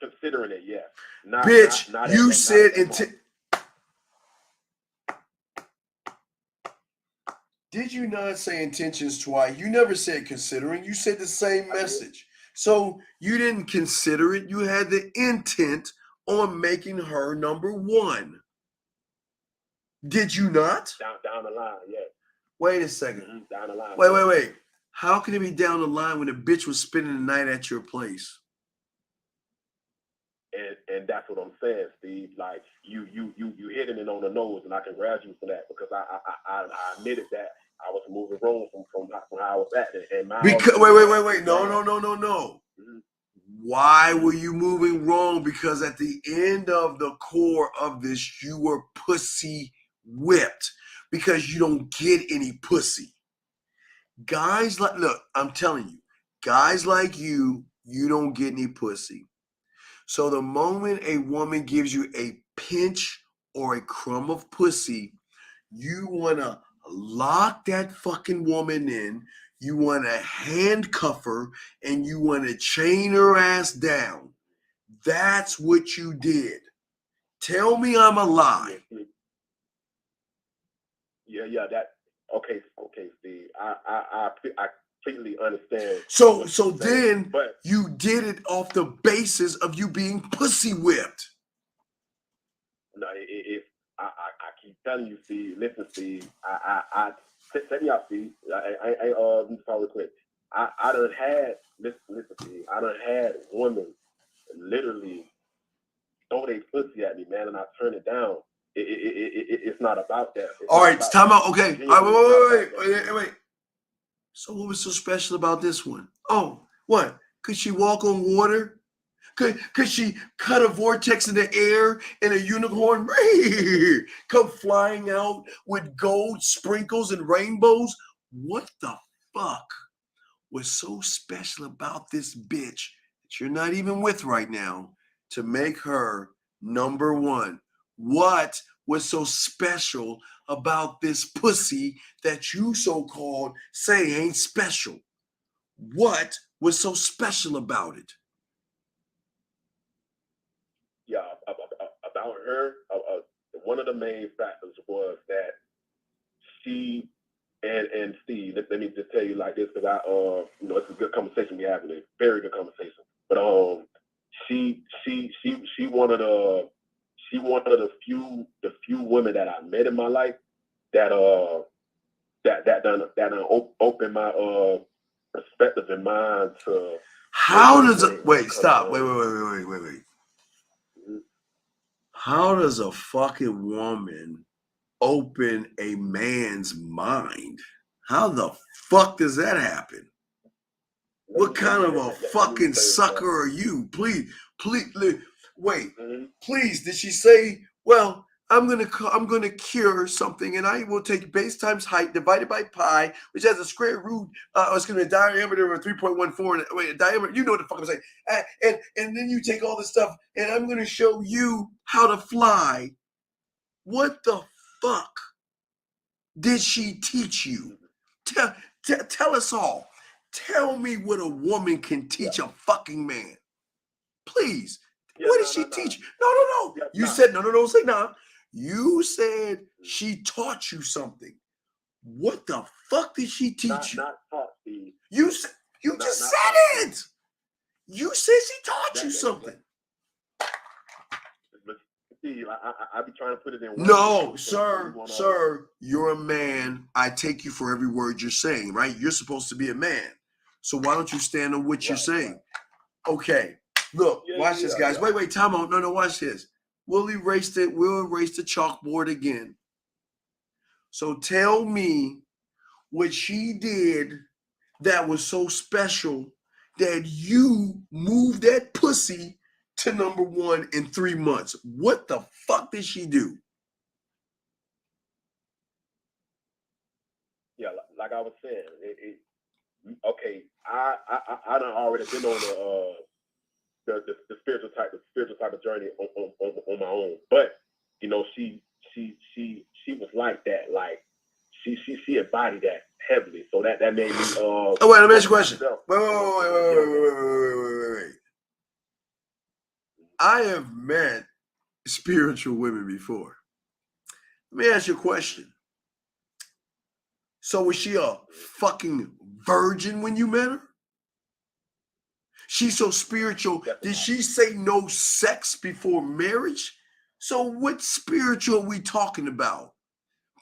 Considering it, yes. Bitch, you said intent. Did you not say intentions twice? You never said considering. You said the same message. So you didn't consider it. You had the intent on making her number one. Did you not? Down the line, yes. Wait a second. Down the line. Wait. How can it be down the line when the bitch was spending the night at your place? And that's what I'm saying, Steve. Like you hitting it on the nose, and I congratulate you for that because I admitted that I was moving wrong from how I was at it. And wait. No. Why were you moving wrong? Because at the end of the core of this, you were pussy whipped because you don't get any pussy. Guys like, look, I'm telling you, guys like you don't get any pussy. So the moment a woman gives you a pinch or a crumb of pussy, you want to lock that fucking woman in. You want to handcuff her and you want to chain her ass down. That's what you did. Tell me I'm a lie. Yeah. Okay, Steve. I completely understand. So then you did it off the basis of you being pussy whipped. No, I keep telling you, Steve. Listen, Steve. Set me out, Steve. Let me follow quick. I done had listen, Steve. I done had women literally throw their pussy at me, man, and I turn it down. It's not about that. All right, time out. Okay. All right, wait. So what was so special about this one? Oh, what? Could she walk on water? Could she cut a vortex in the air and a unicorn come flying out with gold sprinkles and rainbows? What the fuck was so special about this bitch that you're not even with right now to make her number one? What was so special about this pussy that you so-called say ain't special? What was so special about it? Yeah, about her, one of the main factors was that she and Steve. Let me just tell you like this, because it's a good conversation we having, a very good conversation. But she one of the few women that I met in my life that done opened my perspective and mind to. How does it? Wait, stop. Wait. How does a fucking woman open a man's mind? How the fuck does that happen? What kind of a fucking sucker are you? Please, wait. Please, did she say, well, I'm gonna cure something, and I will take base times height divided by pi, which has a square root. It's gonna be a diameter of 3.14. Wait, a diameter. You know what the fuck I'm saying? And then you take all this stuff, and I'm gonna show you how to fly. What the fuck did she teach you? Tell us all. Tell me what a woman can teach a fucking man. Please. What did she teach? No. You said no. Say no. You said she taught you something. What the fuck did she teach you? Not taught, Steve. You just said it. You said she taught you something. Steve, I be trying to put it in. No, sir, you're a man. I take you for every word you're saying, right? You're supposed to be a man. So why don't you stand on what you're saying? Okay. Look, watch this, guys. Wait, time out. No, watch this. We'll erase the chalkboard again. So tell me what she did that was so special that you moved that pussy to number 1 in 3 months. What the fuck did she do? Yeah, like I was saying, okay. I done already been on the spiritual type of journey on my own, but she was like that, like she embodied that heavily, so that made me. Oh wait, let me ask you a question. Wait. I have met spiritual women before. Let me ask you a question. So was she a fucking virgin when you met her? She's so spiritual. Did she say no sex before marriage? So what spiritual are we talking about?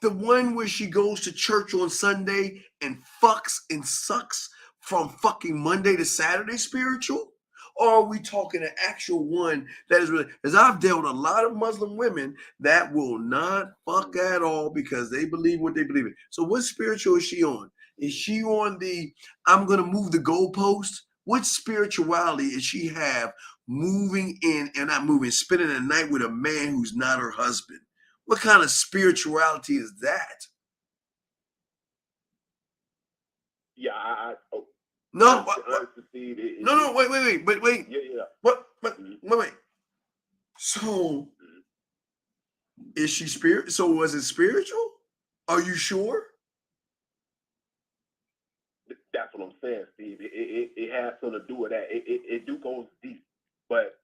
The one where she goes to church on Sunday and fucks and sucks from fucking Monday to Saturday spiritual? Or are we talking an actual one that is really, because I've dealt with a lot of Muslim women that will not fuck at all because they believe what they believe in. So what spiritual is she on? Is she on the, I'm going to move the goalpost? What spirituality is she have moving in and not moving, spending a night with a man who's not her husband? What kind of spirituality is that? Yeah, No, wait. Yeah. Wait. So, is she spirit? So, was it spiritual? Are you sure? That's what I'm saying, Steve. It has something to do with that. It do go deep, but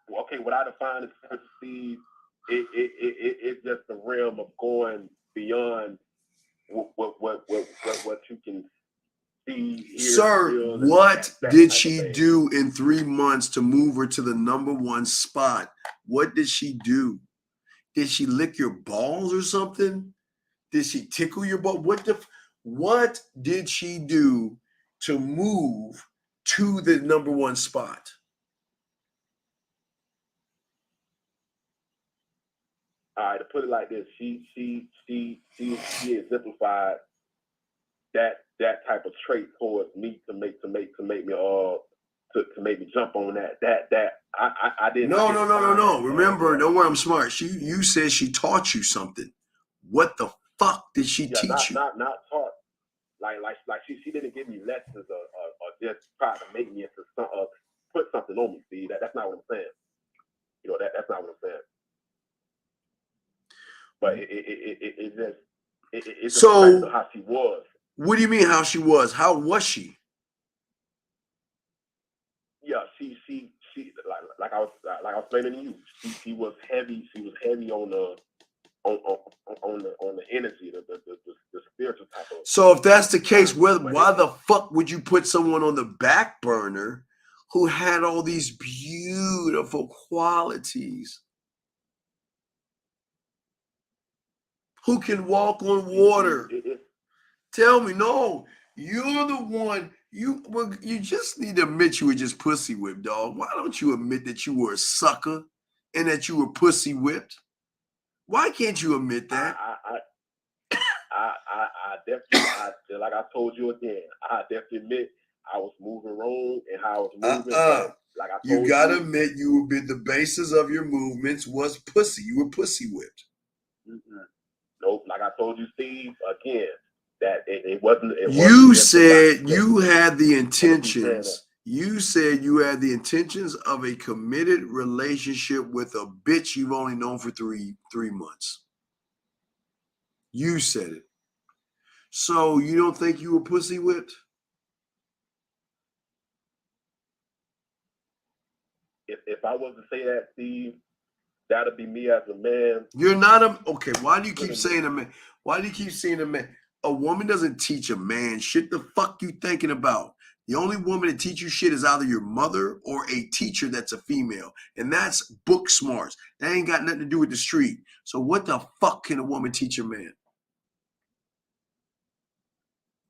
what I define as spiritual, Steve, it's just the realm of going beyond what you can. Sir, what did she do in 3 months to move her to the number 1 spot? What did she do? Did she lick your balls or something? Did she tickle your ball? What did she do to move to the number 1 spot? All right, to put it like this, she exemplified that type of trait towards me to make me jump on that I didn't. No. Remember, don't worry, I'm smart. You said she taught you something. What the fuck did she teach you? Not taught. Like she didn't give me lessons or just try to make me into put something on me. See, that's not what I'm saying. That's not what I'm saying. but it just it's So- so how she was. What do you mean how she was? How was she? Yeah, she like I was explaining to you. She was heavy. She was heavy on the energy, the spiritual type of. So if that's the case, why the fuck would you put someone on the back burner who had all these beautiful qualities? Who can walk on water? Tell me, no, you're the one. You just need to admit you were just pussy whipped, dog. Why don't you admit that you were a sucker and that you were pussy whipped? Why can't you admit that? I definitely, like I told you again, I definitely admit I was moving wrong and how I was moving. Like I told you gotta admit you were the basis of your movements was pussy. You were pussy whipped. Nope, like I told you, Steve, again, that it wasn't. You said you had the intentions. You said you had the intentions of a committed relationship with a bitch you've only known for three months. You said it. So you don't think you were pussy whipped? If I was to say that, Steve, that'd be me as a man. You're not a okay. Why do you keep saying a man? Why do you keep saying a man? A woman doesn't teach a man shit. The fuck you thinking about? The only woman that teach you shit is either your mother or a teacher that's a female, and that's book smarts. That ain't got nothing to do with the street. So what the fuck can a woman teach a man?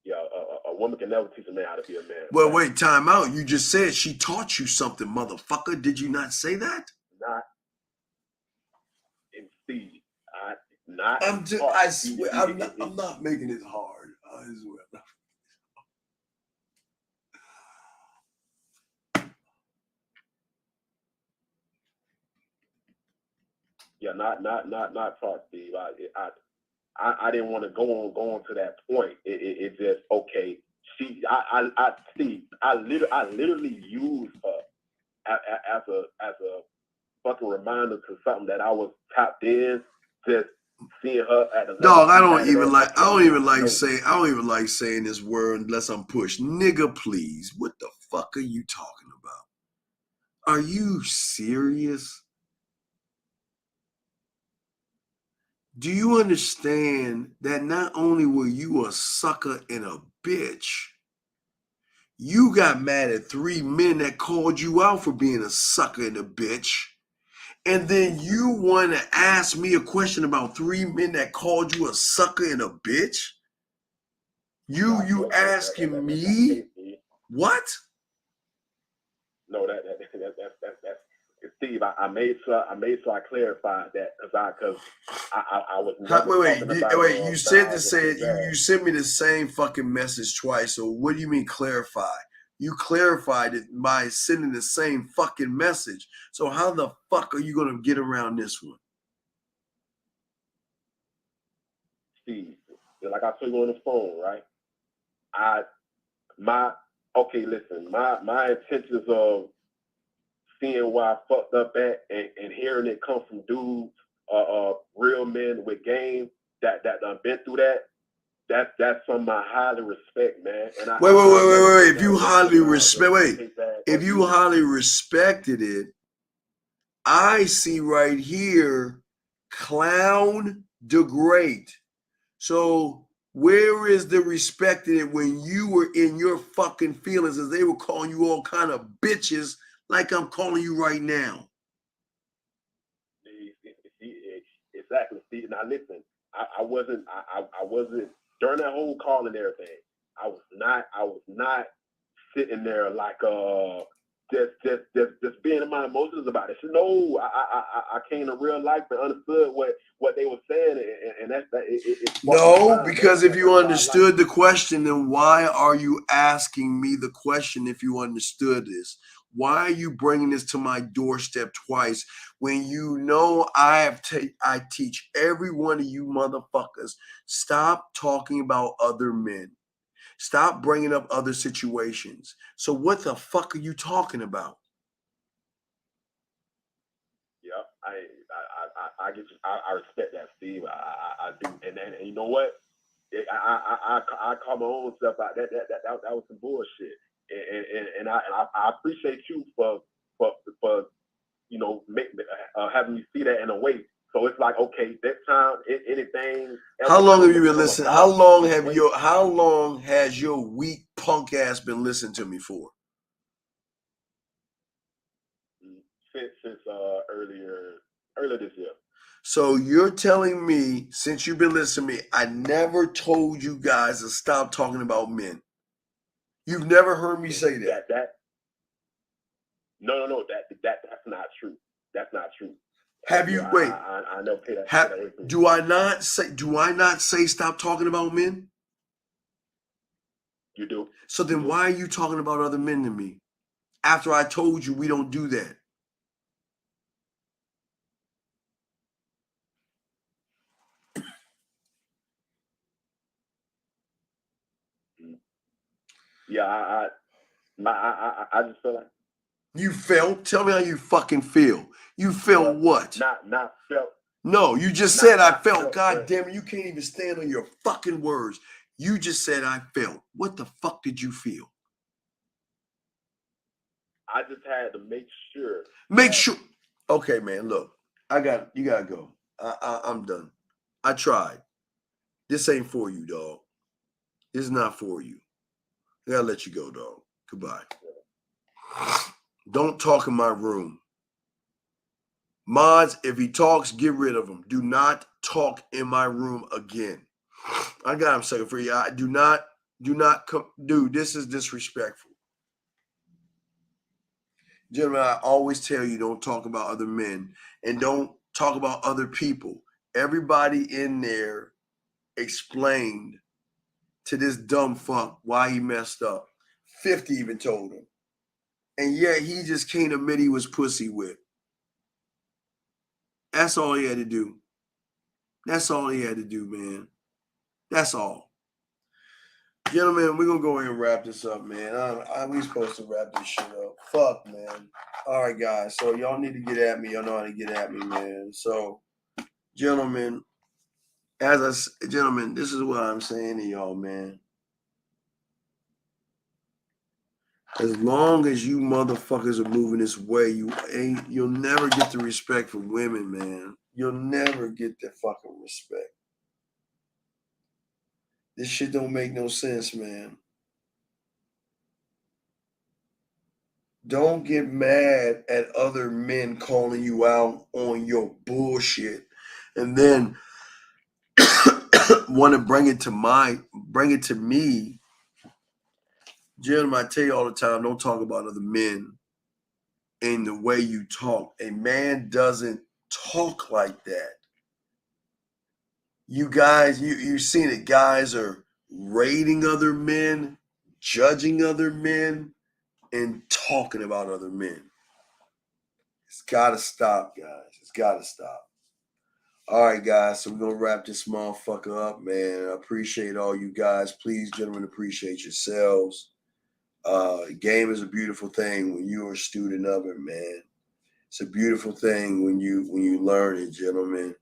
Yeah, a woman can never teach a man how to be a man. Well, wait, time out. You just said she taught you something, motherfucker. Did you not say that? Not in Steve. Not. I swear, I'm not making it hard. I swear. Yeah, not taught, Steve. I didn't want to go on to that point. It just okay. Steve, I literally used her as a fucking reminder to something that I was tapped in. Just seeing her at the dog. I don't even like saying this word unless I'm pushed. Nigga, please. What the fuck are you talking about? Are you serious? Do you understand that not only were you a sucker and a bitch, you got mad at 3 men that called you out for being a sucker and a bitch, and then you want to ask me a question about 3 men that called you a sucker and a bitch? You asking me what? No, that's Steve. I made sure I clarified that because I was wait. You said to say it. You sent me the same fucking message twice. So what do you mean clarify? You clarified it by sending the same fucking message. So how the fuck are you gonna get around this one? Steve, like I told you on the phone, right? My intentions of seeing where I fucked up at and hearing it come from dudes, real men with game that done been through that. That's something I highly respect, man. And wait. If you highly respected it, I see right here, Clown the Great. So where is the respect in it when you were in your fucking feelings as they were calling you all kind of bitches like I'm calling you right now? Exactly, Steve. Now listen, I wasn't during that whole call and everything. I was not sitting there like just being in my emotions about it. So no, I came to real life and understood what they were saying, and that's that. No, because if you understood the question, then why are you asking me the question? If you understood this, why are you bringing this to my doorstep twice when you know I teach every one of you motherfuckers, stop talking about other men. Stop bringing up other situations. So what the fuck are you talking about? Yeah, I respect that, Steve. I do, and you know what? I call my own stuff out. That was some bullshit, and I appreciate you for having me see that in a way. So it's like, okay, this time, anything. How long have you been listening? How long has your weak punk ass been listening to me for? Since earlier this year. So you're telling me, since you've been listening to me, I never told you guys to stop talking about men. You've never heard me say that. No. That's not true. That's not true. Have you? Wait. I know. Do I not say stop talking about men? You do. So then why are you talking about other men to me? After I told you we don't do that. Yeah, I just feel like. You felt? Tell me how you fucking feel. You felt what? Not felt. No, you just said I felt. God damn it, you can't even stand on your fucking words. You just said I felt. What the fuck did you feel? I just had to make sure. Make sure. Okay, man, look. You gotta go. I'm done. I tried. This ain't for you, dog. This is not for you. I gotta let you go, dog. Goodbye. Don't talk in my room. Mods, if he talks, get rid of him. Do not talk in my room again. I got him second for you. Do not come. Dude, this is disrespectful. Gentlemen, I always tell you don't talk about other men and don't talk about other people. Everybody in there explained to this dumb fuck why he messed up. 50 even told him. And yet he just can't admit he was pussy whipped. That's all he had to do. That's all he had to do, man. That's all. Gentlemen, we're going to go ahead and wrap this up, man. We supposed to wrap this shit up. Fuck, man. All right, guys. So y'all need to get at me. Y'all know how to get at me, man. So, gentlemen, gentlemen, this is what I'm saying to y'all, man. As long as you motherfuckers are moving this way, you'll never get the respect from women, man. You'll never get the fucking respect. This shit don't make no sense, man. Don't get mad at other men calling you out on your bullshit and then want to bring it to me. Gentlemen, I tell you all the time, don't talk about other men in the way you talk. A man doesn't talk like that. You guys, you've seen it. Guys are rating other men, judging other men, and talking about other men. It's got to stop, guys. It's got to stop. All right, guys, so we're going to wrap this motherfucker up, man. I appreciate all you guys. Please, gentlemen, appreciate yourselves. Game is a beautiful thing when you're a student of it, man. It's a beautiful thing when you learn it, gentlemen.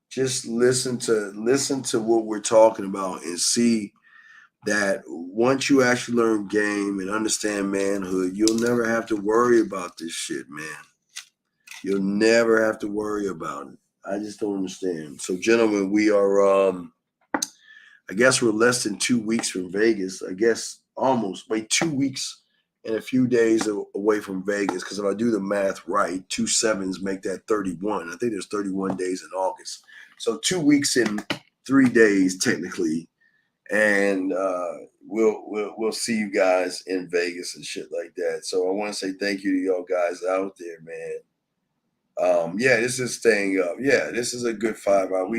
Just listen to what we're talking about and see that once you actually learn game and understand manhood, you'll never have to worry about this shit, man. You'll never have to worry about it. I just don't understand. So, gentlemen, we are, I guess we're less than 2 weeks from Vegas. I guess almost, 2 weeks and a few days away from Vegas. Because if I do the math right, 2 sevens make that 31. I think there's 31 days in August. So 2 weeks and 3 days technically, and we'll see you guys in Vegas and shit like that. So I want to say thank you to y'all guys out there, man. This is staying up. Yeah, this is a good 5 hour.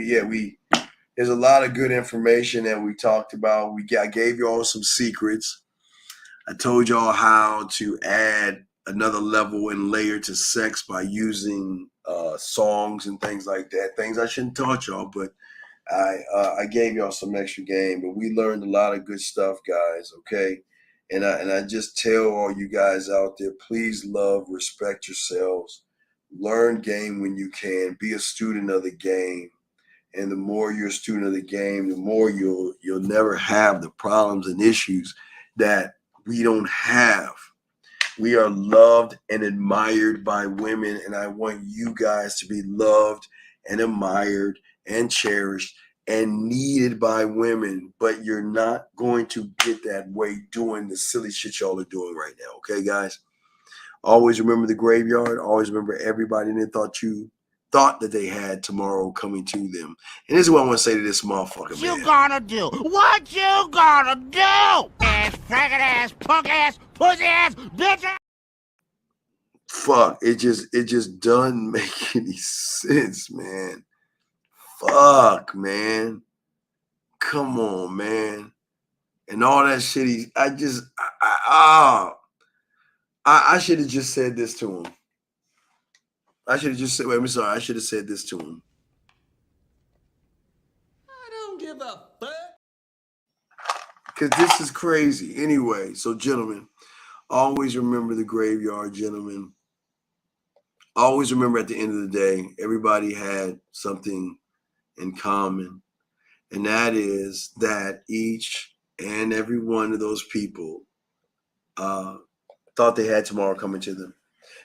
There's a lot of good information that we talked about. I gave y'all some secrets. I told y'all how to add another level and layer to sex by using songs and things like that. Things I shouldn't taught y'all, but I gave y'all some extra game. But we learned a lot of good stuff, guys. Okay, and I just tell all you guys out there, please love, respect yourselves, Learn game when you can. Be a student of the game. And the more you're a student of the game, the more you'll never have the problems and issues that we don't have. We are loved and admired by women, and I want you guys to be loved and admired and cherished and needed by women, but you're not going to get that way doing the silly shit y'all are doing right now, okay, guys? Always remember the graveyard. Always remember everybody that thought that they had tomorrow coming to them. And this is what I want to say to this motherfucker, What man. you gonna do? What you gonna do? Ass, faggot ass, punk ass, pussy ass, bitch ass. Fuck, it just doesn't make any sense, man. Fuck, man. Come on, man. And all that shit, I should have just said this to him. I should have just said, I'm sorry, I should have said this to him. I don't give a fuck. Because this is crazy. Anyway, so gentlemen, always remember the graveyard, gentlemen. Always remember at the end of the day, everybody had something in common. And that is that each and every one of those people thought they had tomorrow coming to them.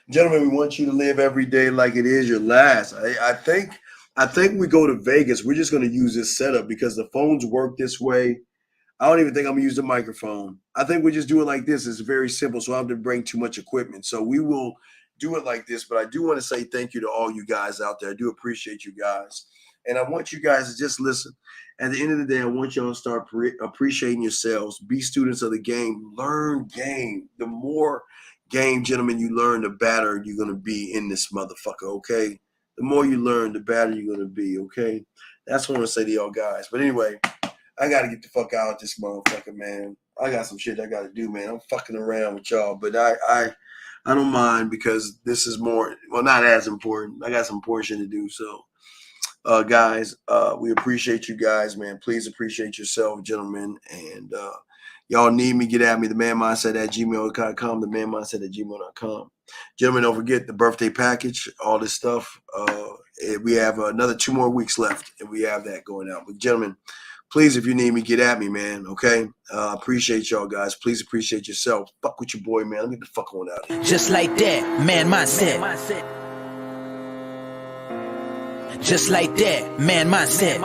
Gentlemen, we want you to live every day like it is your last. I think we go to Vegas, we're just going to use this setup because the phones work this way. I don't even think I'm going to use the microphone. I think we just do it like this. It's very simple, so I don't have to bring too much equipment. So we will do it like this, but I do want to say thank you to all you guys out there. I do appreciate you guys. And I want you guys to just listen. At the end of the day, I want y'all to start appreciating yourselves. Be students of the game. Learn game. The more game, gentlemen, you learn, the better you're going to be in this motherfucker, okay? The more you learn, the better you're going to be, okay? That's what I want to say to y'all guys. But anyway, I got to get the fuck out of this motherfucker, man. I got some shit I got to do, man. I'm fucking around with y'all, but I don't mind because this is more, well, not as important. I got some important shit to do, so. Guys, we appreciate you guys, man. Please appreciate yourself, gentlemen. And y'all need me, get at me, themanmindset@gmail.com, themanmindset@gmail.com. Gentlemen, don't forget the birthday package, all this stuff. We have another 2 more weeks left, and we have that going out. But gentlemen, please, if you need me, get at me, man, okay? Appreciate y'all, guys. Please appreciate yourself. Fuck with your boy, man. Let me get the fuck on out of here. Just like that, man mindset. Just like that, man mindset.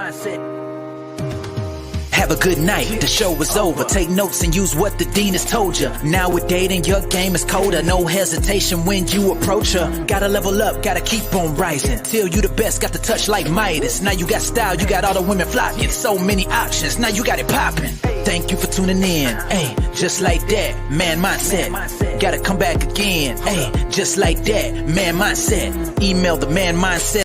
Have a good night, the show is over. Take notes and use what the dean has told you. Now with dating, your game is colder. No hesitation when you approach her. Gotta level up, gotta keep on rising. Till you the best, got the touch like Midas. Now you got style, you got all the women flocking. So many options, now you got it popping. Thank you for tuning in, hey, just like that, man mindset. Gotta come back again, hey, just like that, man mindset. Email the man mindset.